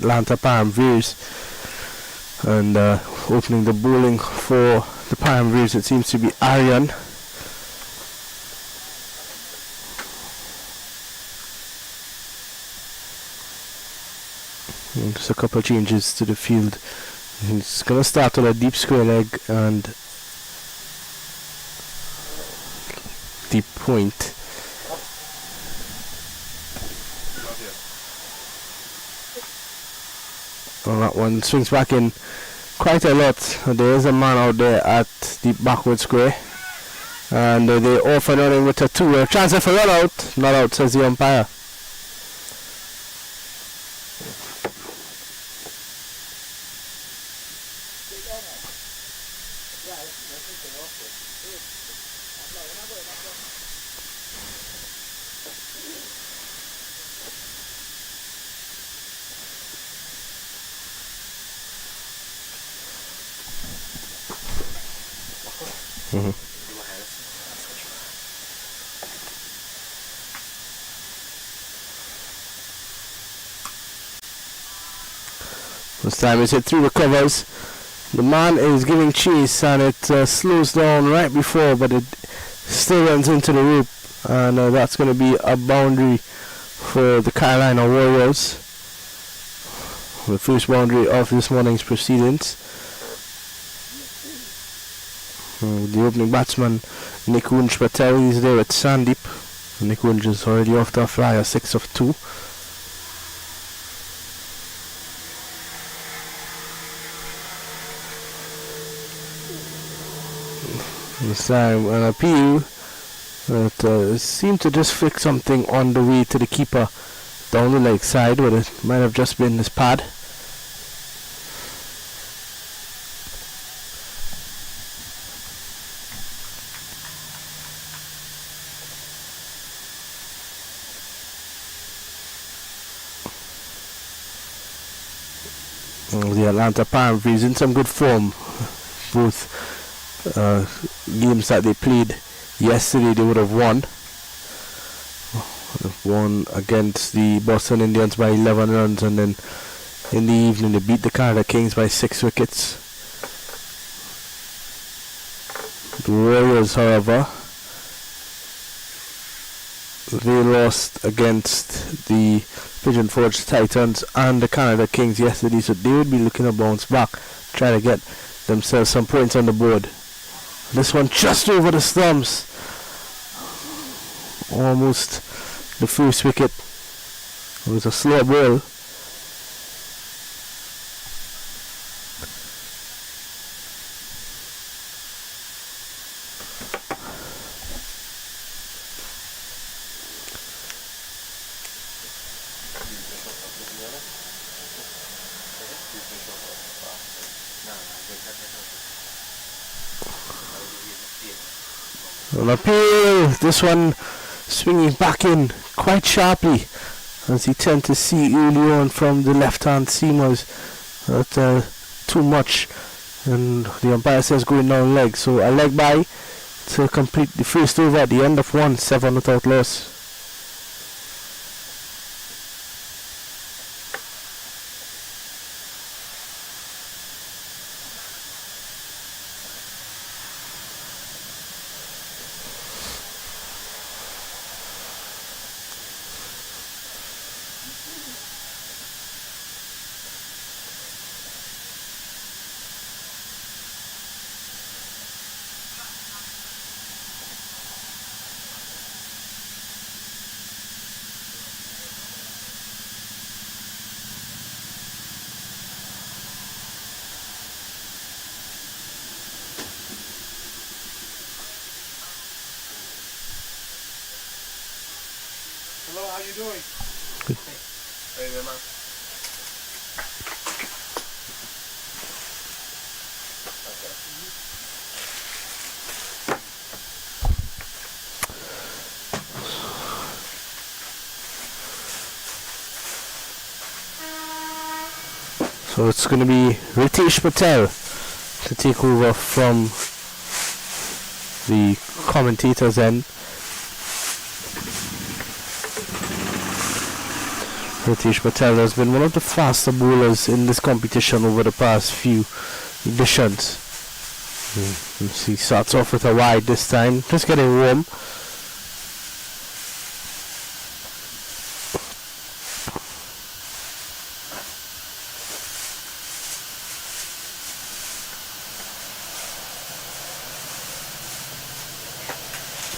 Atlanta Paramveers, and opening the bowling for the Paramveers, it seems to be Aryan. And just a couple of changes to the field. He's going to start with a deep square leg and deep point. On that one, swings back in quite a lot. There is a man out there at the backward square, and they off and running with a 2. Chance for run out, not out, says the umpire. This time it's hit through the covers. The man is giving chase, and it slows down right before, but it still runs into the rope, and that's going to be a boundary for the Carolina Warriors. The first boundary of this morning's proceedings. The opening batsman, Nikunj Patel, is there with Sandeep. Nikunj is already off to a flyer, 6 of 2. This time an appeal that seemed to just flick something on the way to the keeper down the leg side, but it might have just been his pad. The Atlanta Paramveers in some good form. Both games that they played yesterday, they would have won. Won against the Boston Indians by 11 runs, and then in the evening they beat the Canada Kings by 6 wickets. The Warriors, however, they lost against the Pigeon Forge Titans and the Canada Kings yesterday, so they would be looking to bounce back, try to get themselves some points on the board. This one just over the stumps, almost the first wicket. It was a slow ball. An appeal, this one swinging back in quite sharply, as you tend to see early on from the left hand seamers. Too much, and the umpire says going down leg, so a leg by to complete the first over at the end of 1, 7 without loss. Hello, how you doing? Good. Hey there, man. So it's going to be Ritesh Patel to take over from the commentator's end. Ritesh Patel has been one of the faster bowlers in this competition over the past few editions. He starts off with a wide this time, just getting warm.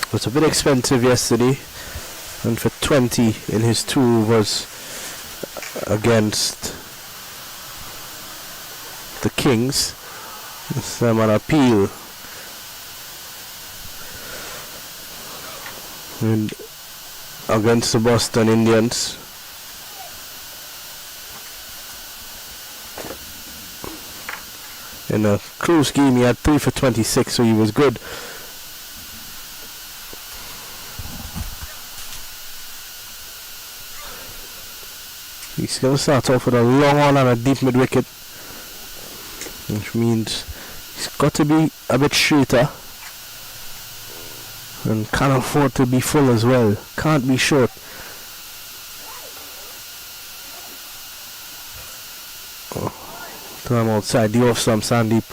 It was a bit expensive yesterday, and for 20 in his 2 overs against the Kings. This time on appeal. And against the Boston Indians. In a close game, he had 3 for 26, so he was good. He's going to start off with a long one and a deep mid wicket, which means he's got to be a bit straighter and can't afford to be full as well. Can't be short. Time outside the off stump, Sandeep.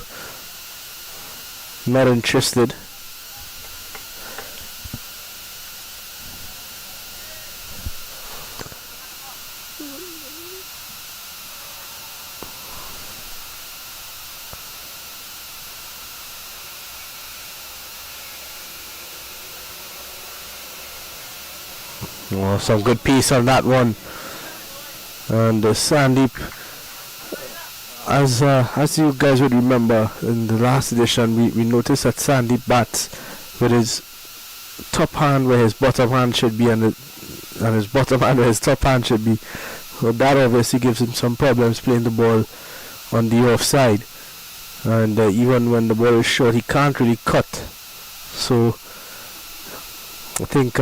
Not interested. Oh, some good piece on that one. And Sandeep, as you guys would remember, in the last edition we noticed that Sandeep bats with his top hand where his bottom hand should be, and his bottom hand where his top hand should be. So that obviously gives him some problems playing the ball on the offside, and even when the ball is short he can't really cut. So I think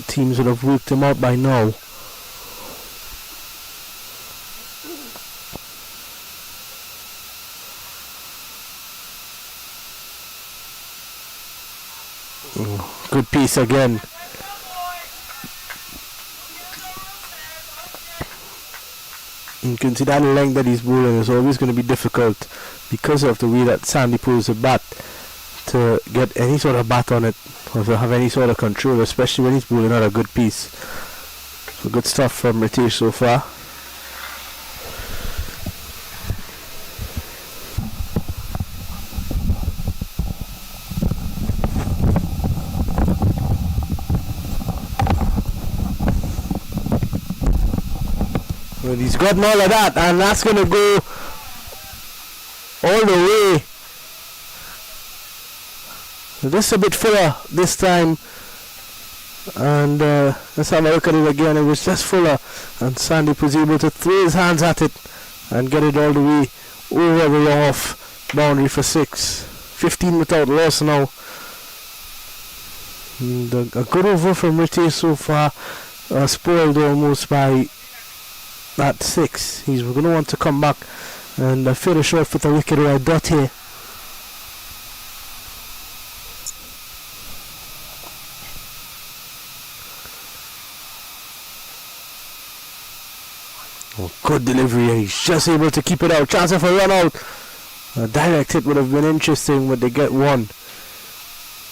teams would have worked him out by now. Good piece again. You can see that length that he's bowling is always going to be difficult because of the way that Sandy pulls the bat, to get any sort of bat on it or to have any sort of control, especially when he's bowling out a good piece. So good stuff from Ritesh so far. Well, he's gotten all of that, and that's going to go all the way. So this is a bit fuller this time, and let's have a look at it again. It was just fuller, and Sandeep was able to throw his hands at it and get it all the way over the long off boundary for 6. 15 without loss now. And a good over from Ritesh so far, spoiled almost by that 6. He's going to want to come back and finish off with a wicket or a dot here. Oh, good delivery. He's just able to keep it out. Chance of a run out. A direct hit would have been interesting, but they get one.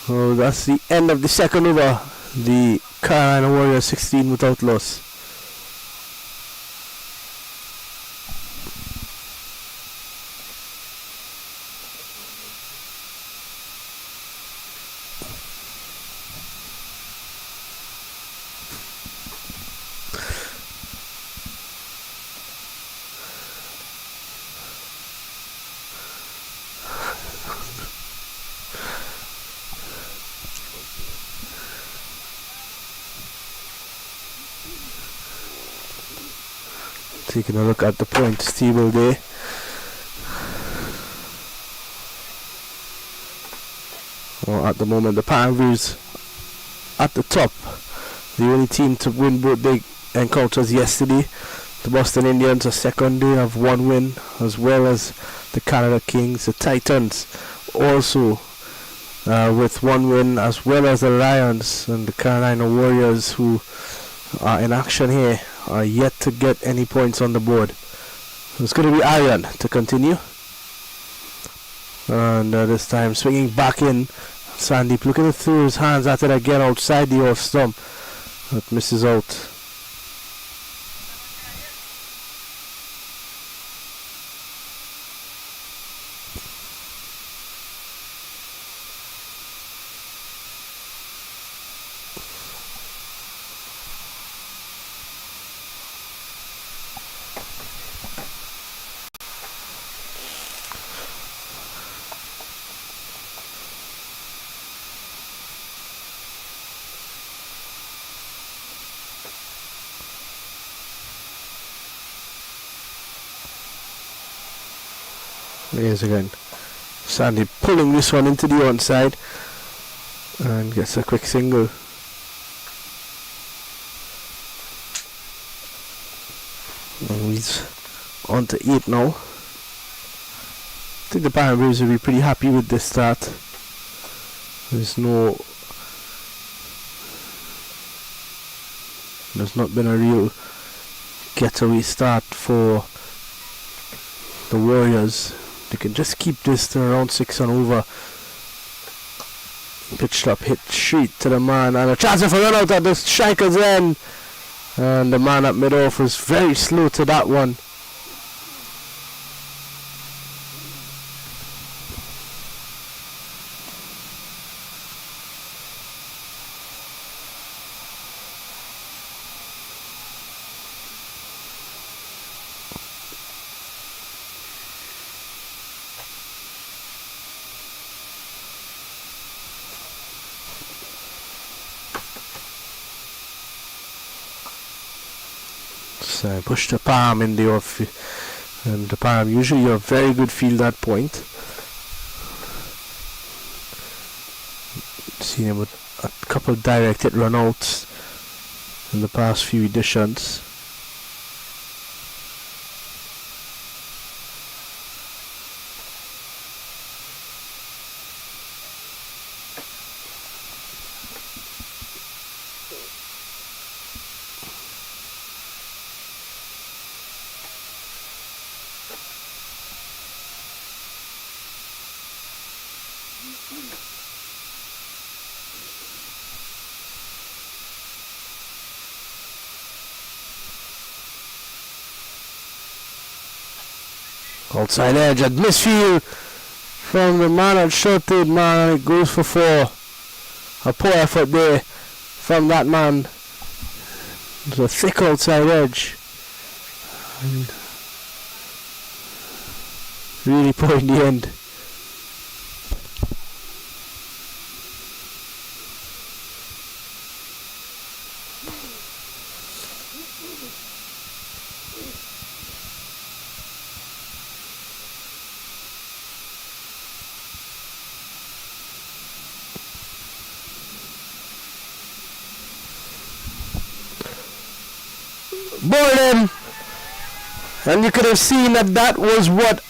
Oh, that's the end of the second over. The Carolina Warriors 16 without loss. Taking a look at the points table there. Well, at the moment the Paramveers at the top, the only team to win both big encounters yesterday. The Boston Indians are second, they have 1 win, as well as the Canada Kings. The Titans also with 1 win, as well as the Lions and the Carolina Warriors, who are in action here are yet to get any points on the board. It's going to be Aryan to continue. And this time swinging back in. Sandeep looking through his hands after that get outside the off stump. But misses out. Here's again. Sandy pulling this one into the onside and gets a quick single. And he's on to 8 now. I think the Paramveers will be pretty happy with this start. There's not been a real getaway start for the Warriors. They can just keep this to around 6 and over. Pitched up, hit straight to the man, and a chance for run out at the striker's end. And the man at mid-off was very slow to that one. So push the palm in the off, and the palm usually a very good field at point. Seen him with a couple of direct hit run outs in the past few editions. Outside edge at misfield from the man at short third man, and it goes for 4. A poor effort there from that man. It's a thick outside edge. And really poor in the end. Bowling, and you could have seen that was what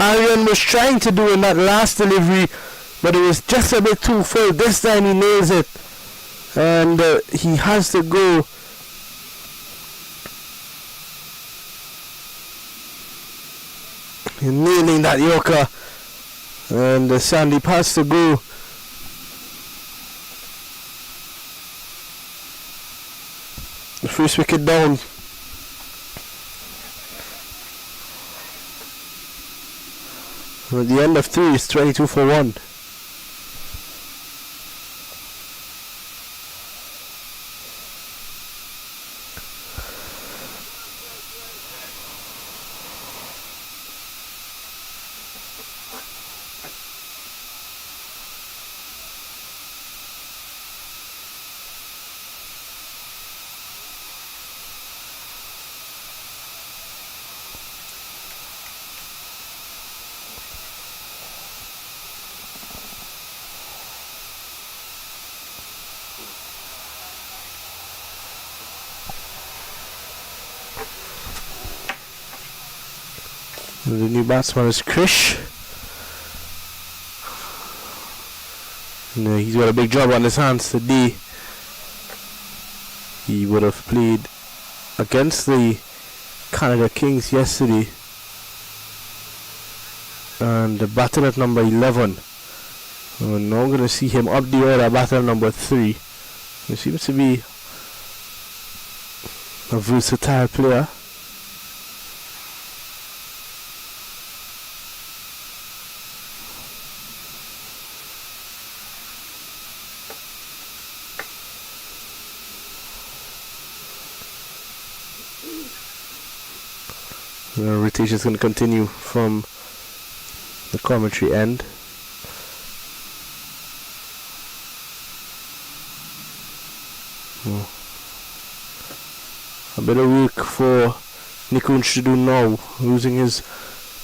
Aryan was trying to do in that last delivery, but it was just a bit too full. This time he nails it, and he has to go. He's nailing that Yorker, and Sandeep has to go. The first wicket down. At the end of 3, it's 22 for 1. The new batsman is Krish. And, he's got a big job on his hands today. He would have played against the Canada Kings yesterday, and batting at number 11. We're now going to see him up the order, batter at number 3. He seems to be a versatile player. Ritesh is going to continue from the commentary end. A bit of work for Nikunj to do now, losing his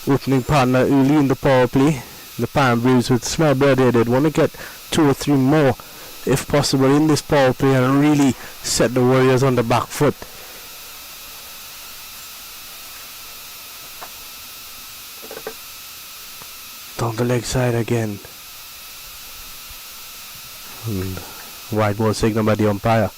opening partner early in the power play. The Paramveers with small bird here, they'd want to get 2 or 3 more if possible in this power play and really set the Warriors on the back foot. Down the leg side again. And wide ball signal by the umpire.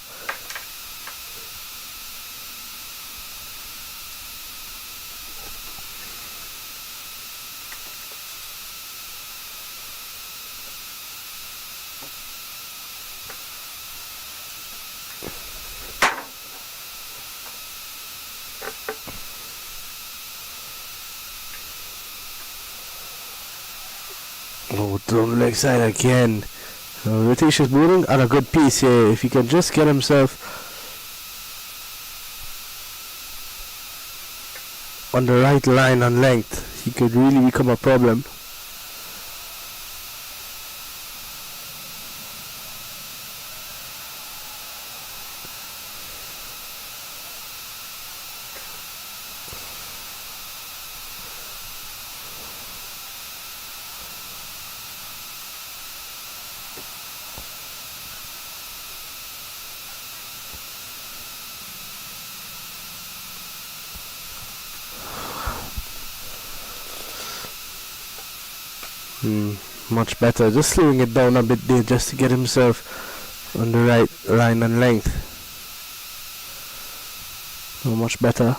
Oh, down the leg side again. Ritesh is bowling at a good pace here. If he can just get himself on the right line and length, he could really become a problem. Much better, just slowing it down a bit there just to get himself on the right line and length. So much better.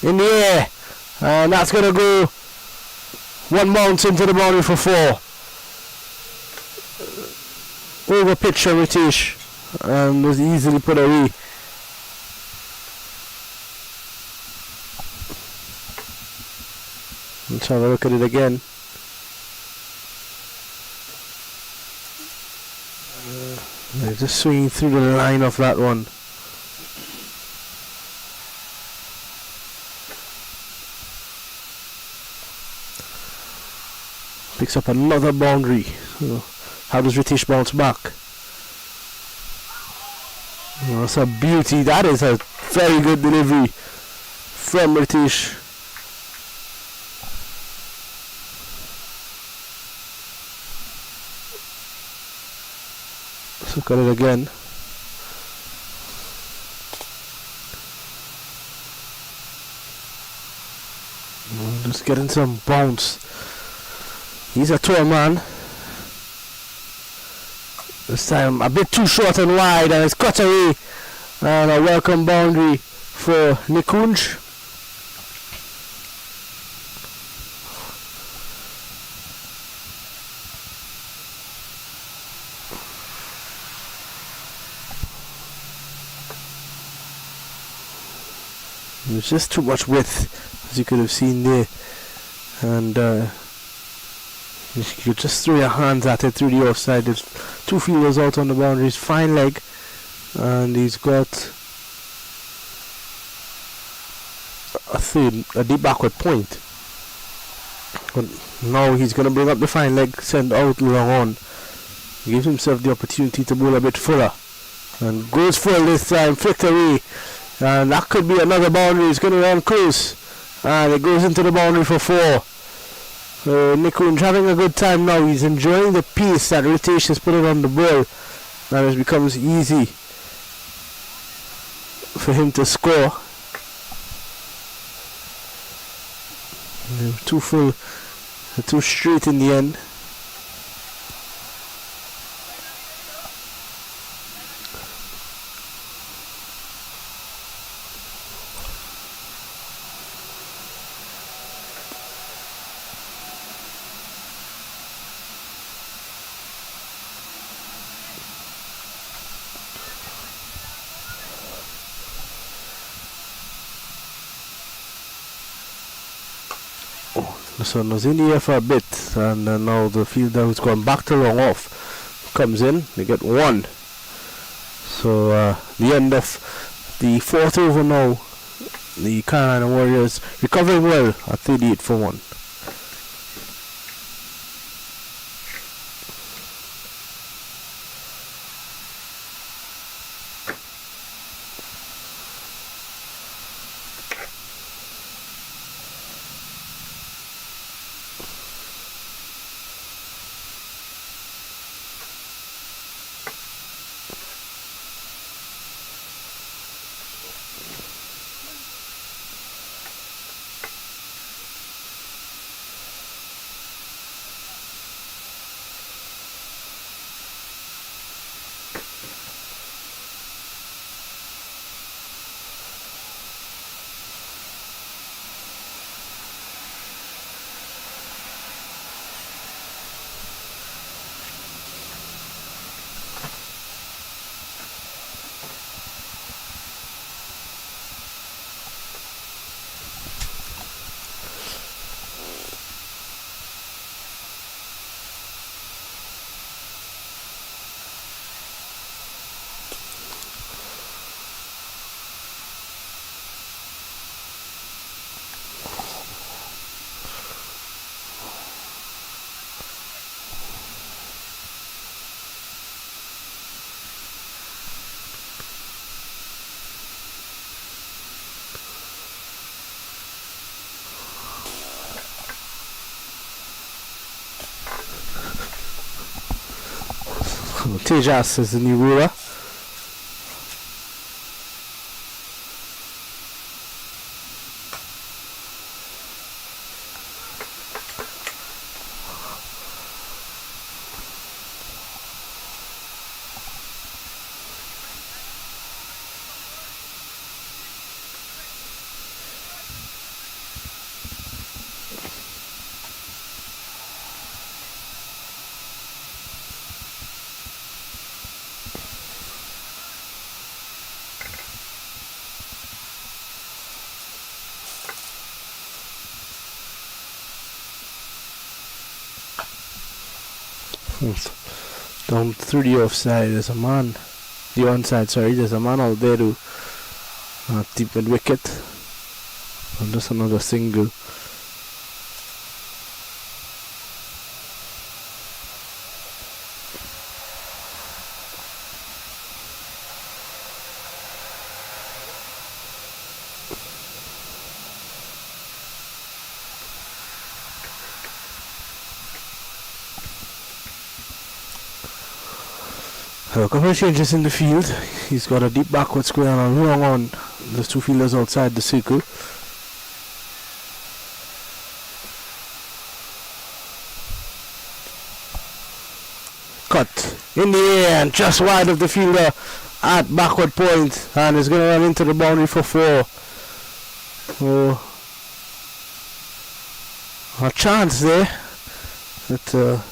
In the air, and that's going to go 1 bounce into the boundary for 4. Over pitch from Ritesh, and was easily put away. Let's have a look at it again. They're just swinging through the line of that one. Picks up another boundary. How does Ritesh bounce back? That's a beauty. That is a very good delivery from Ritesh. Let's look at it again. Just getting some bounce. He's a tall man. This time a bit too short and wide, and it's cut away. And a welcome boundary for Nikunj. There's just too much width, as you could have seen there. And you could just throw your hands at it through the offside. There's 2 fielders out on the boundaries. Fine leg. And he's got a deep backward point. But now he's going to bring up the fine leg, send out long on. Gives himself the opportunity to bowl a bit fuller. And goes full this time, flicked away. And that could be another boundary. He's going to run close. And it goes into the boundary for 4. Nikunj having a good time now. He's enjoying the pace that Ritesh has put it on the ball, and it becomes easy. for him to score. Too full, too straight in the end. The sun was in the air for a bit, and now the fielder who's gone back to long off comes in. They get one. So the end of the fourth over now. The Carolina Warriors recovering well at 38 for 1. Tejas is the new ruler. Down through the offside, there's a man. The onside, sorry, there's a man out there to deep mid wicket. And just another single. A couple of changes in the field. He's got a deep backward square and a long on. There's two fielders outside the circle. Cut in the air and just wide of the fielder at backward point, and is going to run into the boundary for 4. Oh, a chance there that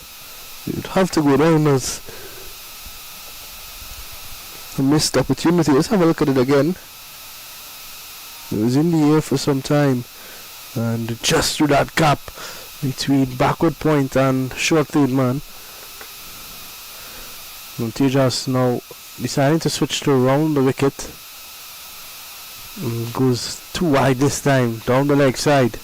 you'd have to go down as a missed opportunity. Let's have a look at it again. It was in the air for some time, and just through that gap between backward point and short third man. And Tejas now deciding to switch to around the wicket. And goes too wide this time, down the leg side.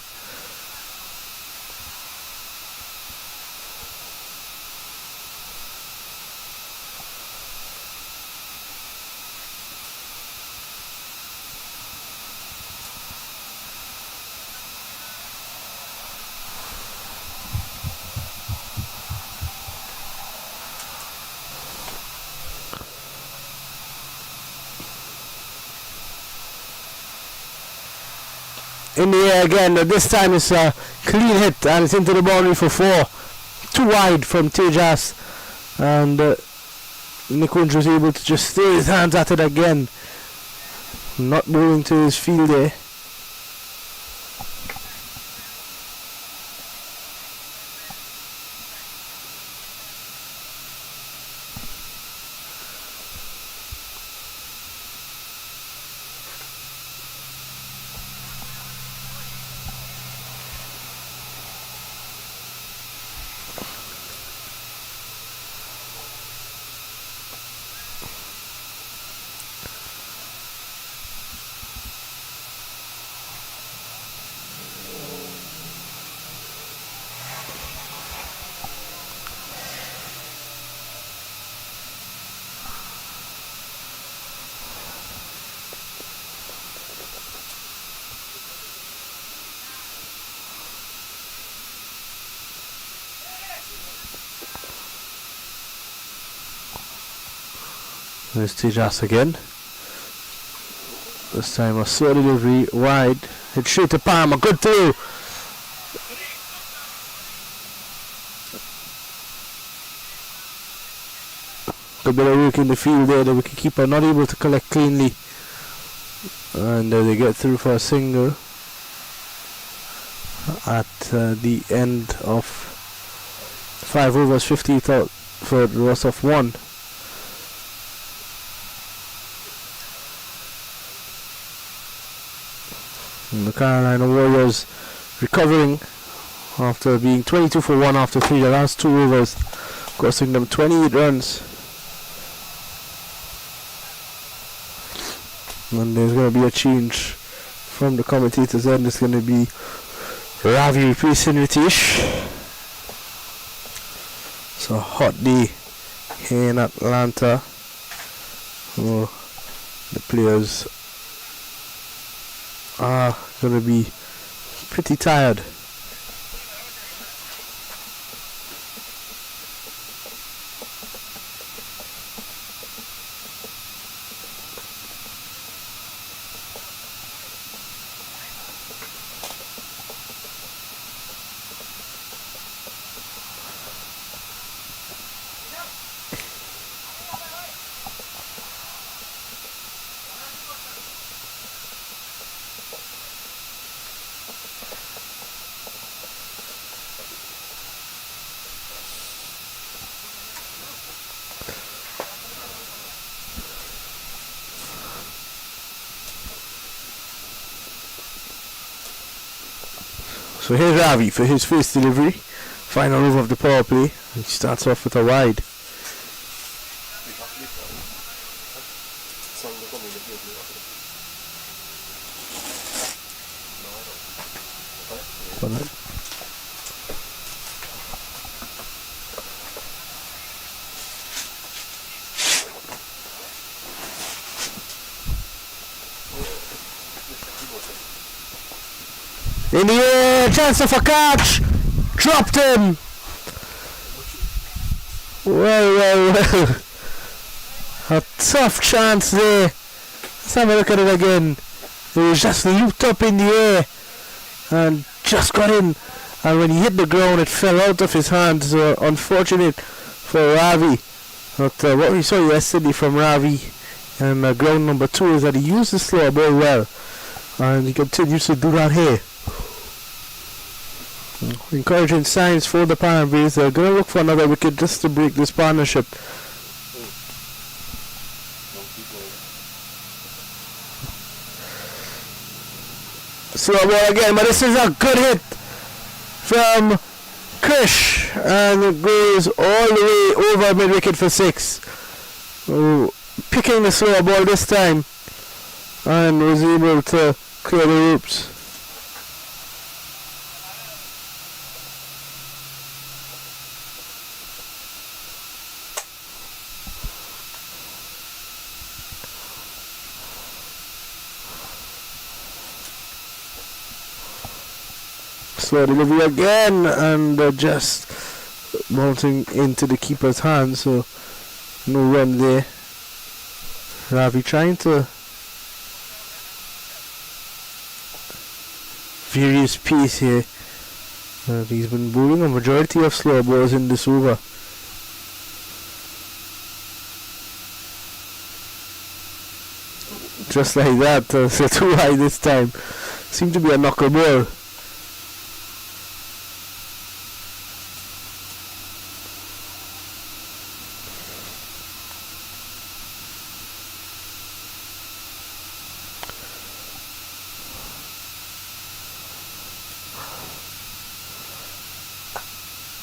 in the air again. This time it's a clean hit and it's into the boundary for 4. Too wide from Tejas, and Nikunj was able to just stay his hands at it again, not moving to his field there. There's Tejas again. This time a slow delivery wide. Hit straight to Palmer. Good through. Good bit of work in the field there. The wicketkeeper not able to collect cleanly. And they get through for a single at the end of 5 overs, 50 for the loss of 1. And the Carolina Warriors recovering after being 22 for 1 after the last 2 overs, costing them 28 runs. And there's going to be a change from the commentators end. It's going to be Ravi replacing Ritesh. It's a hot day here in Atlanta. Oh, the players are going to be pretty tired. So here's Ravi for his first delivery, final over of the power play. He starts off with a wide. In the air, chance of a catch, dropped him. Well. A tough chance there. Let's have a look at it again. It was just looped up in the air and just got in. And when he hit the ground, it fell out of his hands. Unfortunate for Ravi. But what we saw yesterday from Ravi and ground number 2 is that he used the slower ball well. And he continues to do that here. Encouraging signs for the Paramveers. They're going to look for another wicket just to break this partnership. Slow ball again, but this is a good hit from Krish, and it goes all the way over mid wicket for 6. Picking the slow ball this time and was able to clear the ropes. Slow delivery again, and just bouncing into the keeper's hands, so no run there. Ravi trying to various pace here. He's been bowling a majority of slow balls in this over. Just like that, so too high this time. Seemed to be a knocker ball.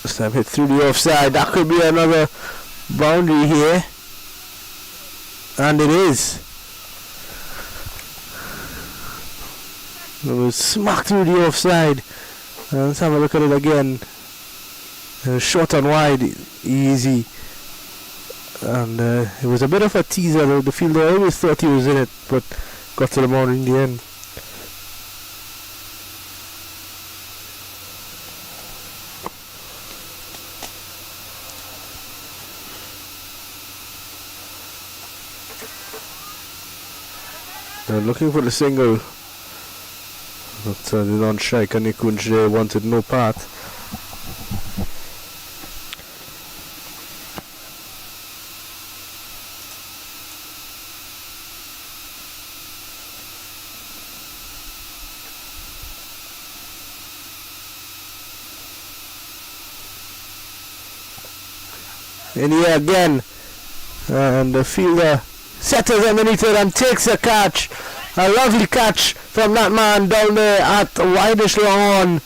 This time hit through the offside. That could be another boundary here. And it is. It was smacked through the offside. Let's have a look at it again. Short and wide, easy. And it was a bit of a teaser. The fielder always thought he was in it, but got to the boundary in the end. They're looking for the single. But they don't strike, and Nikunj there wanted no part. In here again, and the fielder settles underneath it and takes a catch. A lovely catch from that man down there at wideish long on,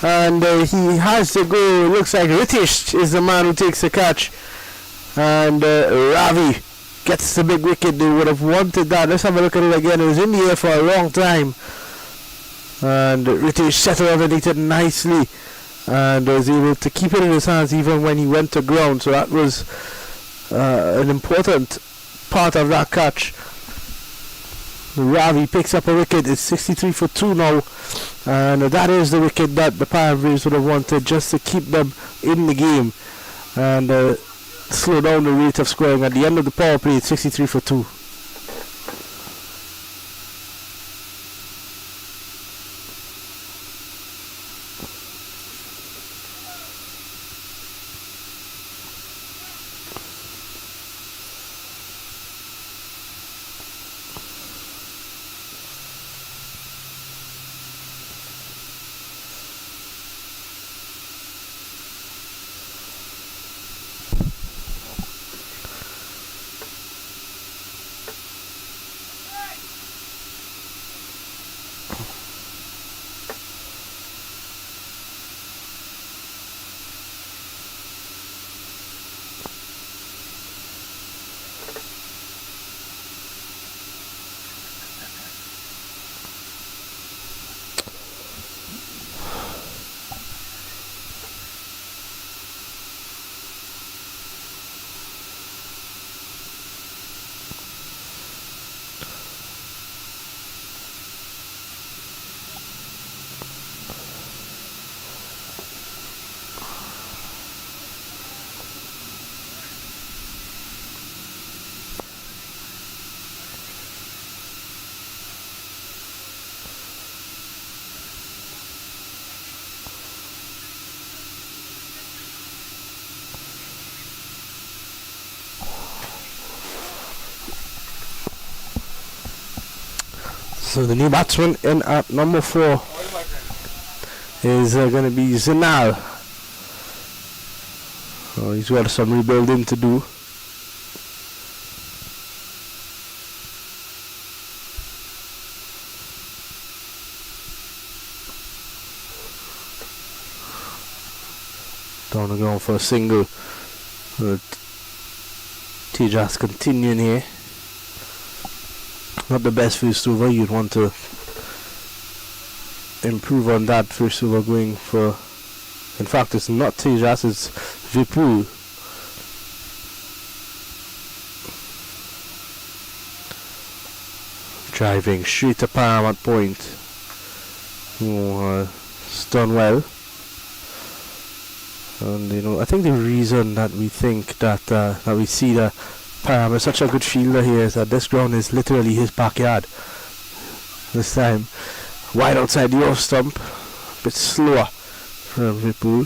and he has to go. It looks like Ritesh is the man who takes the catch, and Ravi gets the big wicket. They would have wanted that. Let's have a look at it again. It was in the air for a long time, and Ritesh settled underneath it nicely and was able to keep it in his hands even when he went to ground. So that was an important part of that catch. Ravi picks up a wicket. It's 63 for 2 now, and that is the wicket that the Paramveers would have wanted, just to keep them in the game and slow down the rate of scoring. At the end of the power play, it's 63 for 2. So the new batsman in at number 4 is going to be Zinal. He's got some rebuilding to do. Down the ground for a single. Tejas continuing here. Not the best first over. You'd want to improve on that first over, going for, in fact it's not Tejas, it's Vipul. Driving straight to Param at point. It's done well. And I think the reason that we think that that we see that Param is such a good fielder here is that this ground is literally his backyard this time. Wide outside the off stump. A bit slower from Liverpool.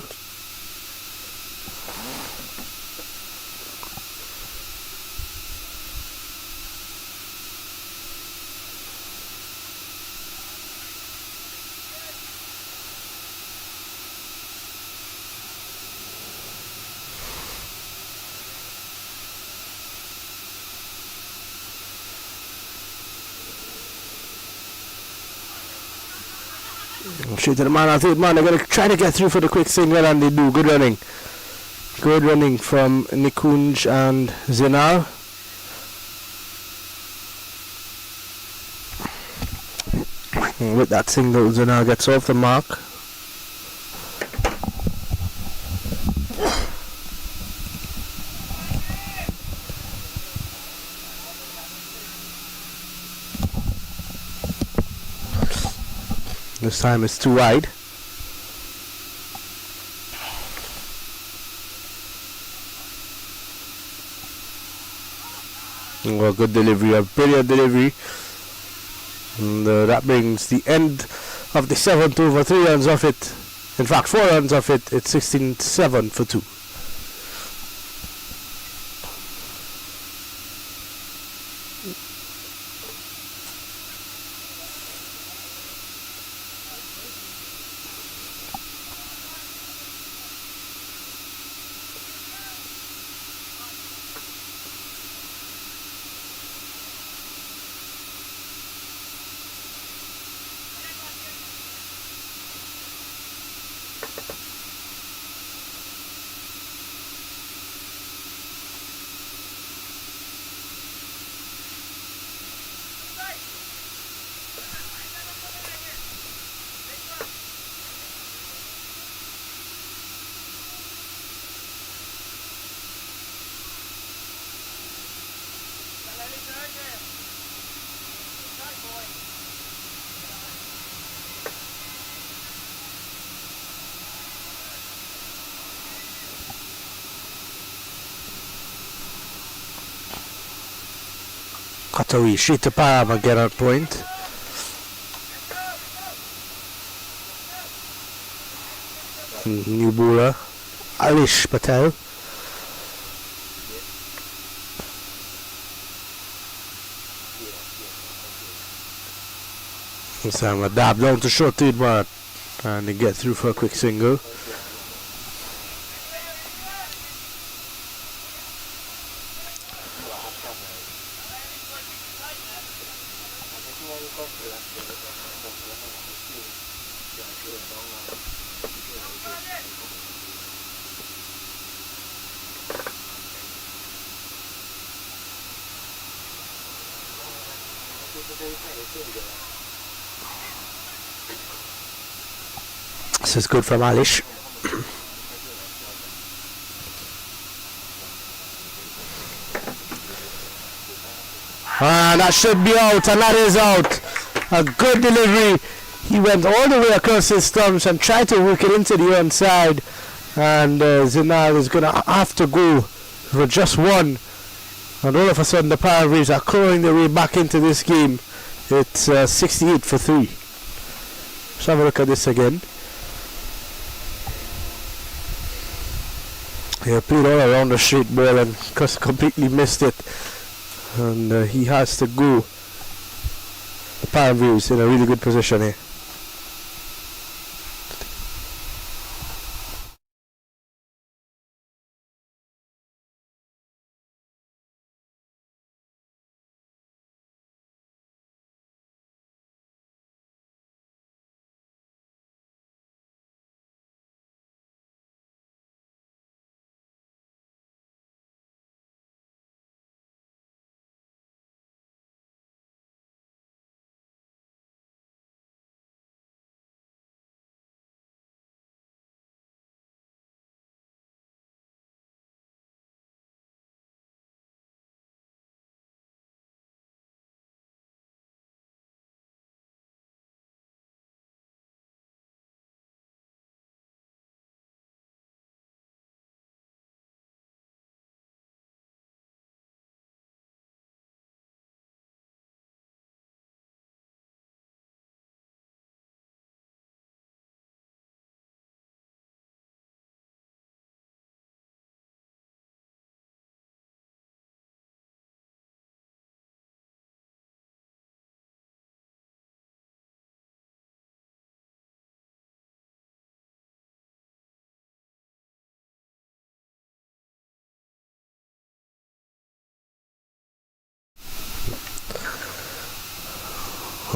Straight to the man, I think man, they're going to try to get through for the quick single, and they do. Good running. Good running from Nikunj and Zinal. And with that single, Zinal gets off the mark. This time it's too wide. Oh, good delivery, a brilliant delivery. And that brings the end of the 7th over, 3 runs off it. In fact, 4 runs off it. It's 16-7 for 2. Qatari straight to Param again on point. New bowler Alish Patel. So I'm gonna dab down to short to man, and they get through for a quick single. This is good from Alish. That should be out, and that is out. A good delivery. He went all the way across his stumps and tried to work it into the onside. And Zinal is going to have to go for just one. And all of a sudden the Paramveers are clawing their way back into this game. It's 68 for 3. Let's have a look at this again. He played all around the straight ball and completely missed it. And he has to go. The Paramveers in a really good position here.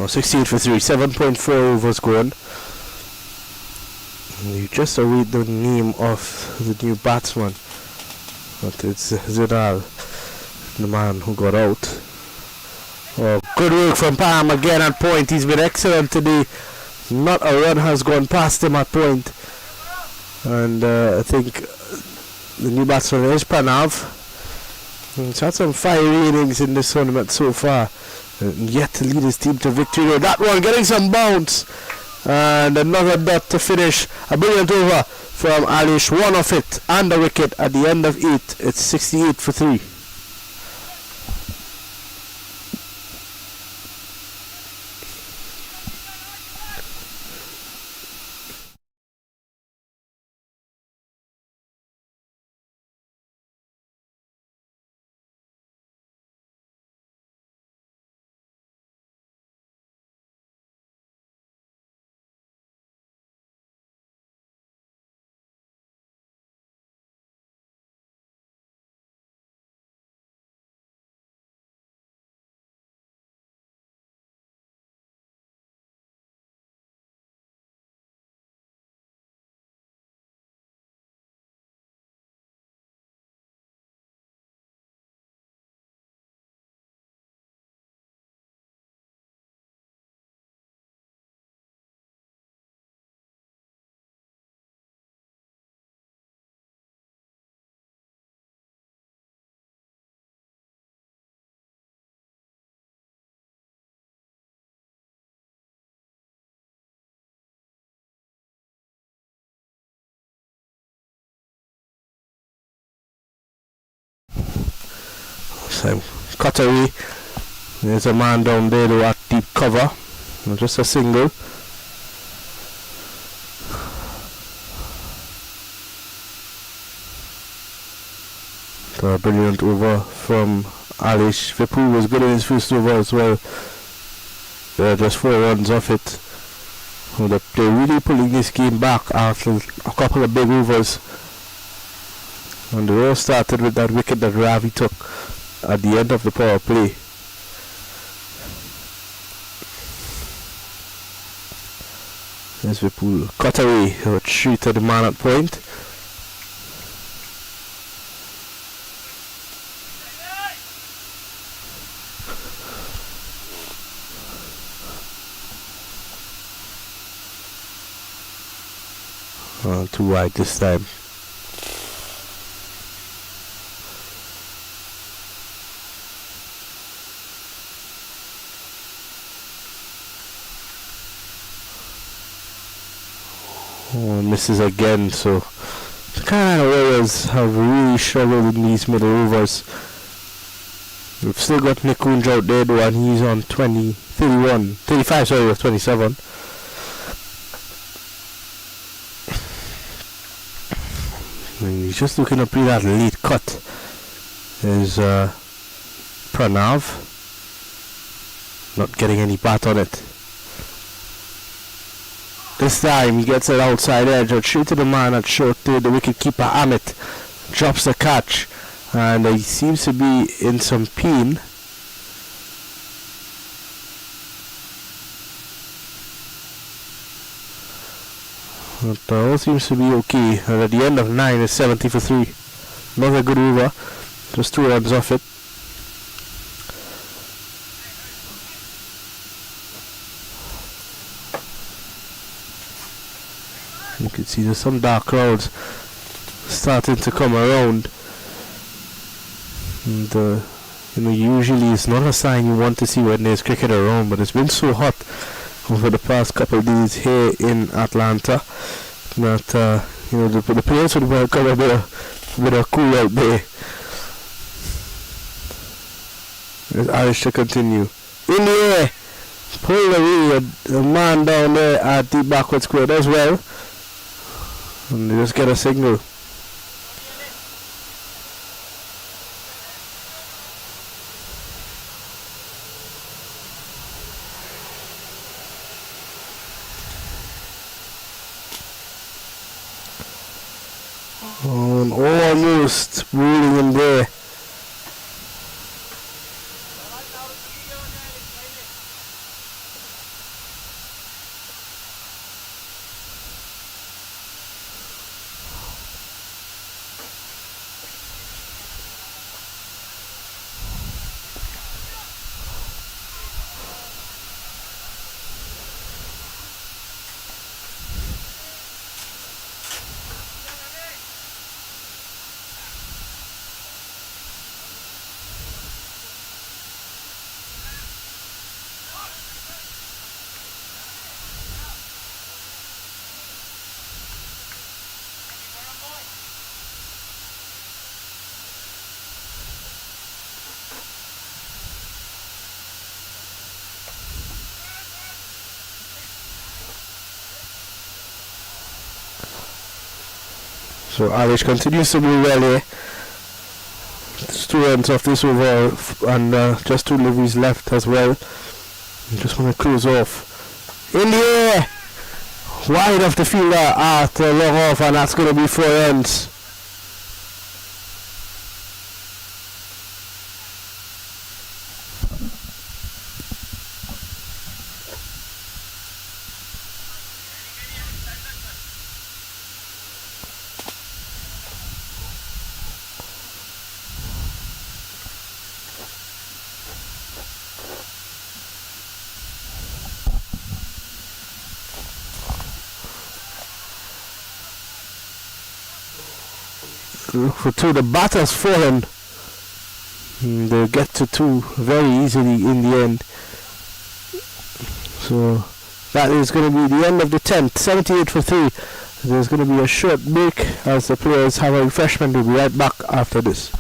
68 for 3, 7.4 overs going. You just read the name of the new batsman, but it's Zidal, the man who got out. Oh, good work from Pam again at point. He's been excellent today. Not a run has gone past him at point. And I think the new batsman is Pranav. He's had some fiery innings in this tournament so far, and yet to lead his team to victory. That one getting some bounce, and another dot to finish. A brilliant over from Alish, one off it and a wicket at the end of 8. It's 68 for 3. So, cut away. There's a man down there though at deep cover. Just a single. So a brilliant over from Alish. Vipul was good in his first over as well. Just 4 runs off it. So they're really pulling this game back after a couple of big overs. And they all started with that wicket that Ravi took at the end of the power play. There's Vipul cut away, 3 to the man at point. Too wide this time. Oh, misses again, so the kind of Warriors have really struggled in these middle overs. We've still got Nikunj out there though, and he's on 35 with 27. And he's just looking to play that late cut. There's Pranav not getting any bat on it. This time he gets it outside edge, or straight to the man at short third. The wicket keeper Amit drops the catch, and he seems to be in some pain. But all seems to be okay. And at the end of 9 is 70 for 3. Not a good over. Just 2 runs off it. You can see there's some dark clouds starting to come around. And usually it's not a sign you want to see when there's cricket around, but it's been so hot over the past couple of days here in Atlanta that the players would welcome a bit of cool out there. There's Irish to continue. In the air, pulled away a man down there at the backward square as well, and they just get a signal. Almost rolling in there. So Irish continues to do well here. It's 2 runs off this over and just 2 deliveries left as well. Just want to close off. In the air! Wide off the fielder at long off, and that's going to be 4 runs. For 2, the batters fallen. They'll get to 2 very easily in the end. So that is going to be the end of the 10th. 78 for 3. There's going to be a short break as the players have a refreshment. We'll be right back after this.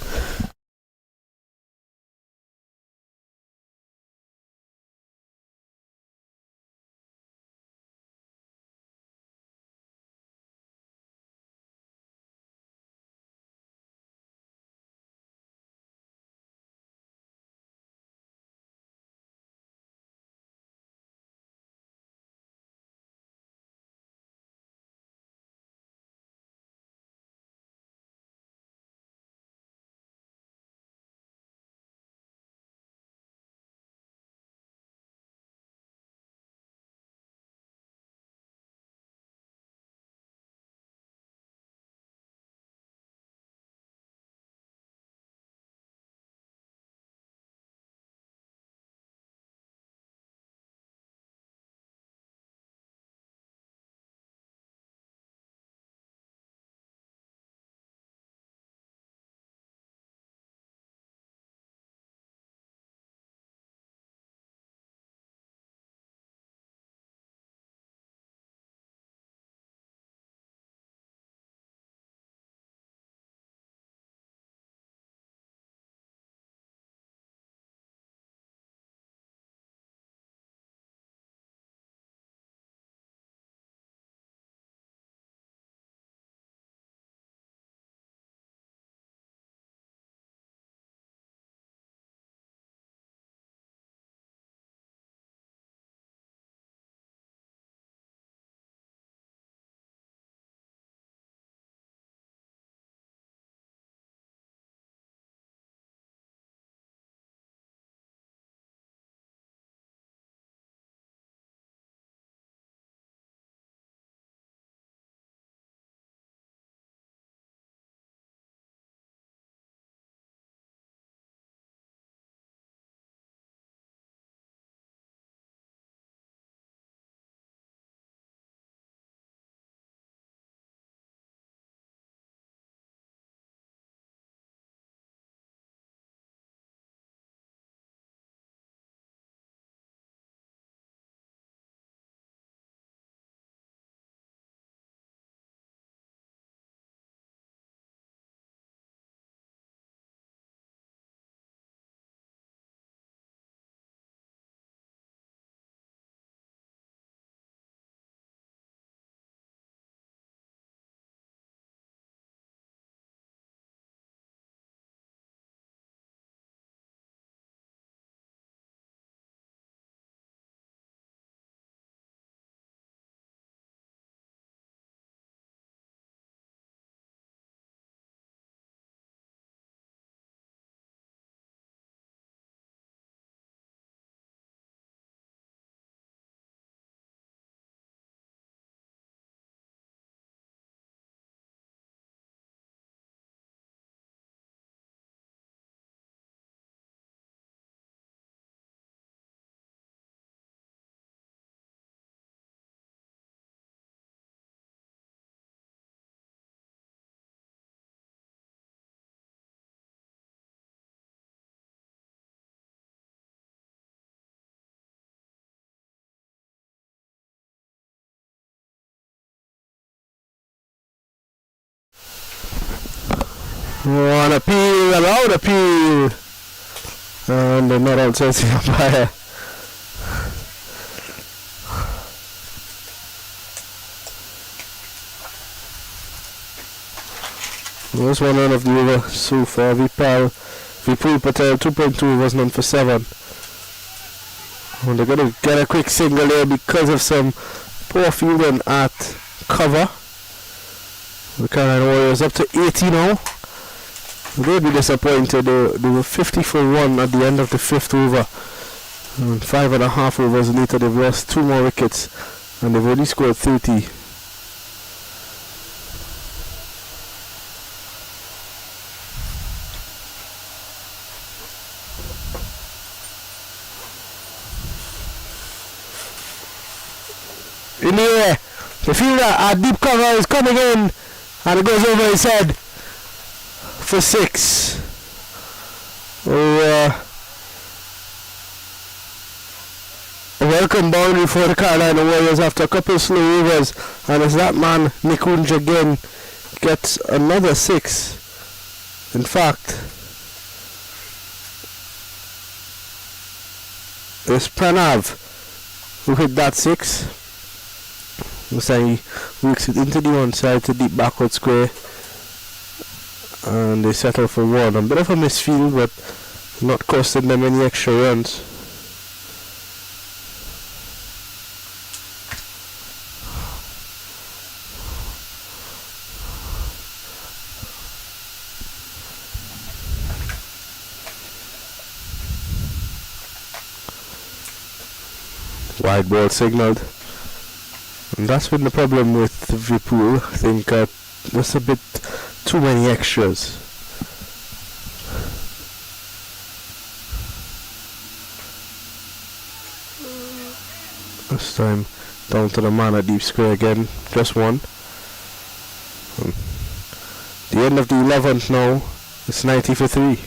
One appeal, allowed appeal. And they're not outside the umpire. That's one run of the over so far. Vipul Patel 2.2 was none for 7. And they're going to get a quick single here because of some poor fielding at cover. The Carolina Warriors up to 80 now. They'll be disappointed. They were 50 for 1 at the end of the 5th over. And 5.5 overs later, they've lost 2 more wickets and they've only scored 30. In the air, the fielder at deep cover is coming in and it goes over his head for 6. A welcome boundary for the Carolina Warriors after a couple of slow overs, and as that man Nikunj again gets another 6. In fact, it's Pranav who hit that 6. He works it into the one side to deep backward square, and they settle for 1. A bit of a misfield, but not costing them any extra runs. Wide ball signalled. And that's been the problem with Vipul. I think there's a bit too many extras. This time down to the man at deep square again. Just 1. The end of the 11th now. It's 90 for 3.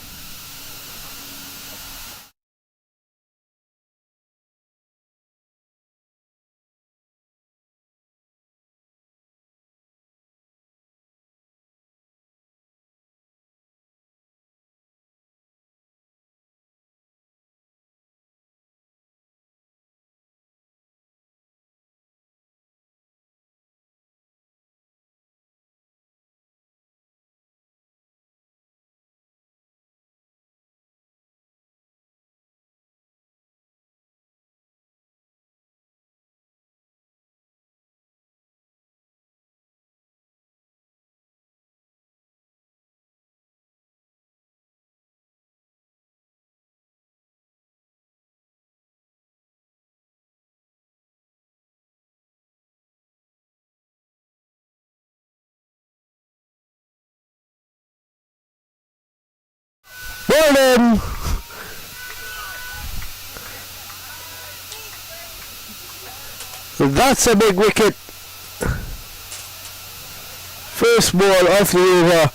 Well done! That's a big wicket. First ball off the over,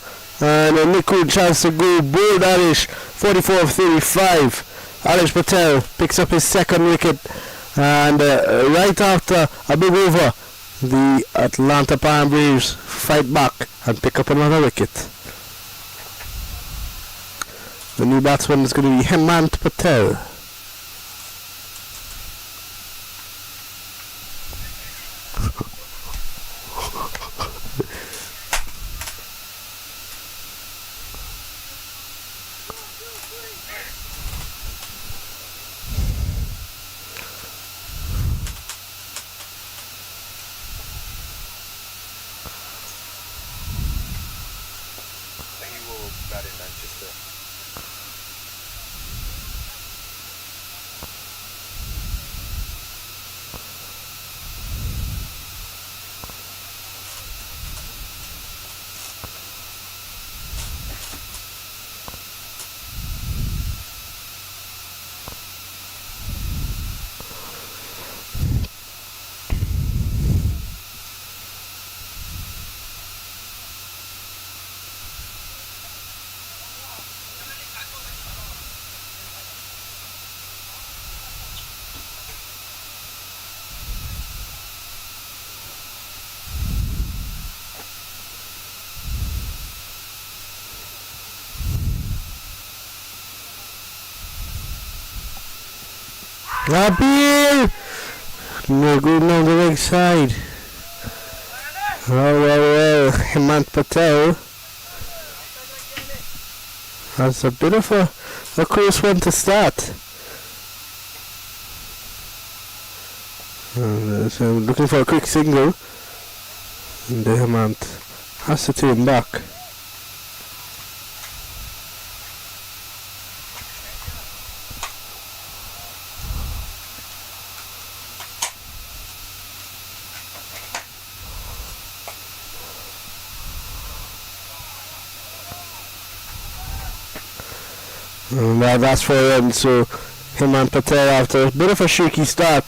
and a Nikunj chance to go. Bold Arish, 44 of 35. Arish Patel picks up his 2nd wicket, and right after a big over, the Atlanta Paramveers fight back and pick up another wicket. The new batsman is going to be Hemant Patel. Appeal! No good on the leg side. Well, Hemant Patel That's a bit of a close one to start. So looking for a quick single. And Diamant has to turn back. And that's for him. So him and Patel, after a bit of a shaky start,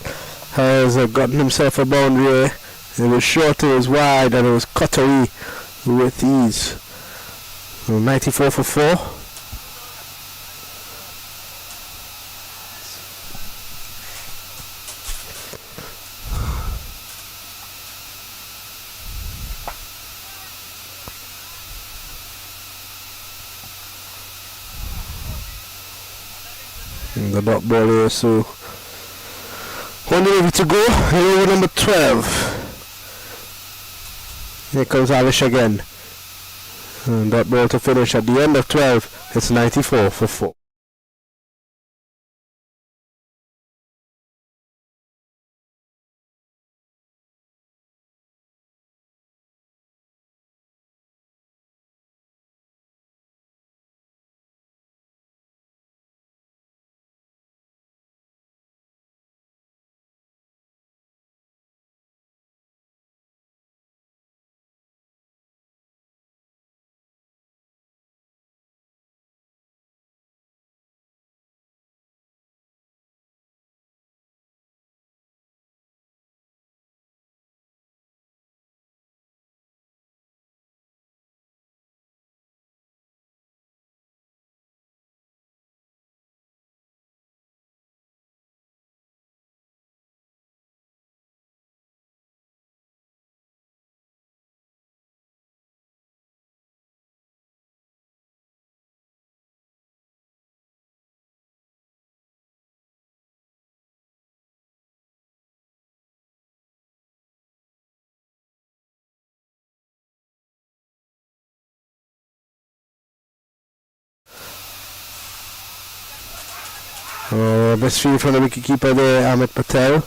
has gotten himself a boundary. It was short, it was wide, and it was cut away with ease. So 94 for 4. And the dot ball here, so 1 over to go, and over number 12. Here comes Alish again. And dot ball to finish at the end of 12. It's 94 for 4. Best field from the wicketkeeper there, Amit Patel.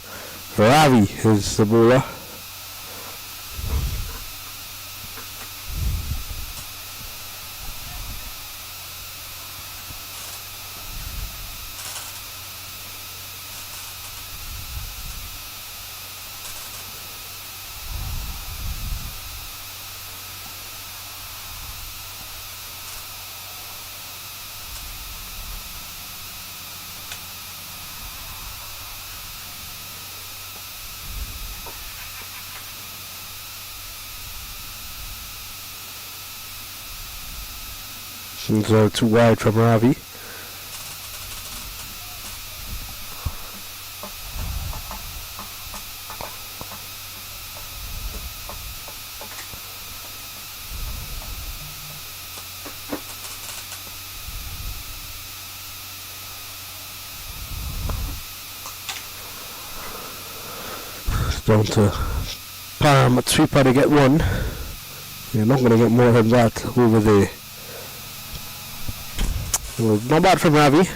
Ravi is the bowler. Seems too wide from Ravi. It's down to Param at sweeper to get one. You're not going to get more than that over there. Well, not bad from Ravi.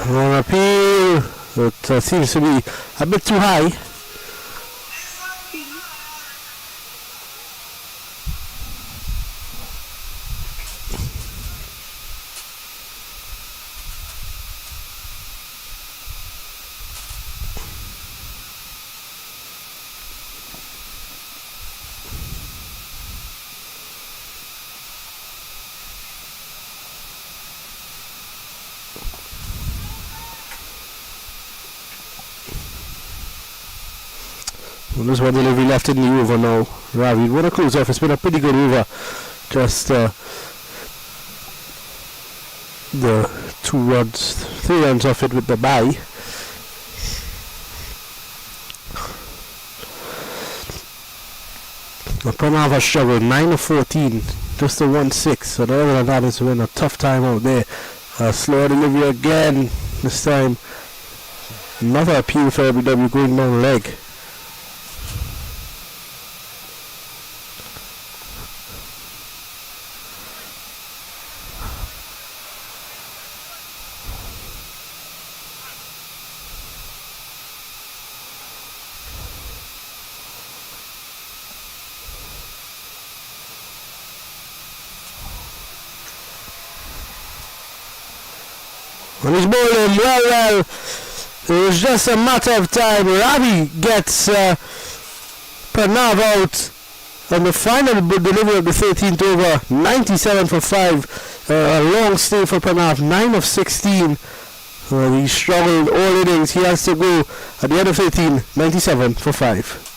On appeal, it seems to be a bit too high. Well, there's one delivery left in the over now. Ravi, want to close off. It's been a pretty good over. Just the 3 runs off it with the bye. Pranav has struggled 9 of 14, just a 1-6. So the other than that is been a tough time out there. Slower delivery again. This time, another appeal for LBW going down leg. And he's bowling well. It was just a matter of time. Ravi gets Pranav out on the final delivery of the 13th over. 97 for 5. A long stay for Pranav. 9 of 16. He struggled all innings. He has to go at the end of 13. 97 for 5.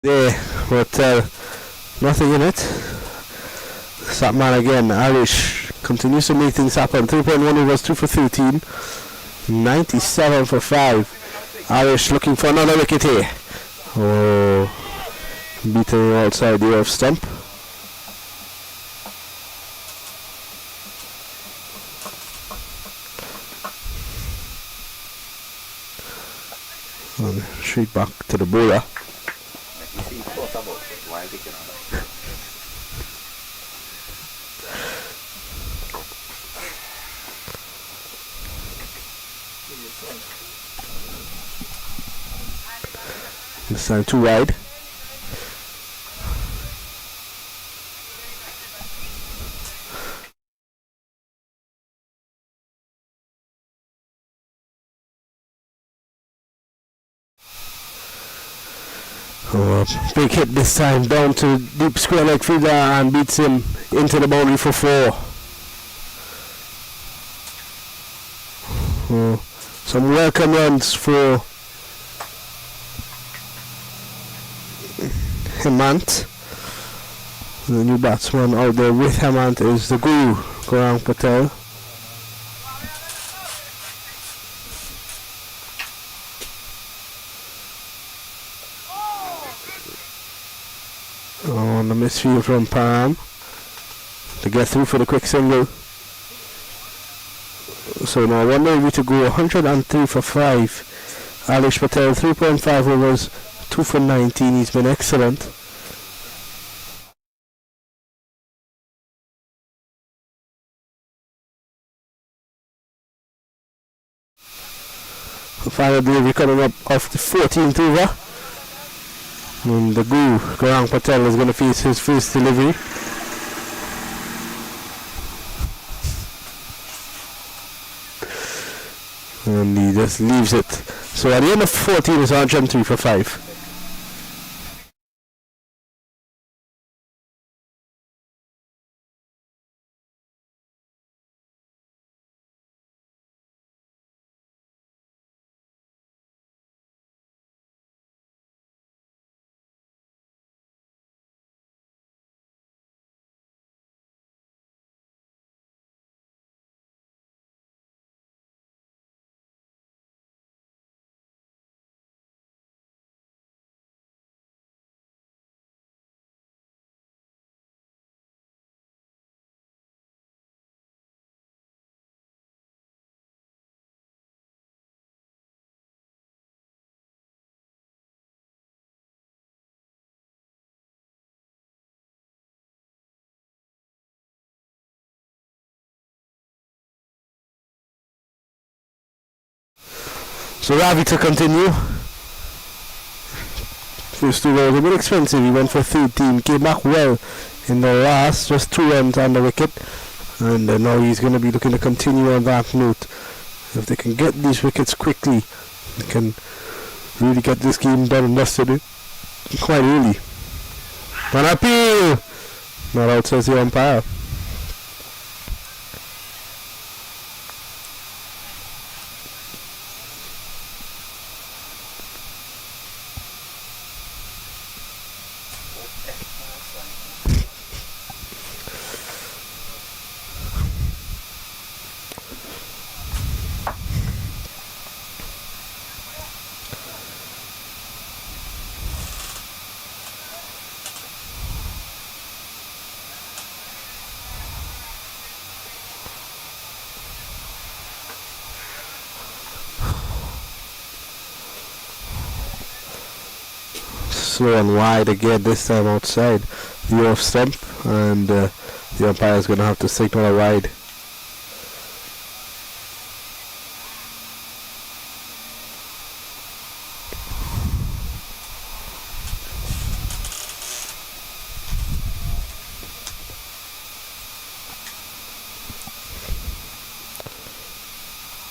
There, but nothing in it. Satman again. Irish continues to make things happen. 3.1 overs, 2 for 13. 97 for 5. Irish looking for another wicket here. Oh, beating outside the off stump. And straight back to the bowler. This time too wide. Big hit this time down to deep square leg fielder and beats him into the boundary for 4. Some welcome runs for Hemant. The new batsman out there with Hemant is the Guru, Gaurang Patel. On the misfield from Param to get through for the quick single. So now one way to go 103 for 5. Alish Patel 3.5 overs, 2 for 19. He's been excellent. The final delivery coming up off the 14th over. And the Guru, Gaurang Patel, is going to face his first delivery. And he just leaves it. So at the end of 14 is 103 for 5. So Ravi to continue. First two balls a bit expensive. He went for 13. Came back well in the last. Just 2 runs on the wicket. And now he's going to be looking to continue on that note. If they can get these wickets quickly, they can really get this game done and dusted quite early. An appeal! Not out, says the umpire. Slow and wide again, this time outside the off stump, and the umpire is going to have to signal a wide.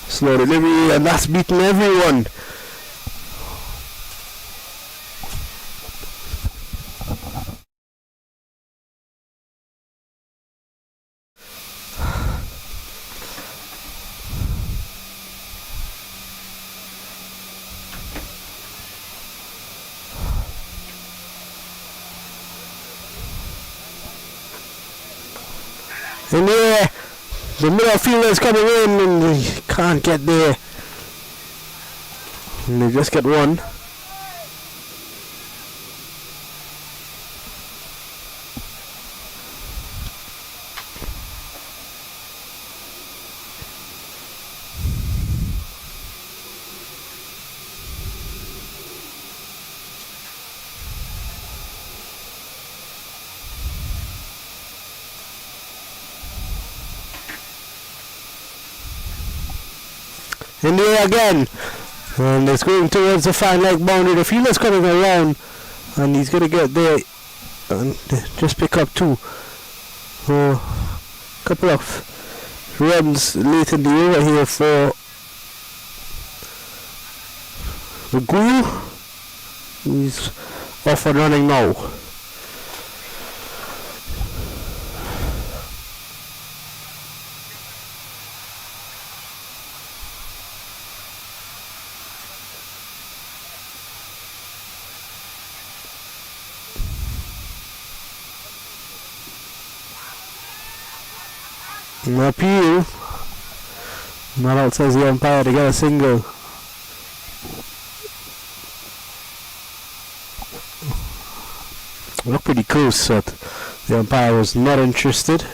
Slow delivery, and that's beaten everyone. In the air, the middle fielder is coming in and they can't get there. And they just get one. In the air again, and it's going towards the fine leg boundary. The fielder's coming around, and he's going to get there and just pick up two. A couple of runs late in the over here for the Guru. He's off and running now. An appeal. Not out, says the umpire, to get a single. Looked pretty close, but the umpire was not interested.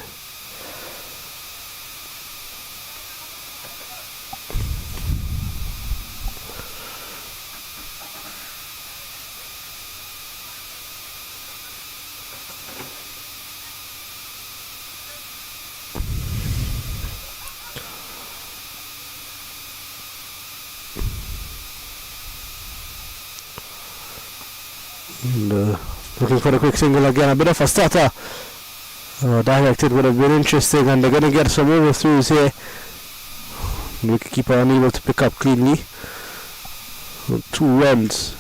And, looking for a quick single again, a bit of a stutter. Directed would have been interesting, and they're going to get some overthrows here. The wicketkeeper unable to pick up cleanly. 2 runs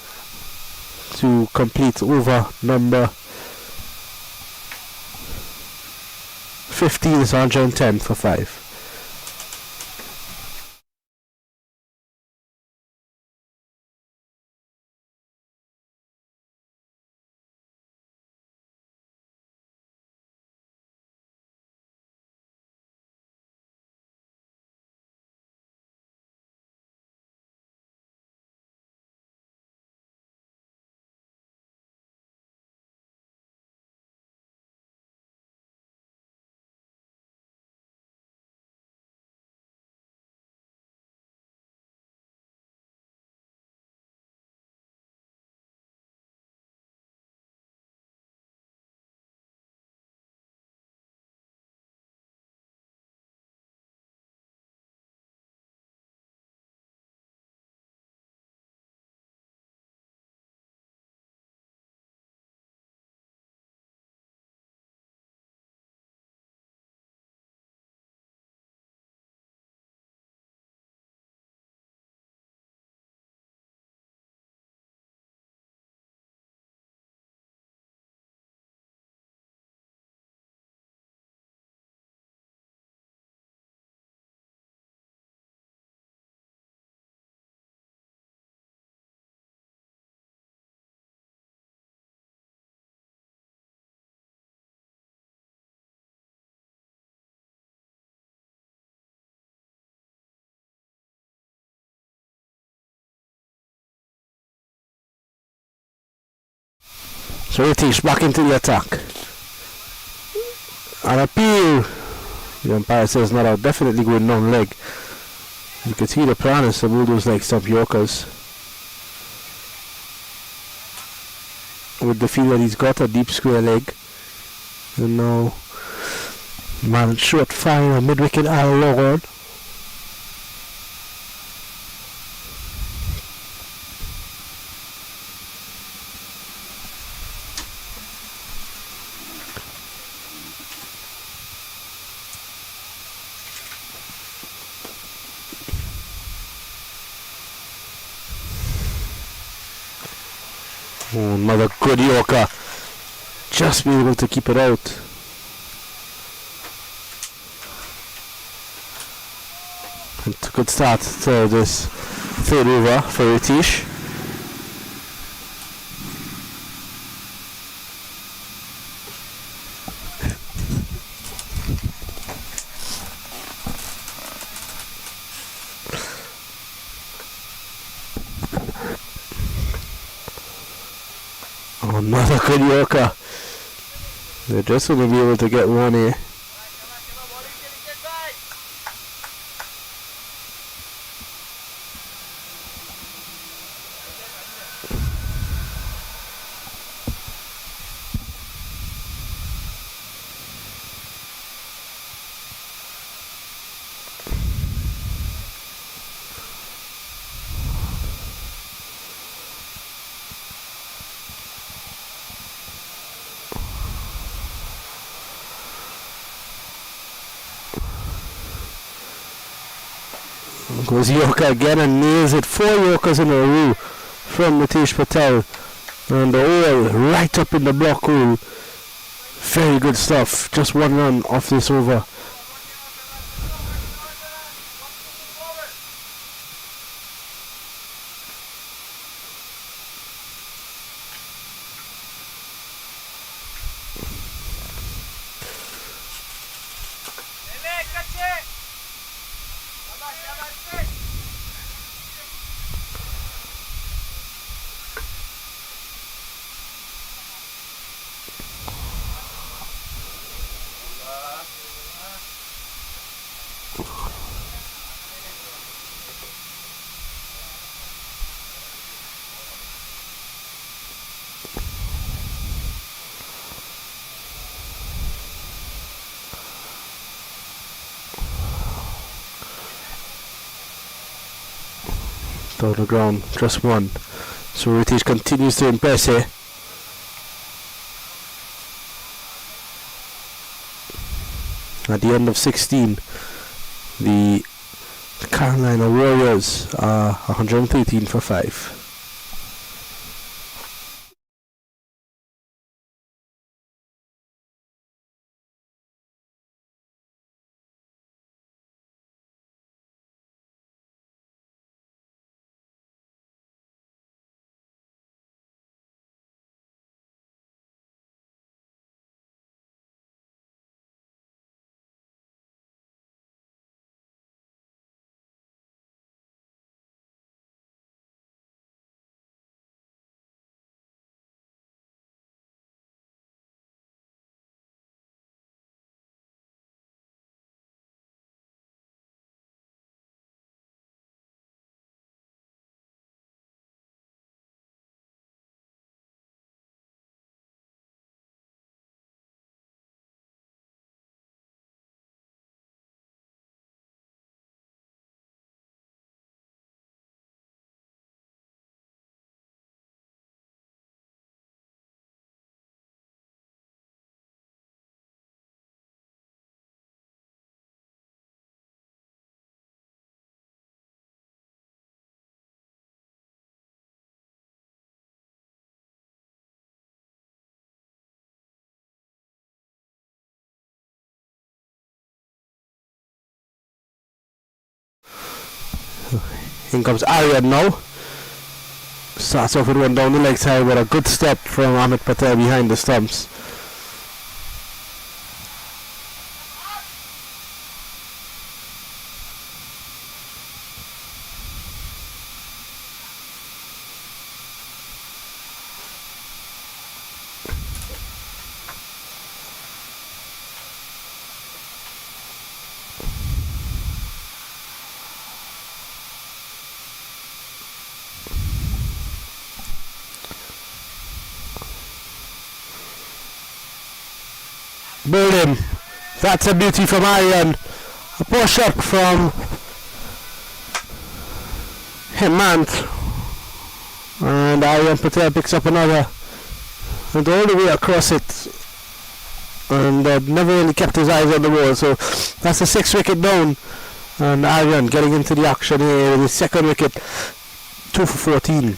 to complete over number 15 is 110 for 5. So Ritesh back into the attack. An appeal. The umpire says not out. Definitely going down leg. You can see the piranhas, the Bulldogs like stump Yorkers. With the feel that he's got a deep square leg. And now man short fire, mid wicket Al Lord. Oh, another good Yorker. Just be able to keep it out. It's a good start to this third over for Ritesh. Oh, another good Yorker. They're just going to be able to get one here. Goes Yorker again and nails it. 4 Yorkers in a row from Nitish Patel. And all right up in the block hole. Very good stuff. Just 1 run off this over. Down the ground, just 1. So Ritesh continues to impress here. At the end of 16, the Carolina Warriors are 113 for 5. In comes Aryan now. Starts off with 1 down the leg side, but a good step from Amit Patel behind the stumps. Build him. That's a beauty from Aryan. A poor shot from Hemant. And Aryan Patel picks up another. And all the way across it. And never really kept his eyes on the ball. So that's a 6 wicket down. And Aryan getting into the action here with his second wicket. 2 for 14.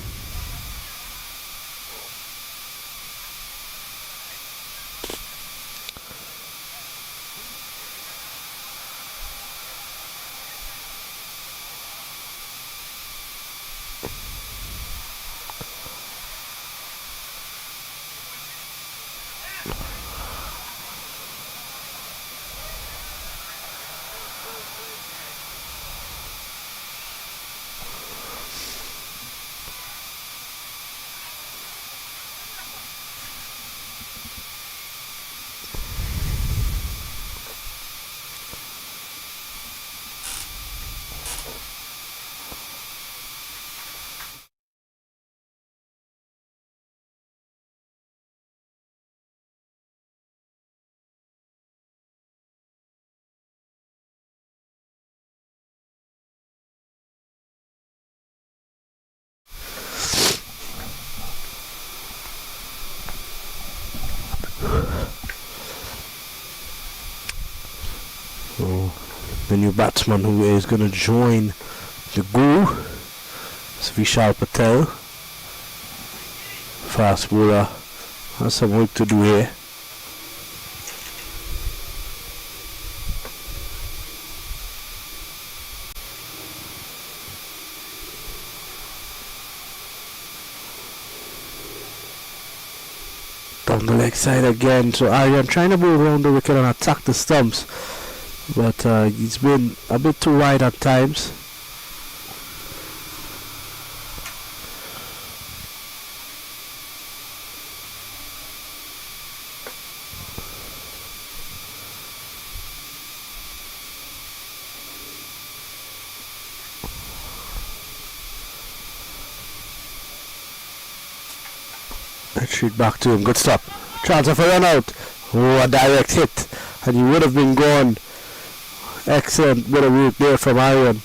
The new batsman who is going to join the guru is Vishal Patel. Fast bowler. Has some work to do here. Down the leg side again. So Aryan trying to bowl around the wicket and attack the stumps. But he's been a bit too wide at times. Let's shoot back to him. Good stop. Chance of a run out. Oh, a direct hit. And he would have been gone. Excellent bit of route there from Aryan.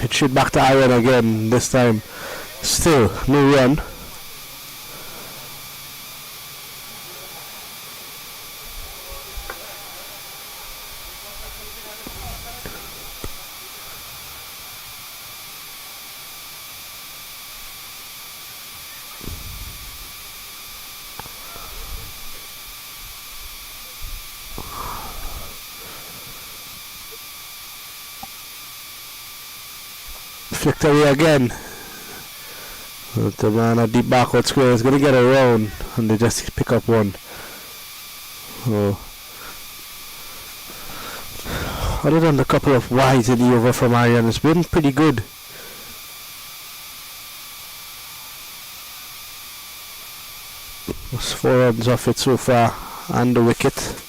Hit shit back to Aryan again. This time still no run. Flicked away again. But the man at deep backward square is going to get around and they just pick up one. Oh. Other than the couple of wides in the over from Aryan, it's been pretty good. That's 4 runs off it so far and the wicket.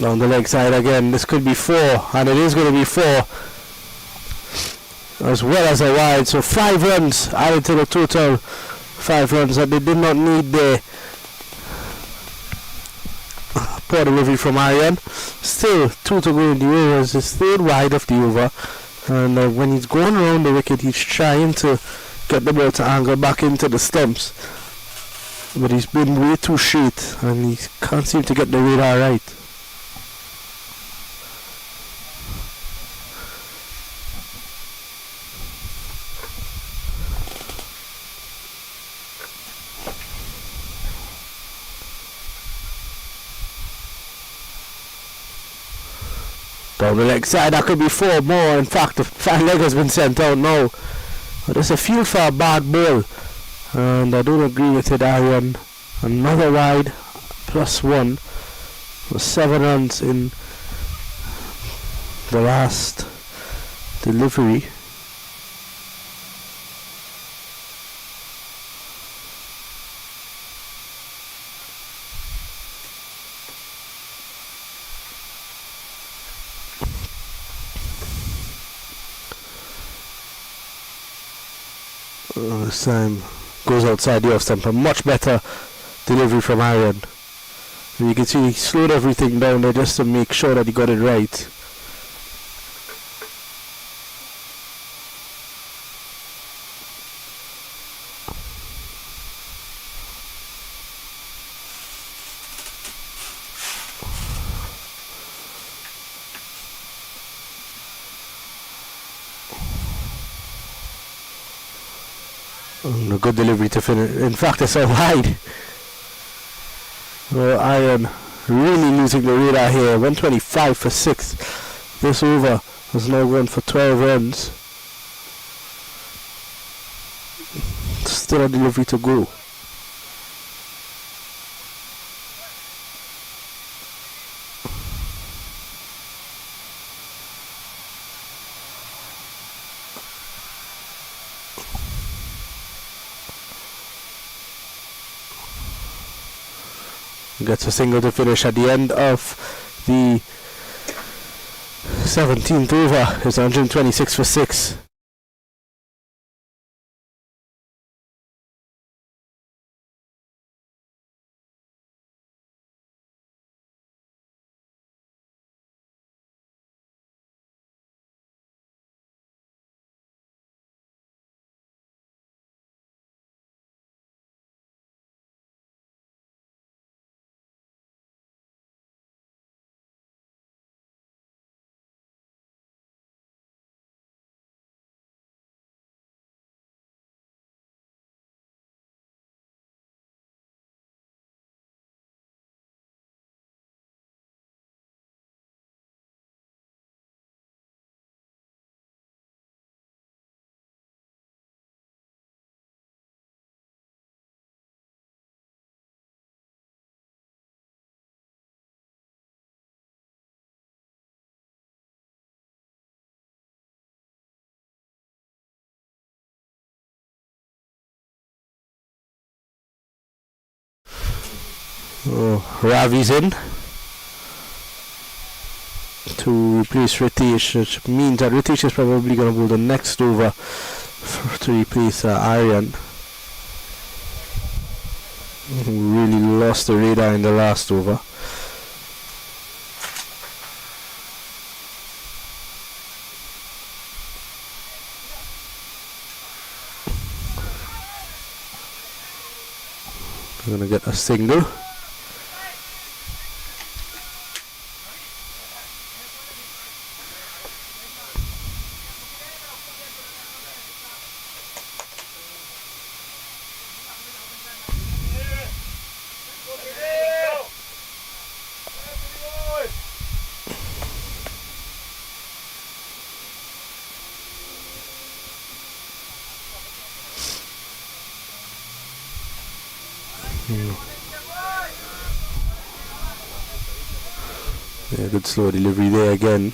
Down the leg side again. This could be 4, and it is going to be 4 as well as a wide. So 5 runs added to the total. 5 runs that they did not need there. Poor delivery from Aryan. Still 2 to go in the overs. His 3rd wide of the over, and when he's going around the wicket, he's trying to get the ball to angle back into the stumps, but he's been way too straight and he can't seem to get the radar right. Down the leg side, that could be 4 more. In fact, the fat leg has been sent out now. But it's a field for a bad ball. And I don't agree with it, Arian. Another wide, +1. For 7 runs in the last delivery. This time goes outside the off stump. A much better delivery from Aaron. And you can see he slowed everything down there just to make sure that he got it right. And a good delivery to finish. In fact, it's so wide. Well, Iron really losing the radar here. 125 for 6. This over has now gone for 12 runs. Still a delivery to go. Gets a single to finish at the end of the 17th over. It's 126 for 6. Oh, Ravi's in to replace Ritesh, which means that Ritesh is probably going to bowl the next over to replace Aryan, who really lost the radar in the last over. We're going to get a single. Yeah, good slow delivery there again.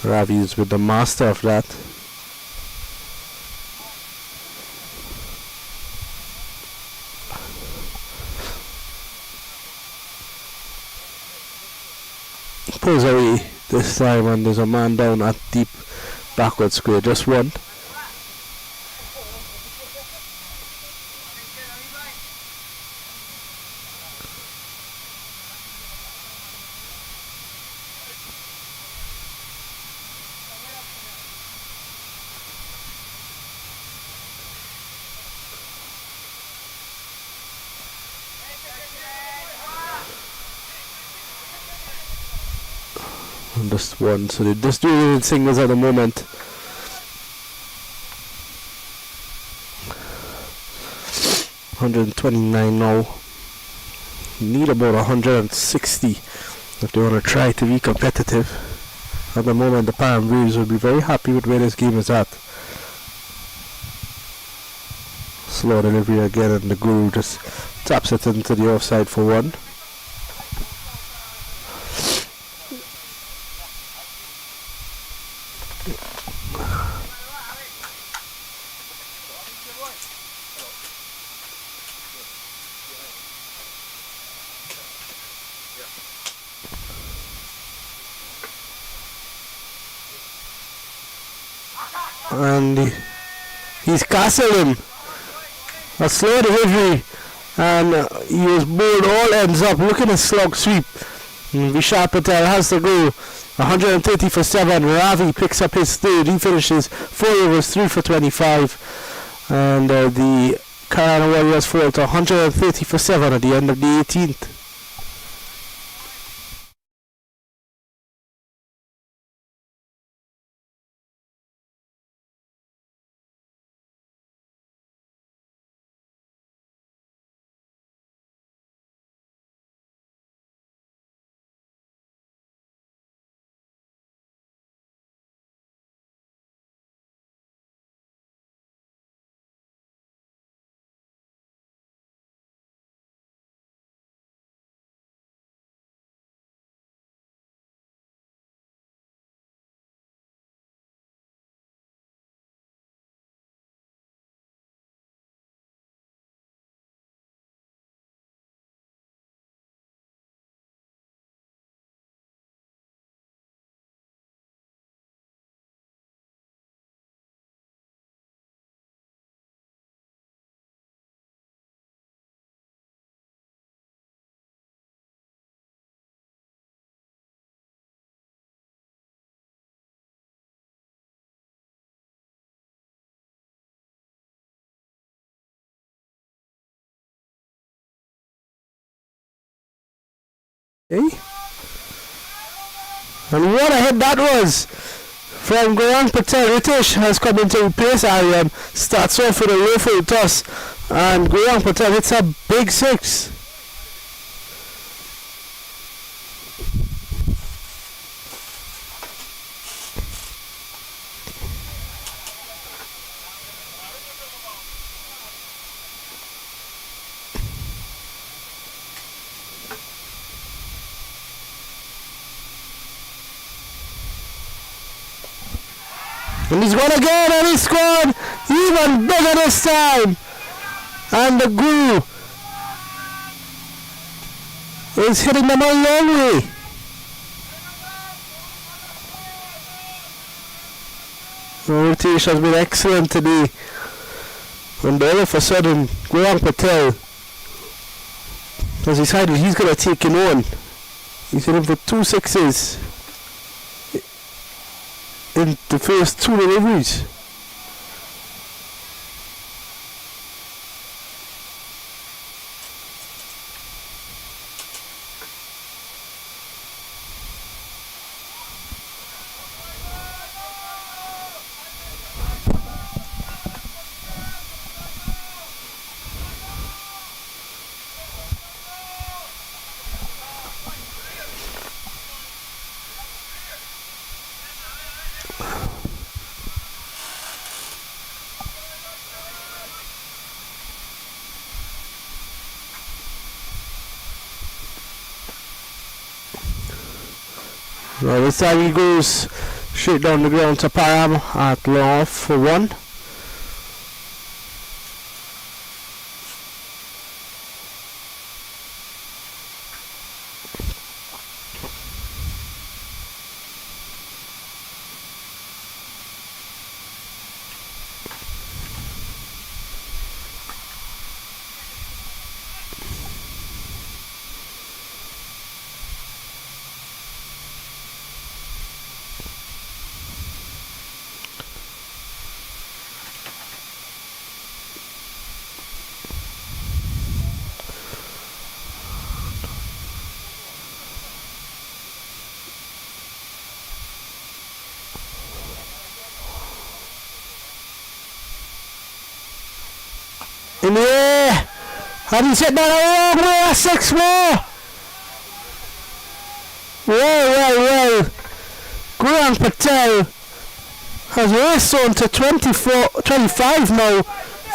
Ravi is with the master of that. Pulls away this time, and there's a man down at deep backward square, just one. Just one, so they're just doing singles at the moment. $129 now. Need about 160 if they want to try to be competitive. At the moment, the Paramveers will be very happy with where this game is at. Slow delivery again, and the Guru just taps it into the offside for one. And he's castled him. A slow delivery, and he was bowled all ends up. Look at his slog sweep. Vishal Patel has to go 130 for 7. Ravi picks up his third. He finishes 4 overs, 3 for 25. And the Karana Warriors fall to 130 for 7 at the end of the 18th. Eh? And what a hit that was from Gaurang Patel. Ritesh has come into replace Aryan. Starts off with a low full toss, and Gaurang Patel hits a big 6. And he's gone again, and he scored even bigger this time. And the Guru is hitting them a long way. Ritesh has been excellent today. And all of a sudden, Gaurang Patel has decided he's going to take him on. He's hitting for 2 sixes in the first 2 deliveries. Well, this time he goes straight down the ground to Param at long off for 1. In the air, and he's hit that a long way, 6 more. Well. Gurang Patel has raced on to 25 now.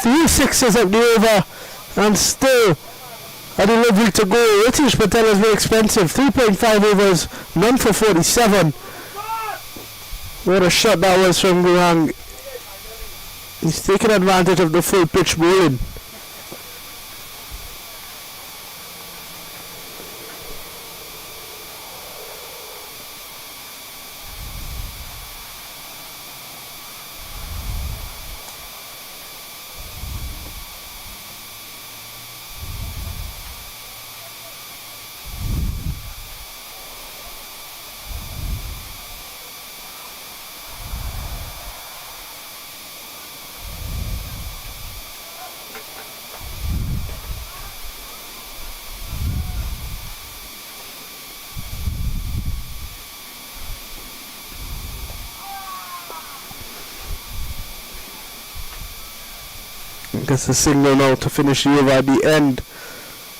3 sixes at the over, and still a delivery to go. Ritesh Patel is very expensive. 3.5 overs, none for 47. What a shot that was from Gurang. He's taking advantage of the full pitch bowling. Gets a single now to finish the over at the end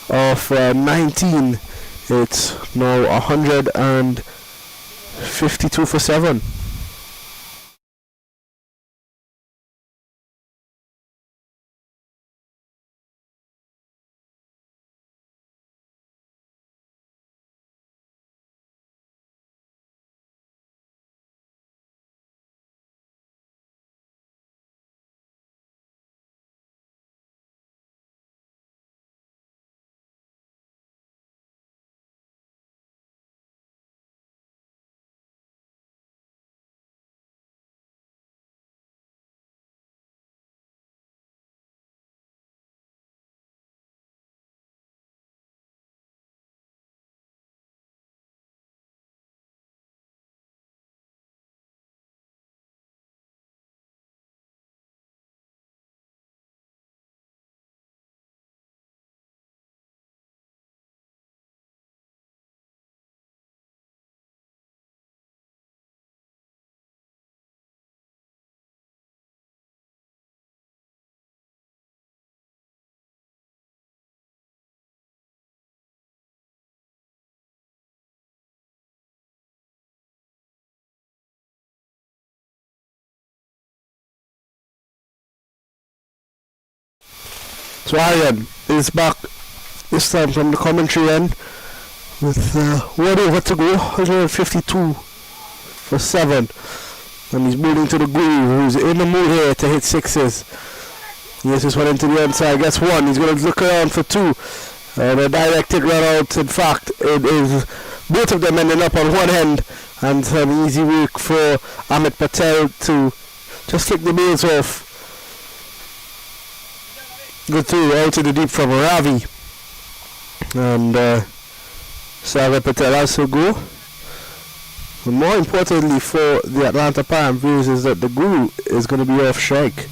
of 19. It's now 152 for 7. So Aryan is back this time from the commentary end with 1 over to go, 152 for 7. And he's moving to the Guru, who's in the mood here to hit sixes. Yes, this one into the inside, gets 1. He's going to look around for 2. And a directed run out. In fact, it is both of them ending up on one end. And an easy work for Amit Patel to just kick the bails off. Good through out to the deep from Ravi. And Sagar Patel also go. But more importantly for the Atlanta Paramveers is that the Guru is going to be off strike.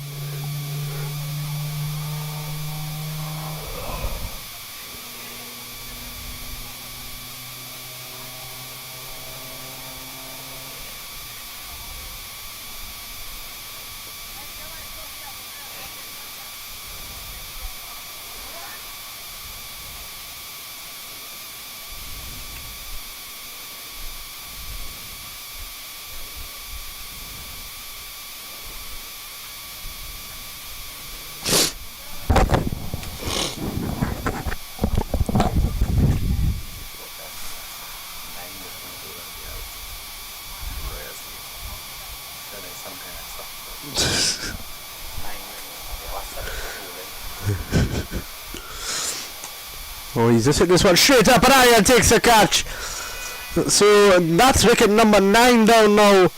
Oh, he's just hit this one straight up and Aryan takes a catch. So that's wicket number 9 down now.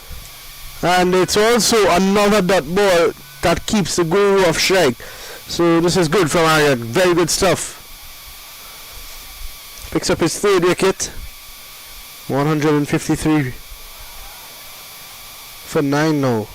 And it's also another dot ball that keeps the Guru off strike. So this is good from Aryan. Very good stuff. Picks up his 3rd wicket. 153 for 9 now.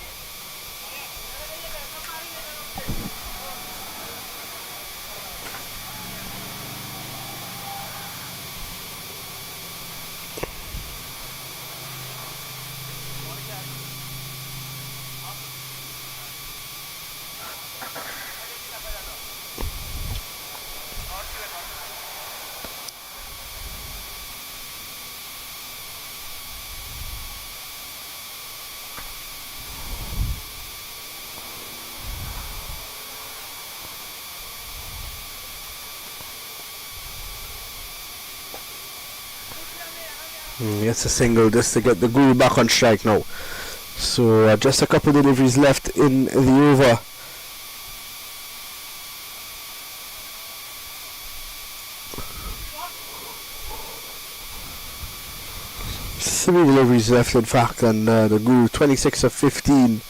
It's a single just to get the Guru back on strike now. So just a couple deliveries left in the over. Three deliveries left in fact, and the Guru 26 of 15.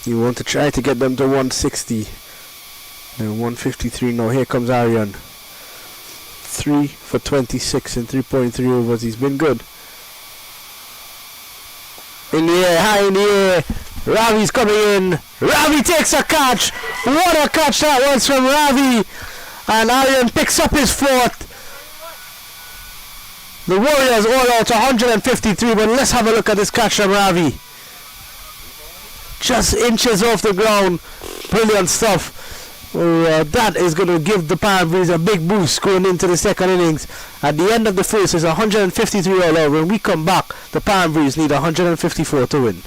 You want to try to get them to 160. They're 153 now. Here comes Aryan. 3 for 26 and 3.3 overs. He's been good. In the air, high in the air. Ravi's coming in. Ravi takes a catch. What a catch that was from Ravi. And Aryan picks up his fourth. The Warriors all out 153, but let's have a look at this catch from Ravi. Just inches off the ground. Brilliant stuff. That is going to give the Paramveers a big boost going into the second innings. At the end of the first, it's 153 all out. When we come back, the Paramveers need 154 to win.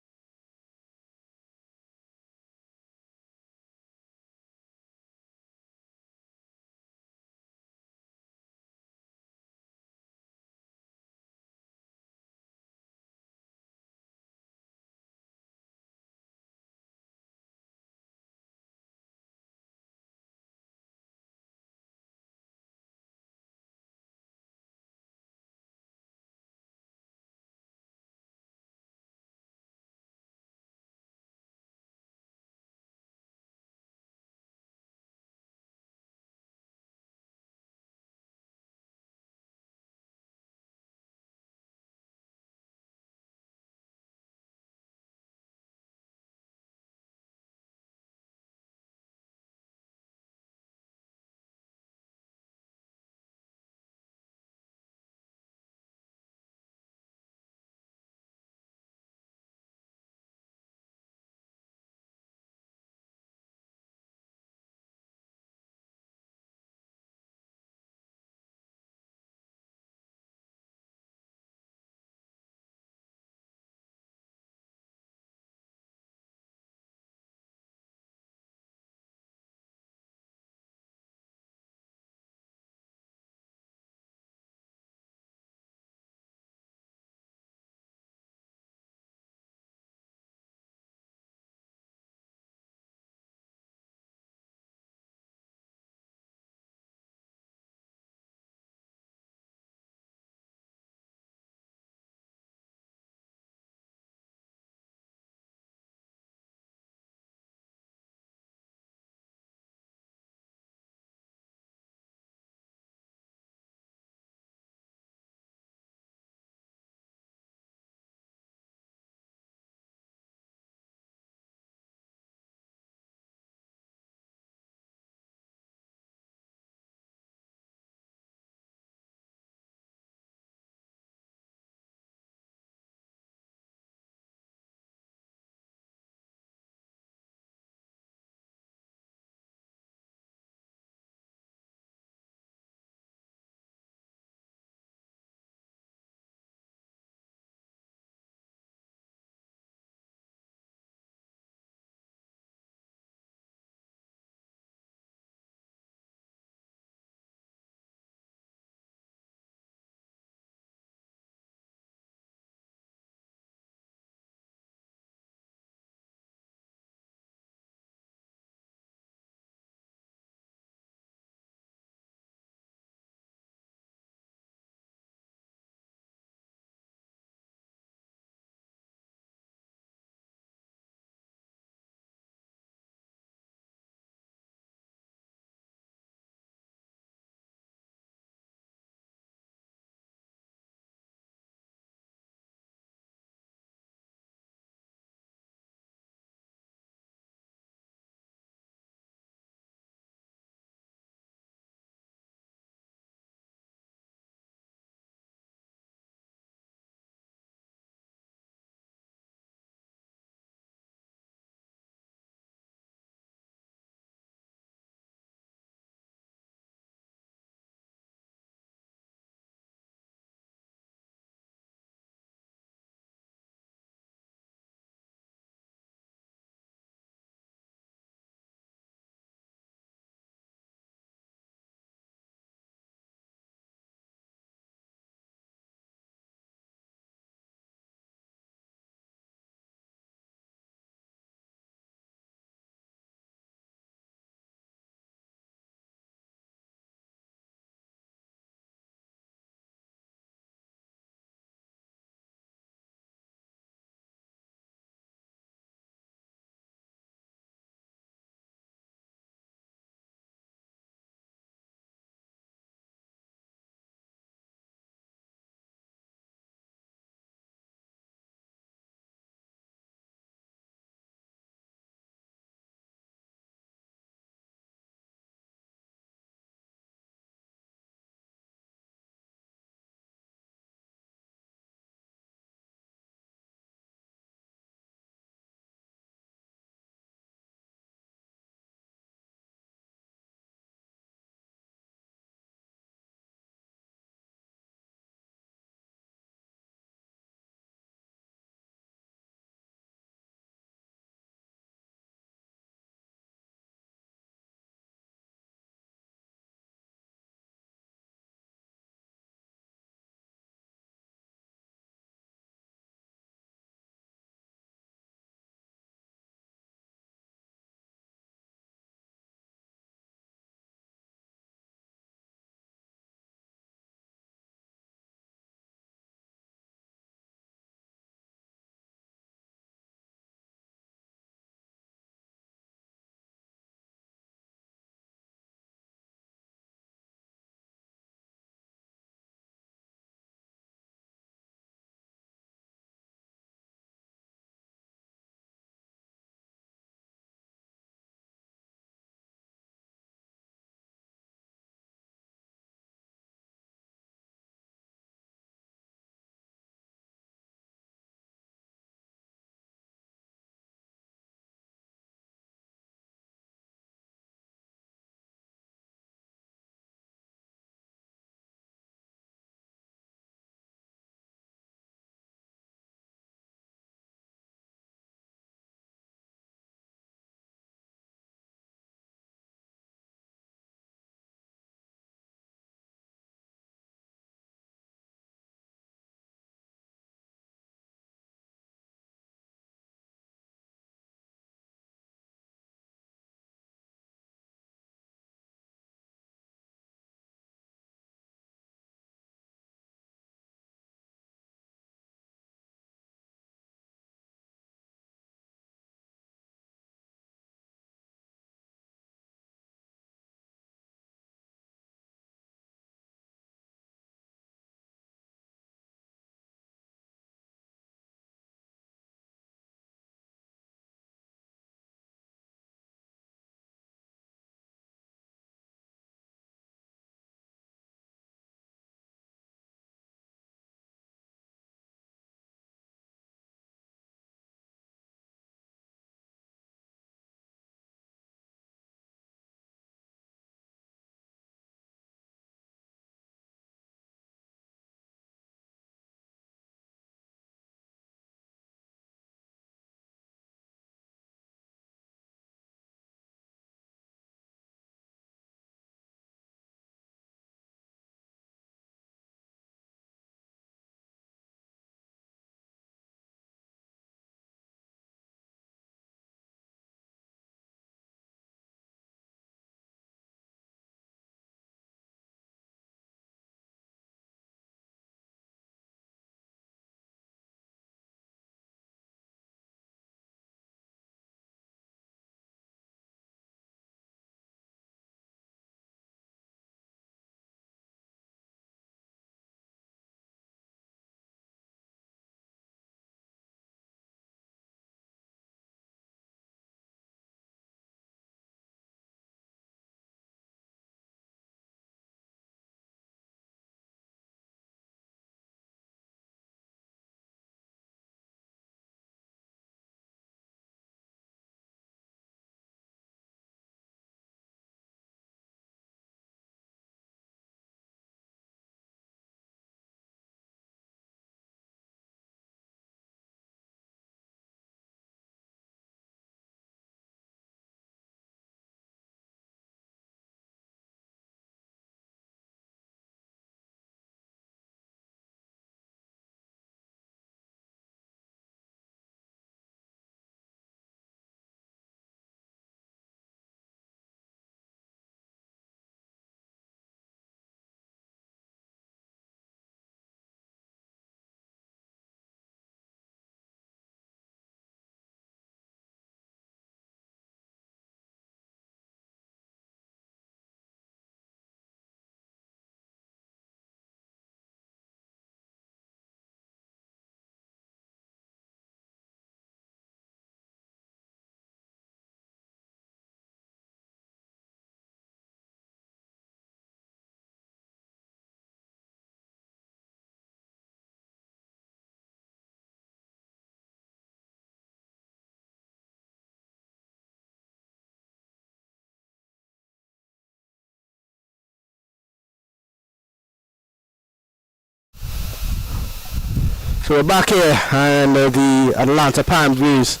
So we're back here, and the Atlanta Paramveers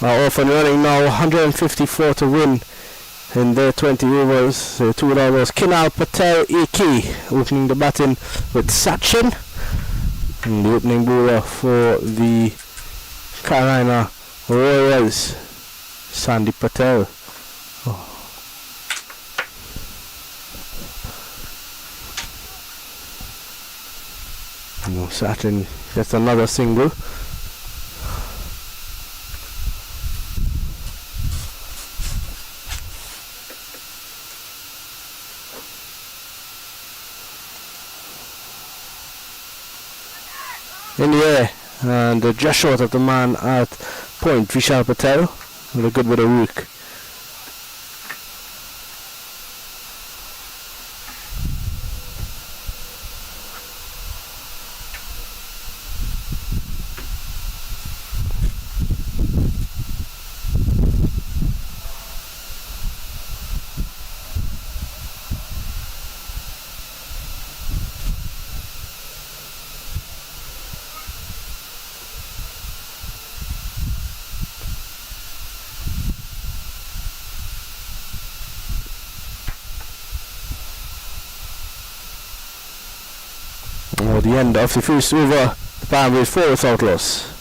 are off and running now. 154 to win in their 20 overs. 2 overs. Kinal Patel Aki opening the batting with Sachin, and the opening bowler for the Carolina Royals, Sandy Patel. Sachin gets another single. In the air, and just short of the man at point, Vishal Patel with a good bit of work. The end of the first over, the Paramveers 4 without loss.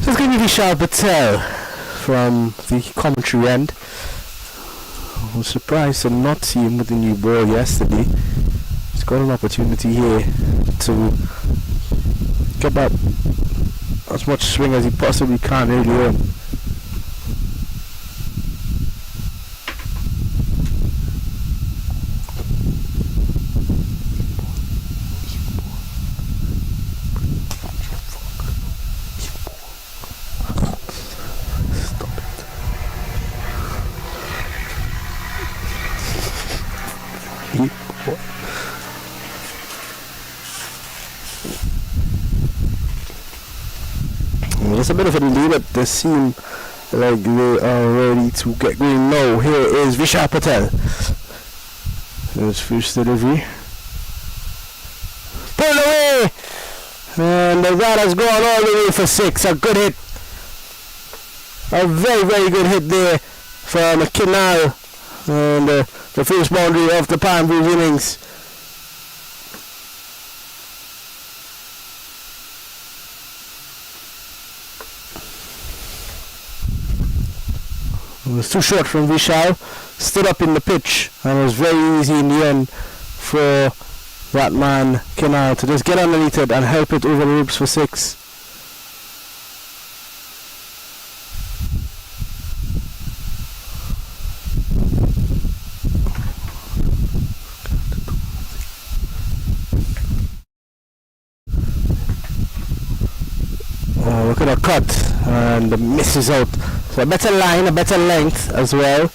So it's going to be Vishal Patel from the commentary end. I was surprised to not see him with the new ball yesterday. He's got an opportunity here to get that as much swing as he possibly can early on. It's a bit of a delay, but they seem like they are ready to get going now. Here is Vishal Patel. His first delivery. Pulled away! And that has gone all the way for 6. A good hit. A very, very good hit there from Kinal. And the first boundary of the Paramveers innings. It was too short from Vishal, stood up in the pitch, and it was very easy in the end for that man Kinal to just get underneath it and help it over the ropes for 6. Oh, look at a cut, and the miss is out. So a better line, a better length as well.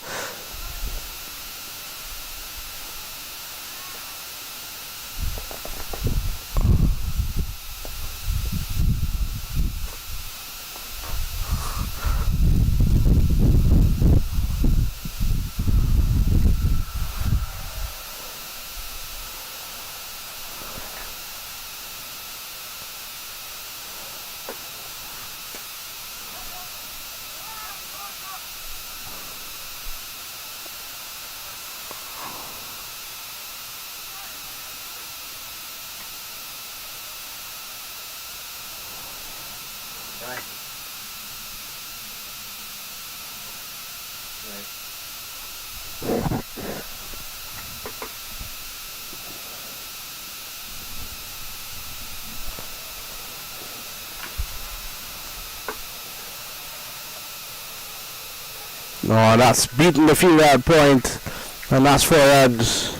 No, that's beating the field at point, and that's 4 yards.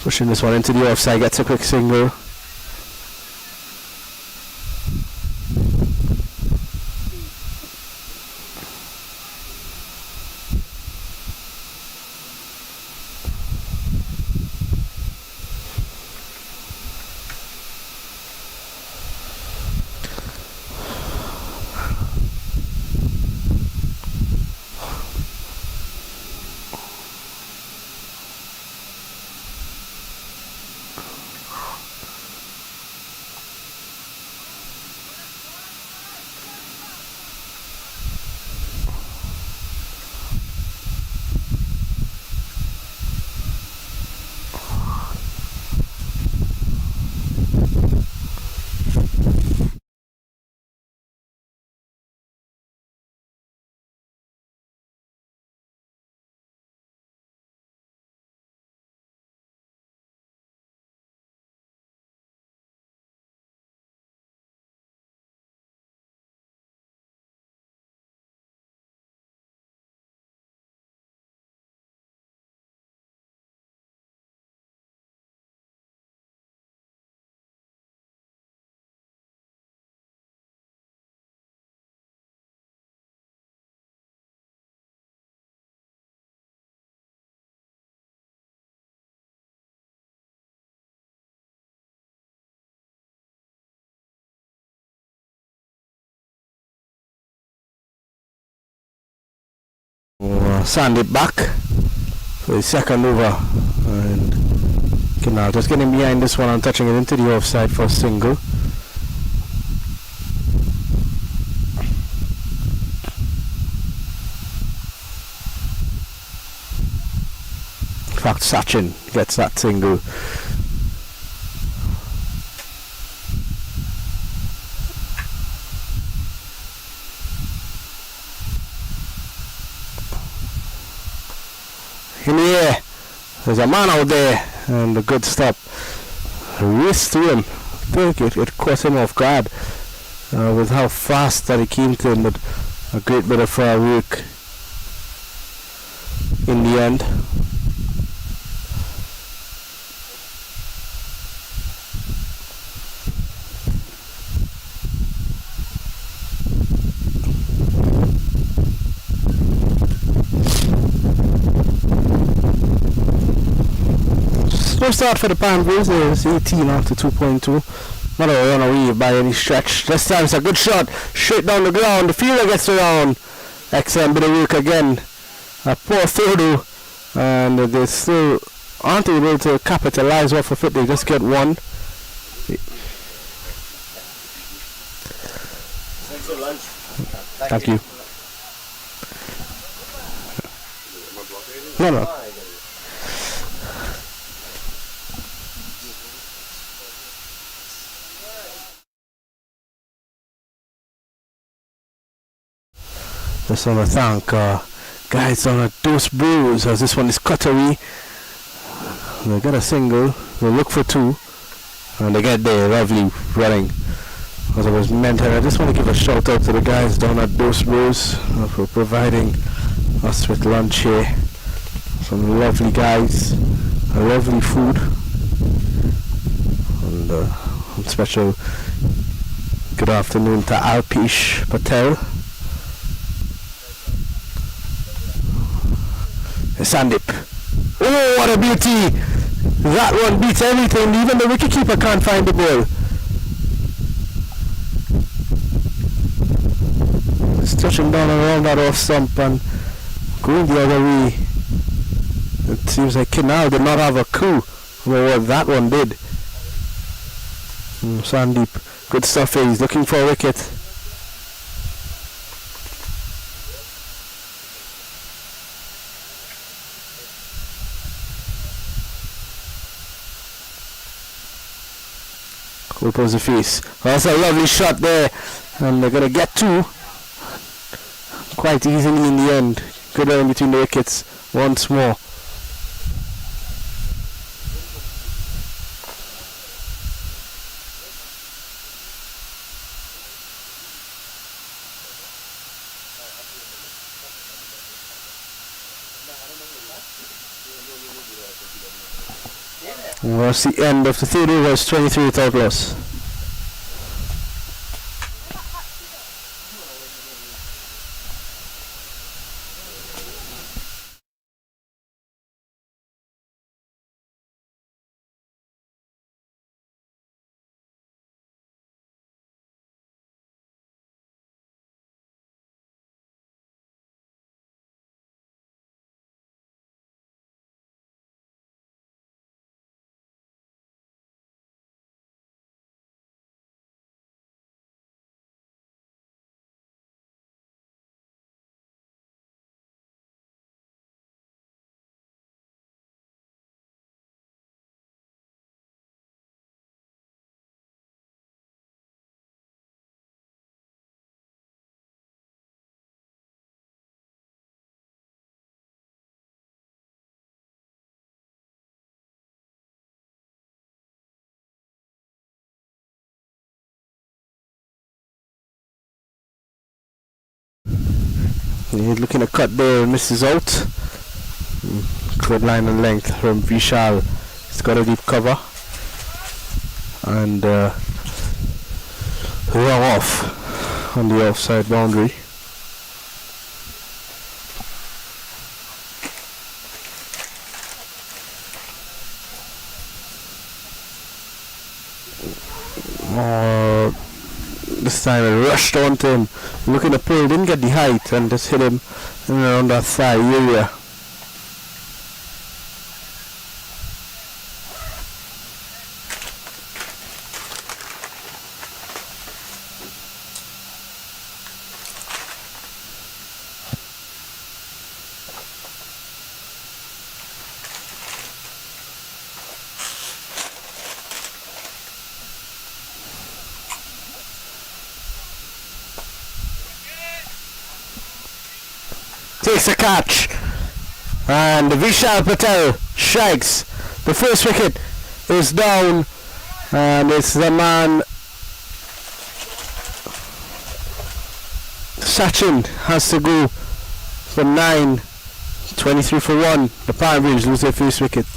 Pushing this one into the offside, gets a quick single. Sand it back for the second over, and Kinal just getting behind this one and touching it into the offside for a single. In fact, Sachin gets that single. In the air, there's a man out there, and a good stop. Wrist to him. I think it caught him off guard with how fast that he came to him, but a great bit of work in the end. Slow start for the Paramveers. It's 18 on to 2.2. Not a run away by any stretch. This time it's a good shot. Straight down the ground. The fielder gets around. Excellent bit of work again. A poor throw, and they still aren't able to capitalize off of it. They just get one. Thank you. No. Just want to thank guys on a Dose Brews, as this one is cut away. They get a single, they look for two, and they get there. Lovely running as it was meant. And I just want to give a shout out to the guys down at Dose Brews for providing us with lunch here. Some lovely guys, a lovely food, and special good afternoon to Alpish Patel. Sandip. Oh, what a beauty! That one beats everything. Even the wicketkeeper can't find the ball. It's touching down around that off stump and going the other way. It seems like Kinal did not have a clue about what that one did. Sandeep, good stuff here. He's looking for a wicket. opens the face. That's a lovely shot there, and they're going to get two quite easily in the end. Good run between the wickets once more. And that's the end of the third over. It's 23 without loss. He's looking to cut there, misses out. Good line and length from Vishal. He's got a deep cover. And wrong off on the offside boundary. This time it rushed onto him, looking to pull, didn't get the height, and just hit him in and around that thigh area. Takes a catch, and Vishal Patel strikes. The first wicket is down, and it's the man Sachin has to go for 9. 23 for 1. The Paramveers lose their first wicket.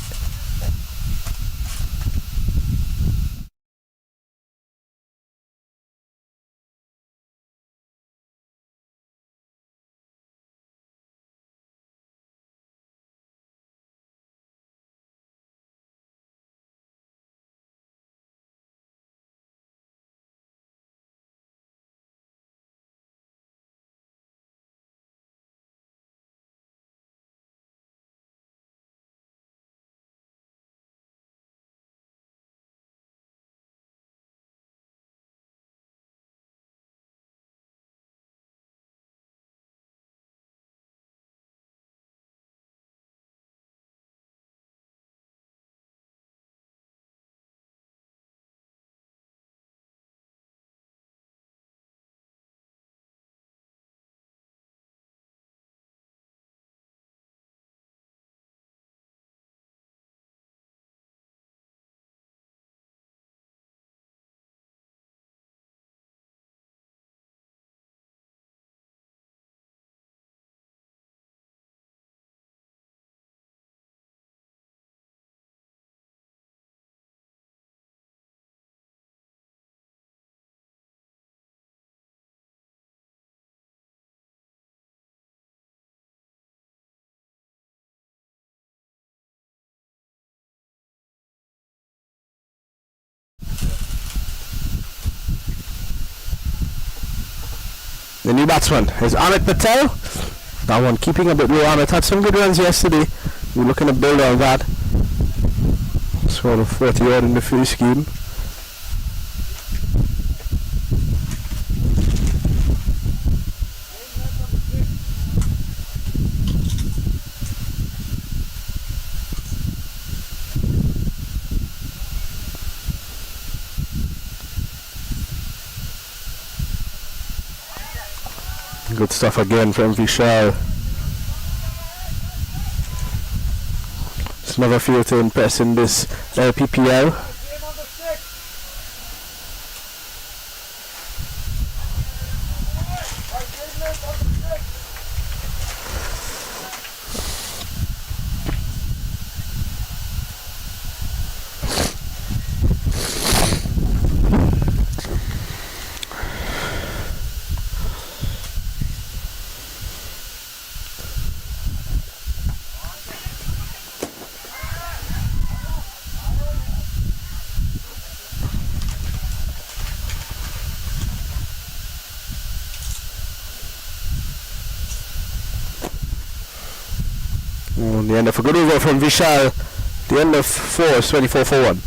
The new batsman is Amit Patel. That one keeping a bit low. Amit had some good runs yesterday. We're looking to build on that. Sort of 40 odd in the first game. Good stuff again from Vishal. It's never failed to impress in this LPPL. The end of a good over from Vishal. The end of 4 is 24 for 1.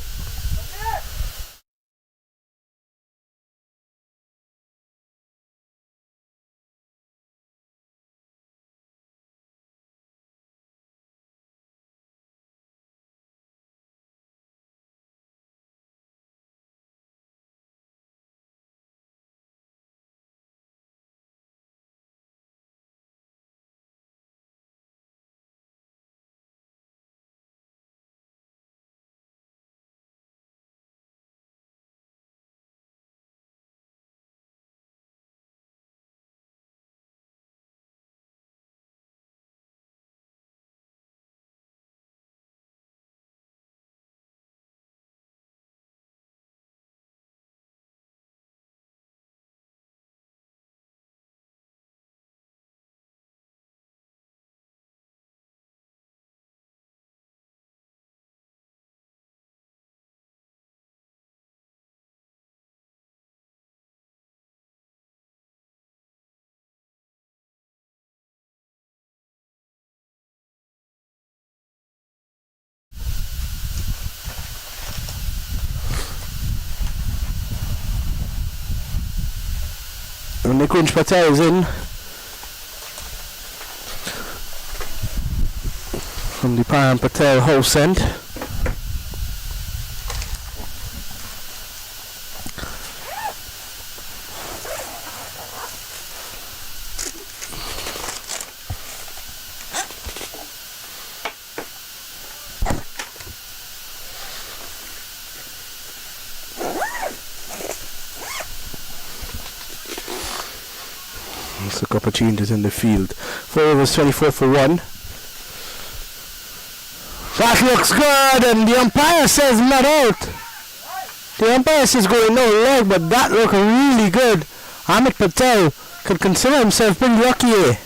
And the clinch Patel is in from the Paramveers house end. A couple of changes in the field. 4 overs, 24 for 1. That looks good, and the umpire says not out. The umpire says going no leg, but that looked really good. Amit Patel could consider himself pretty lucky here.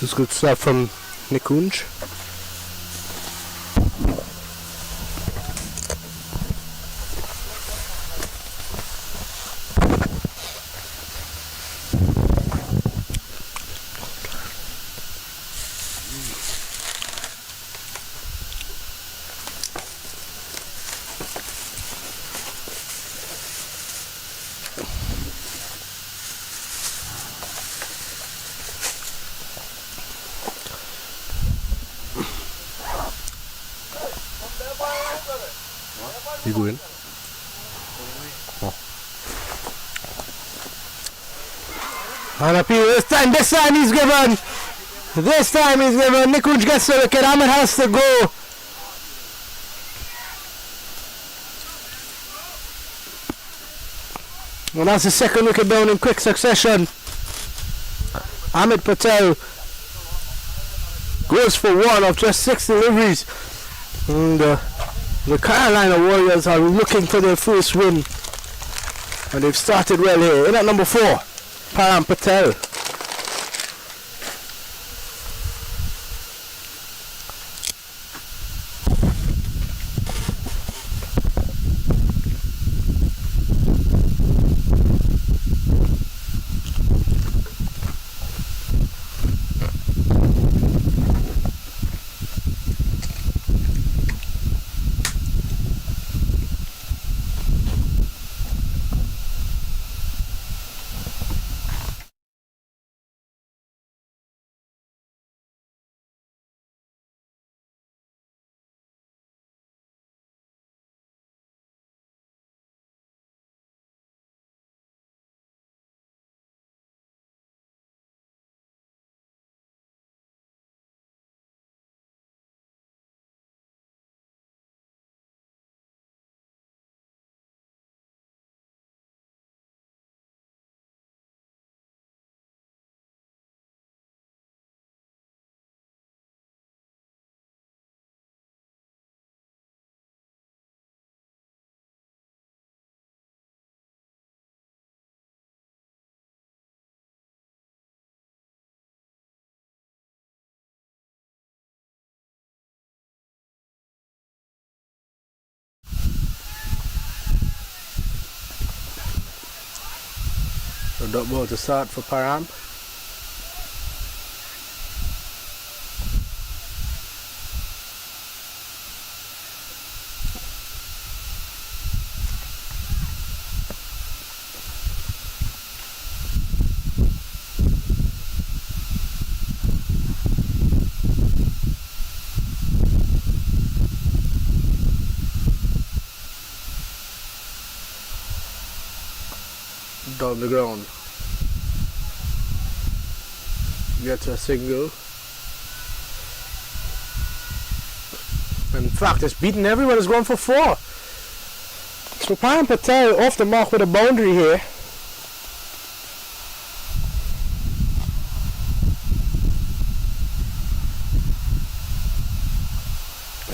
This is good stuff from Nikunj. You go in. Oh. And appeal this time he's given. This time he's given. Nikunj gets the wicket. Ahmed has to go. And that's the second wicket down in quick succession. Amit Patel goes for 1 of just 6 deliveries. And the Carolina Warriors are looking for their first win, and they've started well here. In at number 4, Param Patel. A dot ball to start for Param. Down the ground. Gets a single. In fact, it's beaten everyone. It's going for 4. So Param Patel off the mark with a boundary here.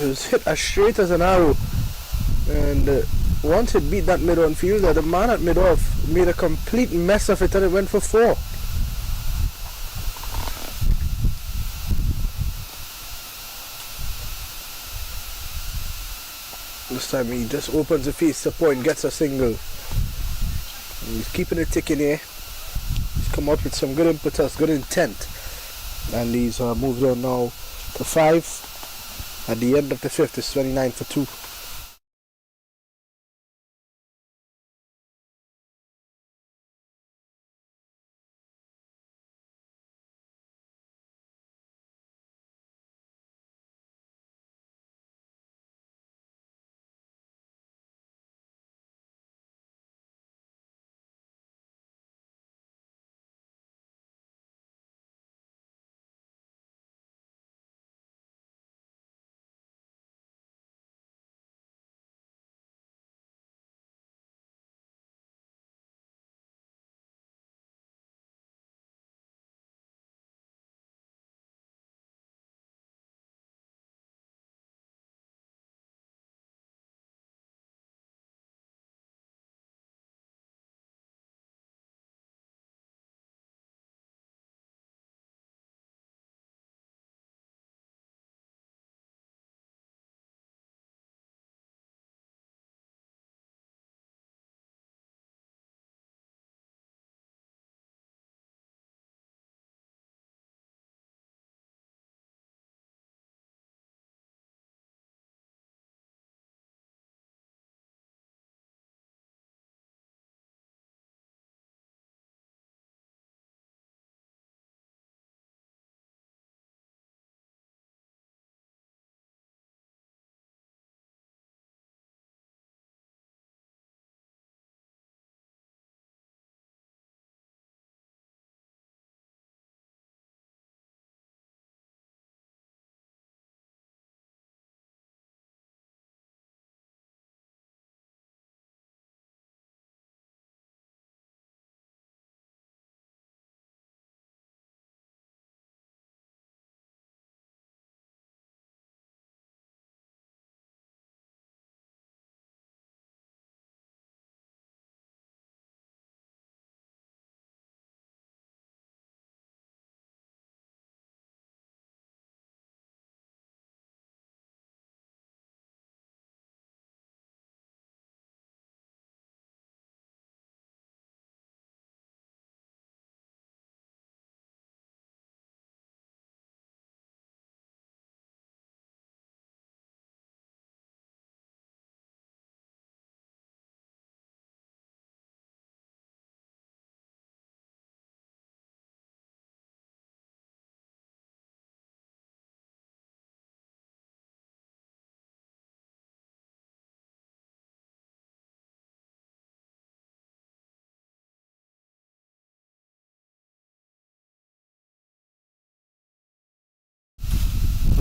It was hit as straight as an arrow, and once it beat that mid-on fielder, the man at mid-off made a complete mess of it and it went for 4. This time he just opens the face to point, gets a single. And he's keeping it ticking here. He's come up with some good impetus, good intent. And he's moved on now to 5. At the end of the 5th, it's 29 for 2.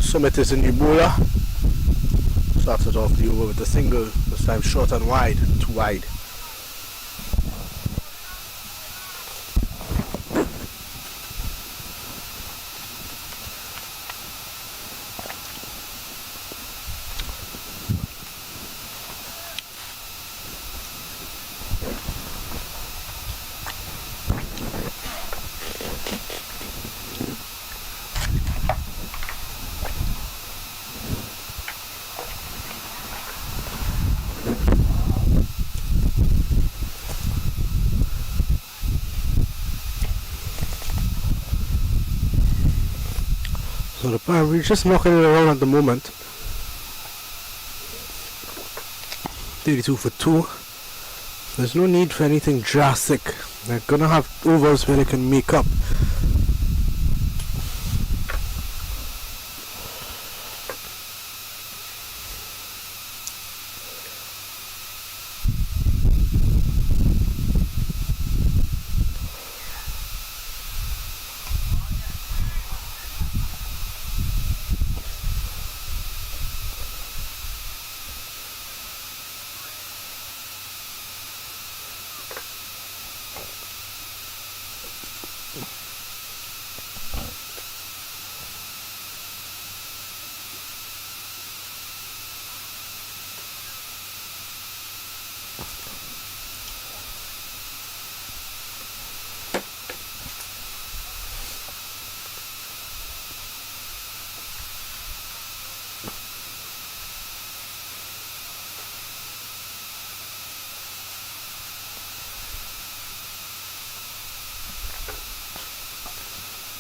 Summit is a new bowler. Started off the over with a single, this time short and wide, too wide. The Paramveers just knocking it around at the moment. 32 for 2. There's no need for anything drastic. They're gonna have overs where they can make up.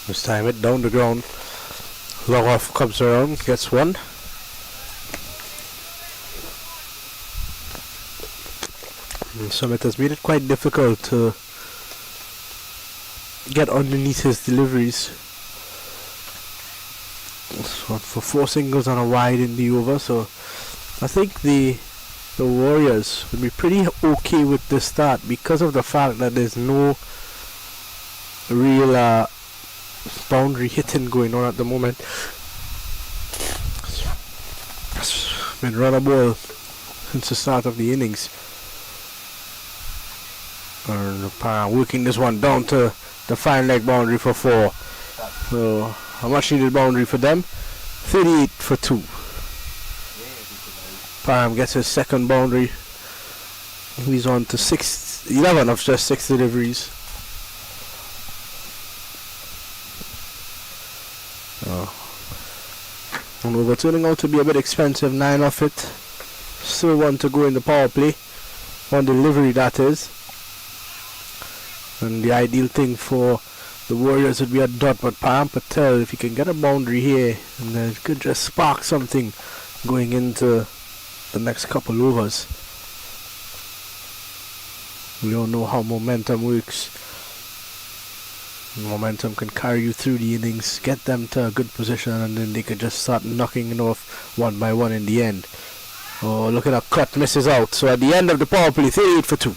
This time it down the ground. Long off comes around, gets one. And Summit has made it quite difficult to get underneath his deliveries. So for 4 singles and a wide in the over, so I think the Warriors would be pretty okay with this start because of the fact that there's no real boundary hitting going on at the moment. It's been run a ball since the start of the innings. And working this one down to the fine leg boundary for 4. So a much needed boundary for them. 38 for 2. Param gets his second boundary. He's on to 11 of just 6 deliveries. And over turning out to be a bit expensive, 9 off it. Still 1 to go in the power play. 1 delivery, that is. And the ideal thing for the Warriors would be a dot, but Param Patel, if he can get a boundary here, and then it could just spark something going into the next couple overs. We all know how momentum works. Momentum can carry you through the innings, get them to a good position, and then they could just start knocking it off one by one in the end. Oh, look at that cut, misses out. So at the end of the power play, 38 for 2.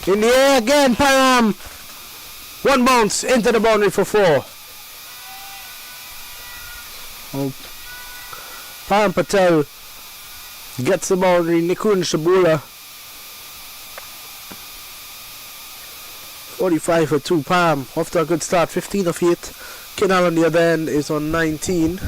In the air again, Param. One bounce into the boundary for 4. Oh. Param Patel gets the boundary. Nikun Shabula 45 for 2. Param after a good start, 15 of 8. Kinal on the other end is on 19.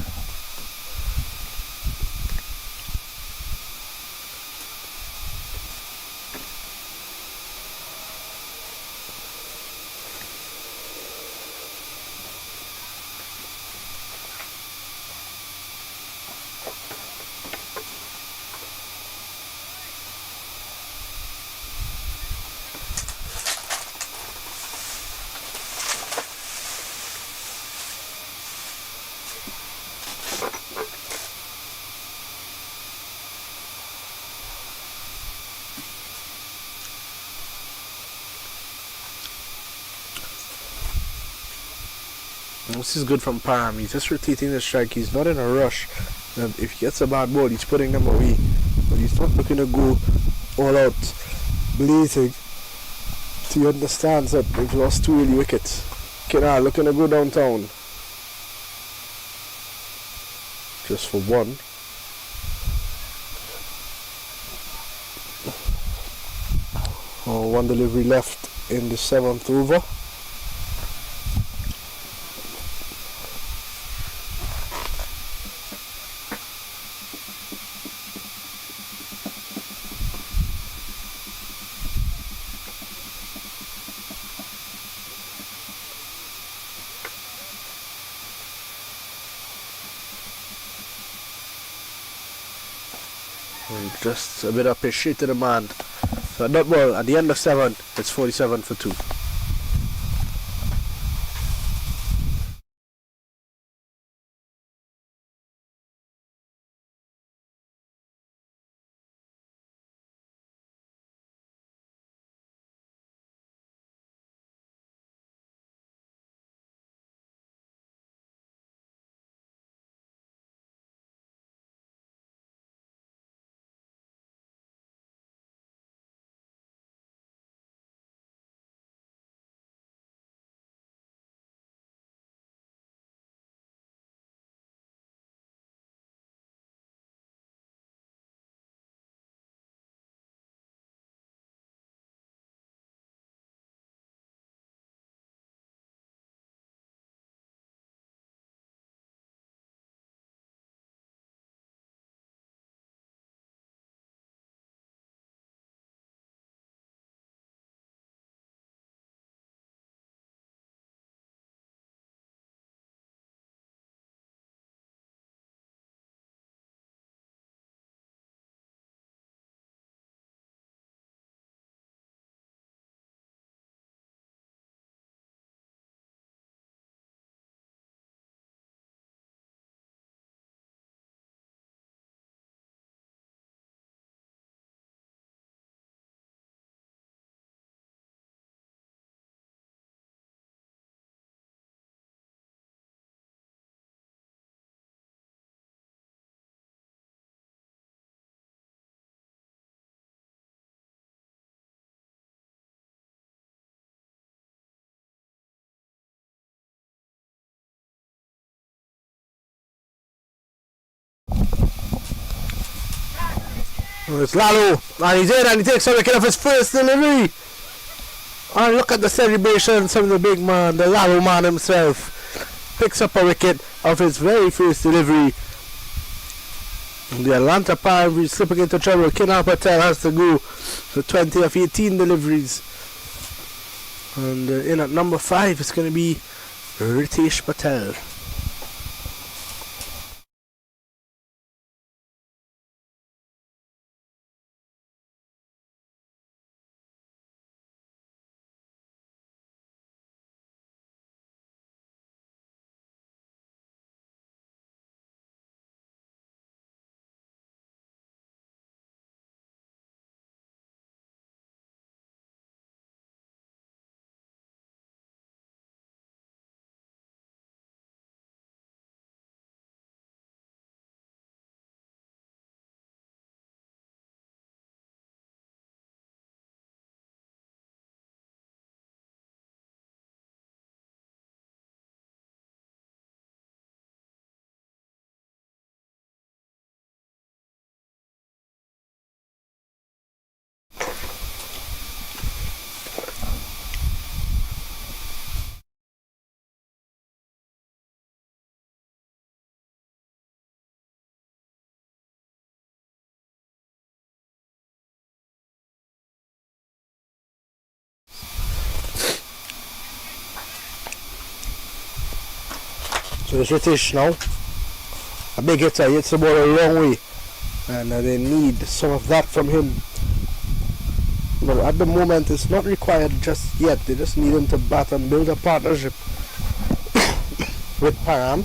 This is good from Param. He's just rotating the strike. He's not in a rush. If he gets a bad ball, he's putting them away. But he's not looking to go all out blazing. So he understands that they've lost 2 early wickets. Kinal looking to go downtown. Just for 1. Oh, 1 delivery left in the 7th over. And just a bit up his shit to the man. So dot ball at the end of 7, it's 47 for 2. It's Lalo, and he's in and he takes a wicket of his first delivery. And look at the celebrations from the big man, the Lalo man himself. Picks up a wicket of his very first delivery. And the Atlanta Paramveers slipping into trouble. Kinal Patel has to go for 20 of 18 deliveries. And in at number 5 it's going to be Ritesh Patel. So it's Ritesh now. A big hitter, hits the ball a long way. And they need some of that from him. But at the moment it's not required just yet. They just need him to bat and build a partnership with Param.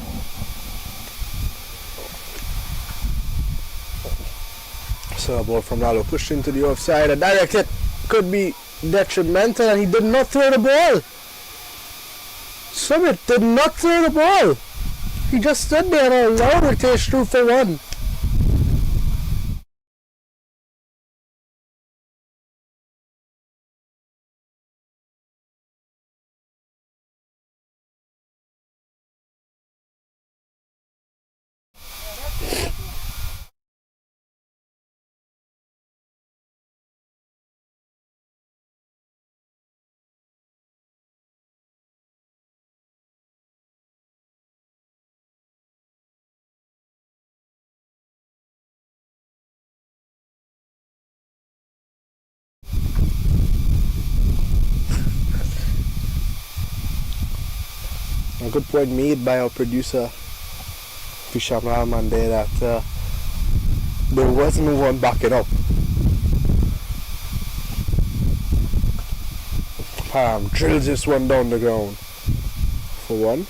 So a ball from Lalo pushed into the offside. A direct hit could be detrimental, and he did not throw the ball. Summit did not throw the ball. He just stood there and allowed Ritesh through for one. A good point made by our producer Visham Rahman there that there was no one backing up. Param drills this one down the ground for one.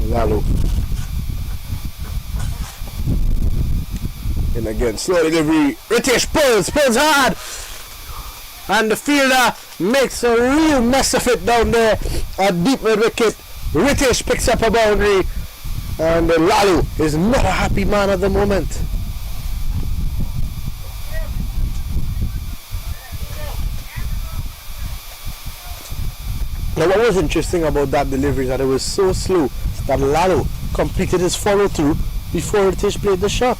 Lalo. And again, slow delivery. Ritesh pulls hard. And the fielder makes a real mess of it down there at deep mid wicket. Ritesh picks up a boundary. And Lalo is not a happy man at the moment. Now what was interesting about that delivery is that it was so slow that Lalo completed his follow through before Ritesh played the shot.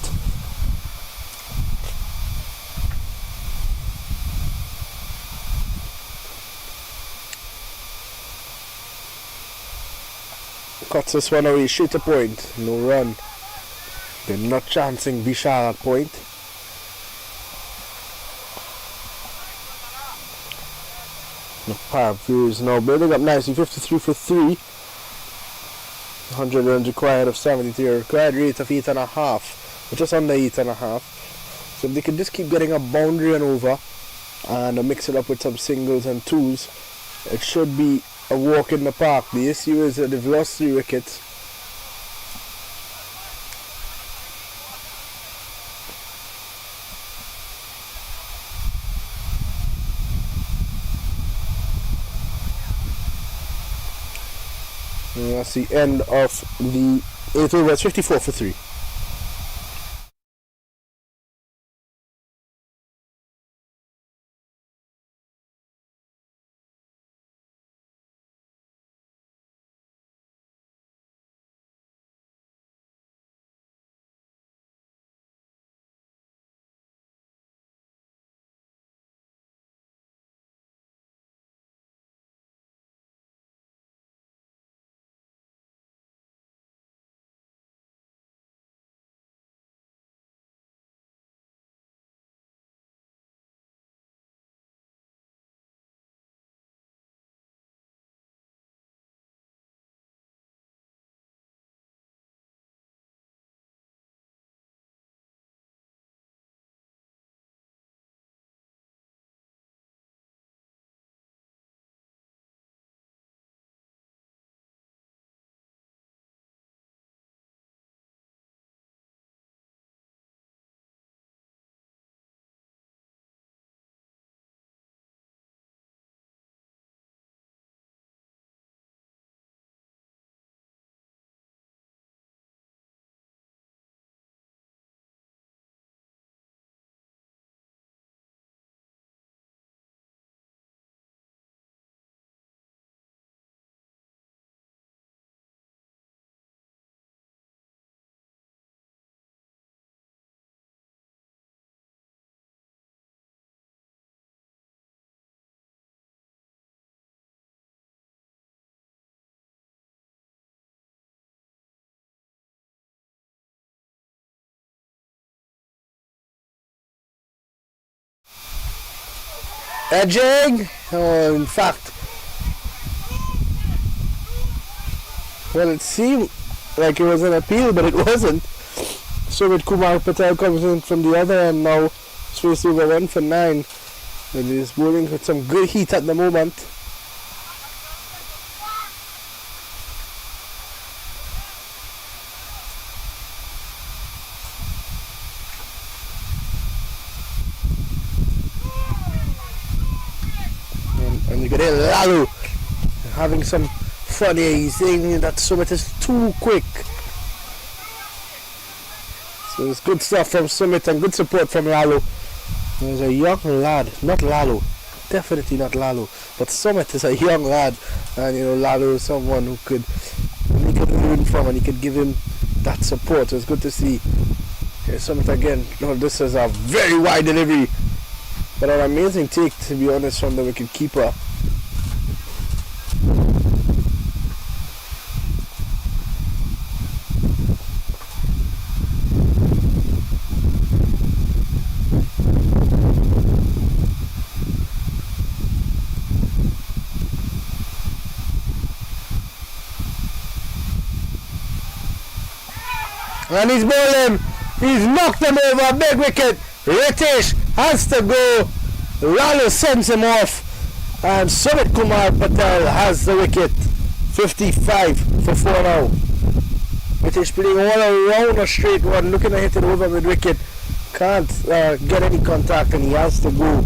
Cuts this one away, straight to point, no run. They're not chancing Vishal at point. The Paramveers now building up nicely, 53 for 3. 100 runs required of 73, required rate of 8.5, but just under 8.5. So if they can just keep getting a boundary and over and mix it up with some singles and twos, it should be a walk in the park. The issue is that they've lost 3 wickets. And that's the end of the 8th over. It's 54 for 3. Edging! Oh, in fact, well, it seemed like it was an appeal, but it wasn't. So with Kumar Patel comes in from the other end now, supposed to go 1 for 9. And he's bowling with some good heat at the moment. And you can hear Lalu having some fun here. He's saying that Sumit is too quick. So it's good stuff from Sumit and good support from Lalu. There's a young lad, not Lalu, definitely not Lalu, but Sumit is a young lad, and you know Lalu is someone who could learn from, and he could give him that support. So it's good to see. Okay, Sumit again. No, this is a very wide delivery, but an amazing take, to be honest, from the wicket keeper. And he's bowling. He's knocked him over. Big wicket. Ritesh has to go. Lalu sends him off. And Sumit Kumar Patel has the wicket. 55 for 4 now. Ritesh playing all around a straight one. Looking to hit it over mid wicket. Can't get any contact and he has to go.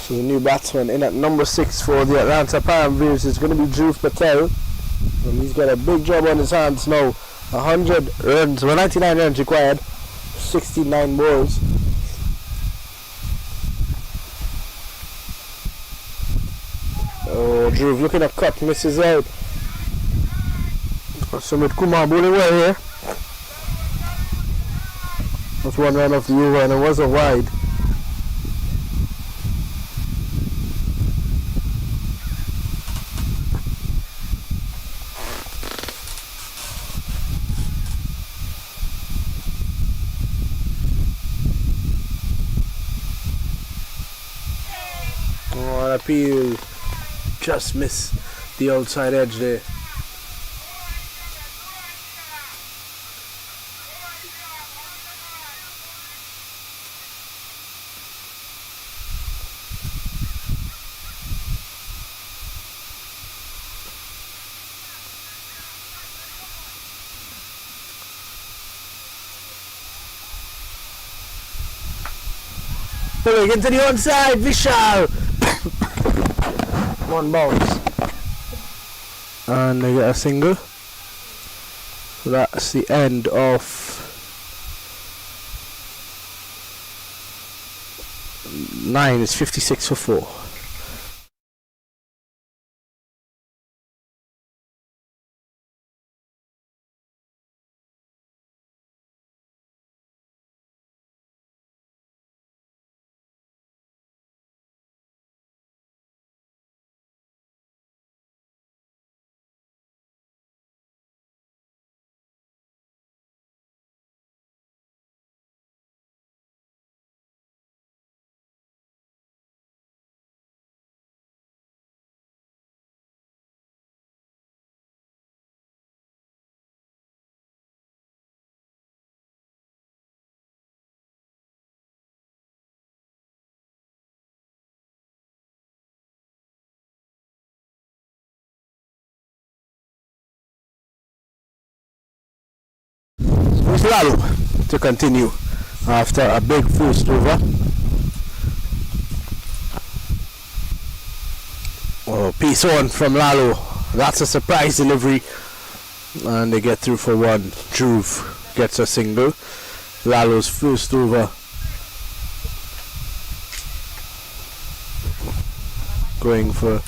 So the new batsman in at number 6 for the Atlanta Paramveers is going to be Dhruv Patel. And he's got a big job on his hands now. 100 runs, well 99 runs required, 69 balls. Oh, Dhruv looking to cut, misses out. Sumit Kumar bowling well here. That's 1 run off the over and it was a wide. Oh, an appeal. Just missed the outside edge there. Pulling into the onside, Vishal! 1 bounce. And they get a single. So that's the end of 9. It's 56 for 4. It's Lalo to continue after a big first over. Oh, piece on from Lalo. That's a surprise delivery. And they get through for one. Dhruv gets a single. Lalo's first over. Going for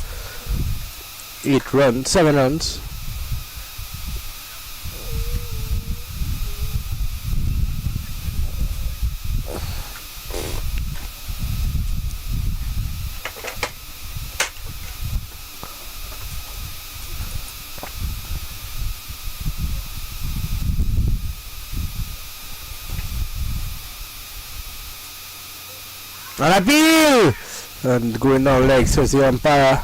7 runs. An appeal! And going down legs, says the umpire.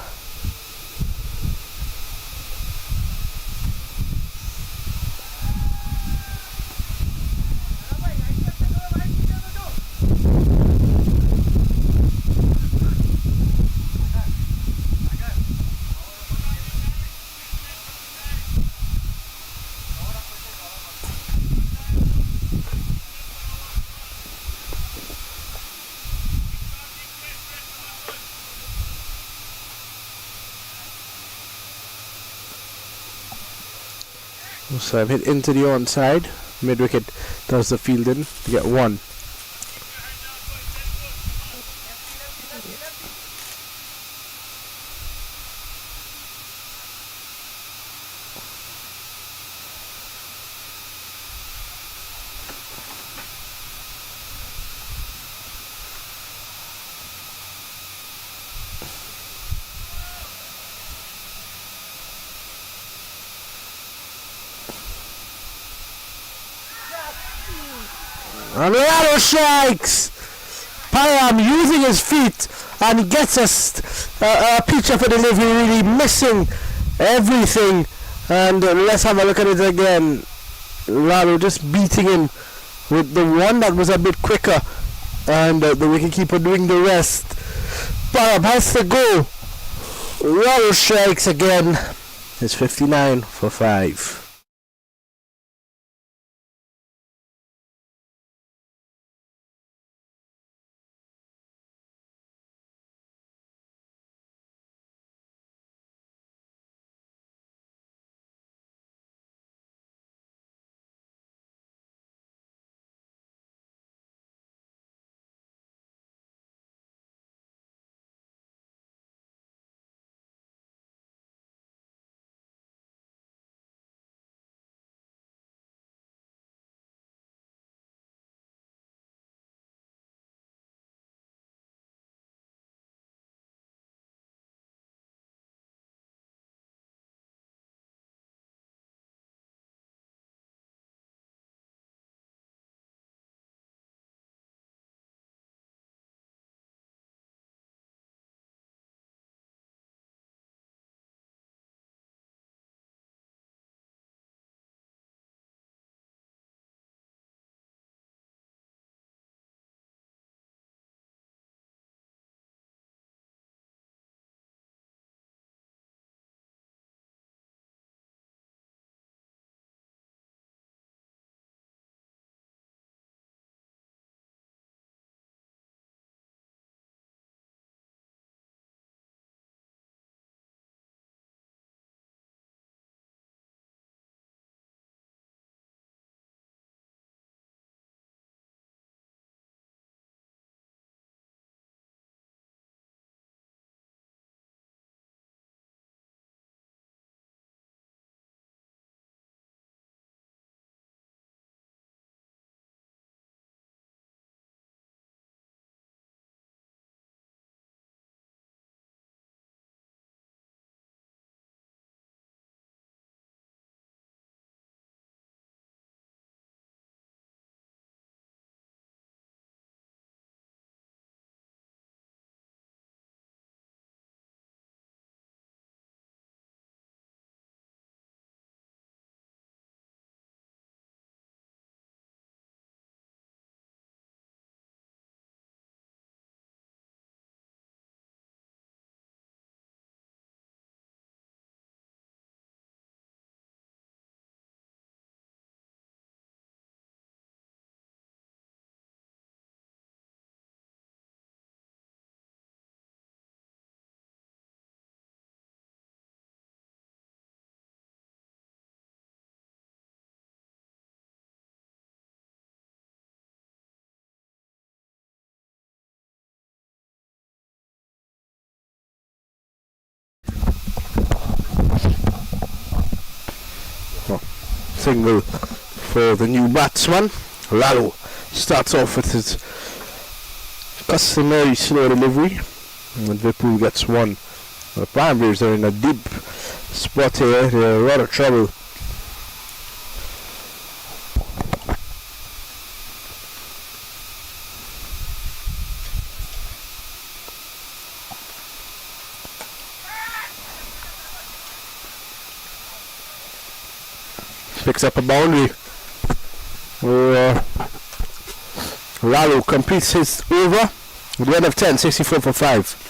So I've hit into the onside. Mid wicket does the fielding to get one. And Lalo strikes! Param using his feet and he gets a picture for delivery, really missing everything. And let's have a look at it again. Lalo just beating him with the one that was a bit quicker, and the wicketkeeper doing the rest. Param has to go. Lalo strikes again. It's 59 for 5. single for the new batsman. Lalo starts off with his customary slow delivery, and Vipul gets one. The Paramveers are in a deep spot here. They're in a lot of trouble. Picks up a boundary. Lalo completes his over at the end of 10, 64 for 5.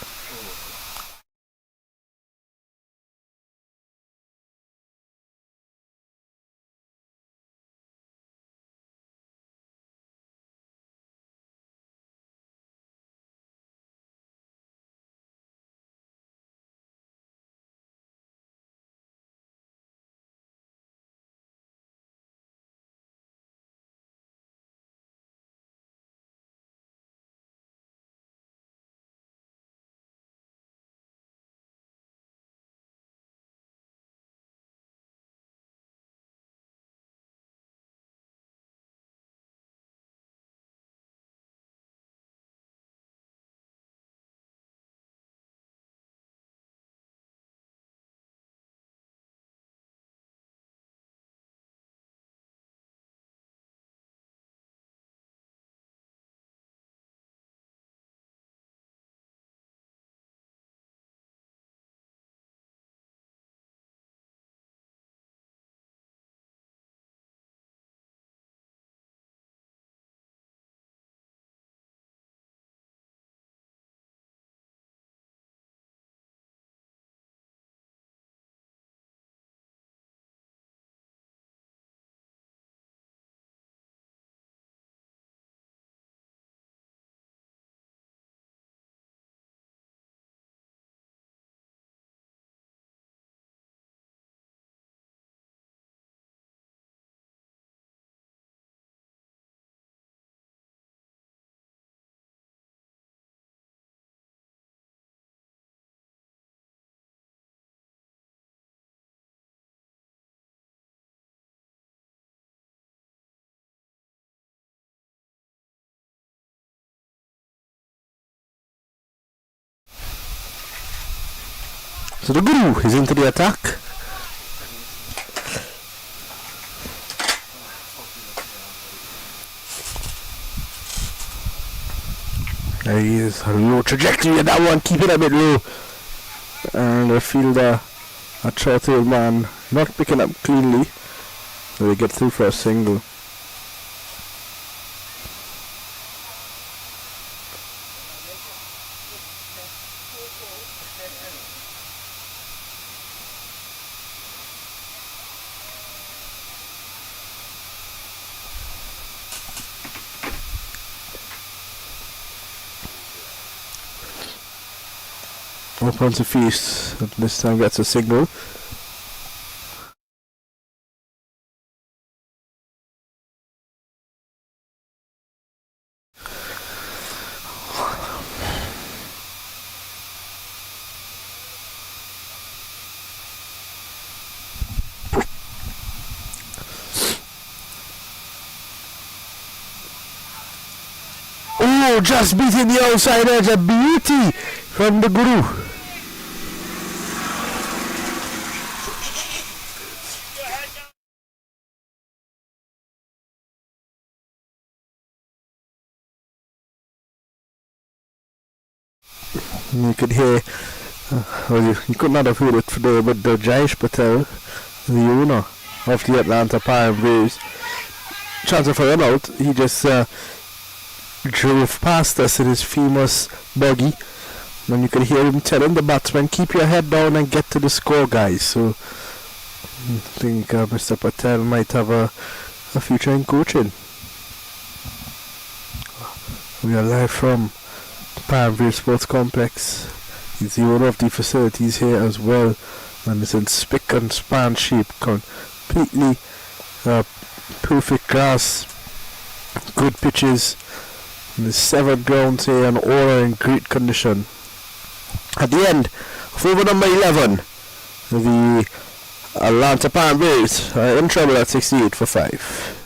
So the Guru is into the attack. There he is, a low trajectory at that one, keep it a bit low. And the fielder, a short-tailed man, not picking up cleanly. So they get through for a single. Opens the feast, and this time gets a signal. Oh, just beating the outside edge, a beauty from the Guru. You could hear, well, you could not have heard it today, but the Jayesh Patel, the owner of the Atlanta Paramveers, chances for run out, he just drove past us in his famous buggy, and you could hear him telling the batsmen, keep your head down and get to the score, guys. So I think Mr. Patel might have a future in coaching. We are live from Paramveers Sports Complex. He's the owner of the facilities here as well, and it's in spick and span shape, completely perfect grass, good pitches, and the 7 grounds here and all are in great condition. At the end of over number 11, the Atlanta Paramveers in trouble at 68 for 5.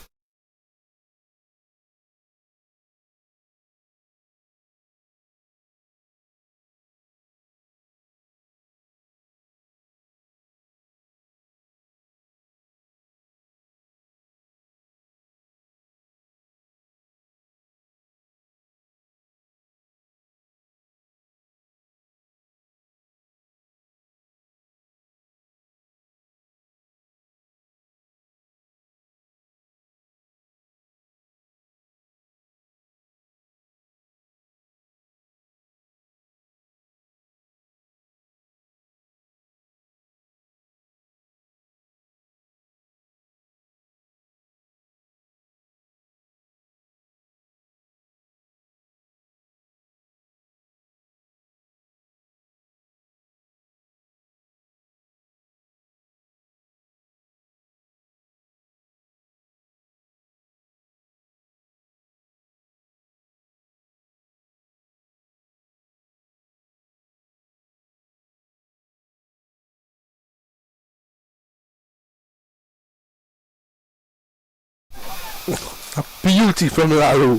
A beauty from Laru.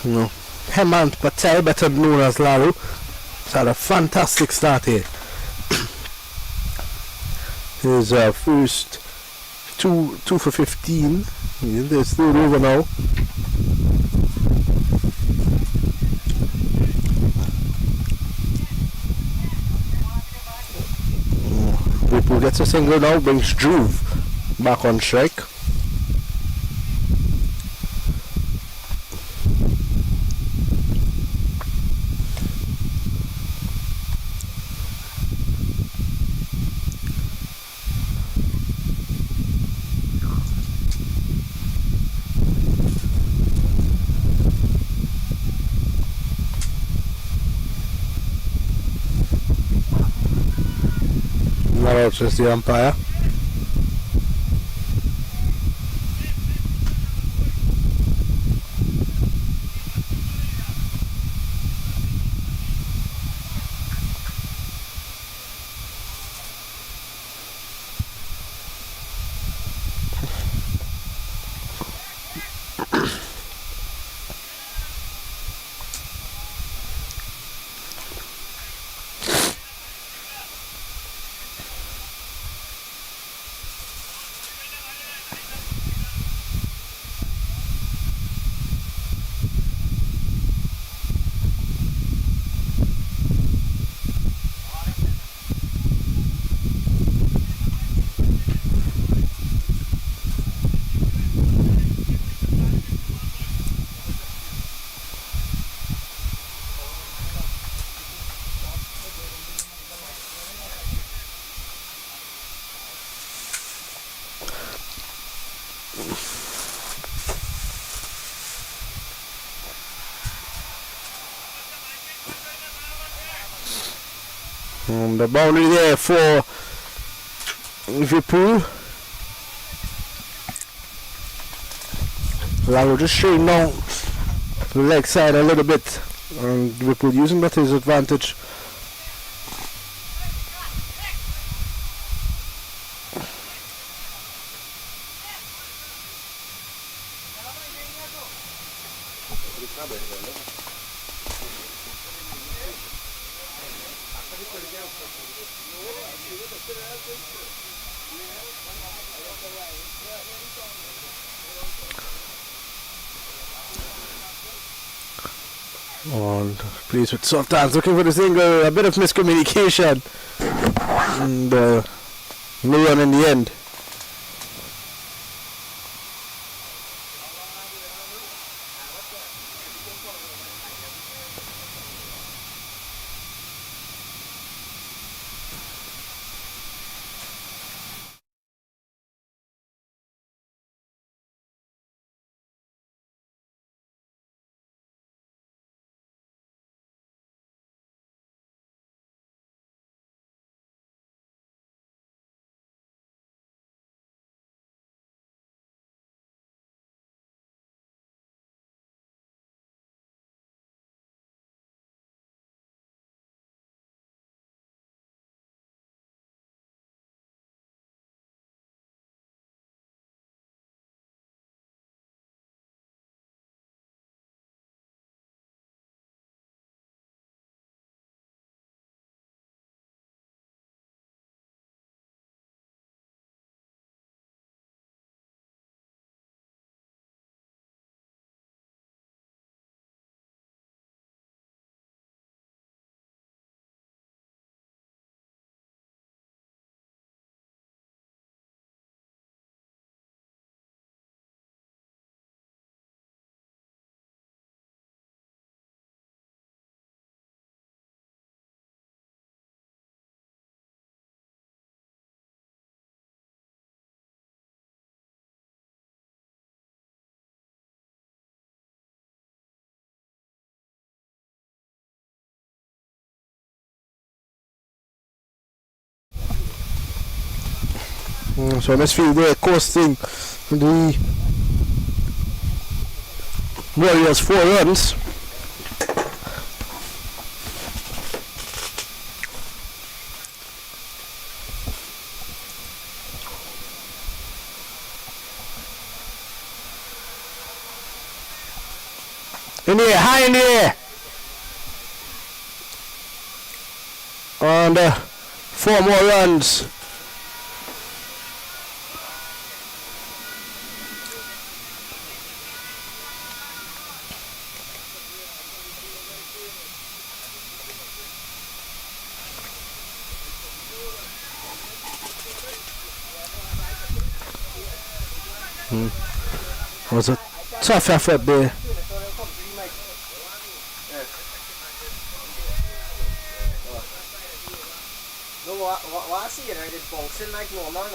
No. Hemant Patel, better known as Laru, has had a fantastic start here. His first two for 15. There's third over now. Liverpool gets a single now, brings Drew back on strike. Not out just the umpire. The boundary there for Liverpool. Lalo just showing now to the leg side a little bit, and Liverpool using that as advantage. On please with Sultans looking for the single, a bit of miscommunication, and no run in the end. So Westfield there coasting the Warriors 4 runs. In the air, high in the air. And 4 more runs. Was a tough effort there. What I see it, I did bouncing like normal.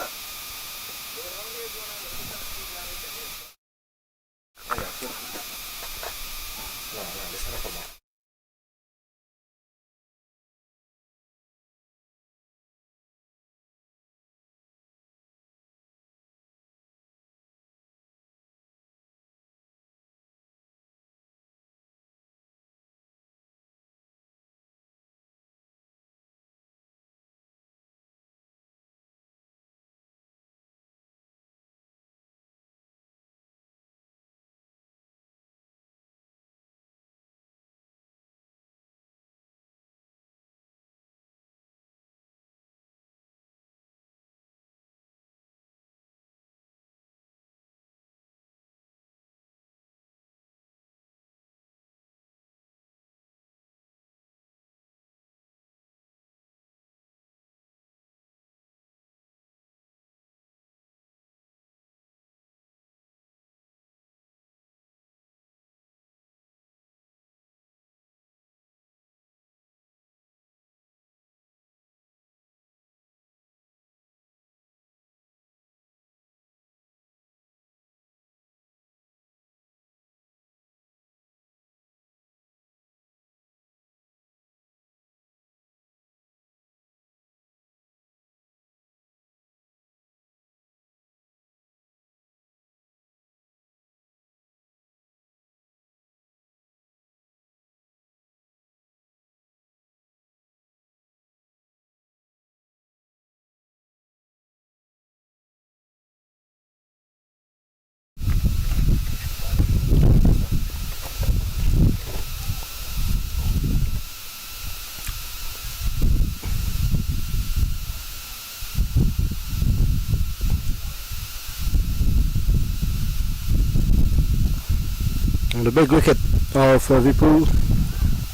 And the big wicket of Liverpool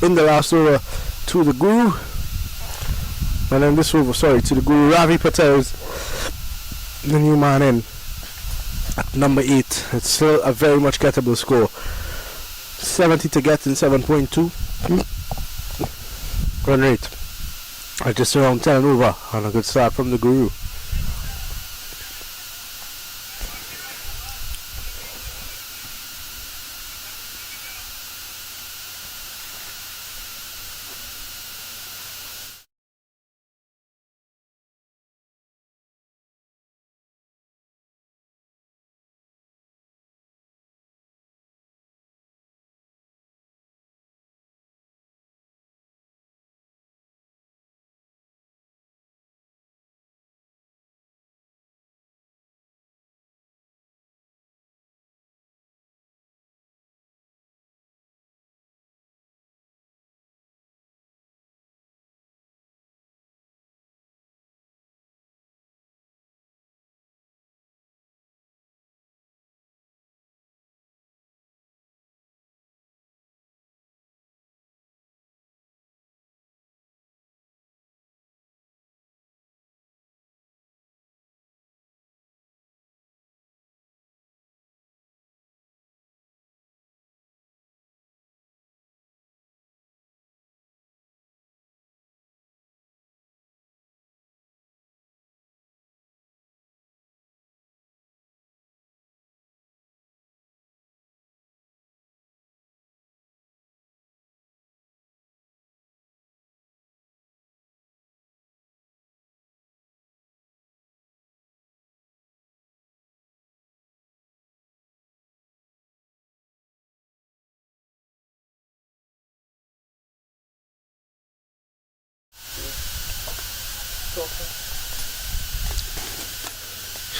in the last over to the Guru. And then this over, sorry, to the Guru. Ravi Patel's the new man in at number 8. It's still a very much gettable score. 70 to get in 7.2 run rate. Just around 10 over, and a good start from the Guru.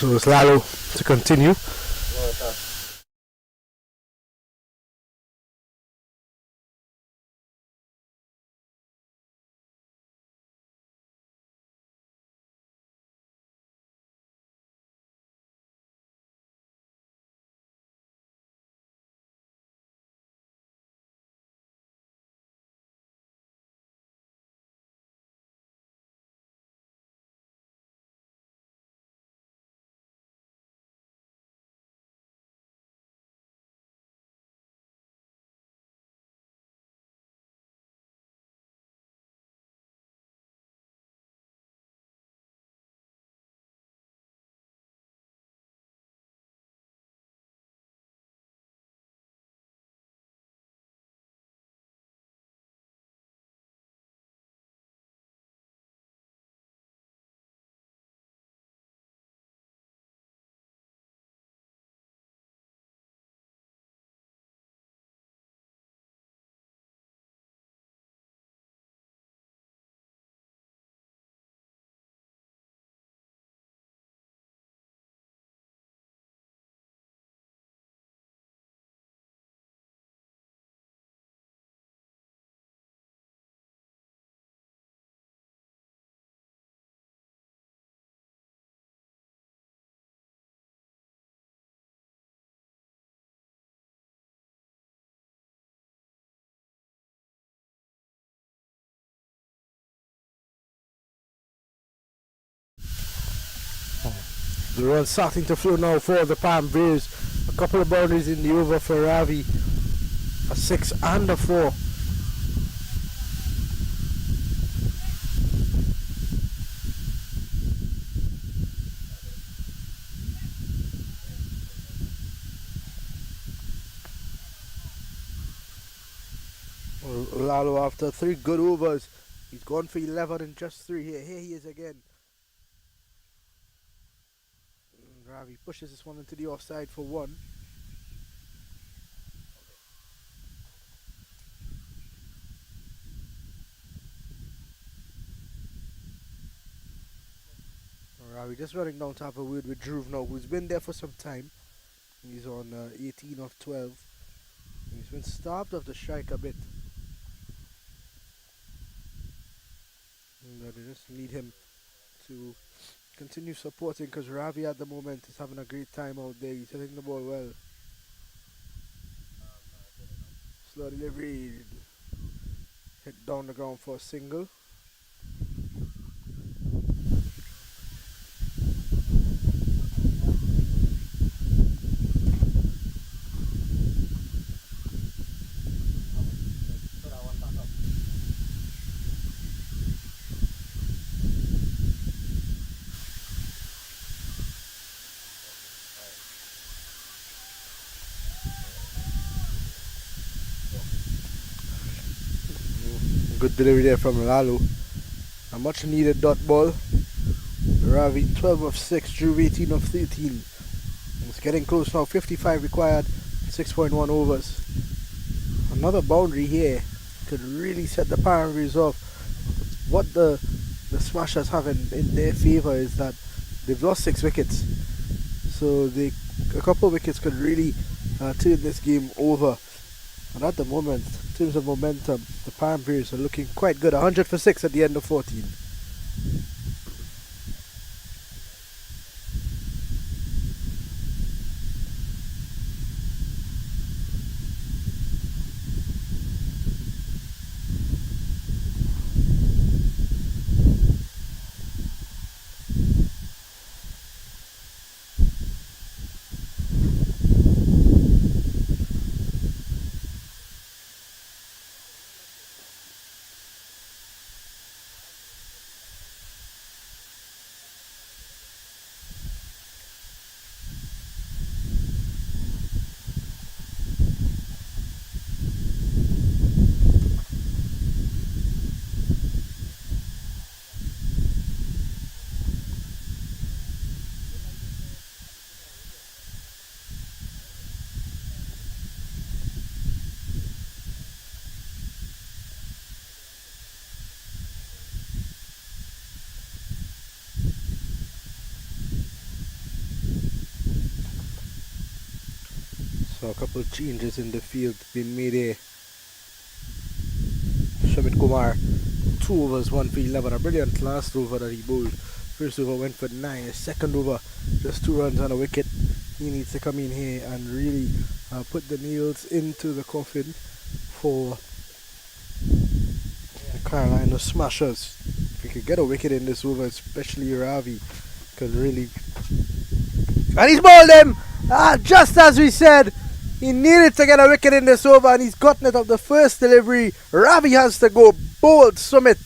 So it's Lalo to continue. The run starting to flow now for the Paramveers. A couple of boundaries in the over for Ravi. A 6 and a 4. Lalo after 3 good overs. He's gone for 11 in just 3 here. Here he is again. Ravi pushes this one into the offside for 1. Ravi just running down to have a word with Dhruv now, who's been there for some time. He's on 18 of 12. He's been starved of the strike a bit. And they just need him to continue supporting, because Ravi at the moment is having a great time out there. He's hitting the ball well. Slow delivery. Hit down the ground for a single. Good delivery there from Lalo. A much needed dot ball. Ravi 12 of 6, Dhruv 18 of 13. It's getting close now, 55 required, 6.1 overs. Another boundary here could really set the Paramveers off. What the Smashers have in their favour is that they've lost 6 wickets. So a couple of wickets could really turn this game over. And at the moment, in terms of momentum, the Paramveers are looking quite good. 100 for 6 at the end of 14. So a couple of changes in the field being made here. Shamit Kumar, 2 overs, 1 for 11. A brilliant last over that he bowled. First over went for 9. His second over, just 2 runs on a wicket. He needs to come in here and really put the nails into the coffin for the Carolina Smashers. If we could get a wicket in this over, especially Ravi, could really... And he's bowled him! Just as we said, he needed to get a wicket in this over, and he's gotten it up the first delivery. Ravi has to go. Bowled Sumit.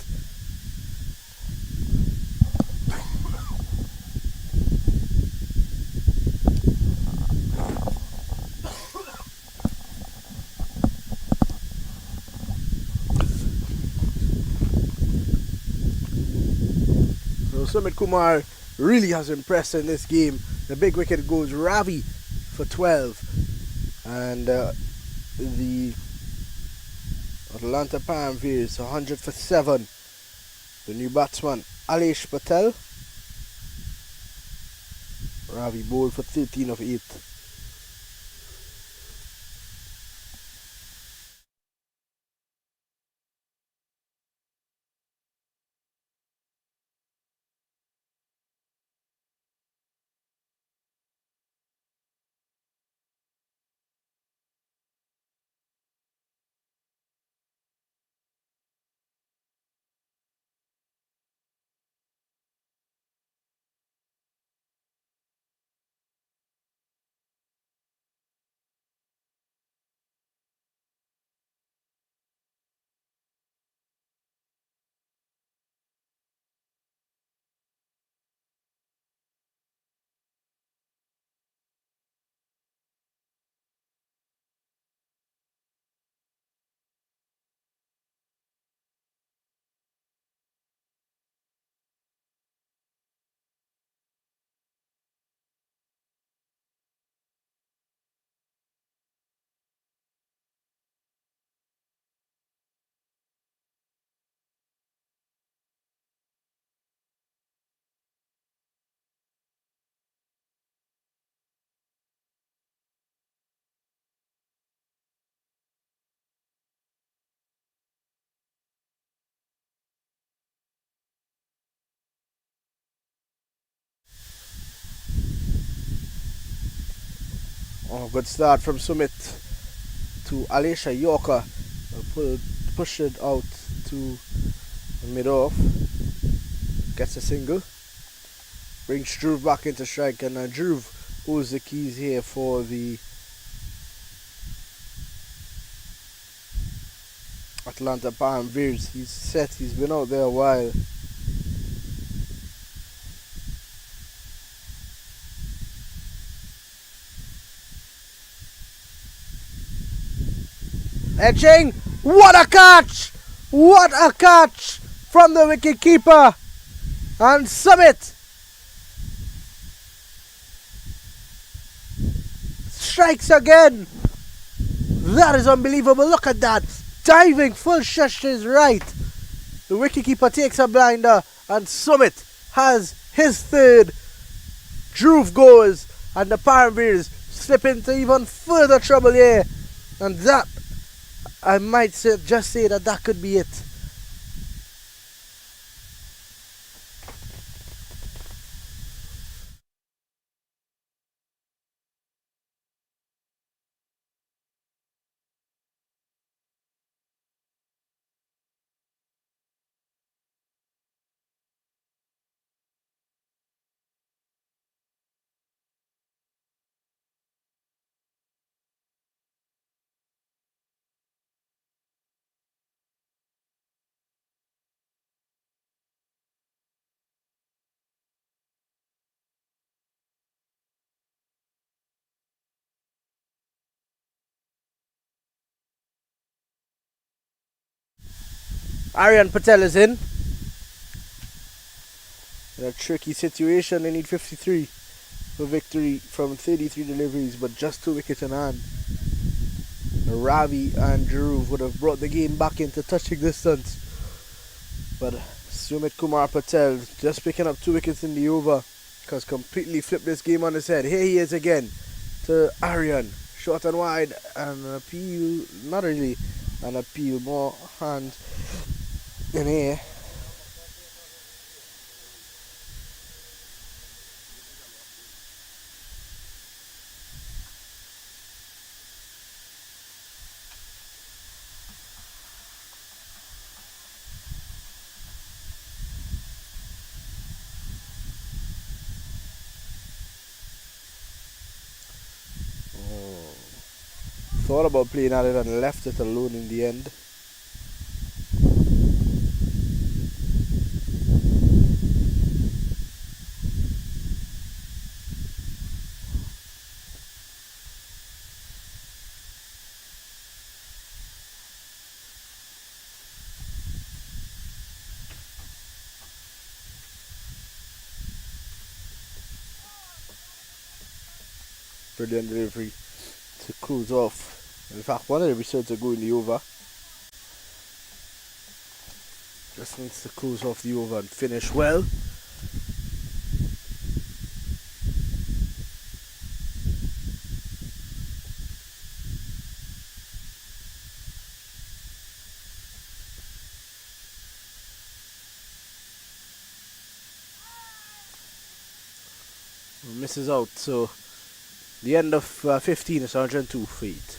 So Sumit Kumar really has impressed in this game. The big wicket goes Ravi for 12. And the Atlanta Paramveers 100 for 7. The new batsman Alish Patel. Ravi bowled for 13 of 8. Oh, good start from Sumit to Alisha Yorker. Push it out to mid-off. Gets a single. Brings Dhruv back into strike, and Dhruv holds the keys here for the Atlanta Paramveers. He's set, he's been out there a while. Edging, what a catch! What a catch from the wicket keeper! And Sumit strikes again. That is unbelievable. Look at that. Diving full shush to his right. The wicketkeeper takes a blinder, and Sumit has his third. Dhruv goes, and the Paramveers slip into even further trouble here. And that, I might just say that could be it. Aryan Patel is in a tricky situation. They need 53 for victory from 33 deliveries, but just 2 wickets in hand. Ravi and Dhruv would have brought the game back into touching distance, but Sumit Kumar Patel just picking up 2 wickets in the over has completely flipped this game on his head. Here he is again to Aryan. short and wide, and an appeal, not really an appeal, more hand in air. Thought about playing at it and left it alone in the end. Brilliant delivery to close off. In fact, one of the results are going the over. Just needs to close off the over and finish well. Misses out, so the end of 15 is 102 feet.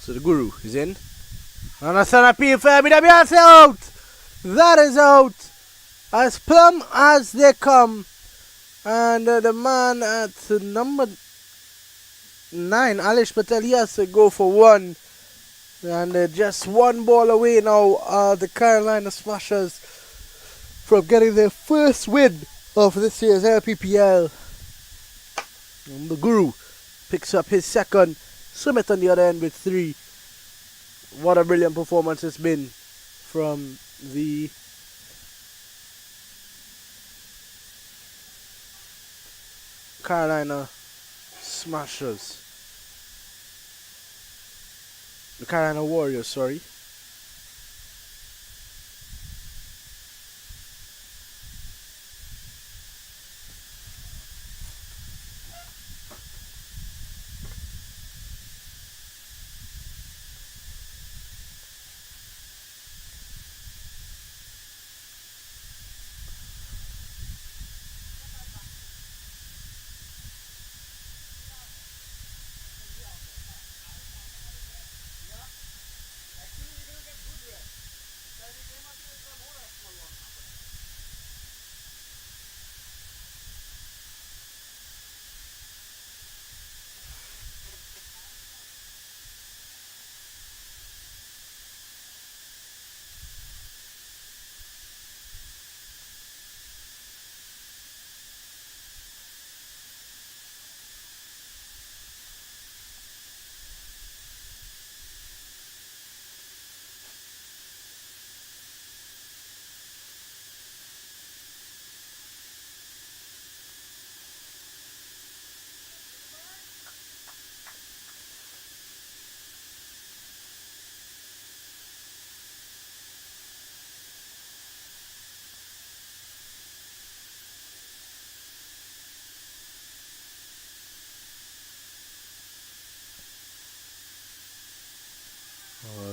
So the Guru is in. And a son appeal for BWS out! That is out! As plumb as they come. And the man at number 9, Alish Patel, he has to go for one. And just one ball away now are the Carolina Smashers from getting their first win of this year's LPPL. And the Guru picks up his second. Summit on the other end with 3. What a brilliant performance it's been from the Carolina Smashers. The Carolina Warriors, sorry.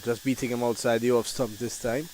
just beating him outside the off stump this time.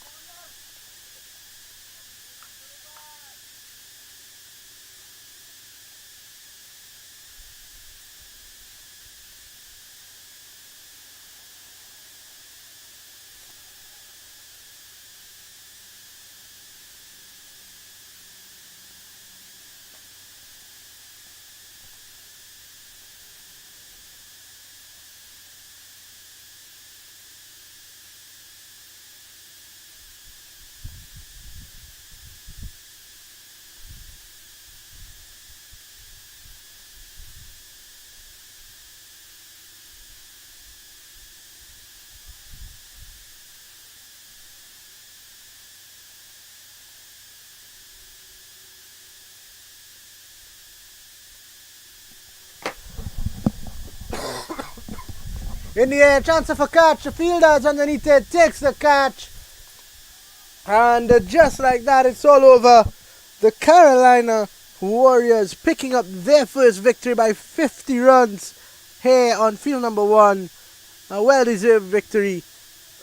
In the air, chance of a catch. The fielder's underneath it, takes the catch. And just like that, it's all over. The Carolina Warriors picking up their first victory by 50 runs here on field number 1. A well-deserved victory.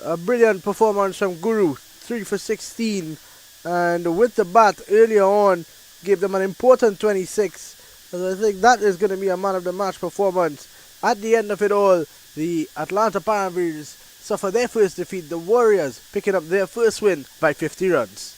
A brilliant performance from Guru, 3 for 16. And with the bat earlier on, gave them an important 26. And I think that is going to be a man of the match performance. At the end of it all, the Atlanta Paramveers suffer their first defeat, the Warriors picking up their first win by 50 runs.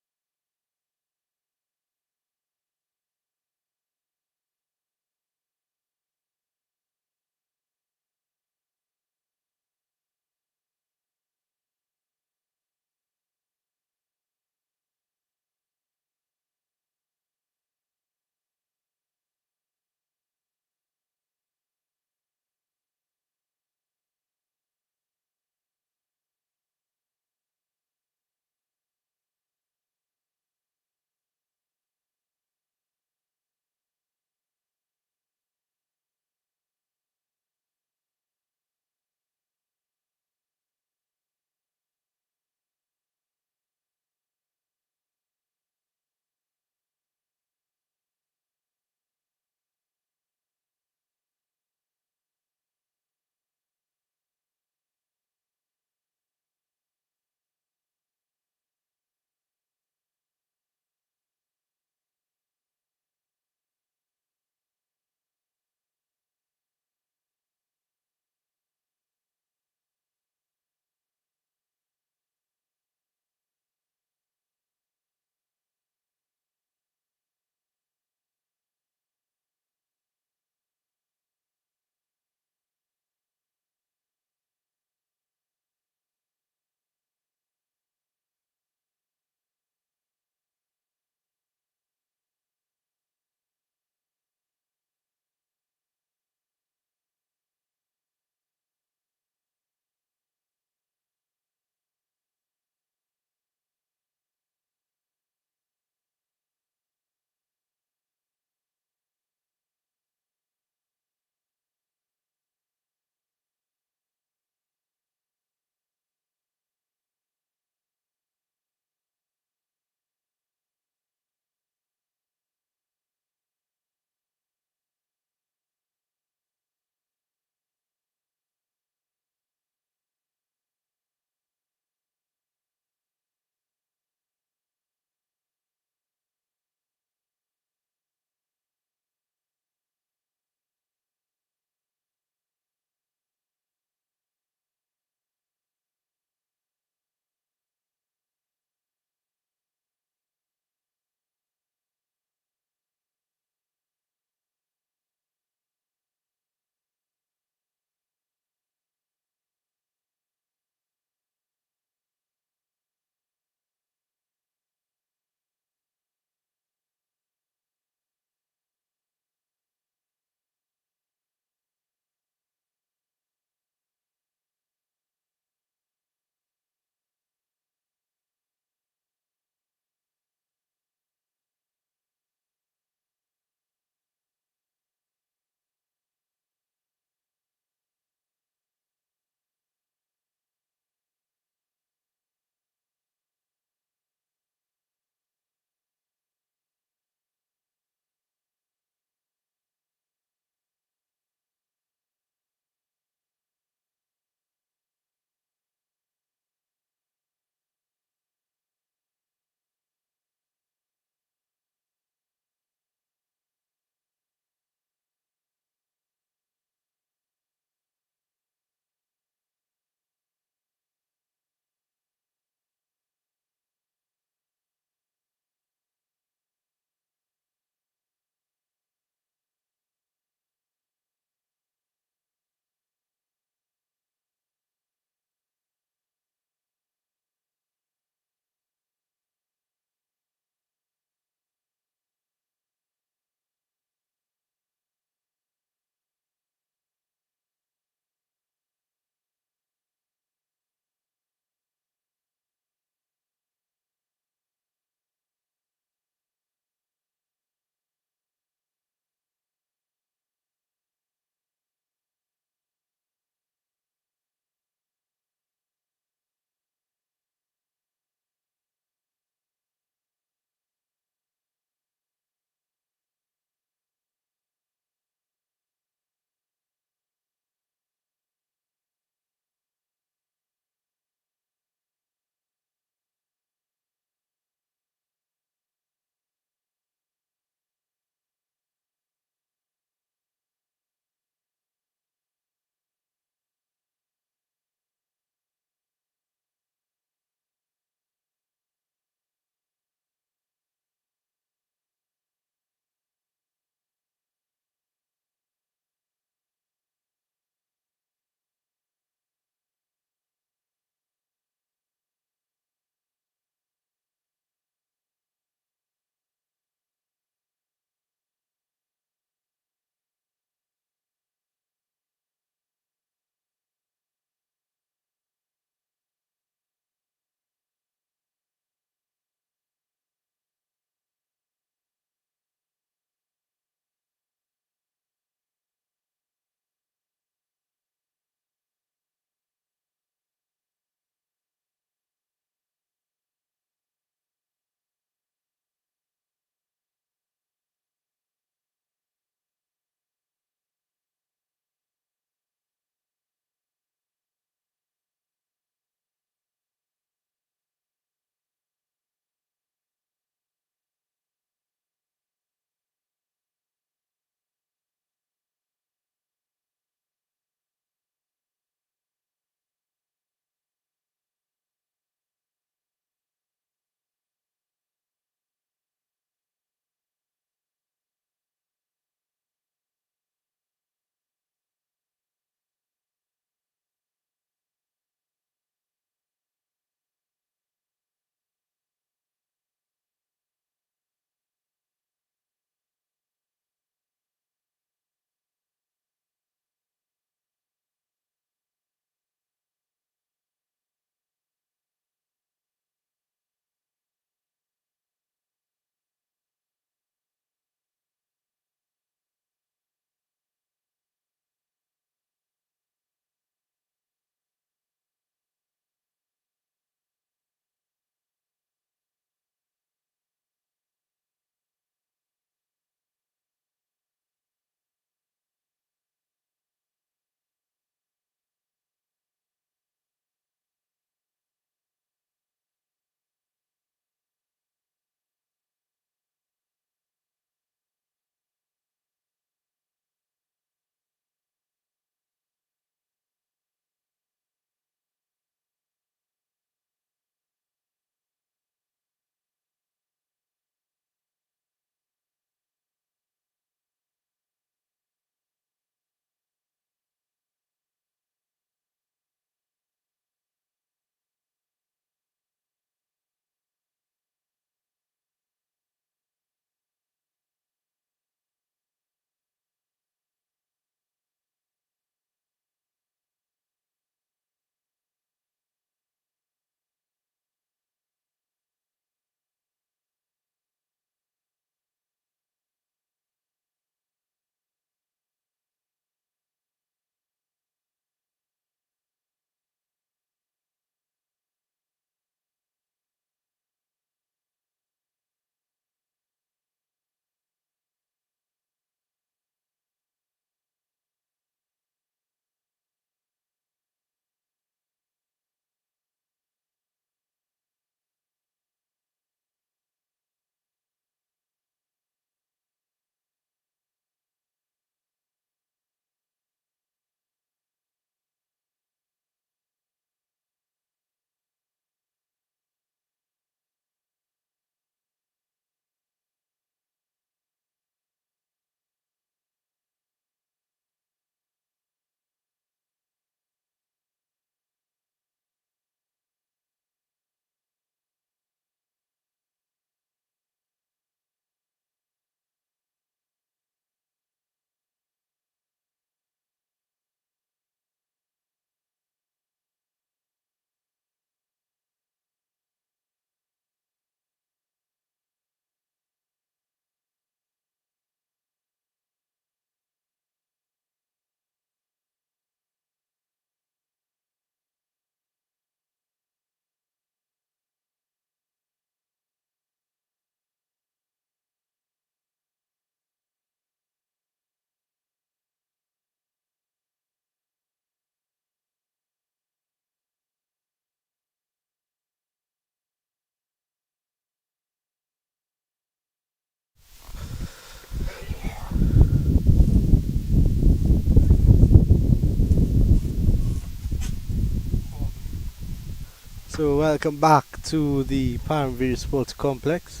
So welcome back to the Paramveers Sports Complex.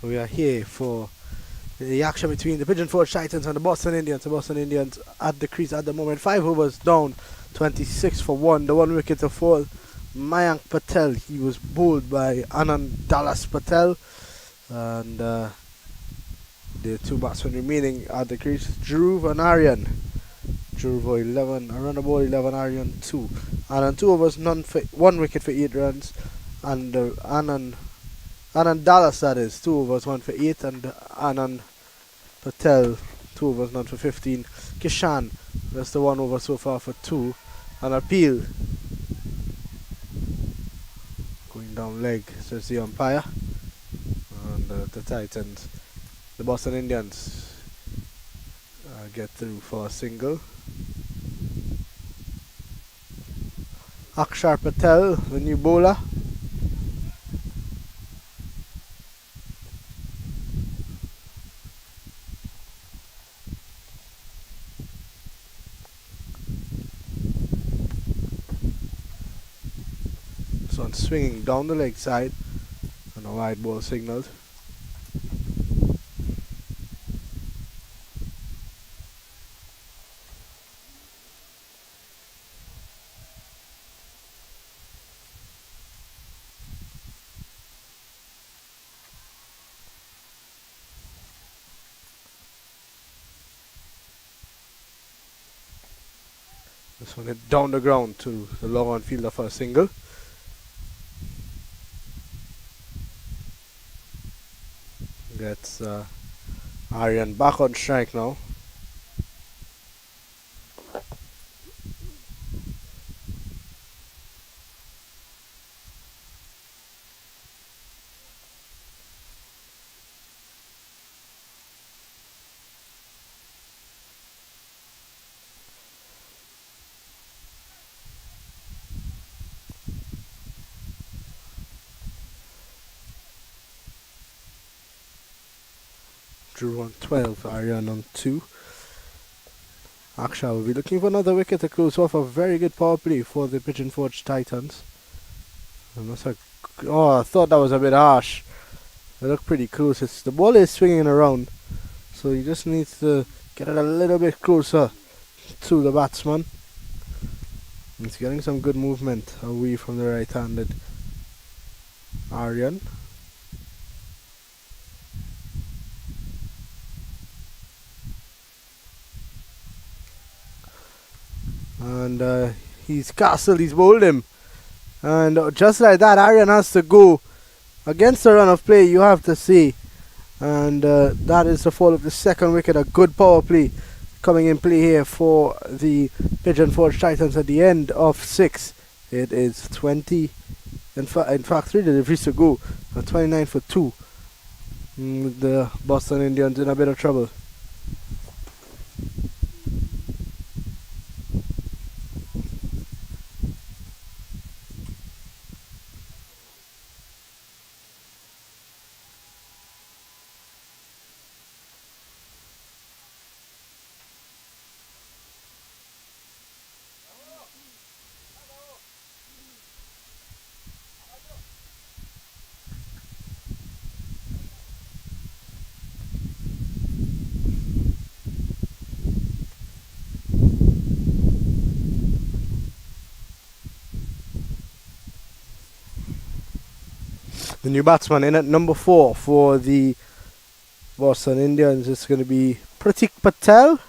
We are here for the action between the Pigeon Forge Titans and the Boston Indians. The Boston Indians at the crease at the moment. 5 overs down, 26 for 1. The 1 wicket to fall. Mayank Patel, he was bowled by Anand Dallas Patel. And the 2 batsmen remaining at the crease, Dhruv and Aryan. Dhruv 11, around about 11, Aryan 2. Anand 2 overs, 1 wicket for 8 runs. And Anand Dallas, that is, 2 overs, 1 for 8. And Anand Patel, 2 overs, none for 15. Kishan, that's the 1 over so far for 2. And appeal. Going down leg, says the umpire. And the Titans, the Boston Indians, get through for a single. Akshar Patel, the new bowler. This one swinging down the leg side, and a wide ball signalled. This one hit down the ground to the long on fielder for a single. Gets Aryan back on strike now. Drew on 12, Aryan on 2. Aksha will be looking for another wicket to close off a very good power play for the Pigeon Forge Titans. And that's I thought that was a bit harsh. They look pretty close. The ball is swinging around, so he just needs to get it a little bit closer to the batsman. He's getting some good movement away from the right-handed Aryan. And he's castled, he's bowled him. And just like that, Aryan has to go against the run of play, you have to see. And that is the fall of the second wicket. A good power play coming in play here for the Pigeon Forge Titans at the end of 6. It is 20, in fact 3 deliveries to go. 29 for 2. The Boston Indians in a bit of trouble. The new batsman in at number 4 for the Boston Indians is going to be Pratik Patel.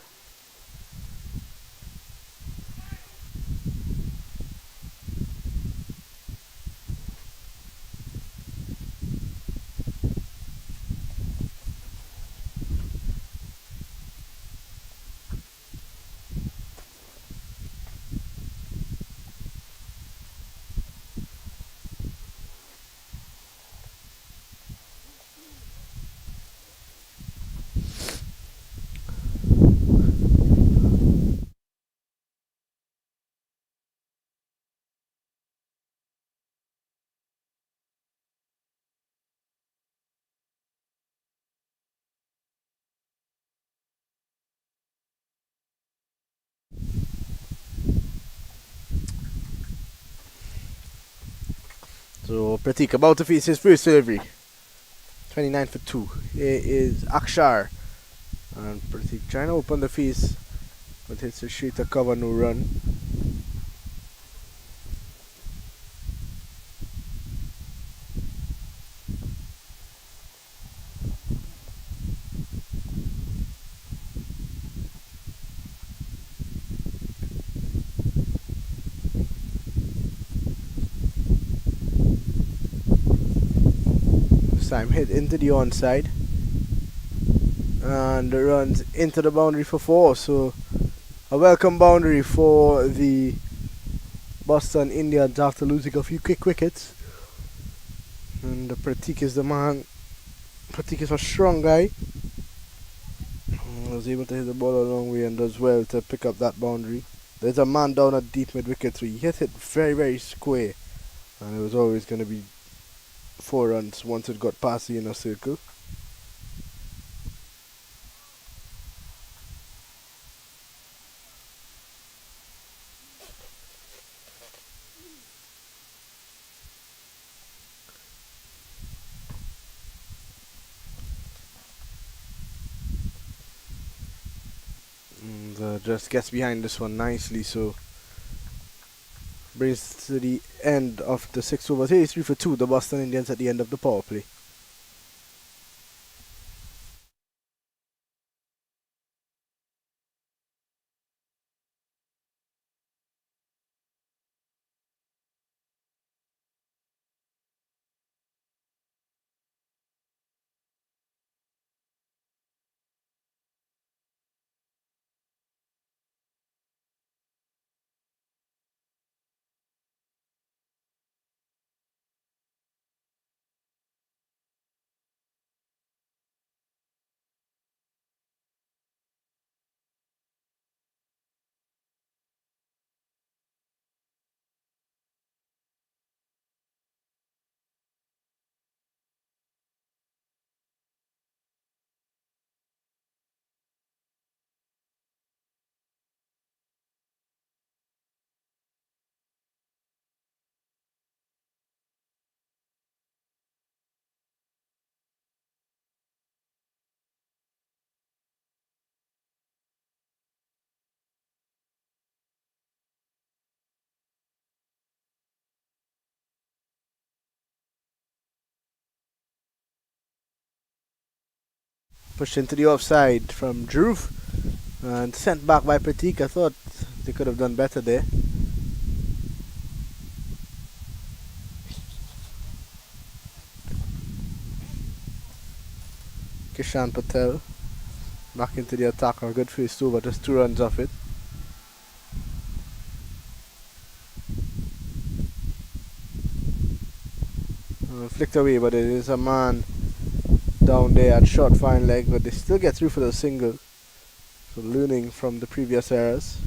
So Pratik about to face his first delivery. 29 for 2. Here is Akshar. And Pratik trying to open the face, but hits a straight to cover, no run. This time hit into the onside. And runs into the boundary for 4. So a welcome boundary for the Boston Indians after losing a few quick wickets. And Pratik is the man. Pratik is a strong guy. Was able to hit the ball a long way and does well to pick up that boundary. There's a man down at deep mid wicket, so he hit it very, very square. And it was always going to be 4 runs once it got past the inner circle. And just gets behind this one nicely, so brings to the end of the 6 overs. 83 for 2, the Boston Indians at the end of the power play. Pushed into the offside from Dhruv and sent back by Pratik. I thought they could have done better there. Kishan Patel back into the attack. A good first over, just 2 runs off it. Flicked away, but it is a man down there at short fine leg, but they still get through for the single. So learning from the previous errors.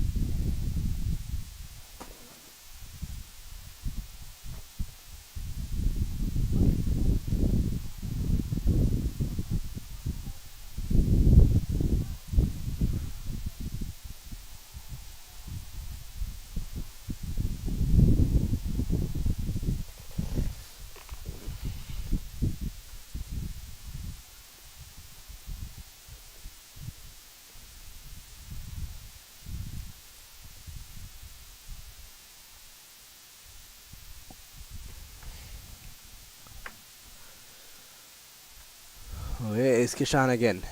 Oh, here is Kishan again.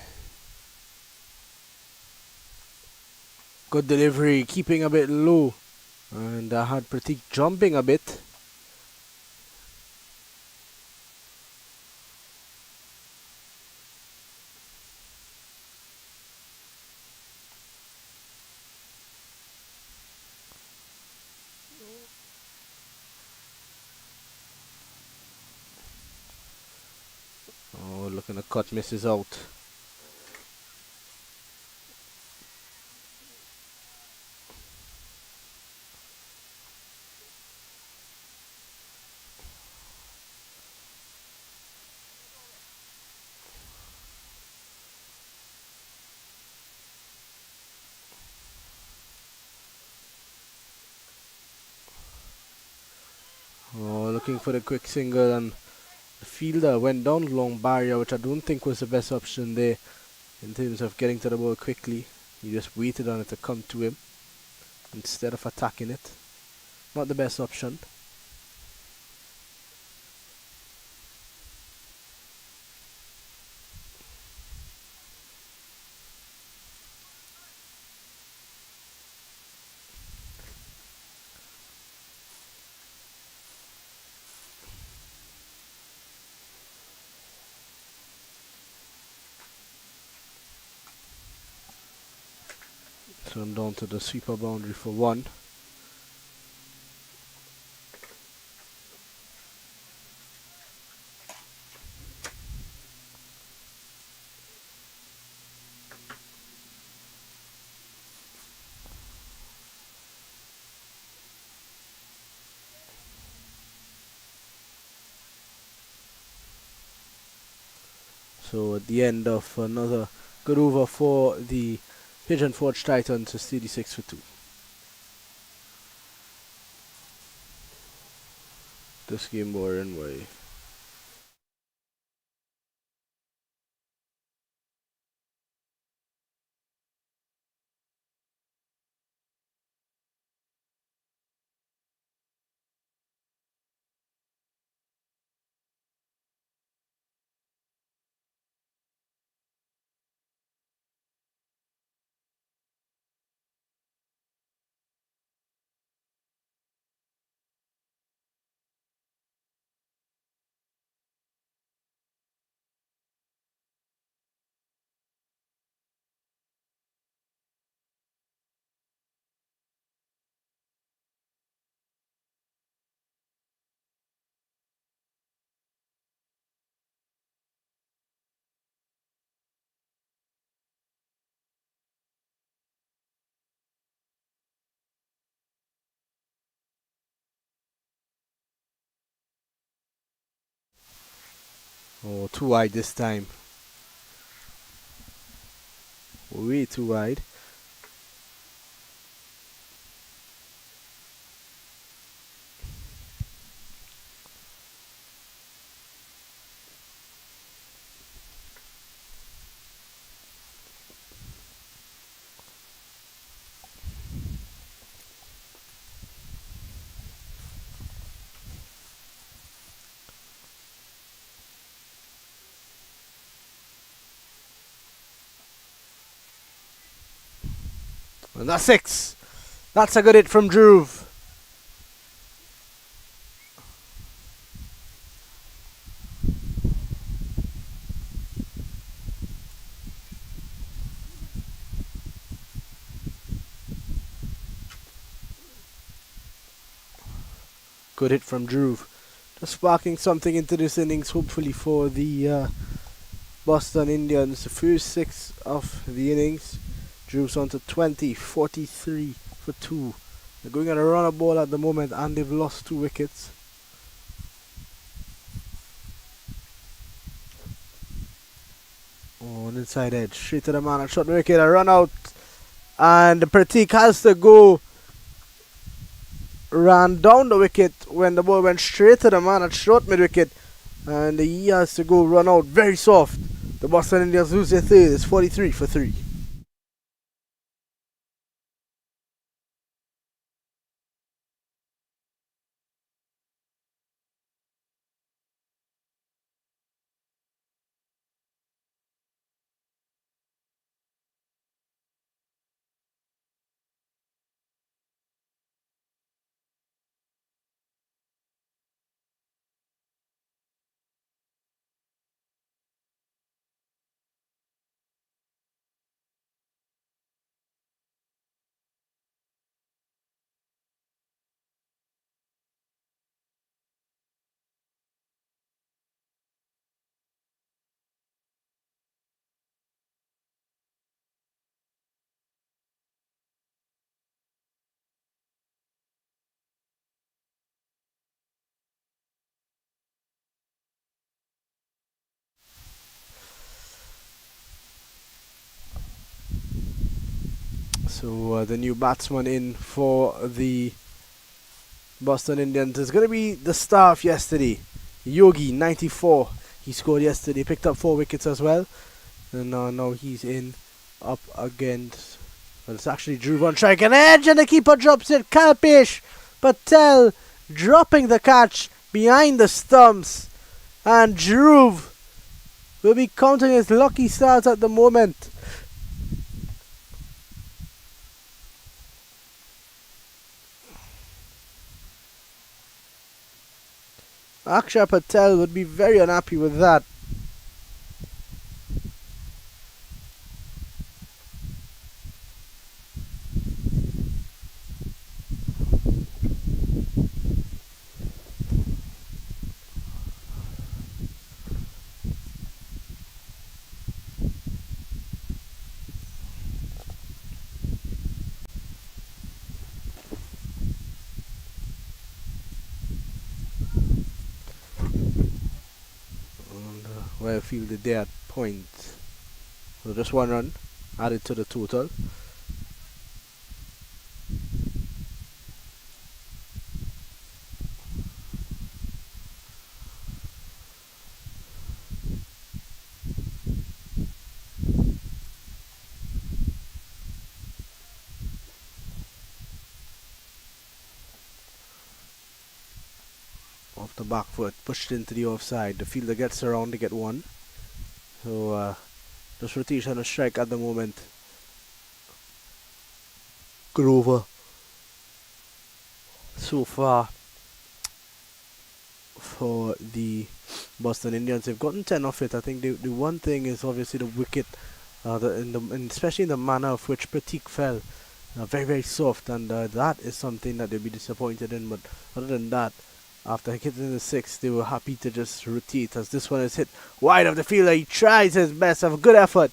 Good delivery, keeping a bit low. And I had Pratik jumping a bit. Oh, looking to cut, misses out. Oh, looking for the quick single, and the fielder went down the long barrier, which I don't think was the best option there in terms of getting to the ball quickly. He just waited on it to come to him instead of attacking it. Not the best option. So I'm down to the sweeper boundary for 1. So at the end of another good over for the Pigeon Forge Titans, it's 36 for 2. This game boring way. Oh, too wide this time. Way too wide. And that's 6. That's a good hit from Dhruv. Good hit from Dhruv. Just sparking something into this innings, hopefully for the Boston Indians. The first 6 of the innings. Dhruv's on to 20, 43 for 2. They're going on a runner ball at the moment, and they've lost 2 wickets. Oh, an inside edge, straight to the man, and shot the wicket, a run out, and Pratik has to go. Ran down the wicket when the ball went straight to the man at short mid wicket, and he has to go run out very soft. The Boston Indians lose their third. It's 43 for 3. So the new batsman in for the Boston Indians is going to be the star of yesterday. Yogi, 94. He scored yesterday, picked up 4 wickets as well. And now he's in up against. Well, it's actually Dhruv on strike. An edge and the keeper drops it. Kalpesh Patel dropping the catch behind the stumps. And Dhruv will be counting his lucky stars at the moment. Akshay Patel would be very unhappy with that. Well fielded there at point. So just 1 run added to the total. Off the back foot, pushed into the offside. The fielder gets around to get 1. So just rotation and strike at the moment. Grover. So far for the Boston Indians, they've gotten 10 off it. I think the one thing is obviously the wicket, especially in the manner of which Pratik fell, very very soft, and that is something that they'll be disappointed in. But other than that, after hitting the 6, they were happy to just rotate, as this one is hit wide of the fielder. He tries his best, have a good effort,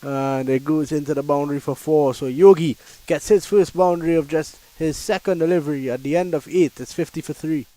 and it goes into the boundary for 4. So Yogi gets his first boundary of just his second delivery at the end of 8. It's 50 for 3.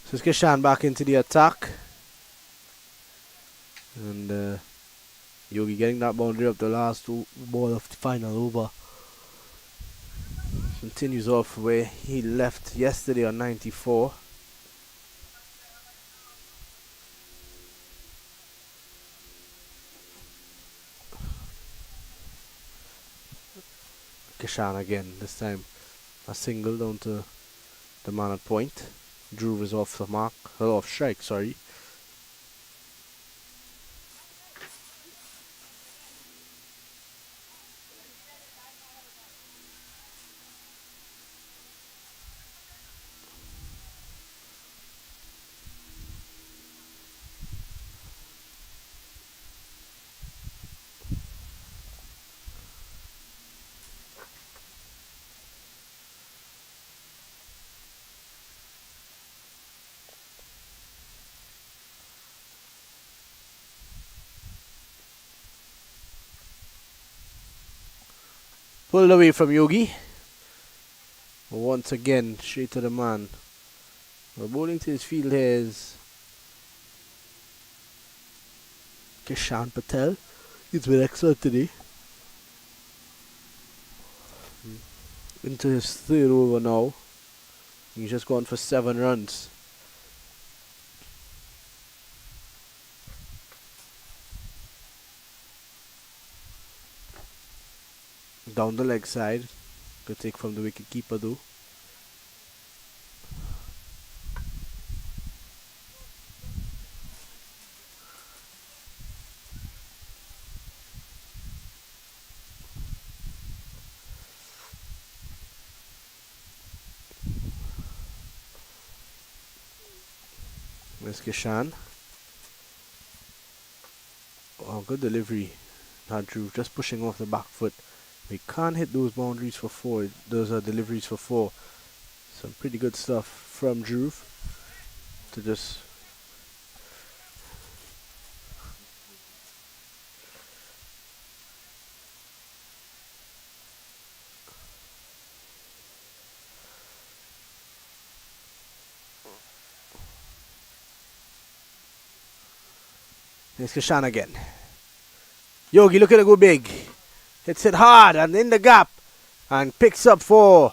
So it's Kishan back into the attack. And Yogi getting that boundary up the last ball of the final over. Continues off where he left yesterday on 94. Kishan again, this time a single down to the man at point. Dhruv is off the mark, off strike, sorry. Pulled away from Yogi. Once again, straight to the man. Well, bowling to his field here is Kishan Patel. He's been excellent today. Into his third over now. He's just gone for 7 runs. Down the leg side. Good take from the wicket keeper though. Miss Kishan. Oh, good delivery. Not Drew, just pushing off the back foot. We can't hit those boundaries for four. Those are deliveries for four. Some pretty good stuff from Drew to just. It's Kishan again. Yogi looking to go big. Hits it hard and in the gap. And picks up four.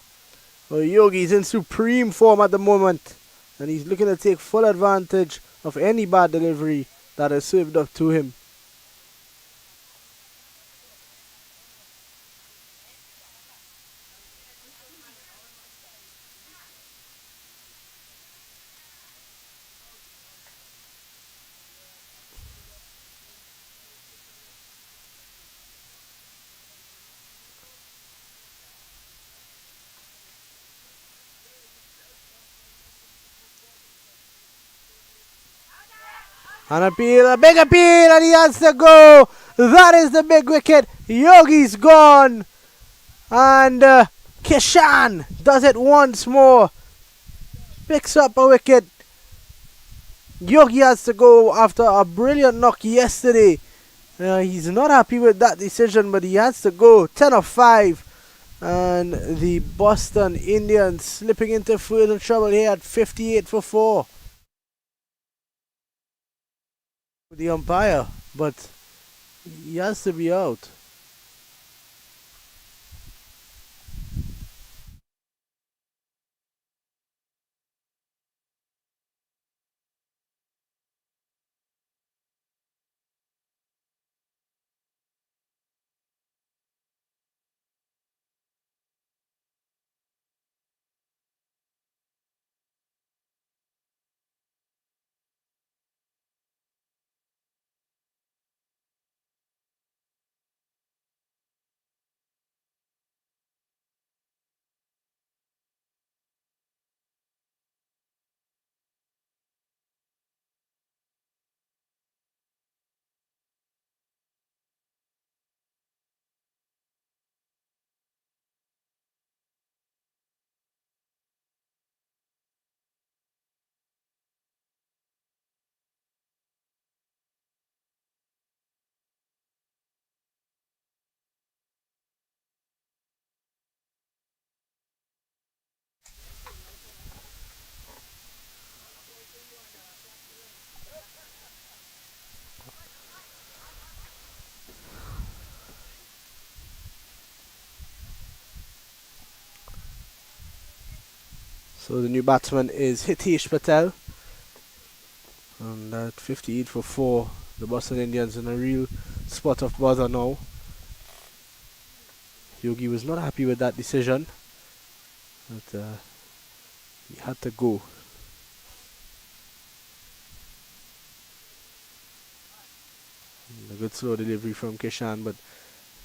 Well, Yogi's in supreme form at the moment. And he's looking to take full advantage of any bad delivery that is served up to him. An appeal, a big appeal, and he has to go. That is the big wicket. Yogi's gone. And Kishan does it once more. Picks up a wicket. Yogi has to go after a brilliant knock yesterday. He's not happy with that decision, but he has to go. 10 of 5. And the Boston Indians slipping into further trouble here at 58 for 4. The umpire, but he has to be out. So the new batsman is Hitesh Patel. And at 58 for 4, the Boston Indians in a real spot of bother now. Yogi was not happy with that decision, but he had to go. And a good slow delivery from Kishan, but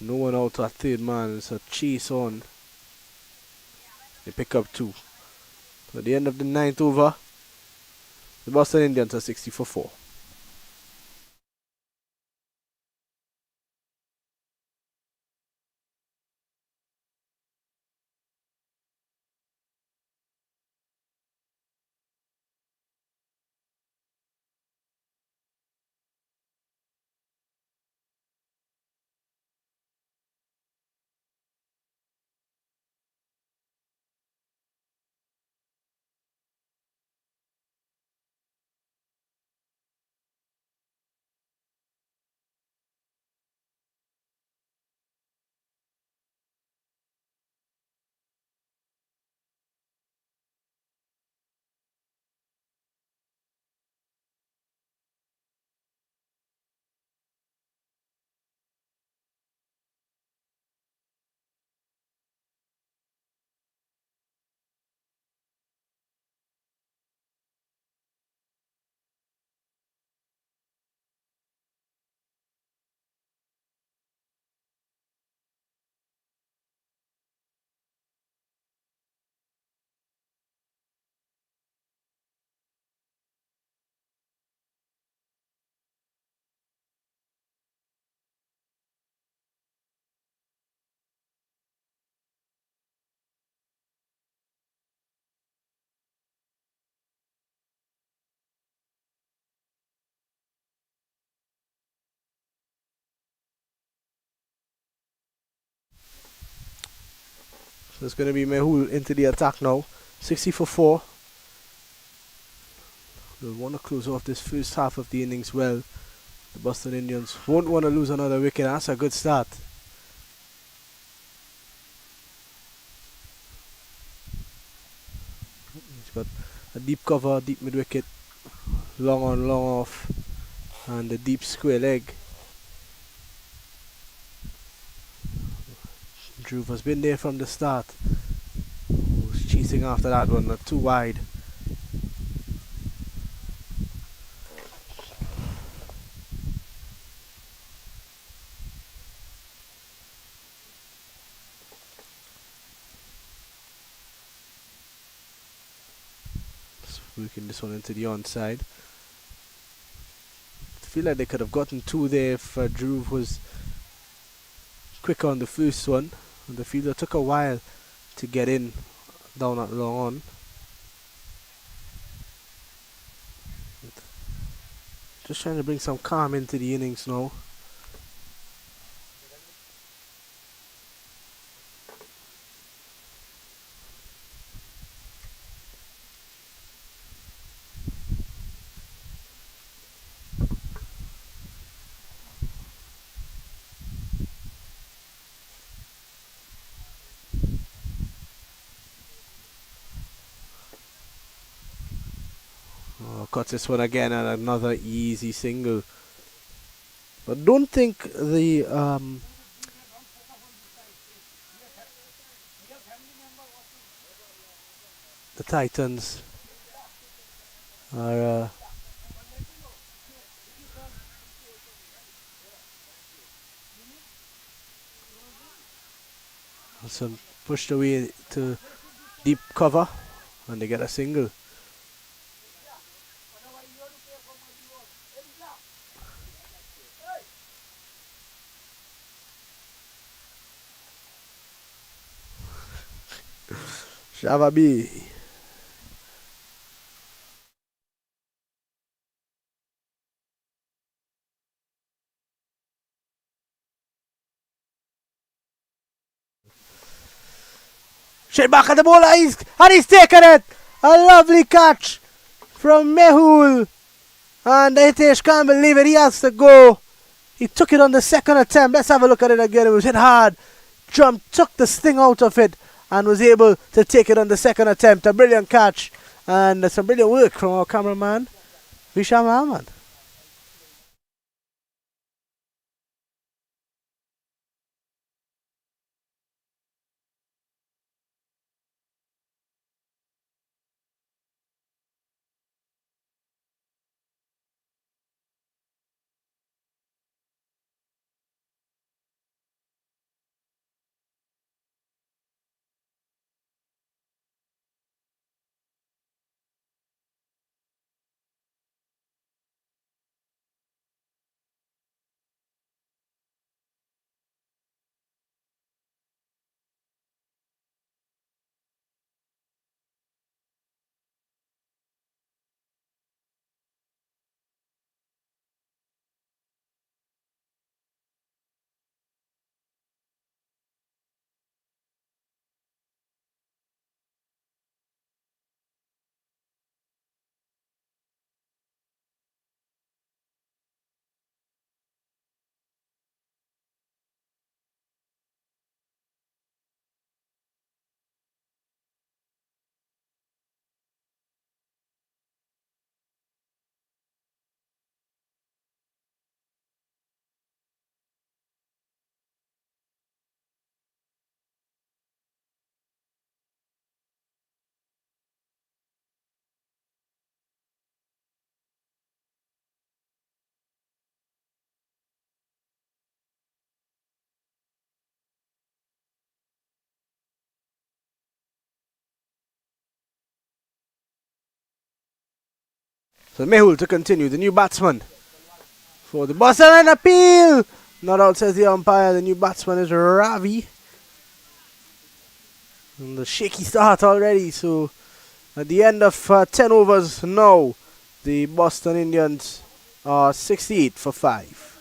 no one out at third man. It's a chase on. They pick up 2. So at the end of the 9th over, the Boston Indians are 60 for 4. So it's going to be Mehul into the attack now. 60 for 4. They'll want to close off this first half of the innings well. The Boston Indians won't want to lose another wicket. That's a good start. He's got a deep cover, deep mid wicket, long on, long off, and a deep square leg. Dhruv has been there from the start. Was chasing after that one, not too wide. Working this one into the onside. I feel like they could have gotten 2 there if Dhruv was quicker on the first one. And the fielder took a while to get in down at long on. Just trying to bring some calm into the innings now. Cuts this one again and another easy single. But don't think the Titans are some pushed away to deep cover and they get a single. Shavabi. Straight back at the bowler, and he's taken it! A lovely catch from Mehul. And Hitesh can't believe it, he has to go. He took it on the second attempt. Let's have a look at it again. It was hit hard. Jumped, took the sting out of it, and was able to take it on the second attempt. A brilliant catch. And some brilliant work from our cameraman, Vishal Ahmad. So Mehul to continue, the new batsman for the Boston and appeal. Not out, says the umpire. The new batsman is Ravi. And the shaky start already. So at the end of 10 overs now, the Boston Indians are 68 for 5.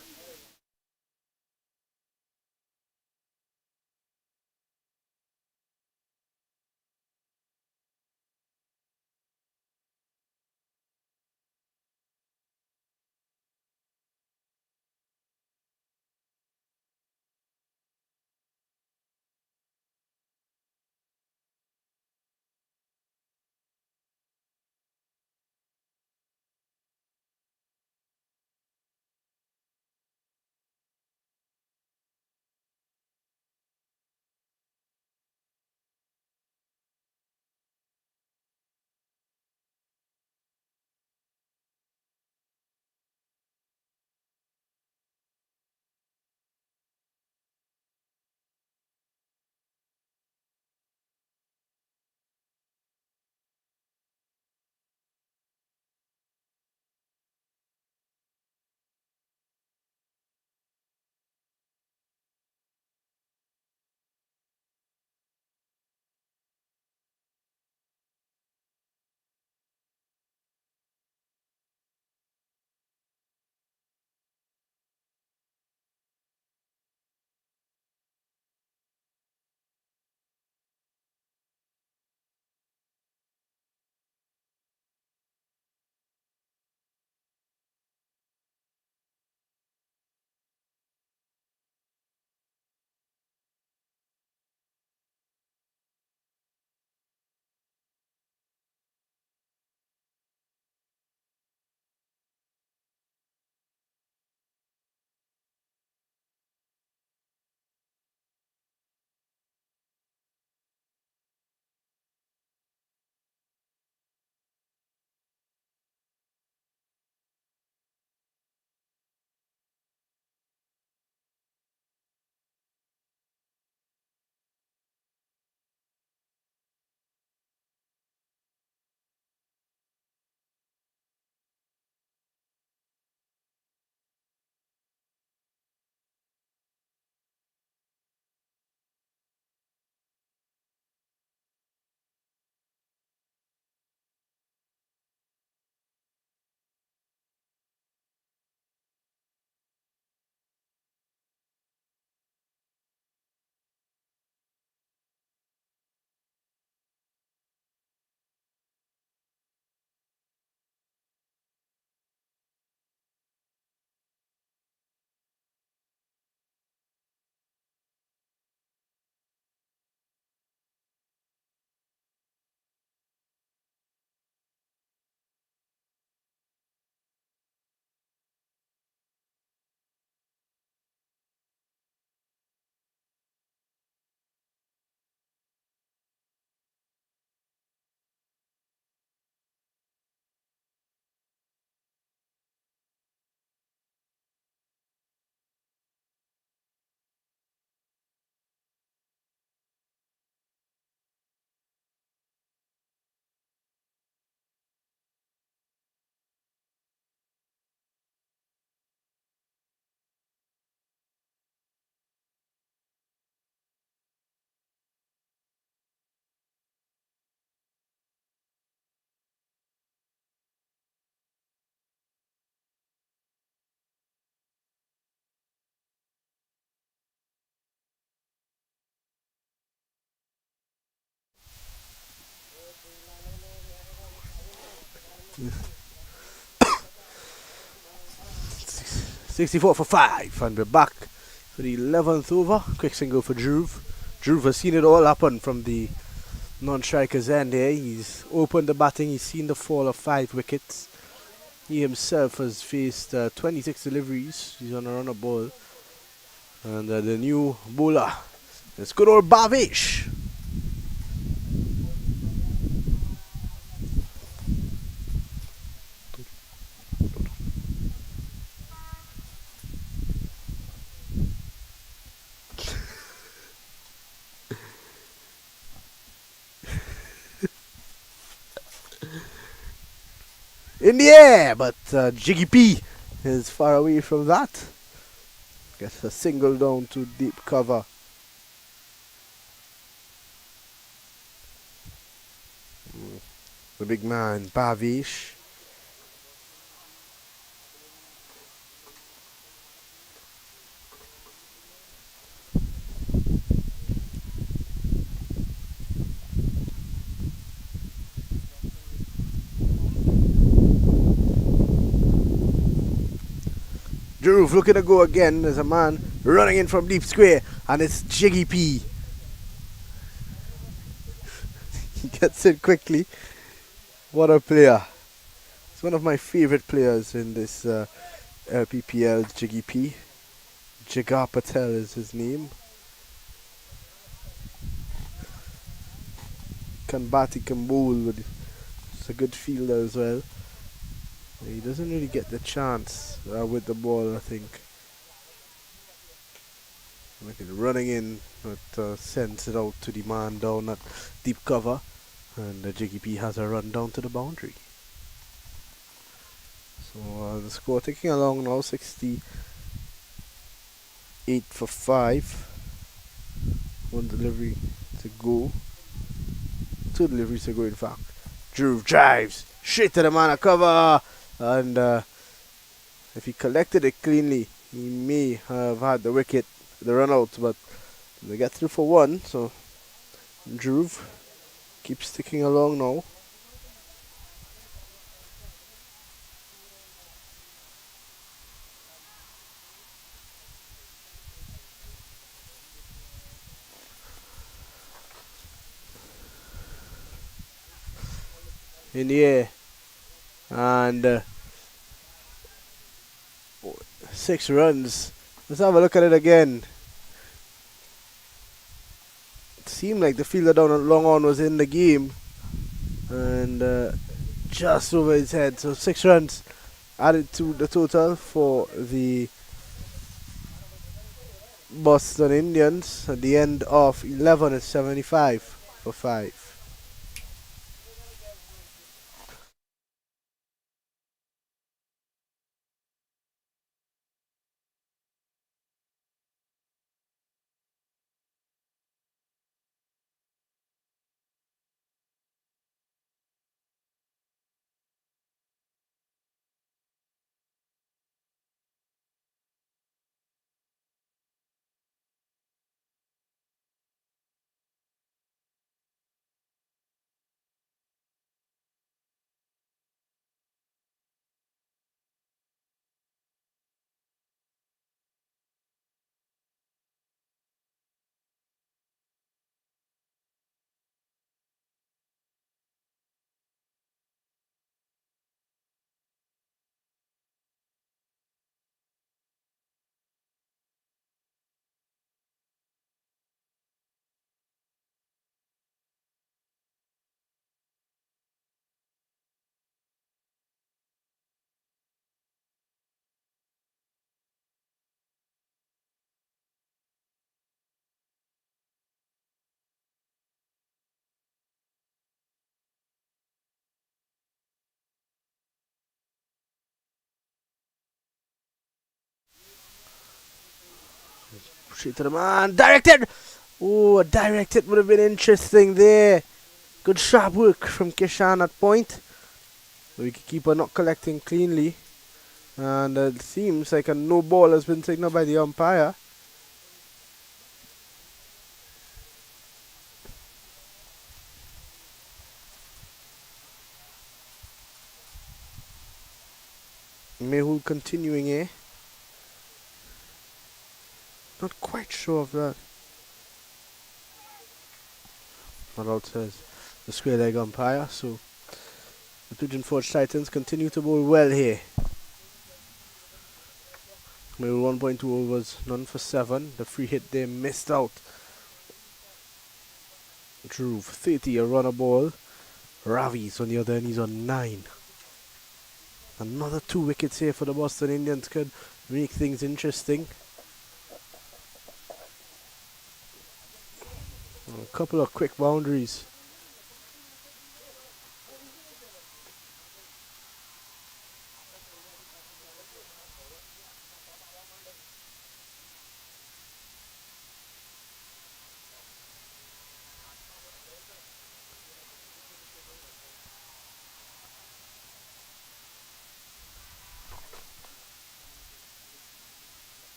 64 for 5, and we're back for the 11th over. Quick single for Dhruv. Dhruv has seen it all happen from the non-striker's end here. He's opened the batting, he's seen the fall of 5 wickets. He himself has faced 26 deliveries. He's on a run of ball. And the new bowler is good old Bhavesh. In the air, but Jiggy P is far away from that. Gets a single down to deep cover. The big man, Bhavesh. Dhruv looking to go again. There's a man running in from deep square, and it's Jiggy P. He gets it quickly. What a player. He's one of my favorite players in this LPPL, Jiggy P. Jigar Patel is his name. Can bat, he can bowl, but he's a good fielder as well. He doesn't really get the chance with the ball, I think. Look at running in, but sends it out to the man down at deep cover. And Jiggy P has a run down to the boundary. So the score ticking along now, 68 for 5. One delivery to go. 2 deliveries to go, in fact. Dhruv drives straight to the man of cover. And if he collected it cleanly, he may have had the wicket, the run out, but they get through for 1. So Dhruv keeps sticking along now. In the air. And 6 runs. Let's have a look at it again. It seemed like the fielder down at long on was in the game. And just over his head. So 6 runs added to the total for the Boston Indians. At the end of 11, it's 75 for 5. Straight to the man. Directed! Oh, a directed would have been interesting there. Good sharp work from Kishan at point. The wicketkeeper not collecting cleanly. And it seems like a no ball has been signaled by the umpire. Mehul continuing here. Not quite sure of that. Not out says the square leg umpire, so the Pigeon Forge Titans continue to bowl well here. Mehul 1.2 overs, none for 7. The free hit there missed out. Drew 30, a runner ball. Ravi's on the other end, he's on 9. Another 2 wickets here for the Boston Indians could make things interesting. A couple of quick boundaries.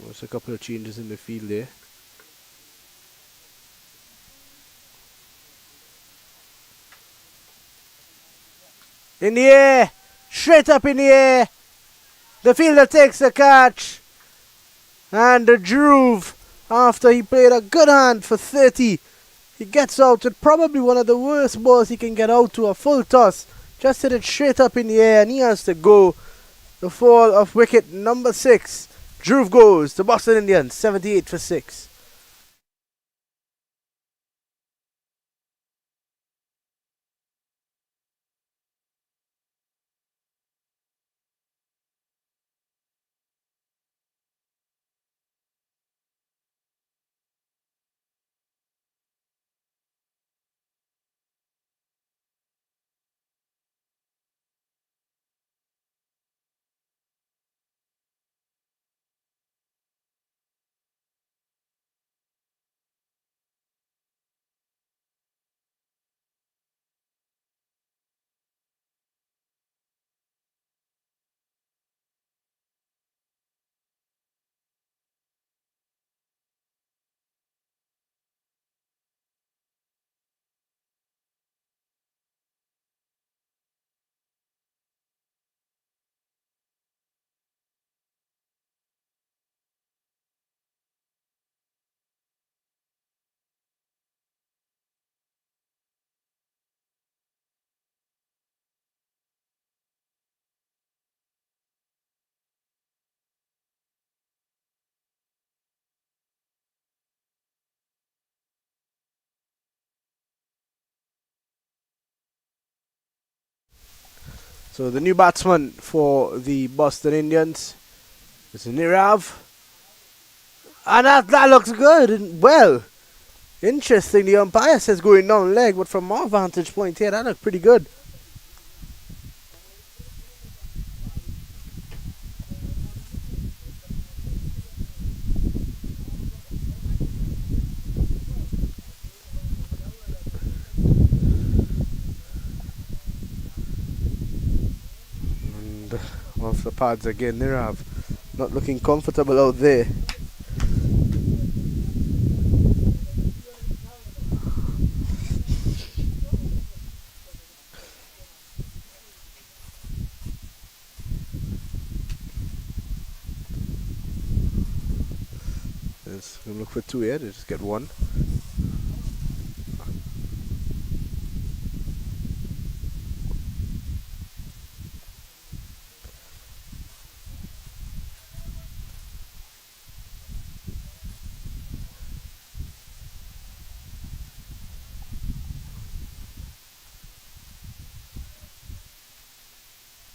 There's a couple of changes in the field there. In the air! Straight up in the air! The fielder takes the catch. And the Dhruv, after he played a good hand for 30, he gets out with probably one of the worst balls he can get out to, a full toss. Just hit it straight up in the air and he has to go. The fall of wicket number 6. Dhruv goes to Boston Indians, 78 for 6. So the new batsman for the Boston Indians is Nirav. And that looks good. And well, interesting. The umpire says going down leg, but from our vantage point here, that looked pretty good. And off the pads again, Nirav not looking comfortable out there. Let's look for 2 here, they just get 1.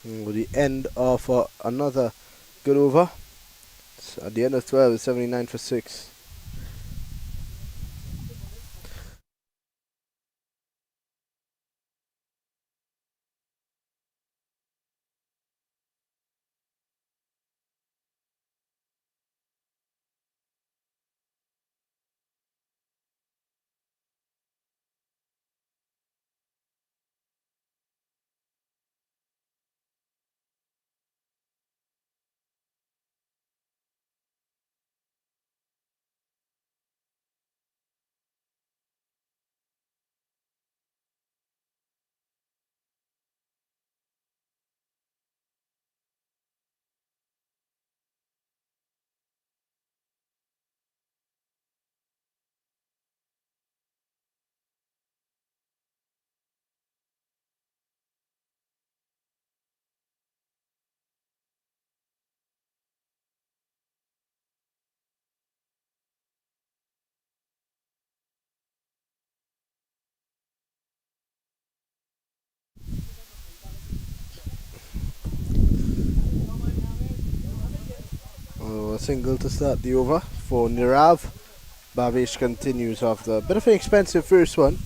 With the end of another good over. So at the end of 12, 79 for 6. So a single to start the over for Nirav. Bavish continues after a bit of an expensive first one.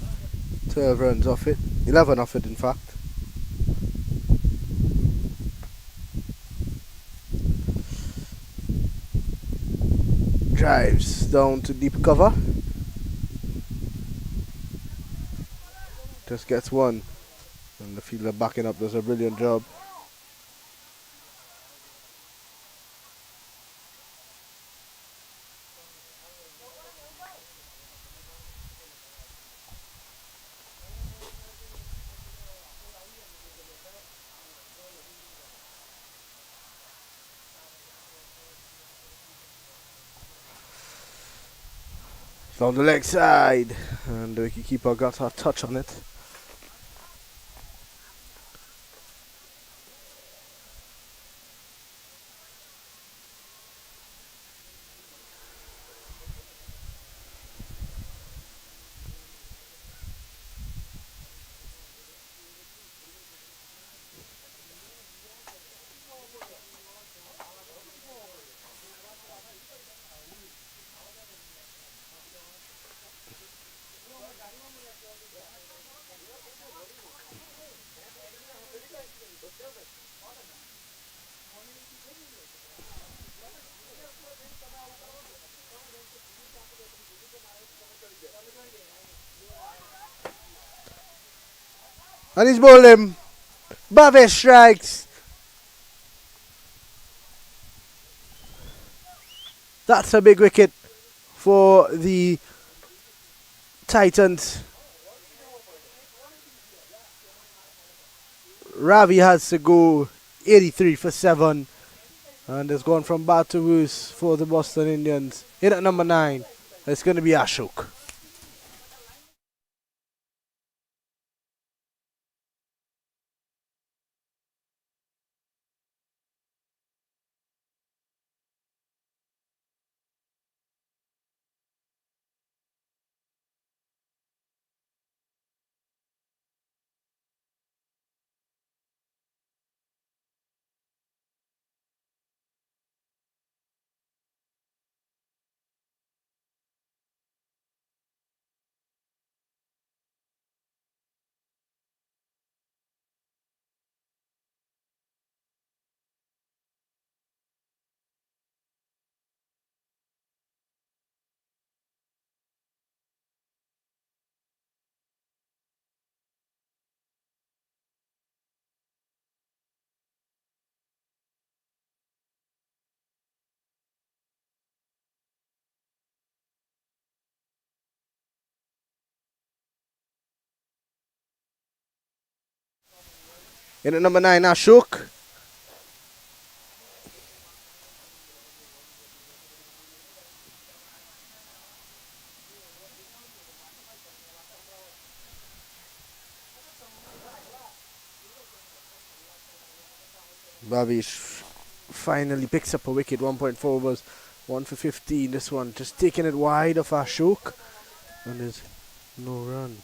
12 runs off it. 11 off it, in fact. Drives down to deep cover. Just gets one. And the fielder backing up does a brilliant job. Down the leg side. And the wicketkeeper got her touch on it. And he's bowled him. Bavish strikes. That's a big wicket for the Titans. Ravi has to go 83 for 7 and has gone from bat to loose for the Boston Indians. In at number 9, it's going to be Ashok. In at number 9, Ashok. Bavish finally picks up a wicket. 1.4 overs, 1 for 15. This one just taking it wide of Ashok. And there's no run.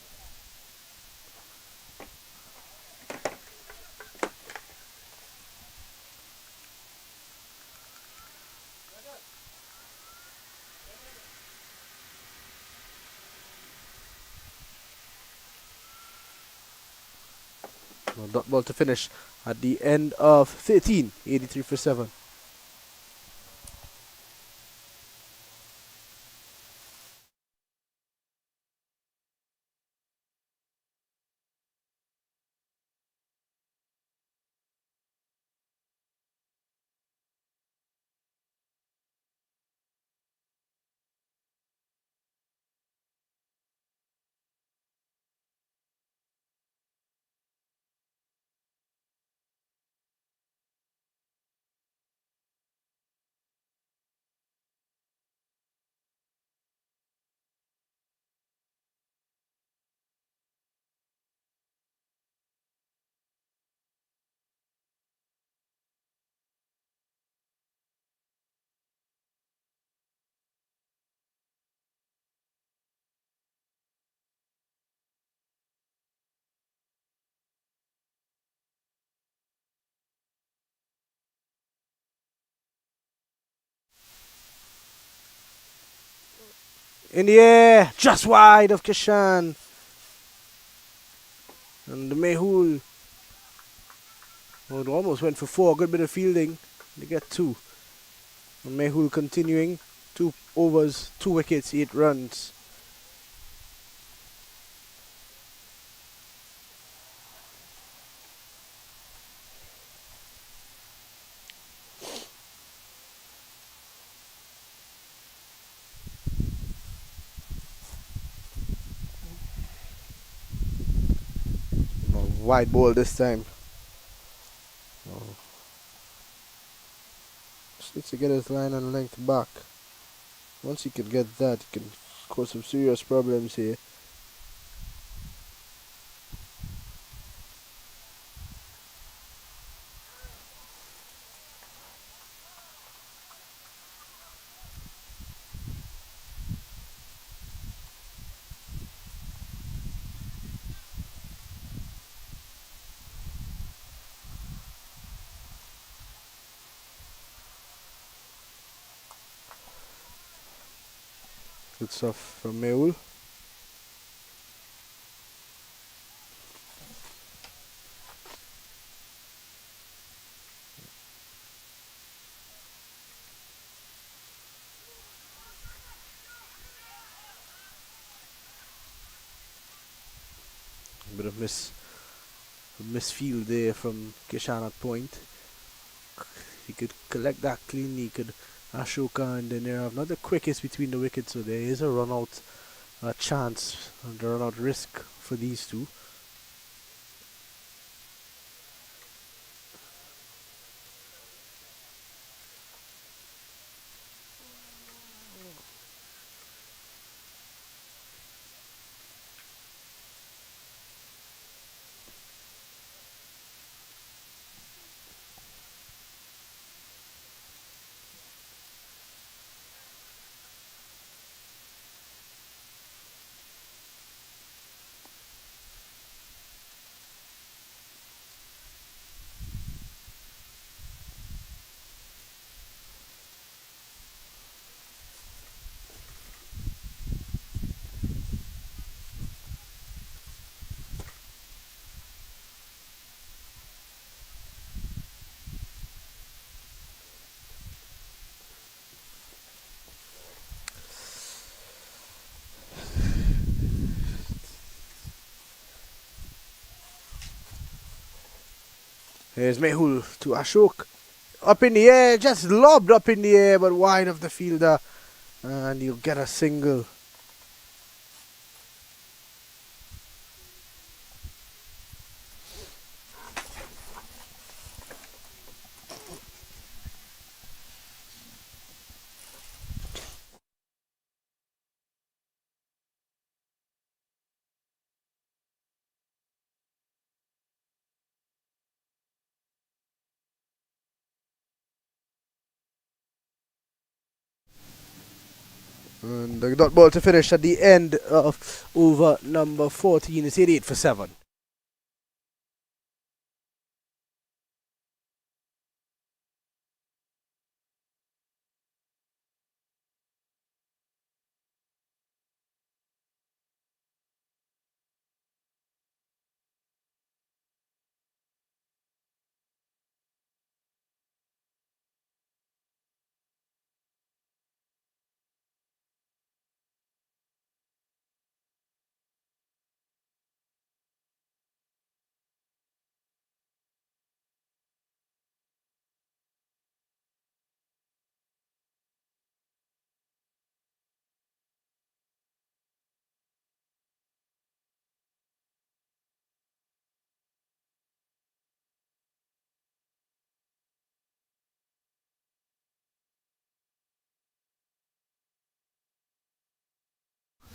No dot ball to finish at the end of 13. 83 for 7. In the air, just wide of Kishan. And Mehul almost went for 4. Good bit of fielding. They get 2. And Mehul continuing. 2 overs, 2 wickets, 8 runs. Wide ball this time. Just needs to get his line and length back. Once he can get that, he can cause some serious problems here. Good stuff from Mehul. A bit of misfield there from Kishan at point. If he could collect that cleanly, he could Ashoka and then have not the quickest between the wickets, so there is a run out chance and a run out risk for these two. Here's Mehul to Ashok. Up in the air, just lobbed up in the air, but wide of the fielder. And you'll get a single. And the dot ball to finish at the end of over number 14 is 88 for 7.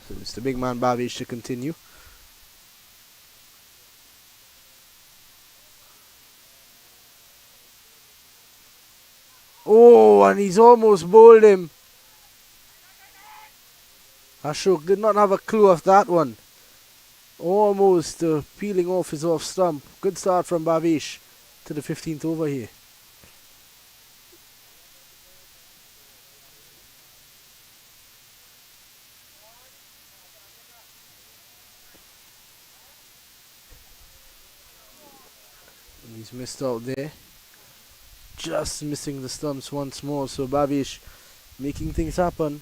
So it's the big man Bavish to continue. Oh, and he's almost bowled him. Ashok did not have a clue of that one. Almost peeling off his off stump. Good start from Bavish to the 15th over here. missed out there. Just missing the stumps once more. So Bavish making things happen.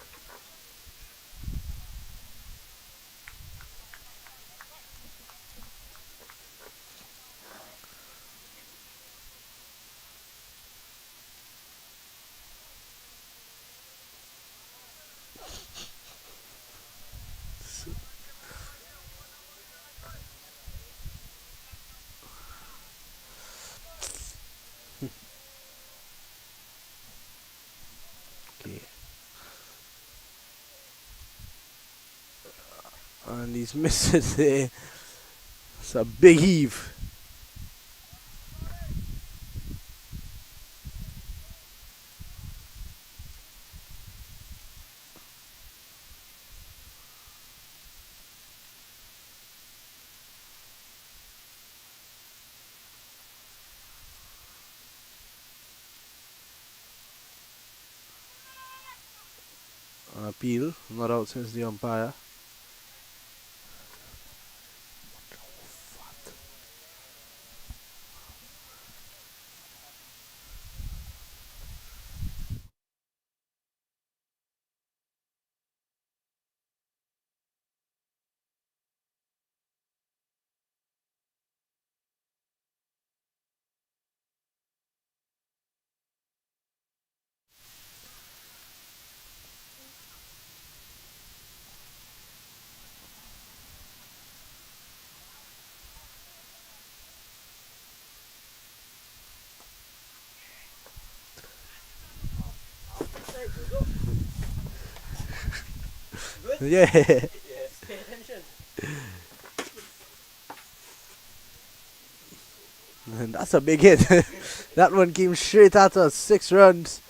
Okay. And he's missed it there. It's a big heave. An appeal, not out since the umpire. Yeah. Pay attention. And that's a big hit. That one came straight at us. 6 runs.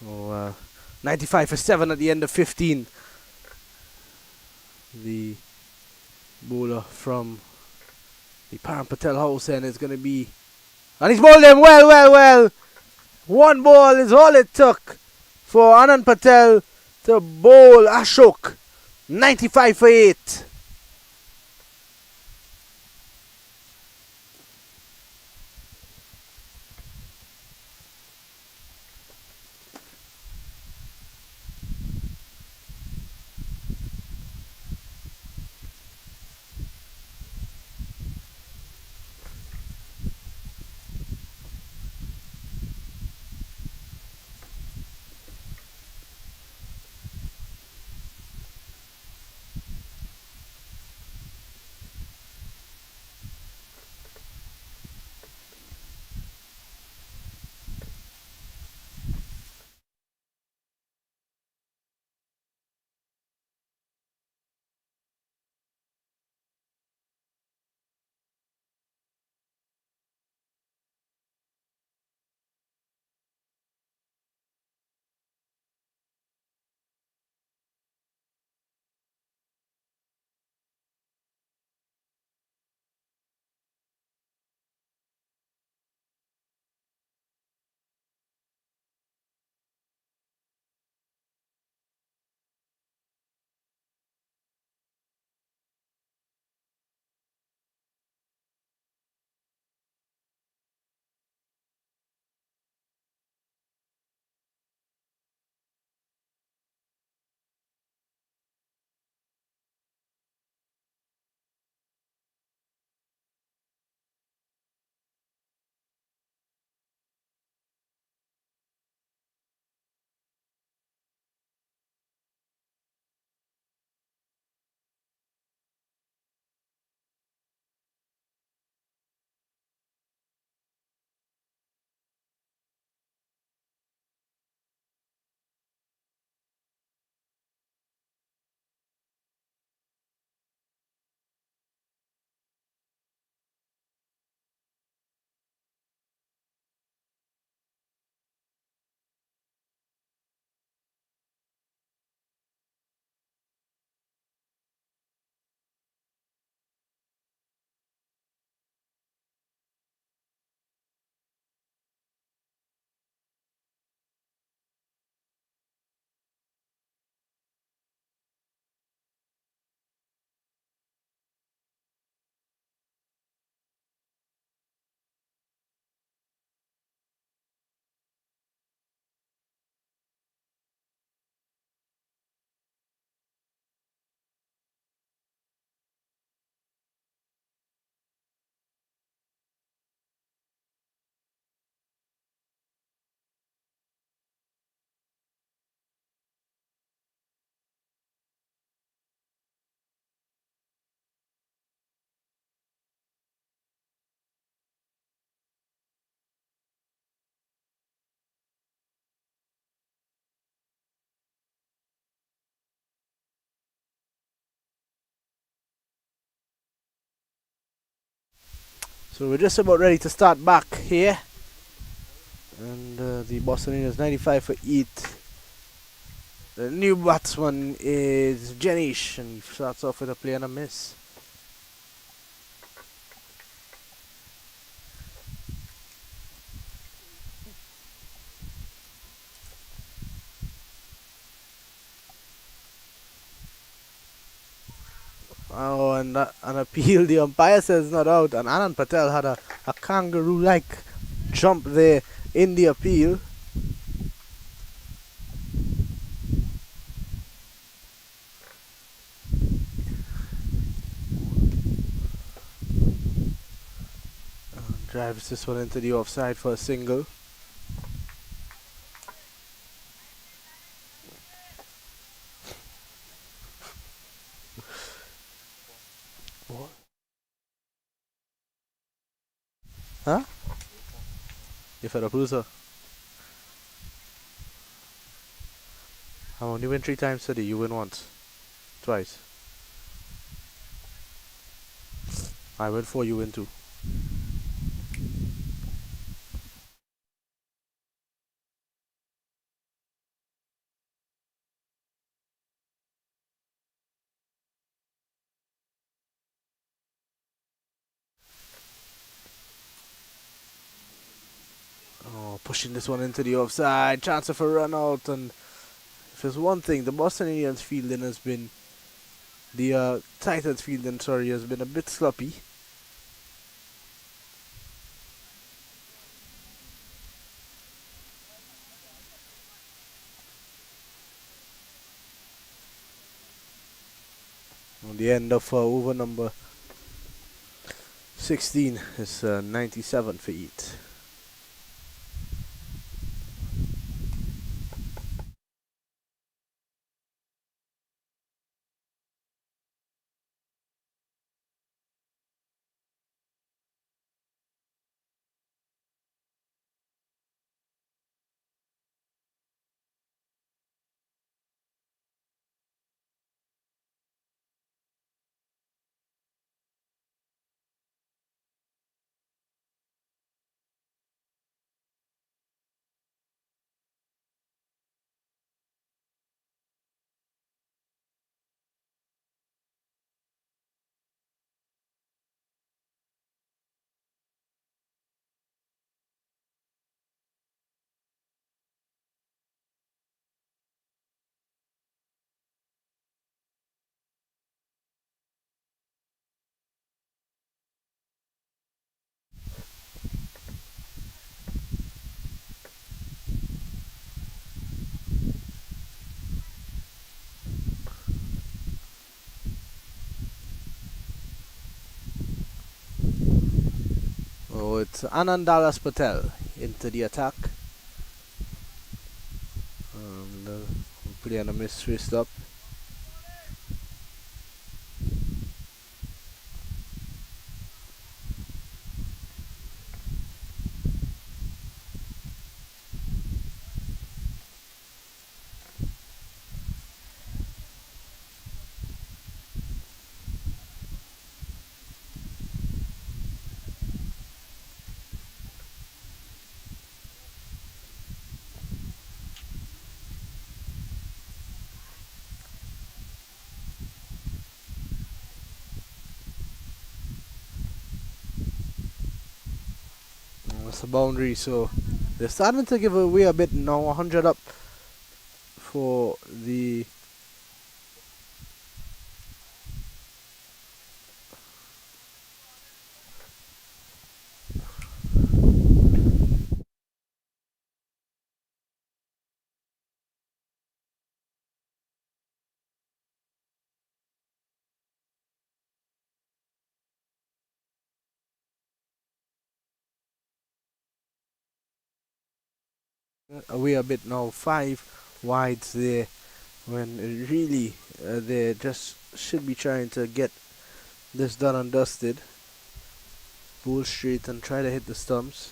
Oh, 95 for 7 at the end of 15. The bowler from the Paramveers house, and it's going to be... And he's bowled them well. One ball is all it took for Anand Patel to bowl Ashok. 95 for 8. So we're just about ready to start back here. And the Bostonians 95 for 8. The new batsman is Jenish, and he starts off with a play and a miss. Oh, and an appeal. The umpire says not out, and Anand Patel had a kangaroo-like jump there in the appeal. Drives this one into the offside for a single. What? Huh? You fed up loser. I only win 3 times today. You win once. Twice. I win 4, you win 2. Oh, pushing this one into the offside. Chance of a run out. And if there's one thing, the Boston Indians fielding has been, the Titans fielding, sorry, has been a bit sloppy. On the end of over number 16 is 97 for 8. Oh, it's Anandalas Patel into the attack. Play on a miss twist up. That's a boundary, so they're starting to give away a bit now. 100 up for the away a bit now. 5 wides there when really they just should be trying to get this done and dusted. Bowl straight and try to hit the stumps.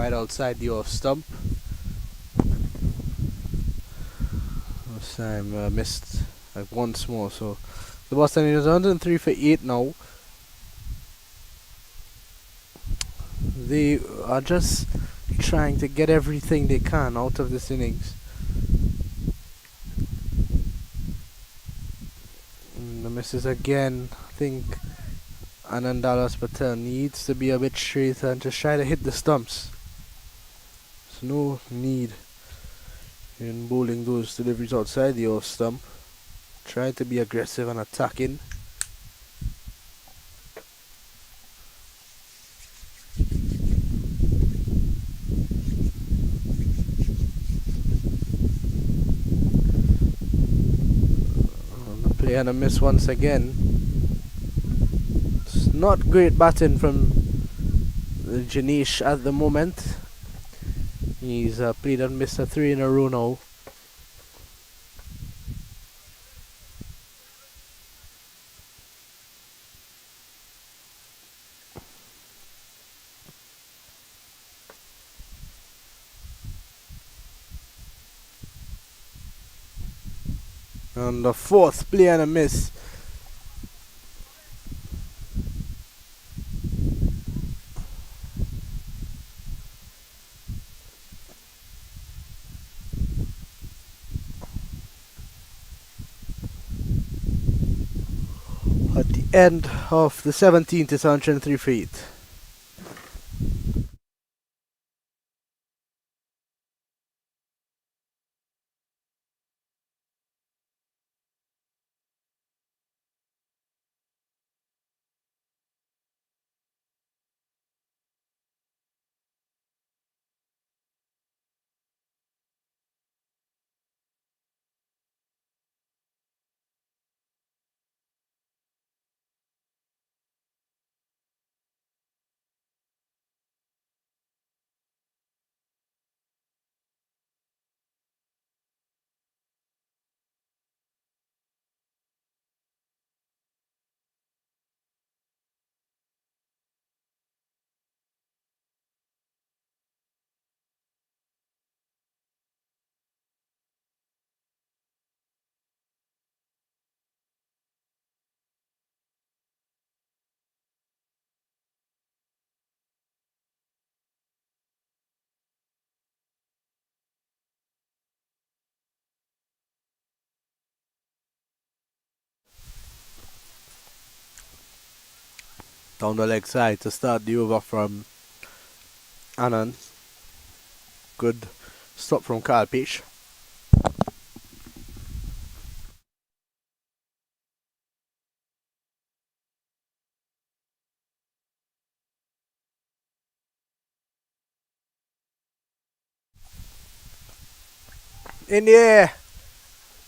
wide outside the off stump. This time missed like once more. So the Boston Indians 103 for 8 now. They are just trying to get everything they can out of this innings. And the misses again. I think Anandalas Patel needs to be a bit straighter and just try to hit the stumps. There's no need in bowling those deliveries outside the off stump. Try to be aggressive and attacking. The play and a miss once again. It's not great batting from Janesh at the moment. He's played and missed 3 in a row now. And the 4th play and a miss. At the end of the 17th, it's 103 feet. Down the leg side to start the over from Anand. Good stop from Kyle Page. In the air.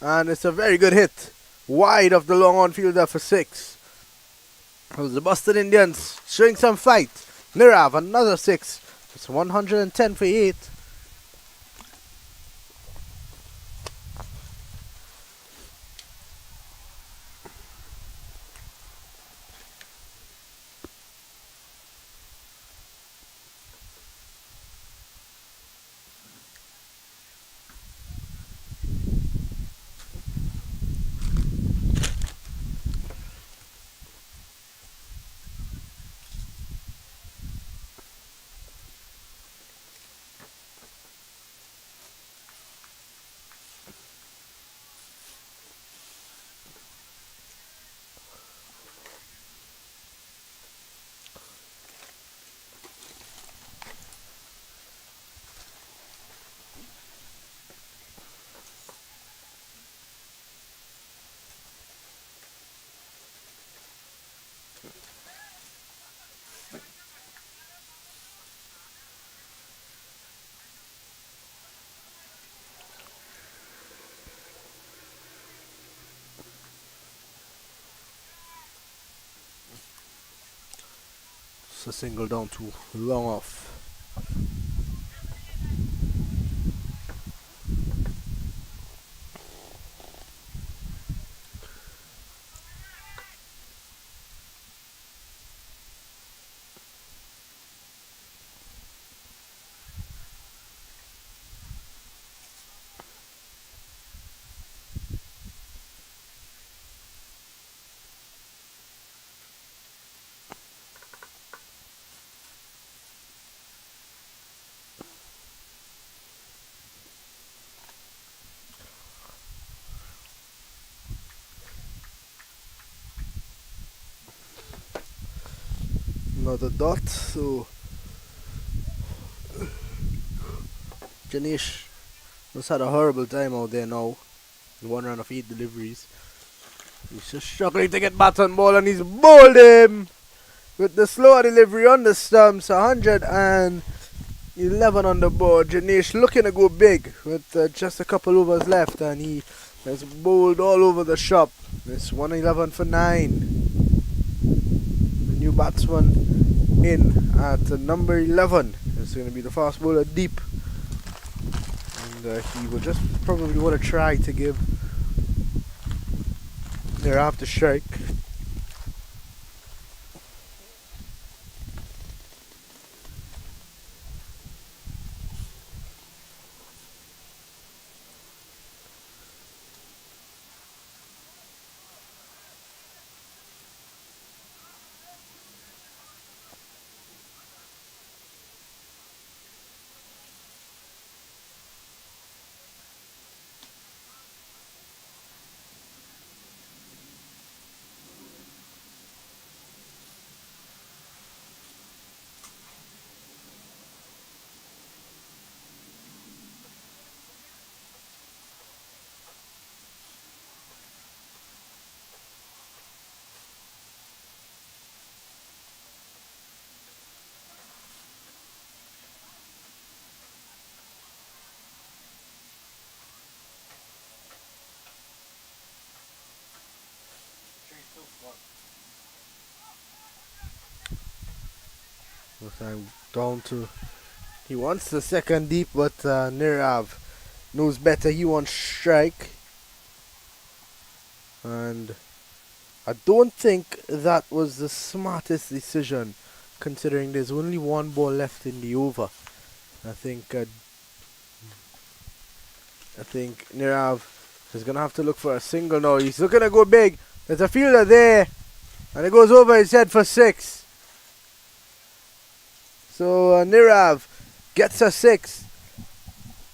And it's a very good hit. Wide of the long on fielder for 6. The Boston Indians showing some fight. Nirav, another 6. It's 110 for 8. It's a single down to long off. another dot. So Janish just had a horrible time out there now. 1 run of 8 deliveries. He's just struggling to get bat on ball, and he's bowled him with the slower delivery on the stumps. 111 on the board. Janish looking to go big with just a couple overs left, and he has bowled all over the shop. It's 111 for 9. The new batsman in at number 11. It's going to be the fast bowler Deep. And he will just probably want to try to give their after strike. I'm down to. He wants the second Deep, but Nirav knows better. He wants strike. And I don't think that was the smartest decision, considering there's only one ball left in the over. I think Nirav is going to have to look for a single now. He's looking to go big. There's a fielder there, and it goes over his head for 6. So Nirav gets a 6.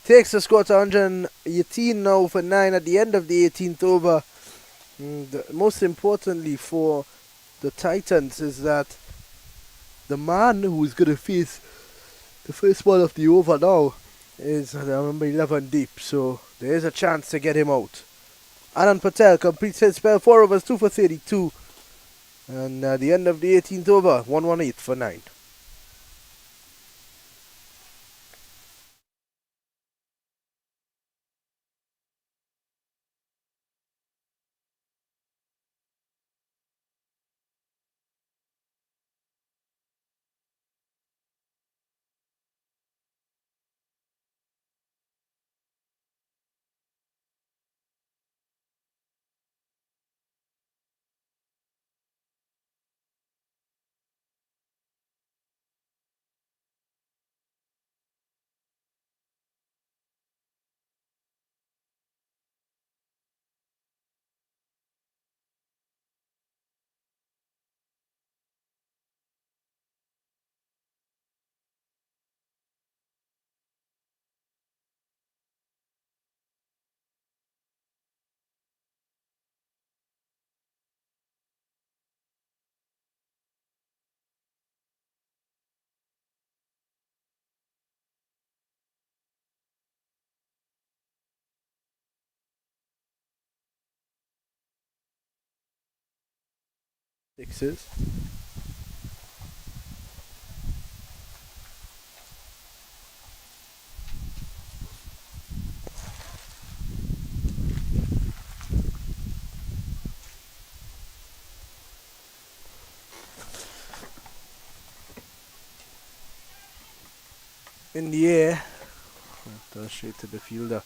Takes the score to 118 now for 9 at the end of the 18th over. And most importantly for the Titans is that the man who's going to face the first ball of the over now is number 11 Deep. So there is a chance to get him out. Anand Patel completes his spell, 4 overs, 2 for 32. And at the end of the 18th over, 118 for 9. Sixes. In the air, straight to the fielder.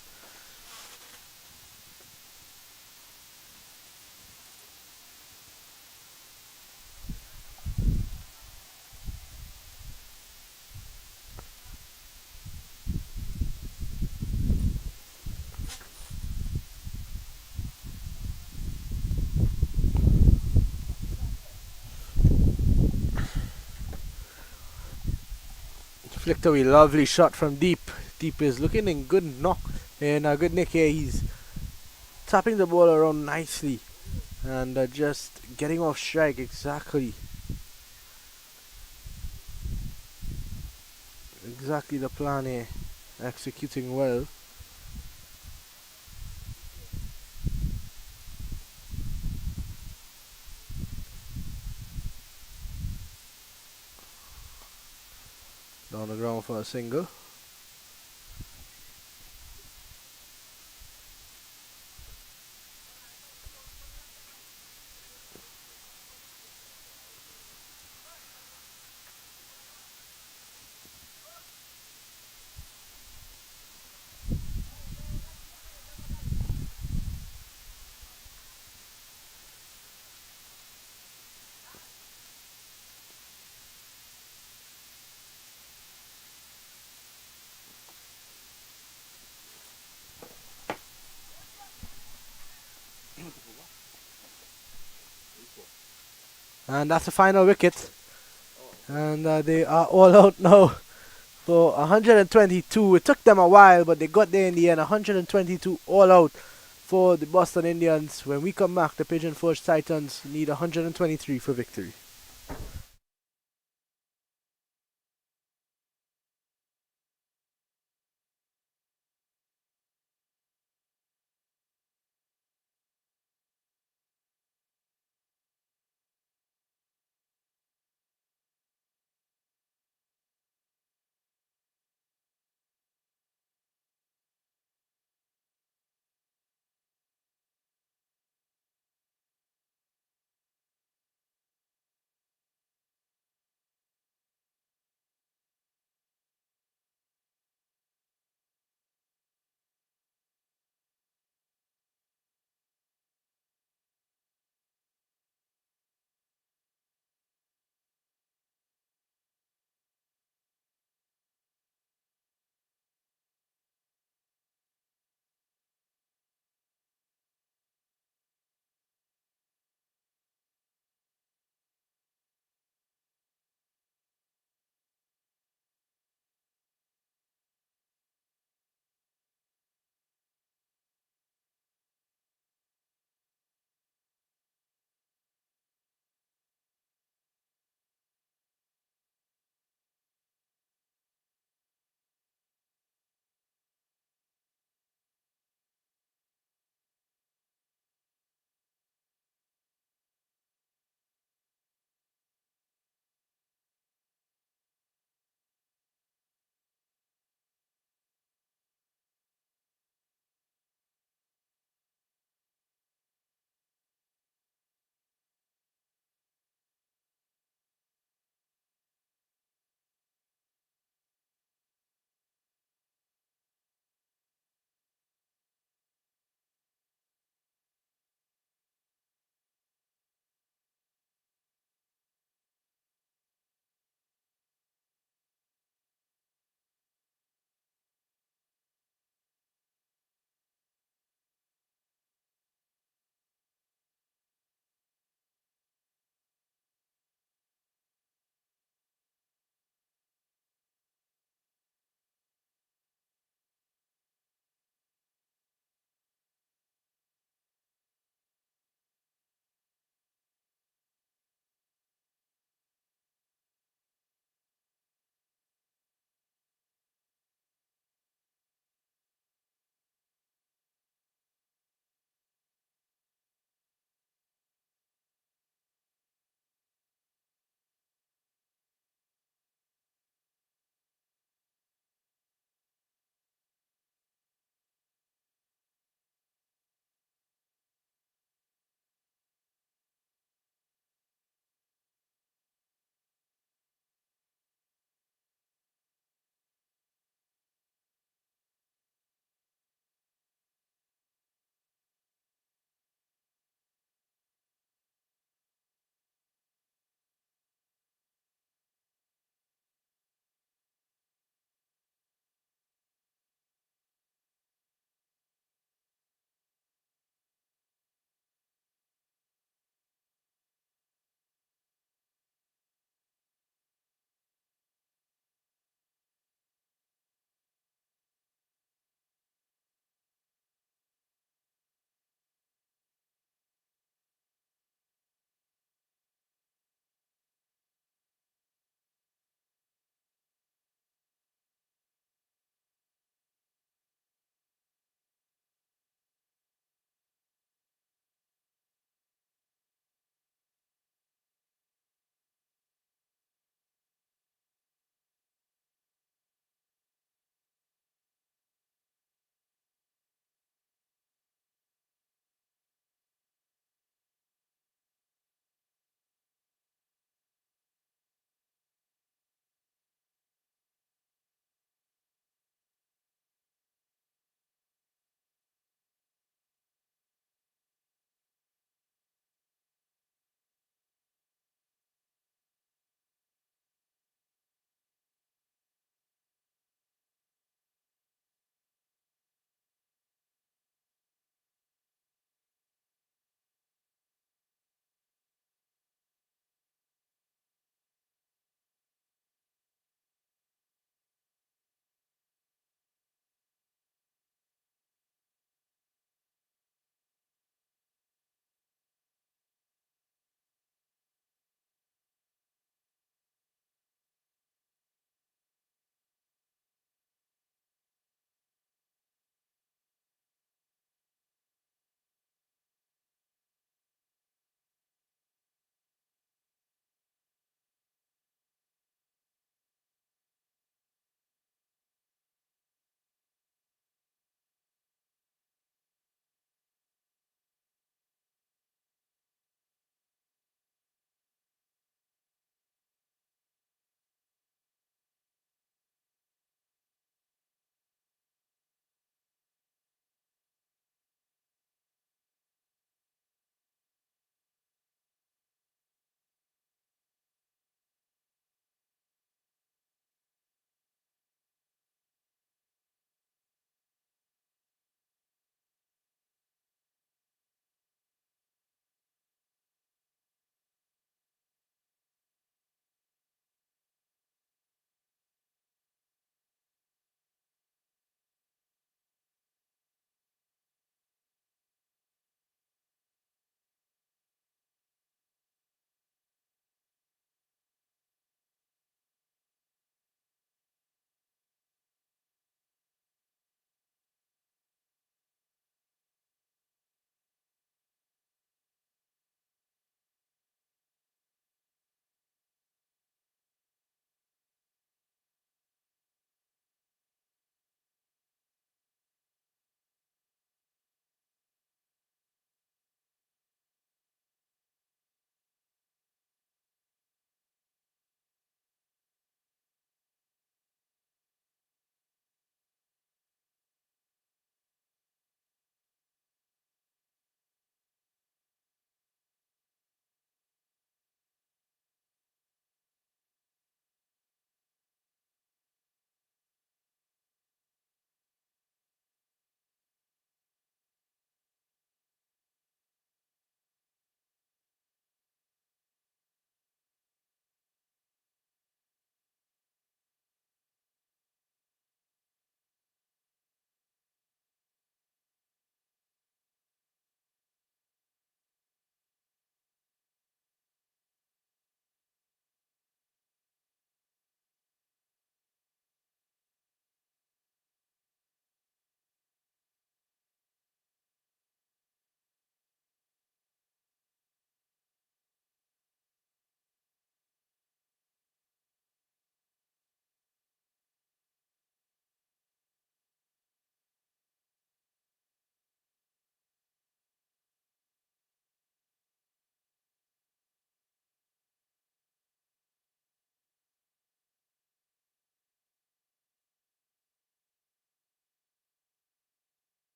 Flicked away, lovely shot from Deep. Deep is looking in good knock and a good nick here. He's tapping the ball around nicely and just getting off strike exactly exactly the plan here. Executing well. Down the ground for a single. And that's the final wicket. And they are all out now for 122. It took them a while, but they got there in the end. 122 all out for the Boston Indians. When we come back, the Pigeon Forge Titans need 123 for victory.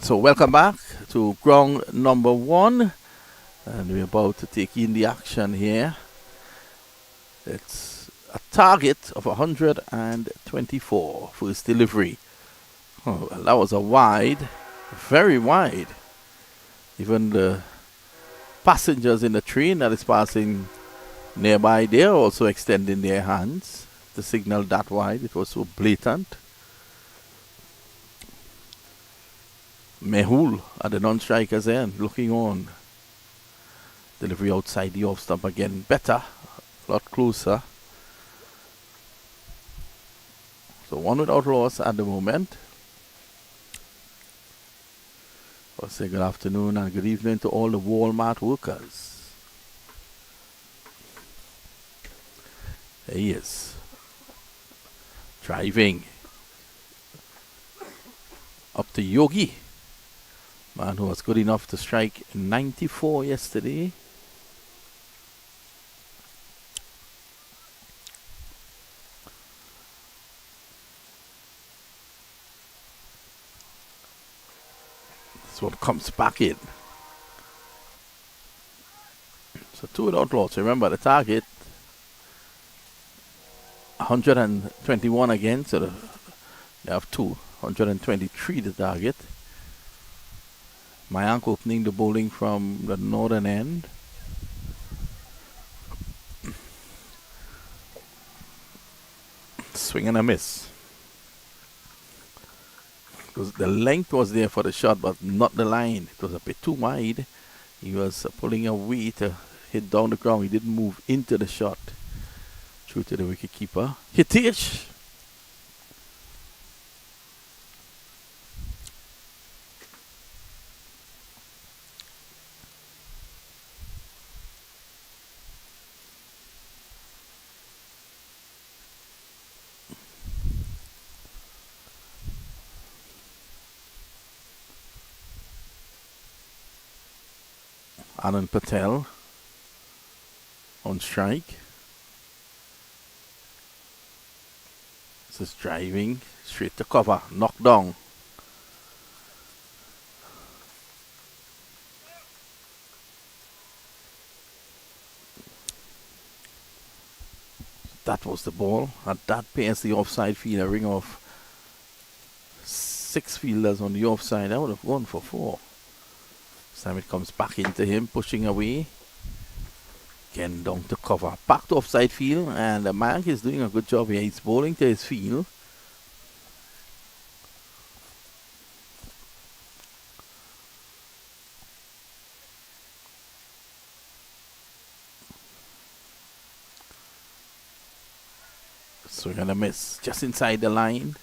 So welcome back to ground number 1, and we're about to take in the action here. It's a target of 124 first delivery. Oh, well, that was a wide, very wide. Even the passengers in the train that is passing nearby, they're also extending their hands to signal that wide. It was so blatant. Mehul at the non-strikers end, looking on. Delivery outside the off stump again, better, a lot closer. So 1 without loss at the moment. I'll say good afternoon and good evening to all the Walmart workers. There he is. Driving. Up to Yogi. Man who was good enough to strike 94 yesterday. This one comes back in. So 2 without loss. Remember the target 121 again. So they have 2. 123 the target. Mayank opening the bowling from the northern end. Swing and a miss. Because the length was there for the shot, but not the line. It was a bit too wide. He was pulling away to hit down the ground. He didn't move into the shot. True to the wicket keeper. Hitesh. Anand Patel on strike. This is driving straight to cover, knocked down. That was the ball. At that pace, the offside fielder, ring of 6 fielders on the offside. I would have gone for 4. This time it comes back into him, pushing away. Again down to cover. Back to offside field, and Mayank is doing a good job here. He's bowling to his field. Swing and a miss. Just inside the line.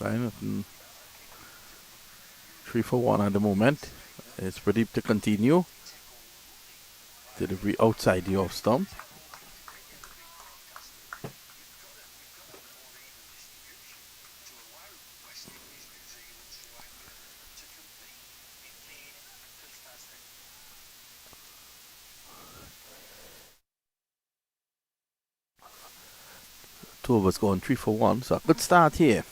Right? 3 for 1 at the moment. It's Pradeep to continue. Delivery outside the off stump. Two of us going 3 for 1. So a good start here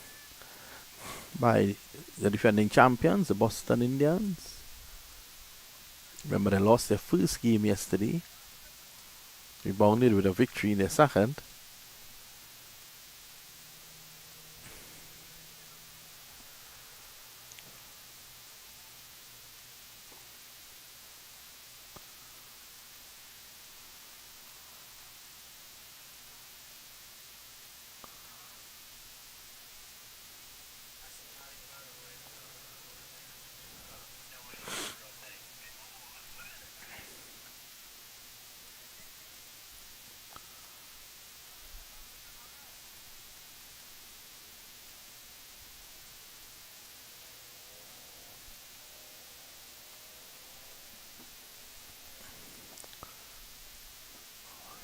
by the defending champions, the Boston Indians. Remember, they lost their first game yesterday. Rebounded with a victory in their second.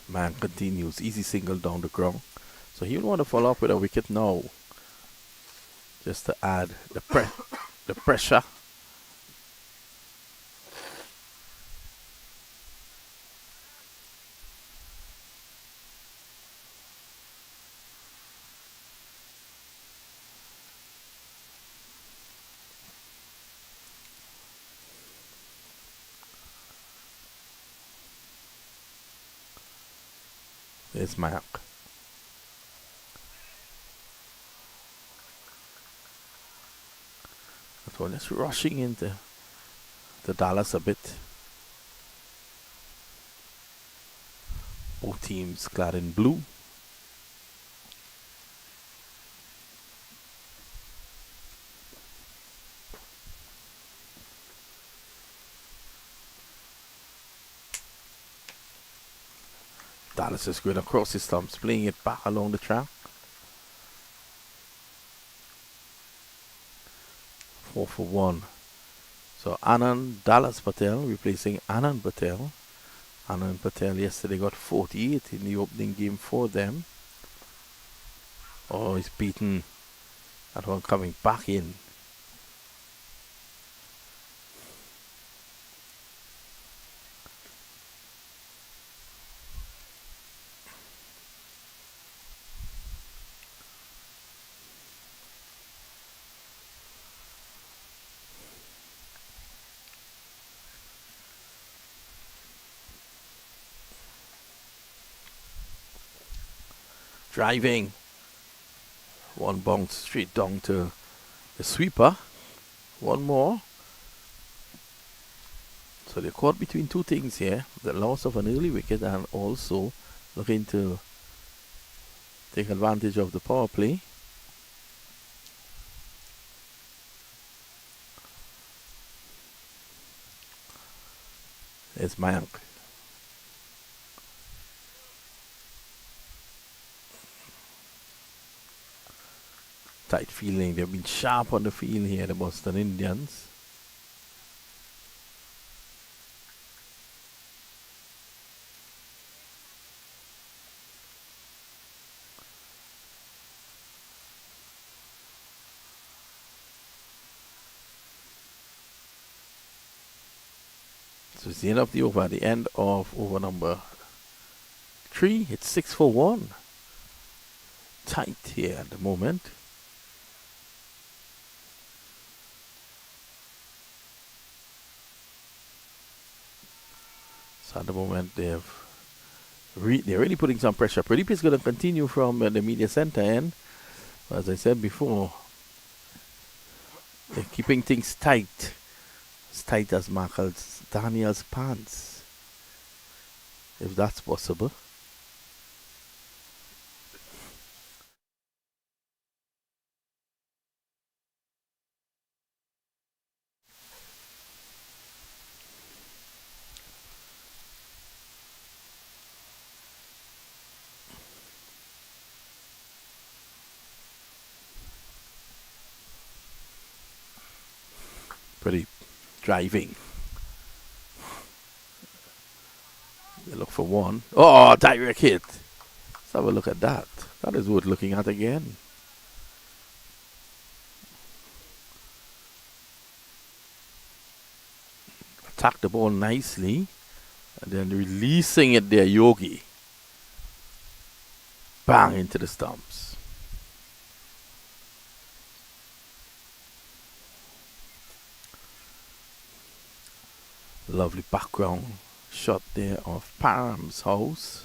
Man continues. Easy single down the ground. So he'll want to follow up with a wicket now. Just to add the pressure. There's Mayank. So just rushing into the Dallas a bit. Both teams clad in blue. Dallas is going across his stumps, playing it back along the track. 4 for 1. So Anand Dallas Patel replacing Anand Patel. Anand Patel yesterday got 48 in the opening game for them. Oh, he's beaten. That one coming back in. Driving. One bounce straight down to the sweeper. One more. So they're caught between two things here. The loss of an early wicket and also looking to take advantage of the power play. There's Mayank. Tight fielding. They've been sharp on the field here, the Boston Indians. So it's the end of the over. At the end of over number 3, it's 6 for 1. Tight here at the moment. So at the moment they're really putting some pressure. Pradeep is going to continue from the media center end. As I said before, they're keeping things tight. As tight as Michael Daniel's pants. If that's possible. Pretty driving. They look for one. Oh, direct hit. Let's have a look at that. That is worth looking at again. Attack the ball nicely. And then releasing it there, Yogi. Bang into the stumps. Lovely background shot there of Param's house.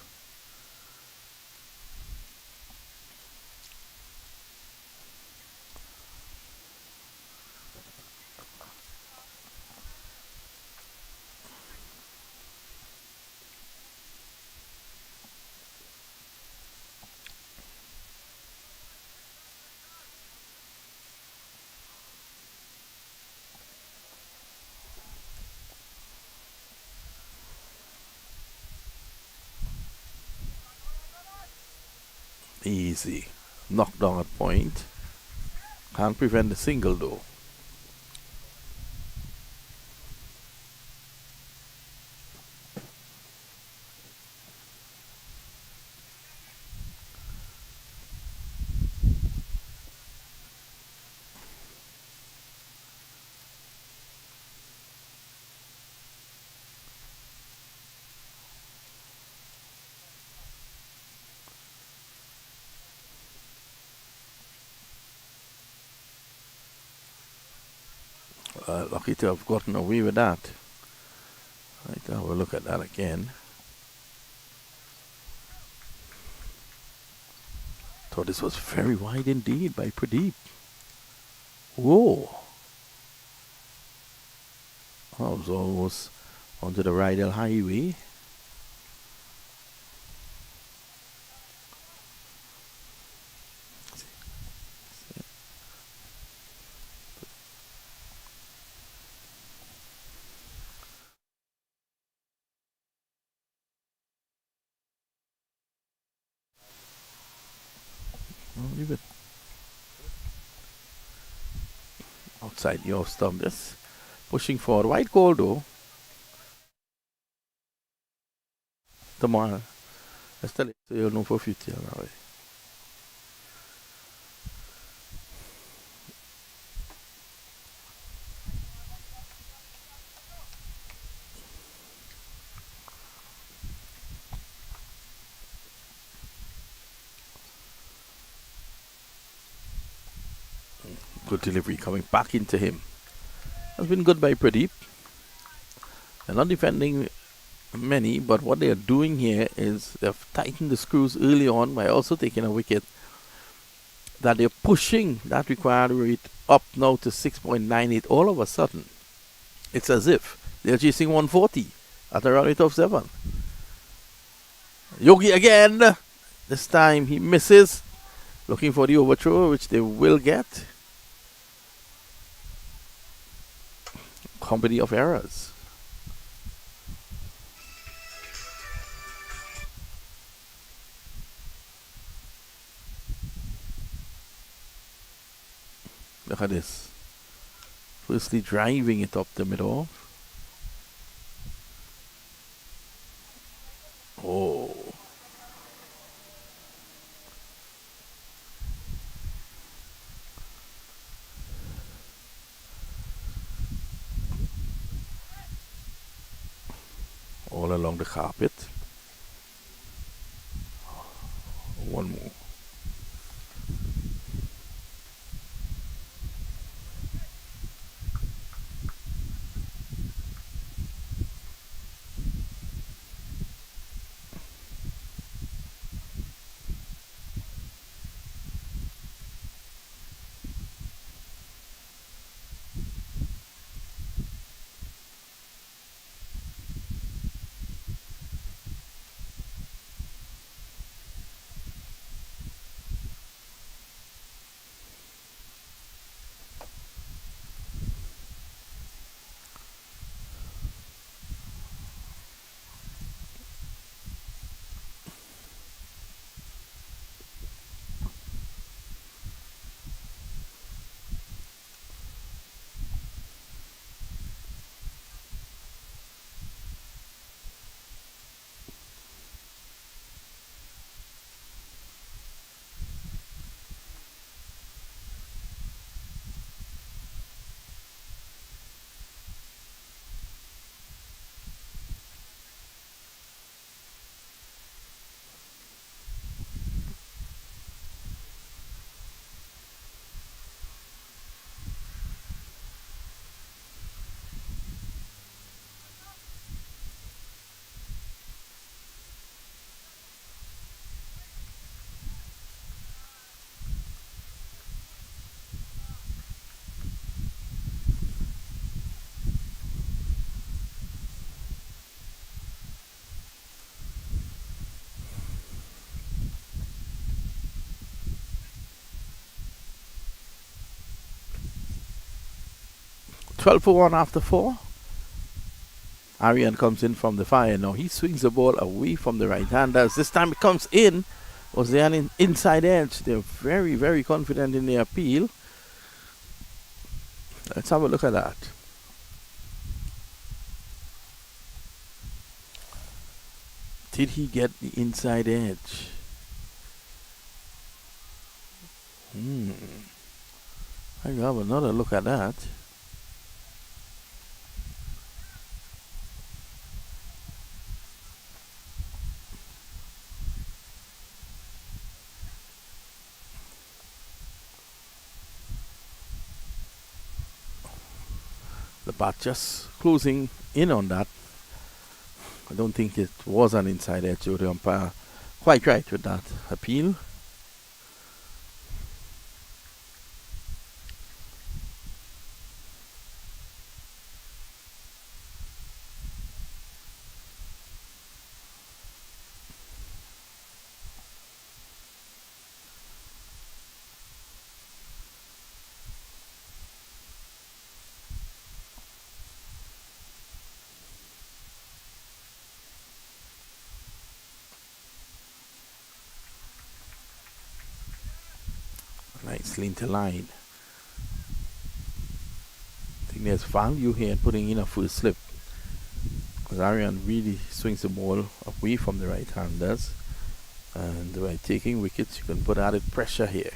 Easy. Knockdown at point. Can't prevent the single though. Lucky to have gotten away with that. Right, have a look at that again. Thought this was very wide indeed by Pradeep. Whoa. That was almost onto the Rydell Highway. Leave it outside the off stump. Just pushing forward. White goal though. Tomorrow. Still, you'll know for future now. Good delivery coming back into him. Has been good by Pradeep. They're not defending many, but what they are doing here is they've tightened the screws early on by also taking a wicket. That they're pushing that required rate up now to 6.98 all of a sudden. It's as if they're chasing 140 at a rate of 7. Yogi again. This time he misses. Looking for the overthrow, which they will get. Company of errors. Look at this. Firstly driving it up the middle. Oh. All along the carpet. One more. 12 for 1 after 4. Arian comes in from the fire. Now he swings the ball away from the right-handers. This time it comes in. Was there an inside edge? They're very, very confident in their appeal. Let's have a look at that. Did he get the inside edge? I have another look at that. The bat just closing in on that. I don't think it was an inside edge. The umpire quite right with that appeal. Nicely into line. I think there's value here in putting in a full slip, because Arian really swings the ball away from the right-handers, and by taking wickets you can put added pressure here.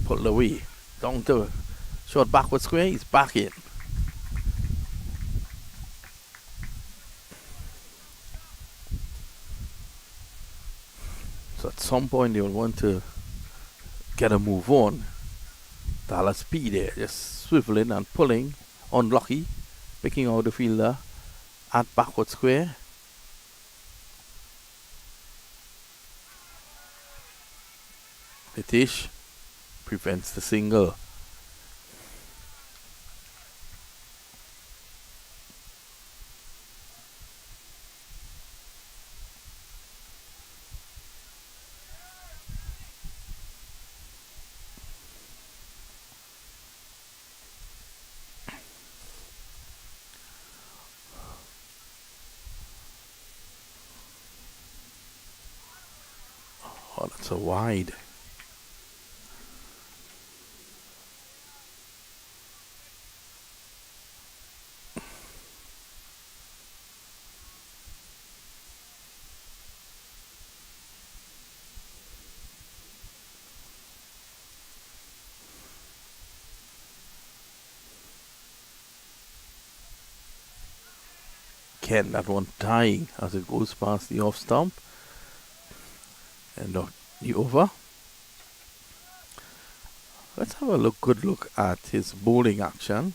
Pulled away, down to short backward square, he's back in. So at some point they'll want to get a move on. Dallas speed there, just swiveling and pulling, unlucky, picking out the fielder at backward square. Hitesh prevents the single. Oh, that's a wide. Ken, that one dying as it goes past the off stump. And the over. Let's have a good look at his bowling action.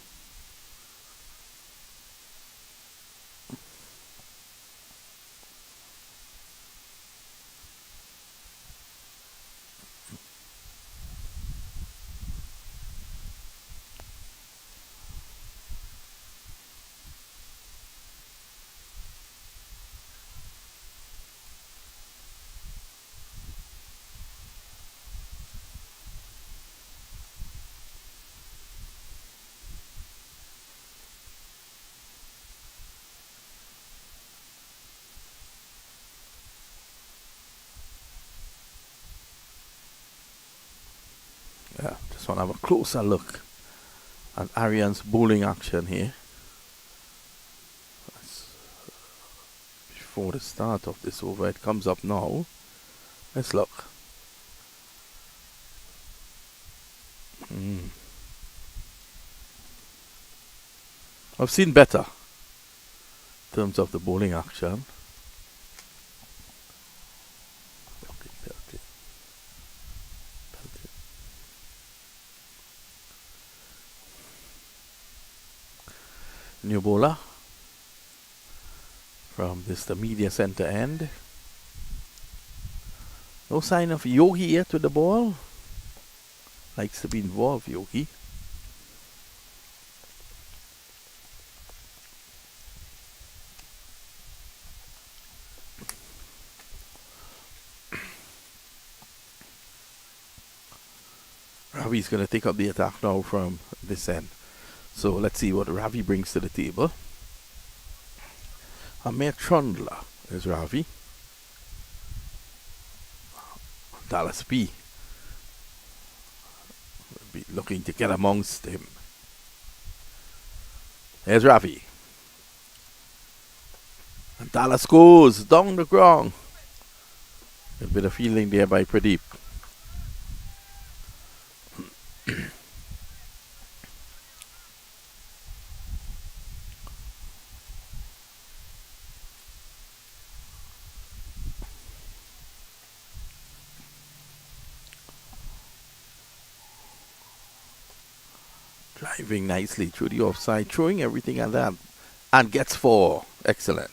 Yeah, just want to have a closer look at Arian's bowling action here. That's before the start of this over, it comes up now. Let's look. I've seen better in terms of the bowling action. New bowler from the media center end. No sign of Yogi yet with the ball. Likes to be involved, Yogi. Ravi's going to take up the attack now from this end. So let's see what Ravi brings to the table. Amir Trundler is Ravi. Dallas P will be looking to get amongst him. There's Ravi. And Dallas goes down the ground. A bit of fielding there by Pradeep. Driving nicely through the offside, throwing everything at that, and gets 4. Excellent.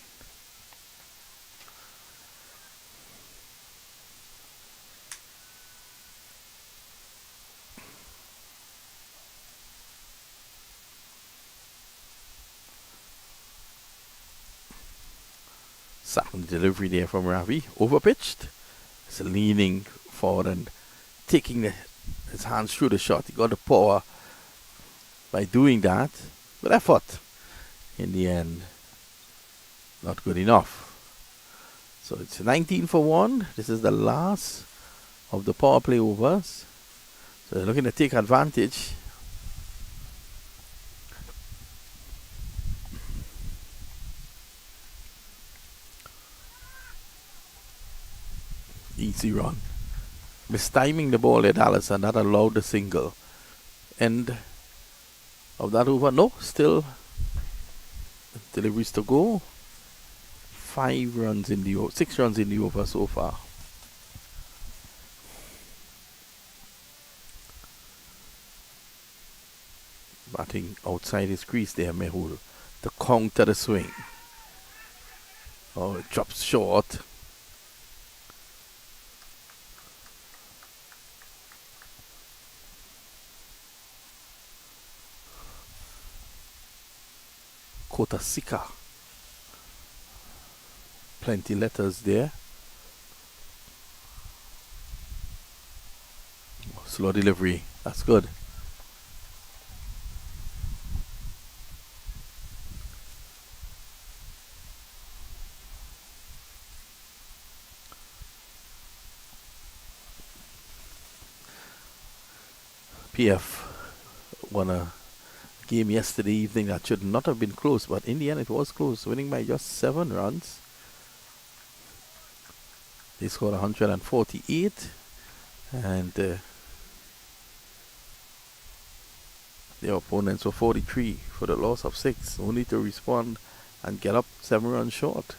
Second delivery there from Ravi, overpitched. It's leaning forward and taking his hands through the shot. He got the power by doing that, with effort. In the end, not good enough. So it's 19 for 1. This is the last of the power play overs. So they're looking to take advantage. Easy run. Mistiming the ball at Dallas, and that allowed the single. End of that over. No, still deliveries to go. 6 runs in the over so far. Batting outside his crease there, Mehul, to counter the swing. Oh, it drops short. Kotasika. Plenty letters there. Slow delivery. That's good. PF won a game yesterday evening that should not have been close, but in the end it was close, winning by just 7 runs. They scored 148, and their opponents were 43 for the loss of 6, only to respond and get up 7 runs short.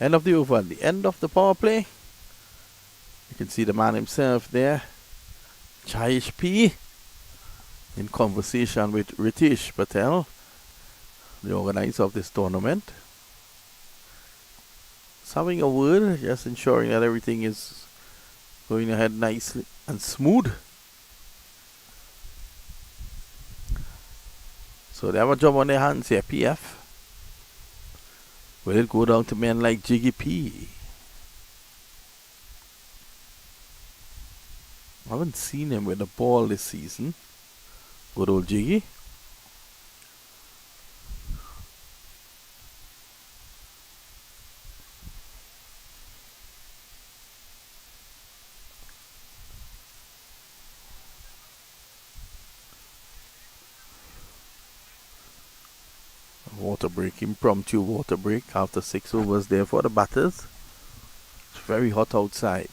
End of the over, at the end of the power play. You can see the man himself there, Chahish P, in conversation with Ritesh Patel, the organizer of this tournament. Just having a word, just ensuring that everything is going ahead nicely and smooth. So they have a job on their hands here, PF. Will it go down to men like Jiggy P? I haven't seen him with the ball this season. Good old Jiggy. Water break, impromptu water break after 6 overs there for the batters. It's very hot outside.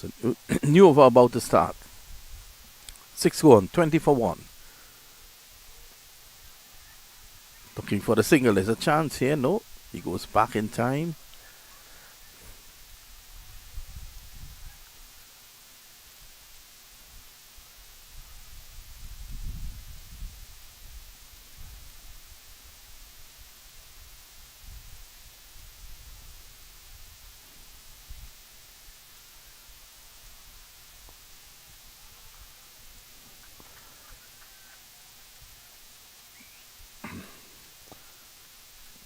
So new over about to start. 6 1, 20 for 1. Looking for the single. There's a chance here. No. He goes back in time.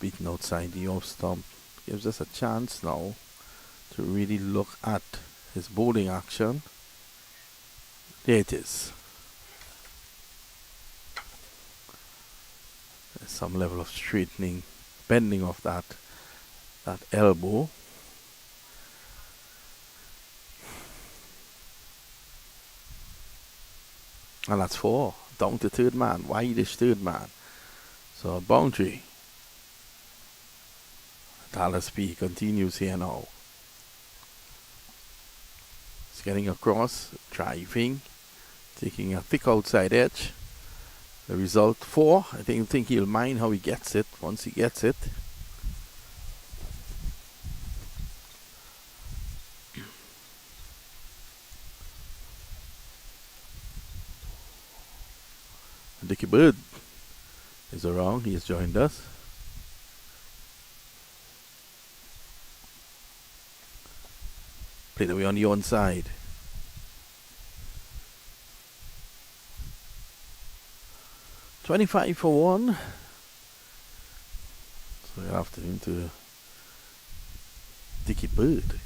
Beaten outside the off stump. Gives us a chance now to really look at his bowling action. There it is. There's some level of straightening, bending of that elbow. And that's 4. Down to third man. Wide-ish third man. So a boundary. Dallas P continues here now. He's getting across, driving, taking a thick outside edge. The result 4. I think he'll mind how he gets it once he gets it. Dickie Bird is around. He has joined us. Played away on the onside. $25 for 1. So you'll have to into Dickie Bird.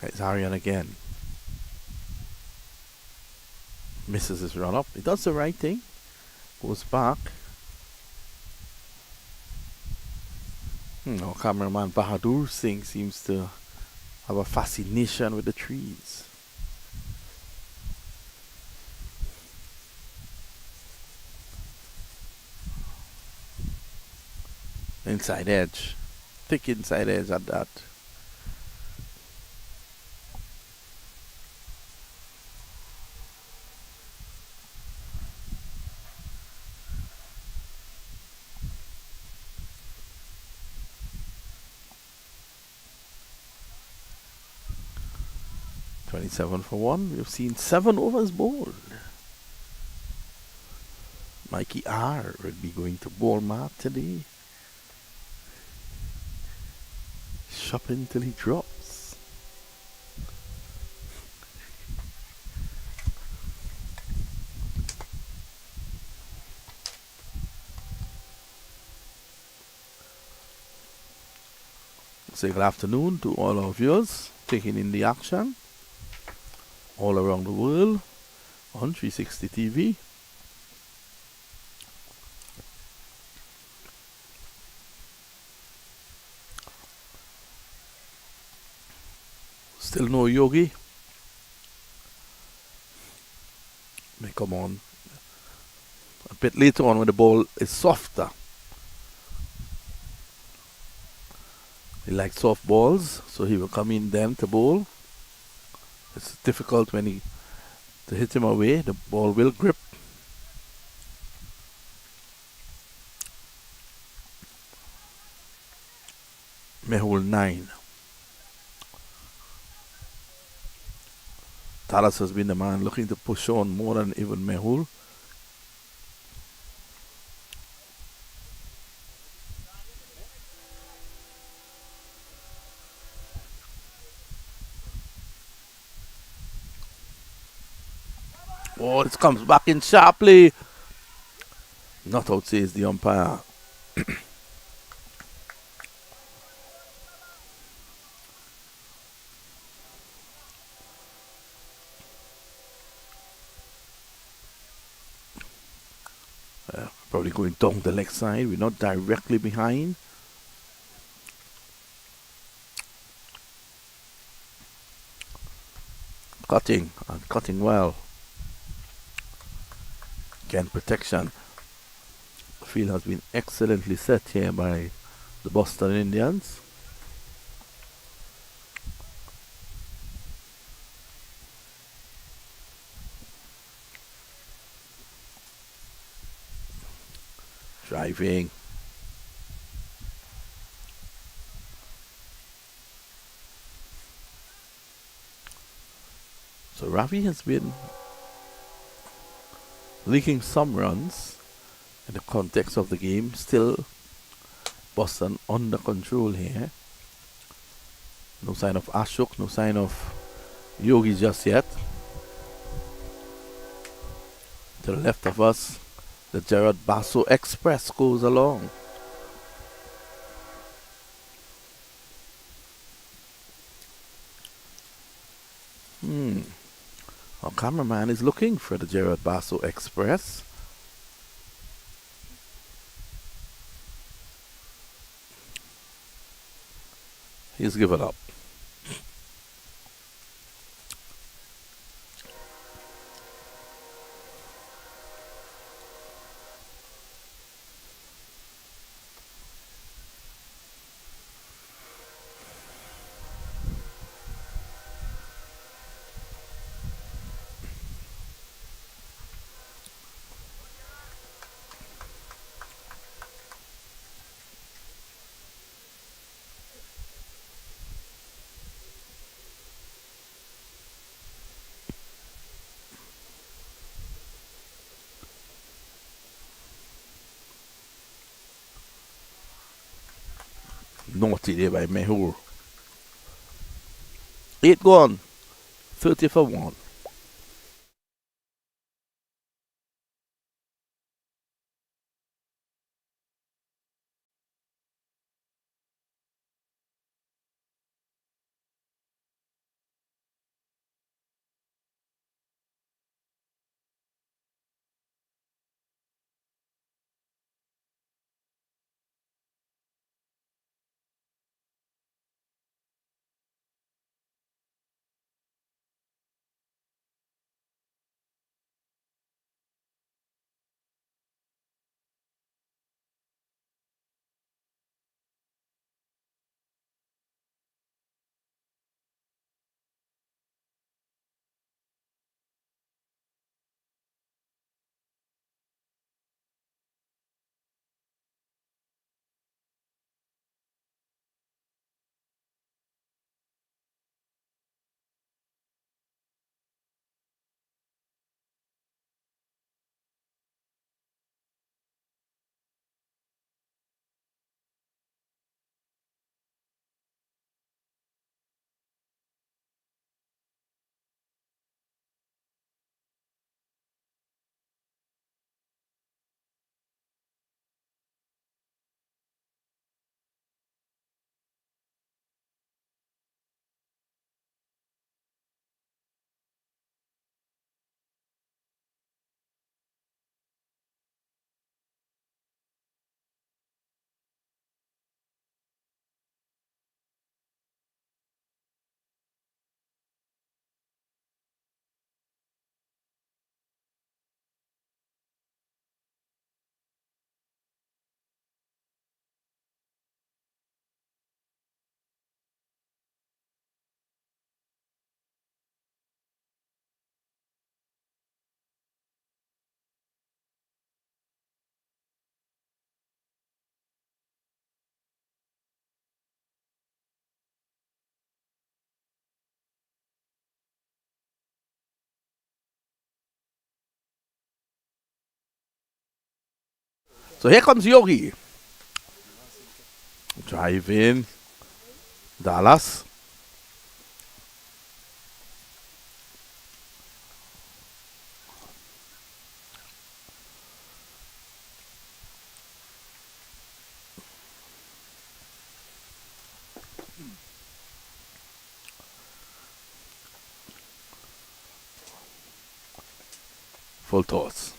It's Arian again. Misses his run up. He does the right thing. Goes back. Our cameraman Bahadur Singh seems to have a fascination with the trees. Inside edge. Thick inside edge at that. $27 for 1. We've seen 7 overs bowled. Mikey R will be going to bowl mat today. Shopping till he drops. Say good afternoon to all our viewers taking in the action all around the world on 360 TV. Still no Yogi. May come on a bit later on when the ball is softer. He likes soft balls, so he will come in then to bowl. It's difficult when to hit him away. The ball will grip. Mehul 9. Talas has been the man looking to push on more than even Mehul. Oh, this comes back in sharply. Not out, says the umpire. Probably going down the leg side. We're not directly behind. Cutting and cutting well. Again, protection. The field has been excellently set here by the Boston Indians. Driving. So Ravi has been leaking some runs in the context of the game. Still Boston under control here. No sign of Ashok, no sign of Yogi just yet. To the left of us, the Gerard Basso Express goes along. Our cameraman is looking for the Gerard Basso Express. He's given up. Naughty there by Mehur. 8 gone. 30 for 1. So here comes Yogi. Drive in. Dallas. Full toss.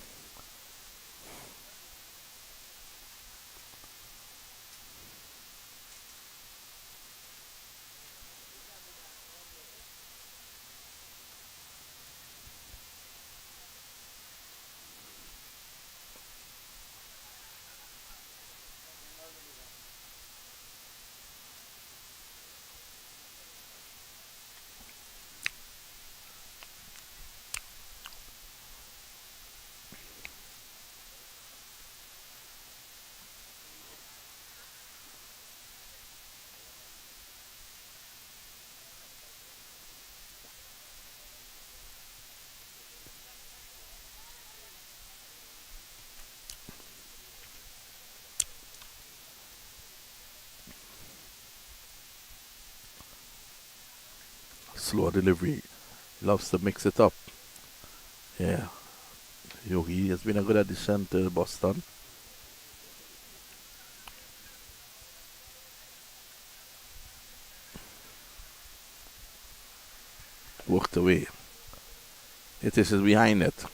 slower delivery. Loves to mix it up. Yeah. Yogi has been a good addition to Boston. Worked away. It is behind it.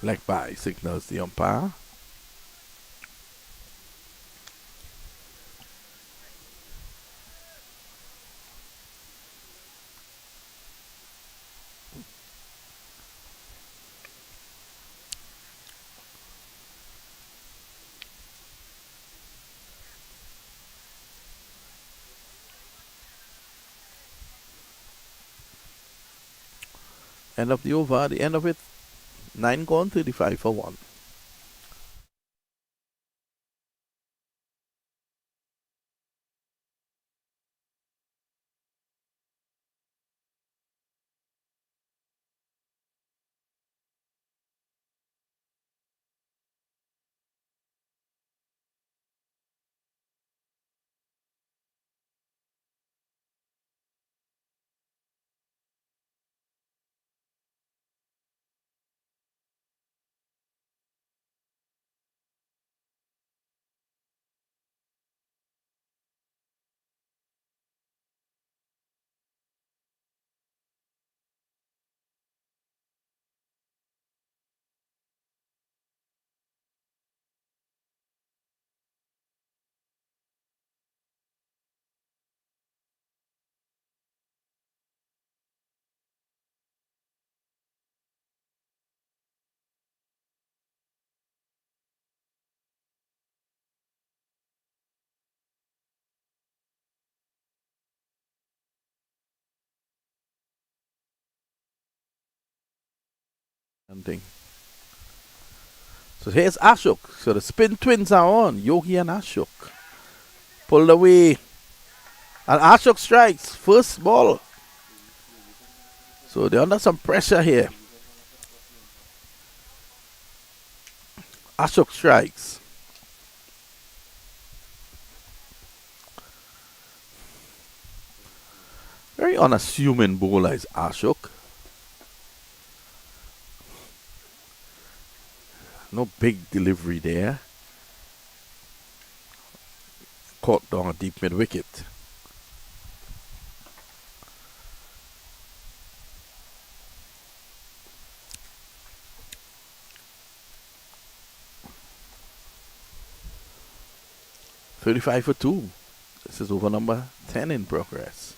Leg by signals the umpire. End of the over, the end of it, 9 gone, 35 for 1. Thing. So here's Ashok. So the spin twins are on. Yogi and Ashok. Pulled away. And Ashok strikes. First ball. So they're under some pressure here. Ashok strikes. Very unassuming bowler is Ashok. No big delivery there. Caught down a deep mid wicket. .35 for 2. This is over number 10 in progress.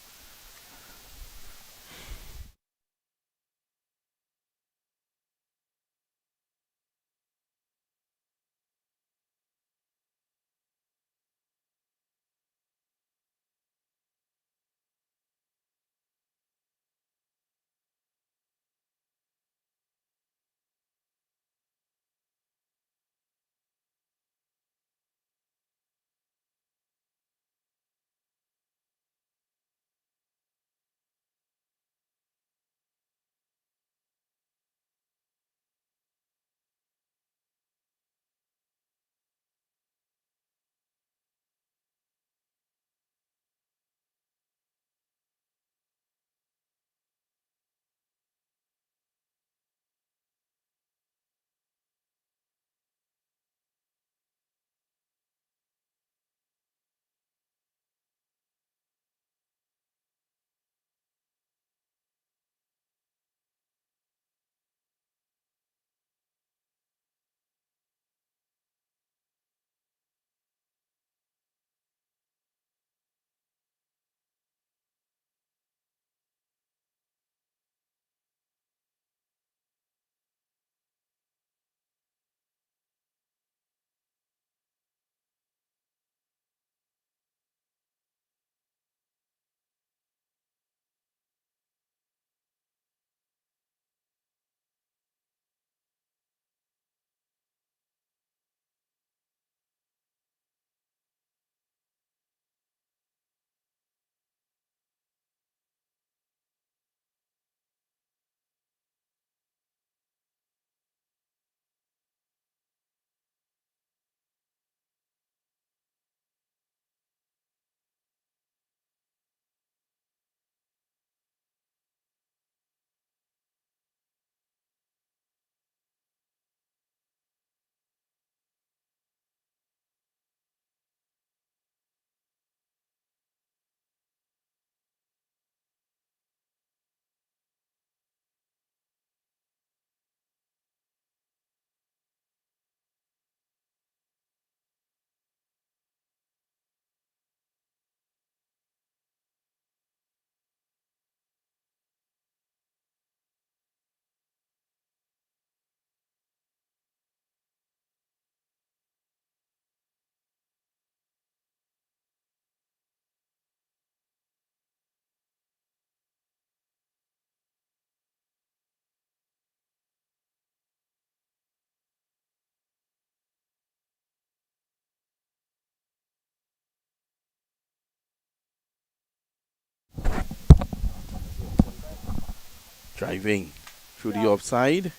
Driving through the offside.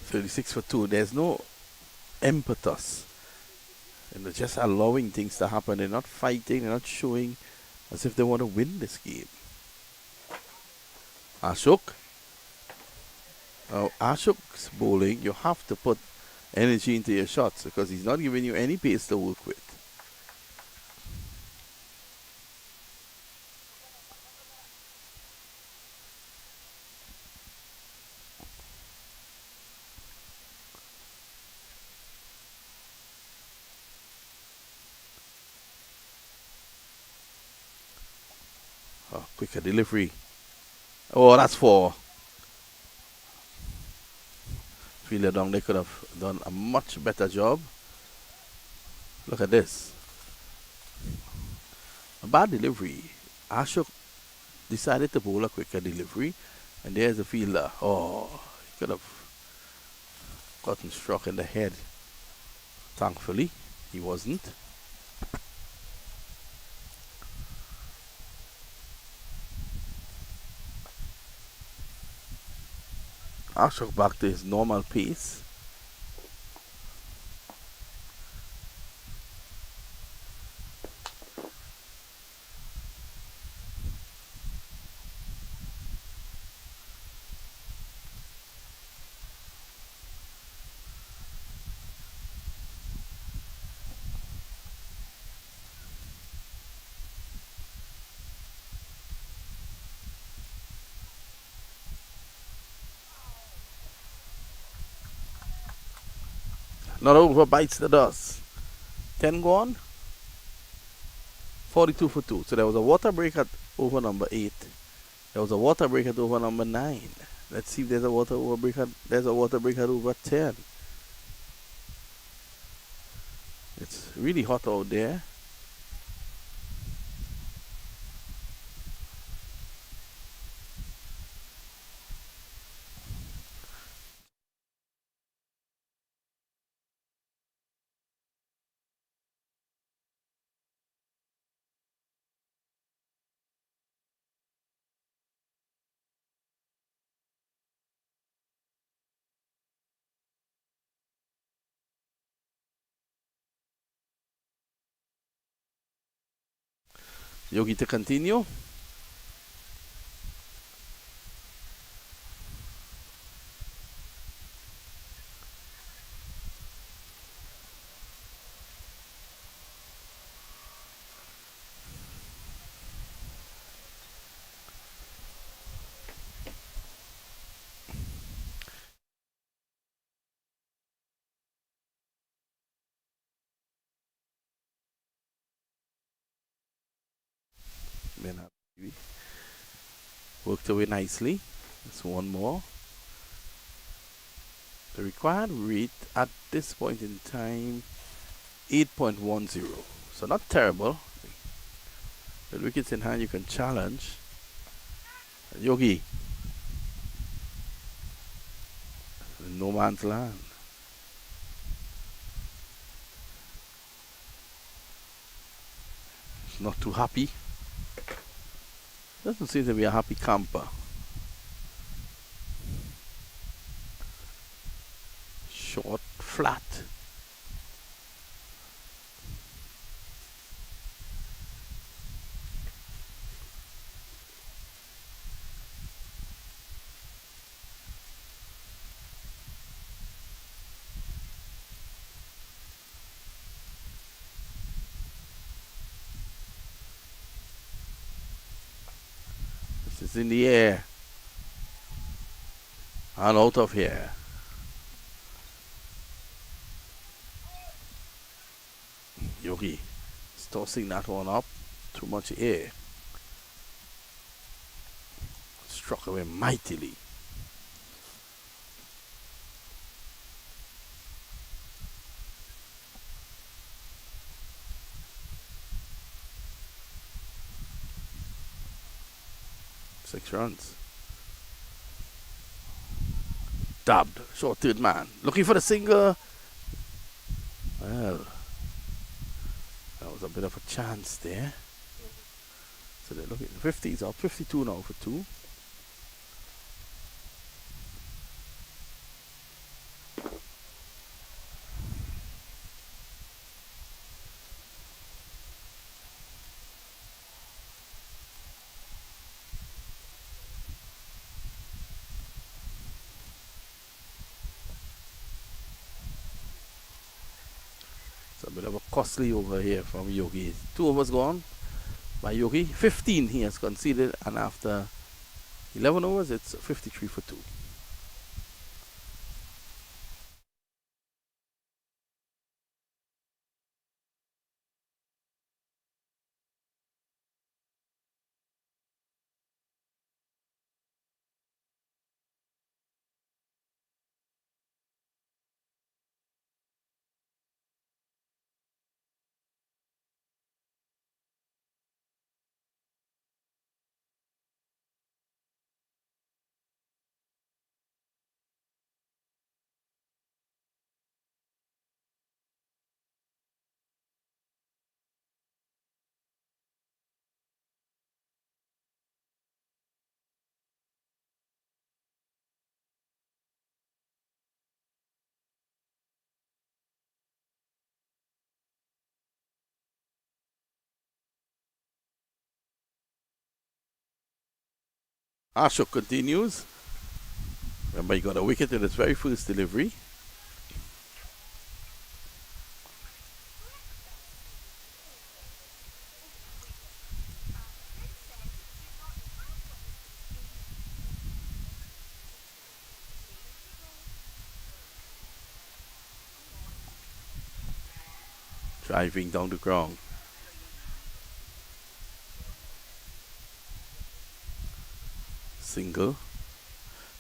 "36 for 2. There's no impetus. And they're just allowing things to happen. They're not fighting. They're not showing as if they want to win this game. Ashok. Now, Ashok's bowling, you have to put energy into your shots because he's not giving you any pace to work with. Oh, quicker delivery. Oh, that's 4. Fielder down, they could have done a much better job. Look at this. A bad delivery. Ashok decided to bowl a quicker delivery, and there's the fielder. Oh, he could have gotten struck in the head. Thankfully, he wasn't. Ashok back to his normal pace. Not over, bites the dust. 10 gone. 42 for 2. So there was a water break at over number 8. There was a water break at over number 9. Let's see if there's a water break at over 10. It's really hot out there. Yogi to continue. Then worked away nicely. That's one more. The required rate at this point in time, 8.10. So not terrible. With wickets in hand, you can challenge. Yogi. No man's land. He's not too happy. Doesn't seem to be a happy camper. Short, flat. This is in the air. And out of here. Yogi is tossing that one up. Too much air. Struck away mightily. Six runs. Dubbed. Short third man. Looking for the single. Well, that was a bit of a chance there. So they're looking. 50s up. 52 now for 2. It's a bit of a costly over here from Yogi. 2 overs gone by Yogi. 15 he has conceded, and after 11 overs, it's 53 for 2. Ashok continues. Remember, he got a wicket in his very first delivery. Driving down the ground. Single.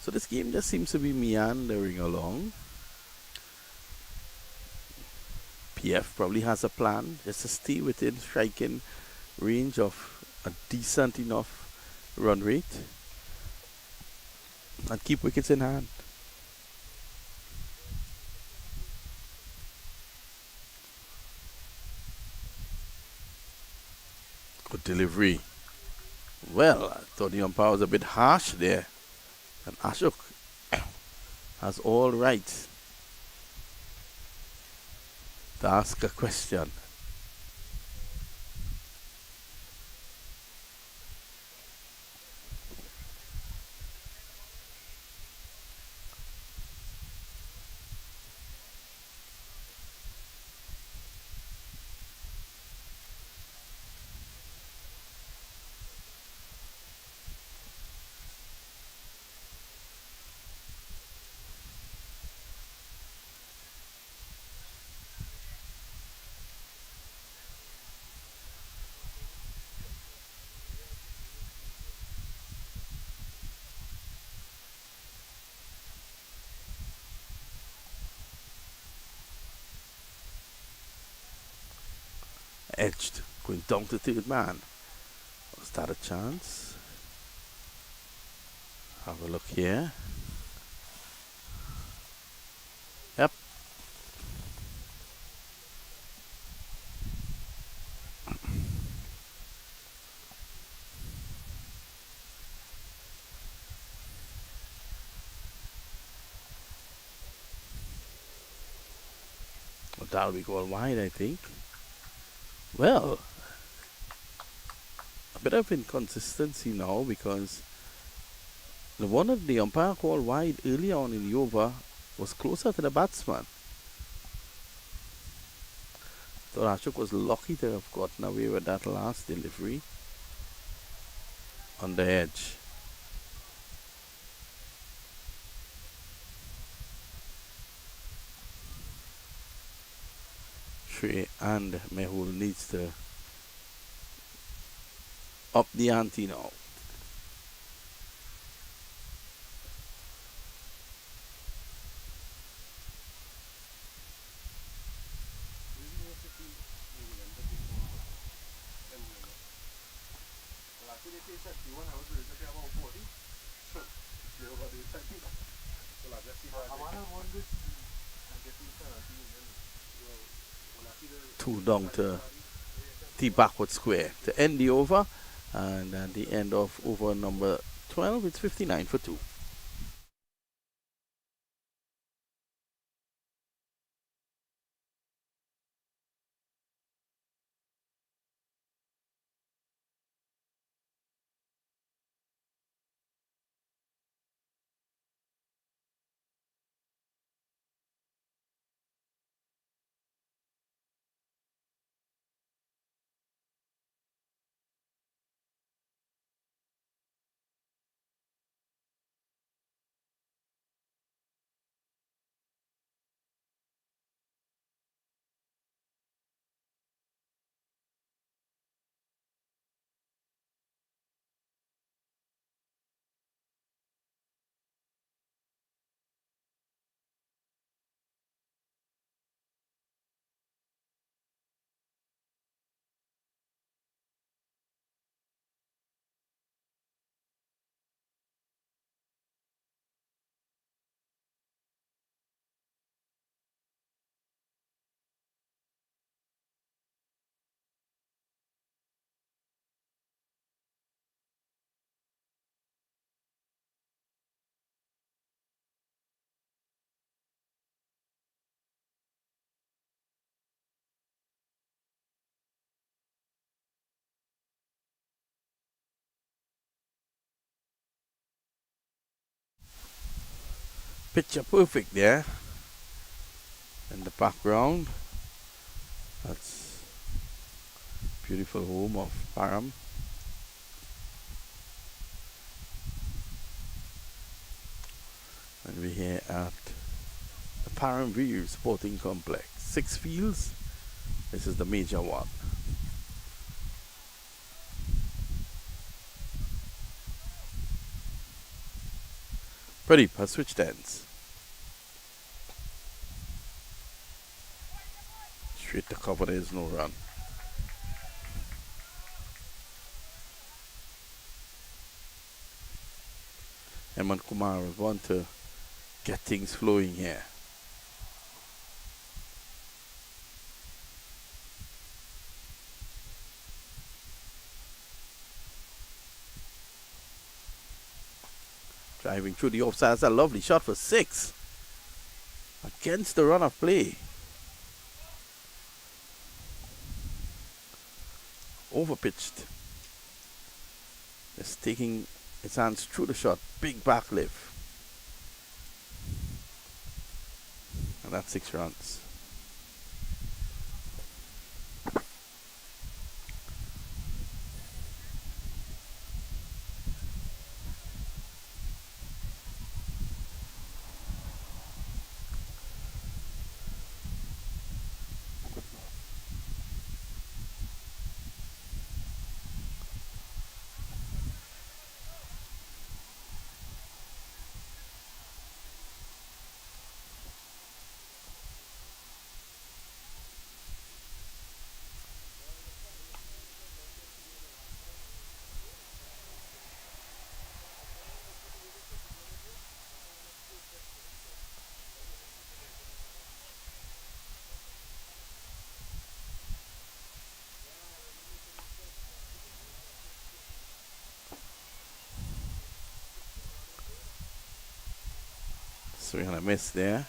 So this game just seems to be meandering along. PF probably has a plan just to stay within striking range of a decent enough run rate and keep wickets in hand. Good delivery. Well, I thought the umpire was a bit harsh there. And Ashok has all right to ask a question. Edged, going down to third man. Was that a chance? Have a look here. Yep. Well, that'll be called wide, I think. Well, a bit of inconsistency now because the one that the umpire called wide earlier on in the over was closer to the batsman. So Ashok was lucky to have gotten away with that last delivery on the edge. Shrey and Mehul needs to up the ante now. Two down to the backward square to end the over. And at the end of over number 12, it's 59 for 2. Picture perfect there in the background. That's beautiful home of Param. And we're here at the Paramveers Sporting Complex. 6 fields. This is the major one. Pradeep has switched ends. Straight to cover, there is no run. Hemant Kumar will want to get things flowing here. Driving through the offside. That's a lovely shot for 6. Against the run of play. Overpitched. It's taking its hands through the shot. Big back lift. And that's 6 runs. Swing and a miss there.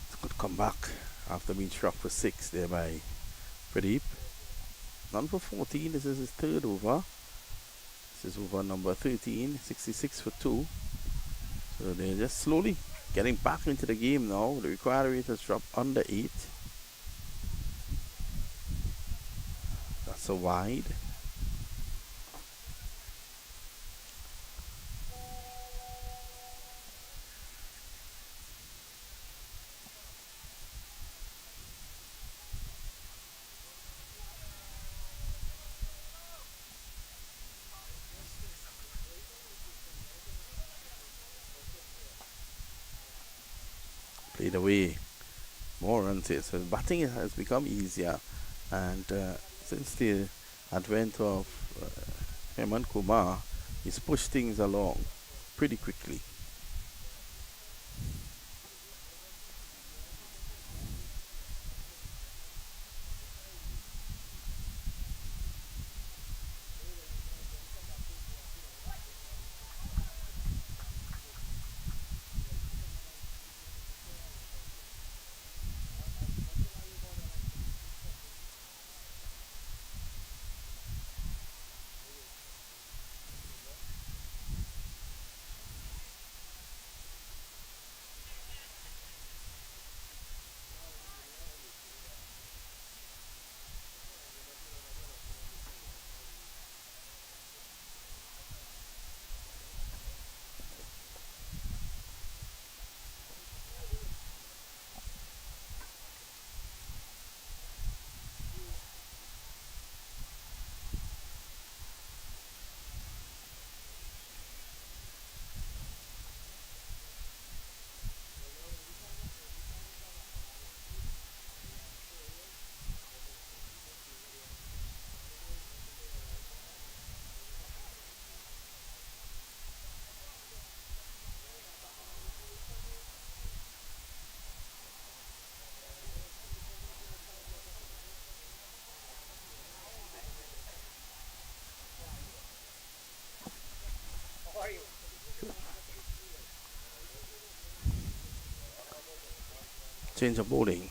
It's good come back after being struck for 6 there by Pradeep. None for 14. This is his 3rd over. This is over number 13. 66 for 2. So they're just slowly getting back into the game now. The required rate has dropped under 8. That's a wide. Played away. More runs here. So batting has become easier. And since the advent of Hemant Kumar, He's pushed things along pretty quickly. How are you? Change of bowling.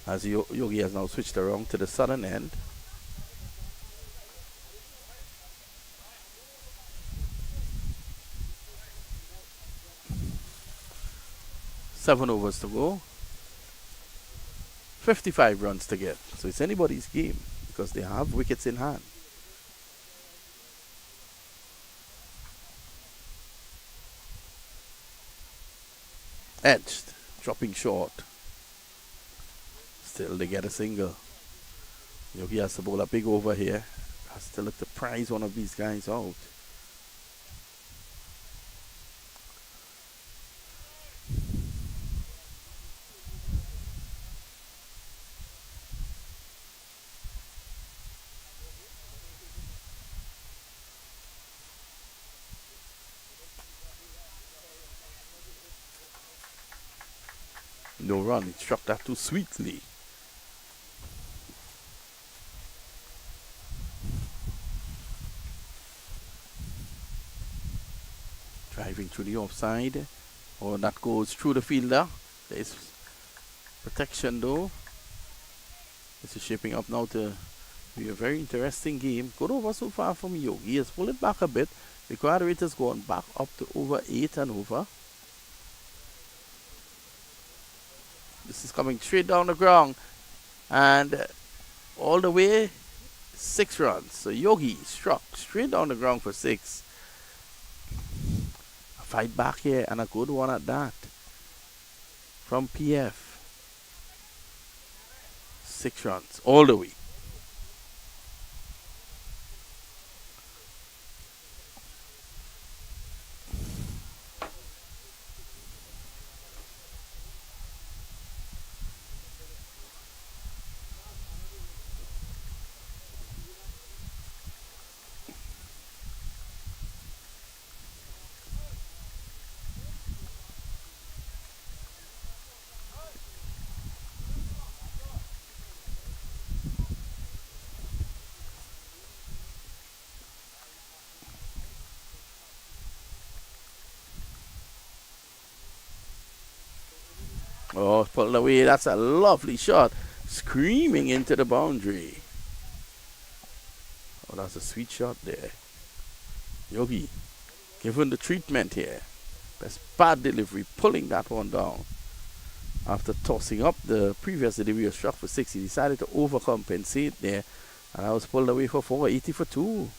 As Yogi has now switched around to the southern end. Seven overs to go. 55 runs to get. So it's anybody's game because they have wickets in hand. Edged, dropping short. Still they get a single. Yogi has to bowl a big over here. Has to look to prize one of these guys out. No run, he struck that too sweetly. Driving through the offside. Oh, that goes through the fielder. There's protection though. This is shaping up now to be a very interesting game. Good over so far from Yogi. He has pulled it back a bit. The required rate has gone back up to over 8 and over. This is coming straight down the ground. And all the way, 6 runs. So Yogi struck straight down the ground for 6. A fight back here and a good one at that. From PF. 6 runs all the way. Oh, pulled away. That's a lovely shot. Screaming into the boundary. Oh, that's a sweet shot there. Yogi, given the treatment here. Best bad delivery, pulling that one down. After tossing up the previous delivery was struck for 6, he decided to overcompensate there. And I was pulled away for 4, 80 for 2.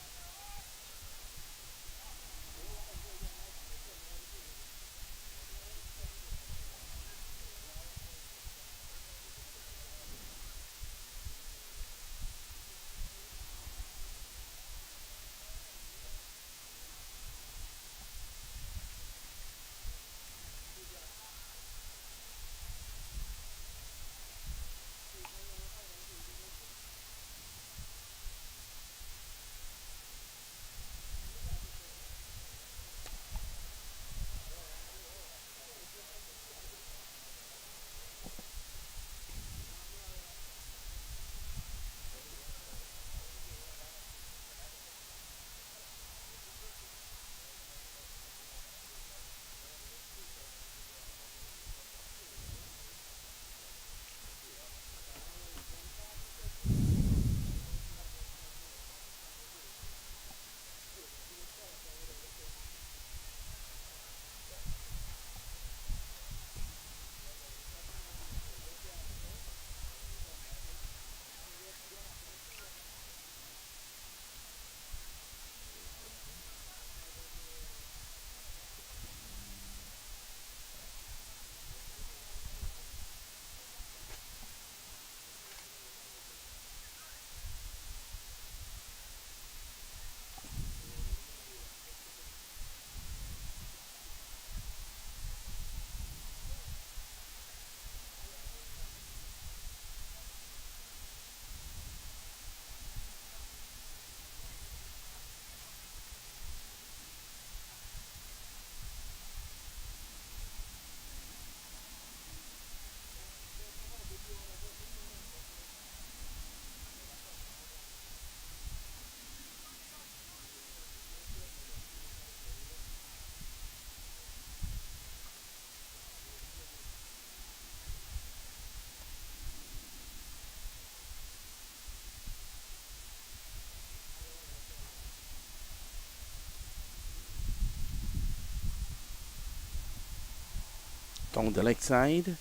Down the leg side.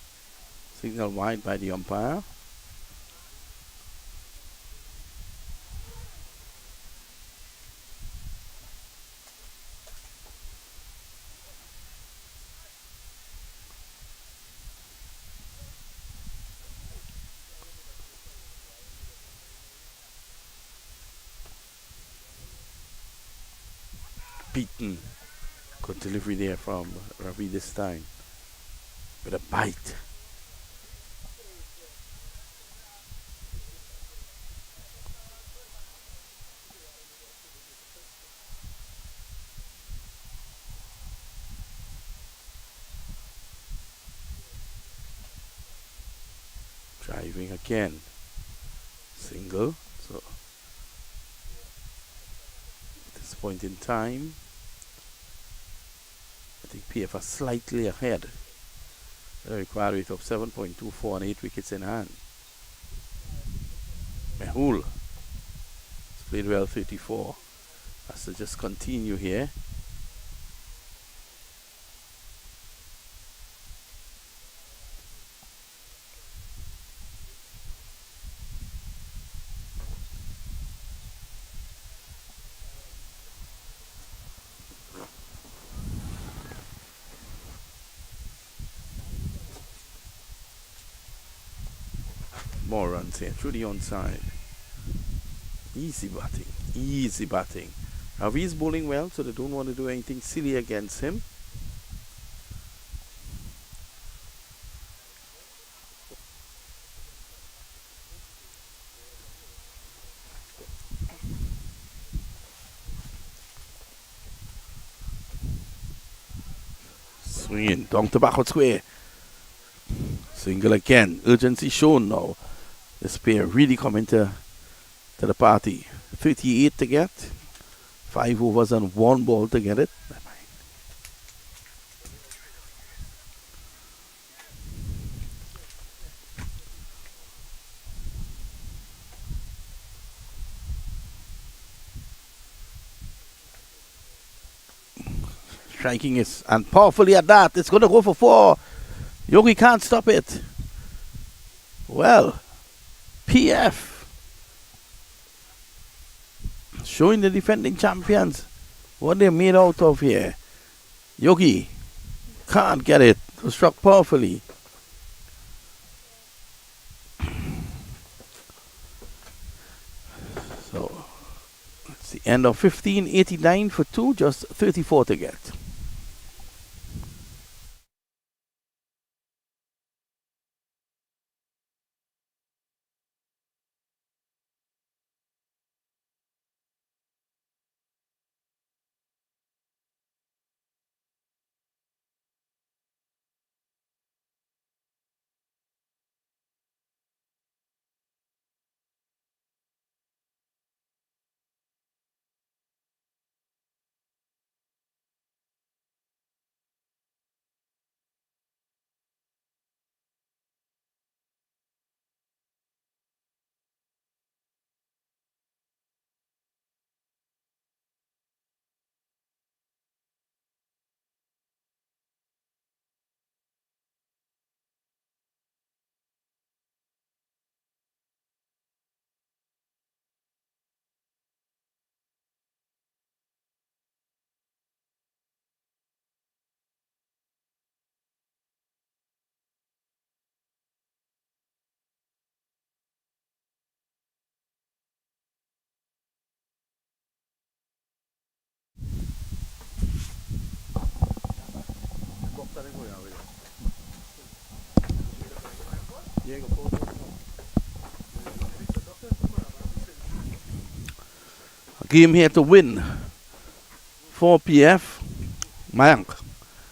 Signal wide by the umpire. Beaten. Good delivery there from Ravi this time. With a bite. Driving again. Single. So at this point in time, I think PF are slightly ahead. A required rate of 7.24 and 8 wickets in hand. Mehul has played well, 34. Has to just continue here. More runs here through the onside. Easy batting, easy batting. Ravi is bowling well, so they don't want to do anything silly against him. Swinging down to backward square. Single again. Urgency shown now. This pair really coming to the party. 38 to get. 5 overs and 1 ball to get it. Striking is, and powerfully at that. It's going to go for 4. Yogi can't stop it. Well, PF showing the defending champions what they're made out of here. Yogi can't get it. It was struck powerfully. So it's the end of 15.89 for 2, just 34 to get. A game here to win for PF. Mayank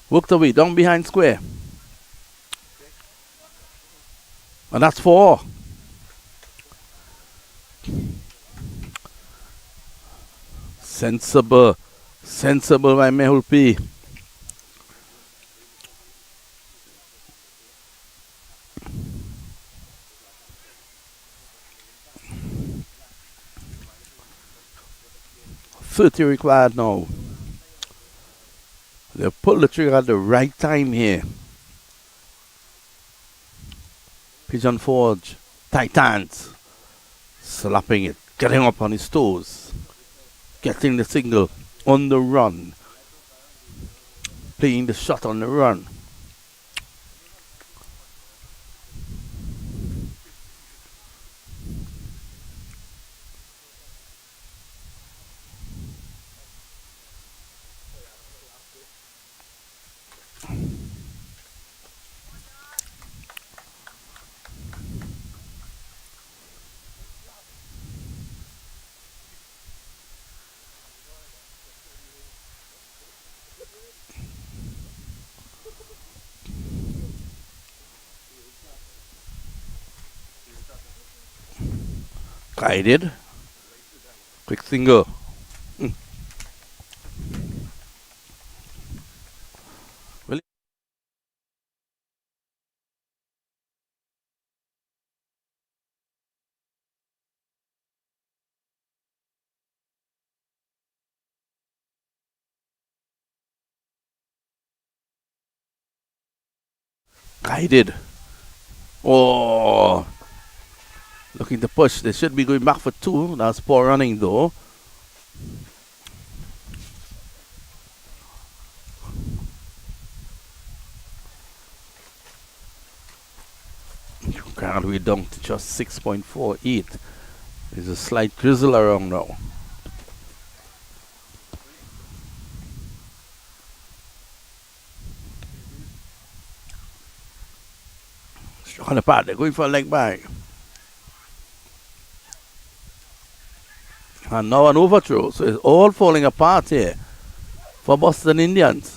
worked away down behind square. And that's 4. Sensible by Mehul P. .30 required now. They pulled the trigger at the right time here. Pigeon Forge Titans slapping it, getting up on his toes, getting the single on the run, playing the shot on the run. Guided. Quick single. Well, guided. Oh, looking to push. They should be going back for two. That's poor running though. Currently down to just 6.48. There's a slight drizzle around now. Struck on the pad. They're going for a leg back. And now an overthrow. So it's all falling apart here for Boston Indians.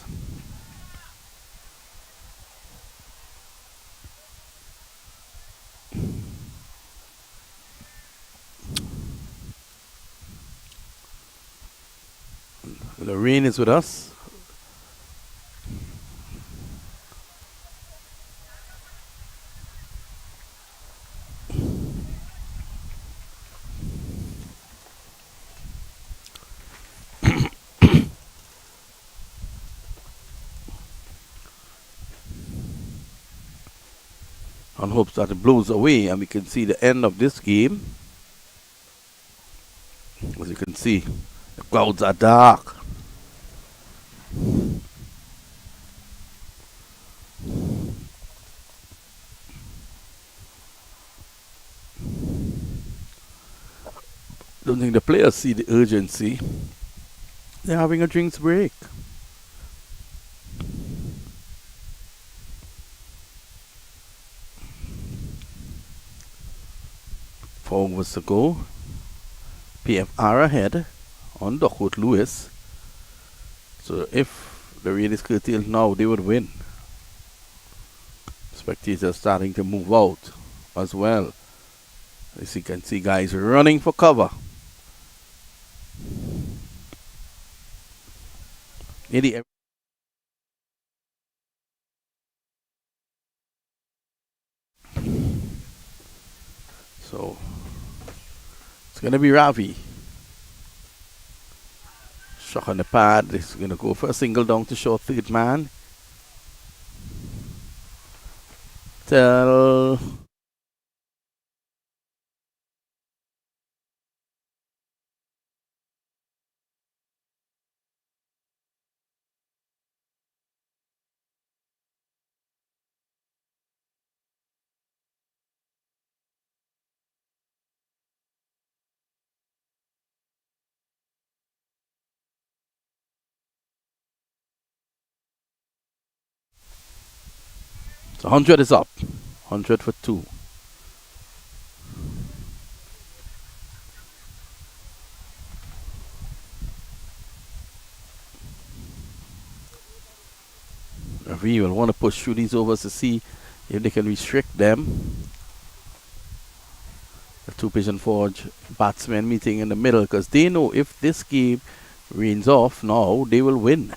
The rain is with us. And hopes that it blows away and we can see the end of this game. As you can see, the clouds are dark. Don't think the players see the urgency. They're having a drinks break. Four overs to go. PFR ahead on Duckworth Lewis. So if the rain is curtailed now, they would win. Spectators starting to move out as well. As you can see, guys running for cover. So it's going to be Ravi. Shot on the pad. He's going to go for a single down to short third man. Till so 100 is up. 100 for 2. Ravi will want to push through these overs to see if they can restrict them. The two Pigeon Forge batsmen meeting in the middle because they know if this game rains off now, they will win.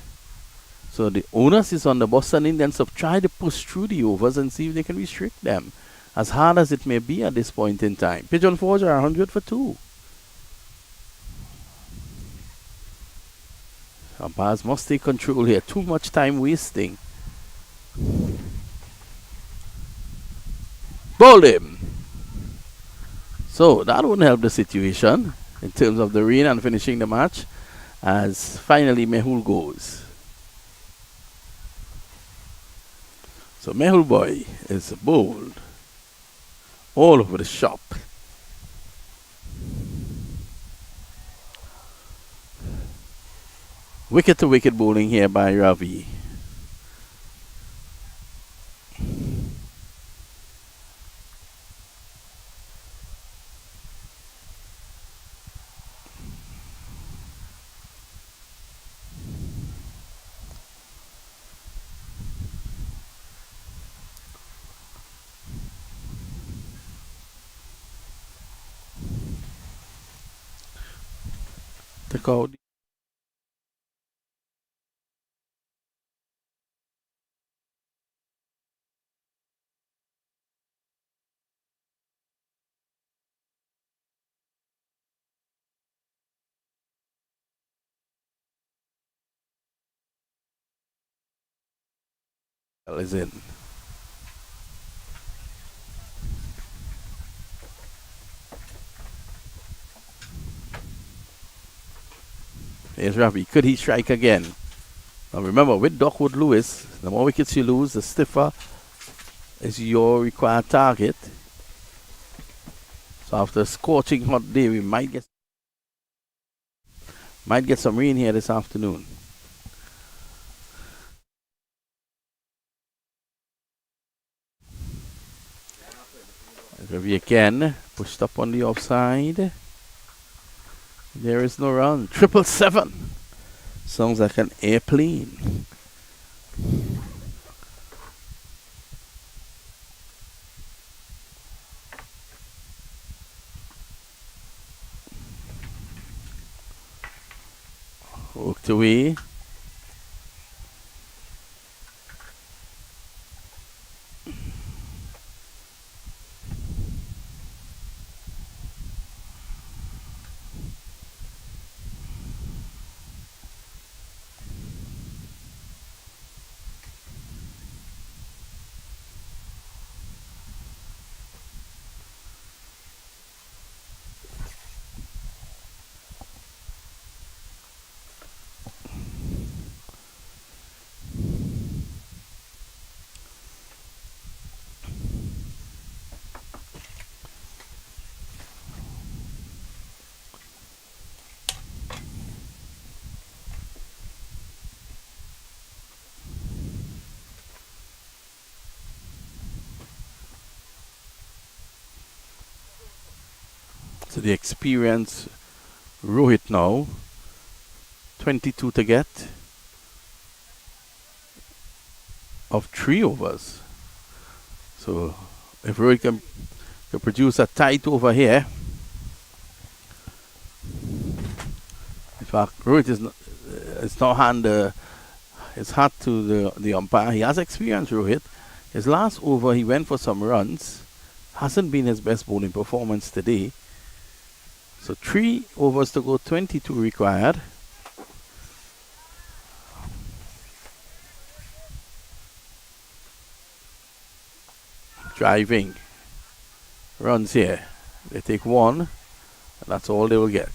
So the onus is on the Boston Indians to try to push through the overs and see if they can restrict them, as hard as it may be at this point in time. Pigeon Forge are 100 for 2. Umpires must take control here. Too much time wasting. bowled him. So that wouldn't help the situation in terms of the rain and finishing the match, as finally Mehul goes. So Mehul boy is bowled all over the shop. Wicket to wicket bowling here by Ravi. Take out. Is in. Here's Ravi. Could he strike again? Now remember, with Duckwood Lewis, the more wickets you lose, the stiffer is your required target. So after a scorching hot day, we might get some rain here this afternoon. Ravi again, pushed up on the offside. There is no run. 777. Sounds like an airplane. Hooked away. So the experienced Rohit now, 22 to get of 3 overs. So if Rohit can produce a tight over here, in fact Rohit is not hand his hat to the umpire. He has experience, Rohit. His last over he went for some runs. Hasn't been his best bowling performance today. So 3 overs to go, 22 required. Driving. Runs here. They take 1, and that's all they will get.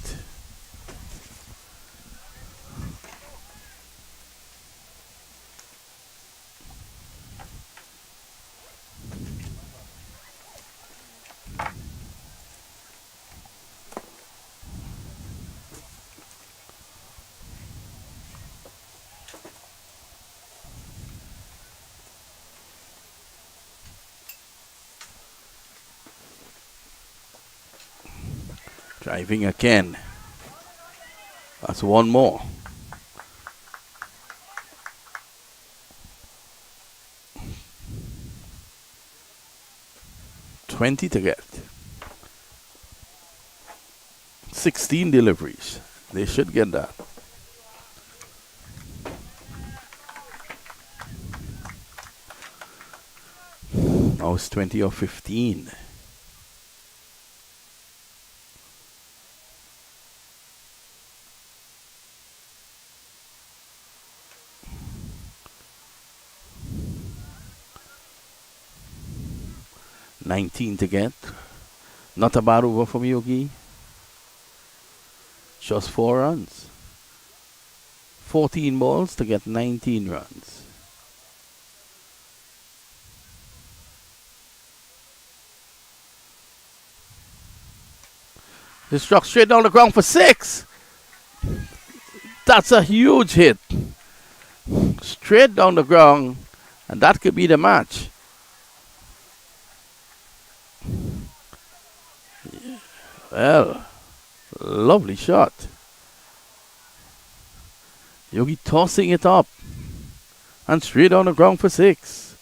Driving again. That's 1 more. $20 to get. 16 deliveries. They should get that. Now it's 20 or 15. 19 to get. Not a bad over from Yogi. Just 4 runs. 14 balls to get 19 runs. This struck straight down the ground for 6. That's a huge hit. Straight down the ground, and that could be the match. Well, lovely shot. Yogi tossing it up, and straight down the ground for 6.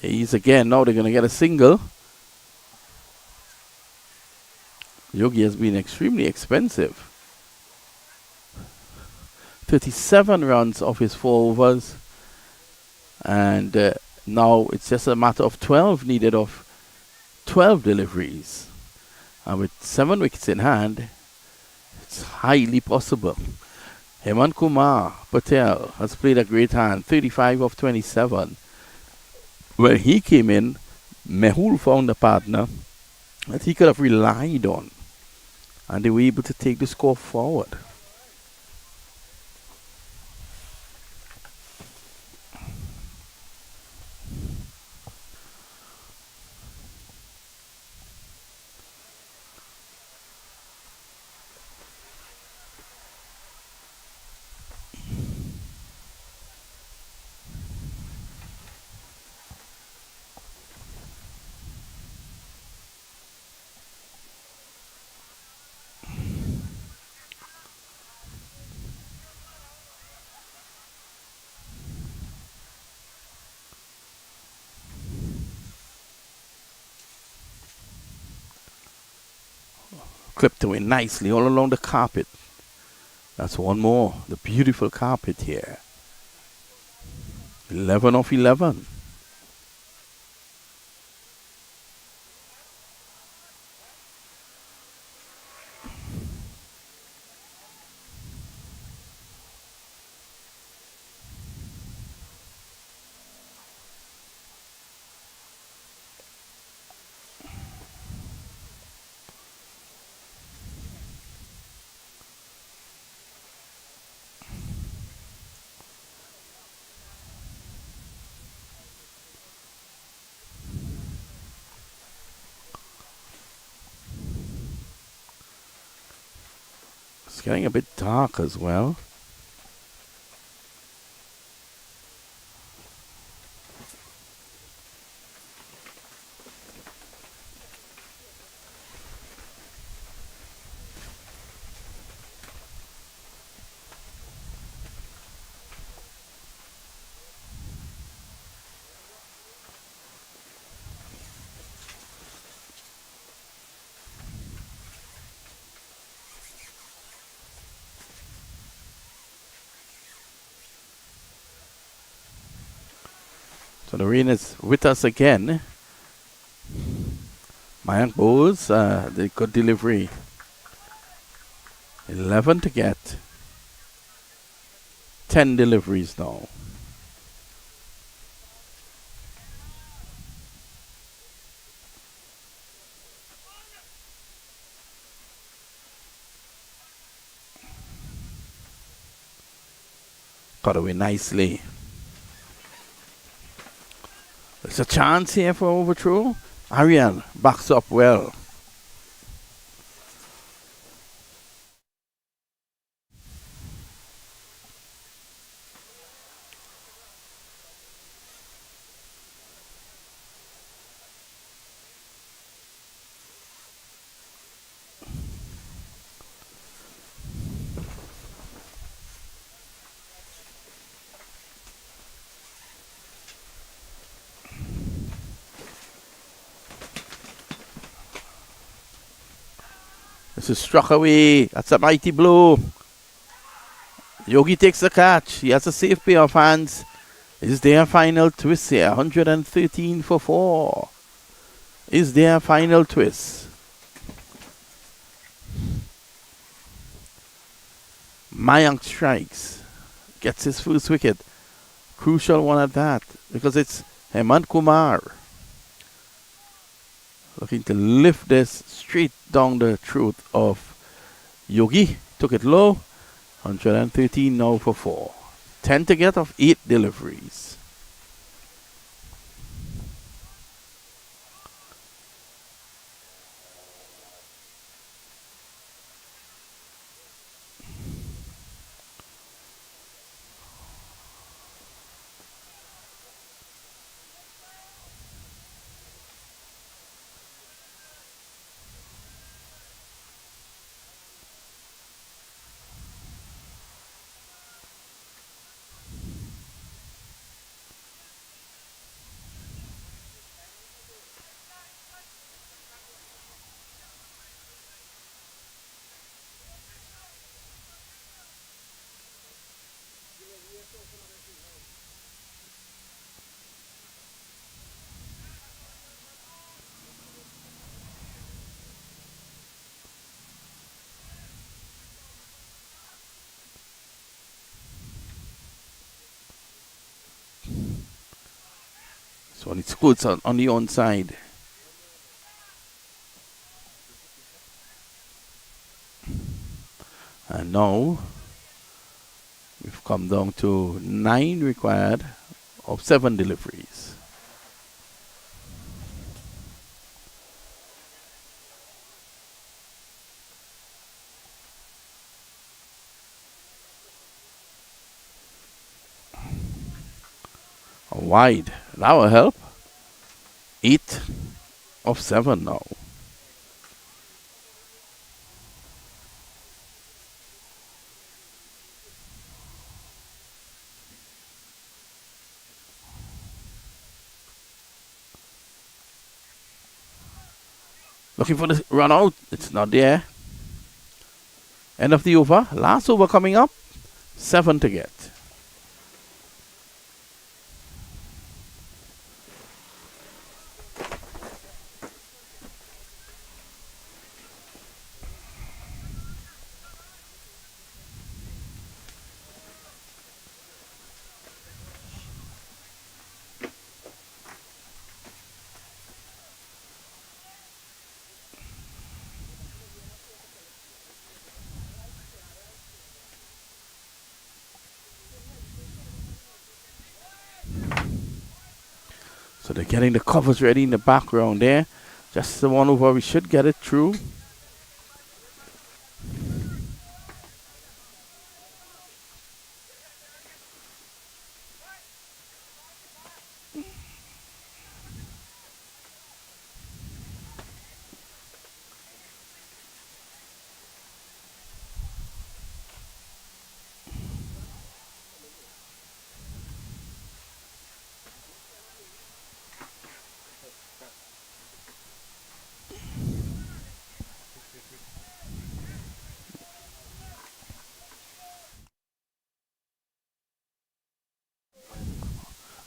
He's again, now they're going to get a single. Yogi has been extremely expensive. 37 runs off his 4 overs. And now it's just a matter of 12 needed of 12 deliveries. And with 7 wickets in hand, it's highly possible. Hemant Kumar Patel has played a great hand, 35 of 27. When he came in, Mehul found a partner that he could have relied on. And they were able to take the score forward. Clipped away nicely all along the carpet. That's one more. The beautiful carpet here. 11 of 11. It's getting a bit dark as well. So the rain is with us again. Mayank Bose, the good delivery. 11 to get. 10 deliveries now. Got away nicely. There's a chance here for overthrow. Ariel backs up well. This is struck away. That's a mighty blow. Yogi takes the catch. He has a safe pair of hands. Is their final twist here? 113 for 4. Is their final twist? Mayank strikes. Gets his first wicket. Crucial one at that. Because it's Hemant Kumar. Looking to lift this straight down the throat of Yogi. Took it low. 113 now for 4. 10 to get of 8 deliveries. So it scoots on the onside. And now we've come down to 9 required of 7 deliveries. Wide. That will help. 8 of 7 now. Looking for the run out. It's not there. End of the over. Last over coming up. 7 to get. So they're getting the covers ready in the background there. Just the one over. We should get it through.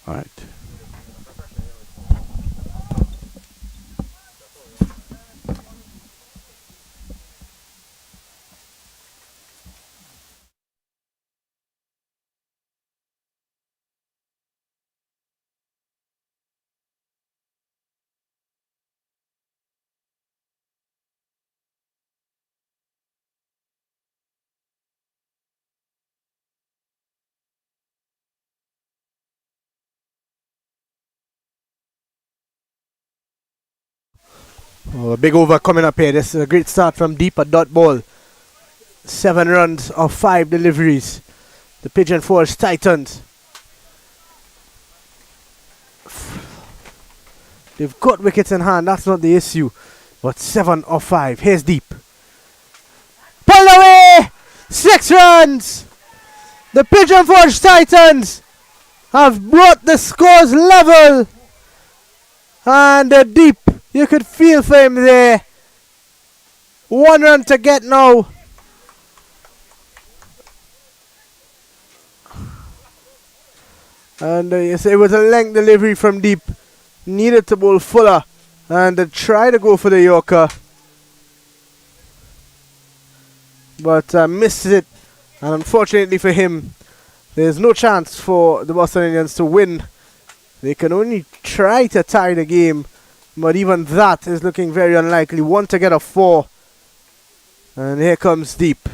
All right. Oh, a big over coming up here. This is a great start from deep at dot ball. 7 runs of 5 deliveries. The Pigeon Forge Titans. They've got wickets in hand. That's not the issue. But 7 of 5. Here's deep. Pulled away! 6 runs! The Pigeon Forge Titans have brought the scores level. And deep. You could feel for him there. 1 run to get now. And yes, it was a length delivery from deep. Needed to bowl fuller. And try to go for the Yorker. But missed it. And unfortunately for him, there's no chance for the Boston Indians to win. They can only try to tie the game but even that is looking very unlikely. 1 to get a 4. And here comes Deep.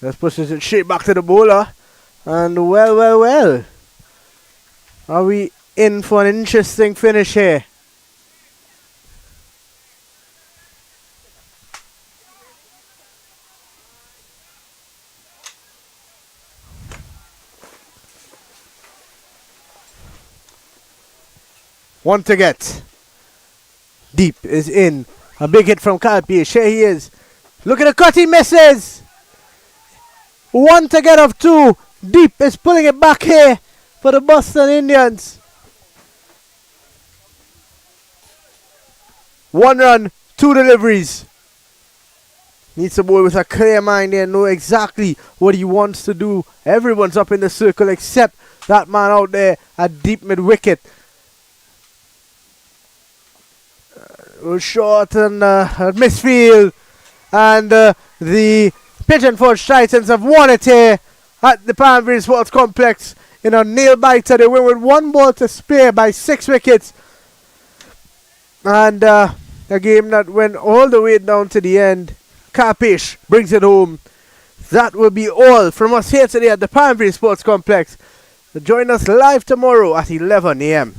Let's push it straight back to the bowler. And well. Are we in for an interesting finish here? One to get. Deep is in. A big hit from Calpish. Here he is. Look at the cut, he misses. 1 to get of 2. Deep is pulling it back here for the Boston Indians. 1 run, 2 deliveries. Needs a boy with a clear mind there, know exactly what he wants to do. Everyone's up in the circle except that man out there at deep mid wicket. Short and misfield, and the Pigeon Forge Titans have won it here at the Paramveers Sports Complex in a nail biter. They win with 1 ball to spare by 6 wickets, and a game that went all the way down to the end. Kapish brings it home. That will be all from us here today at the Paramveers Sports Complex. Join us live tomorrow at 11 a.m.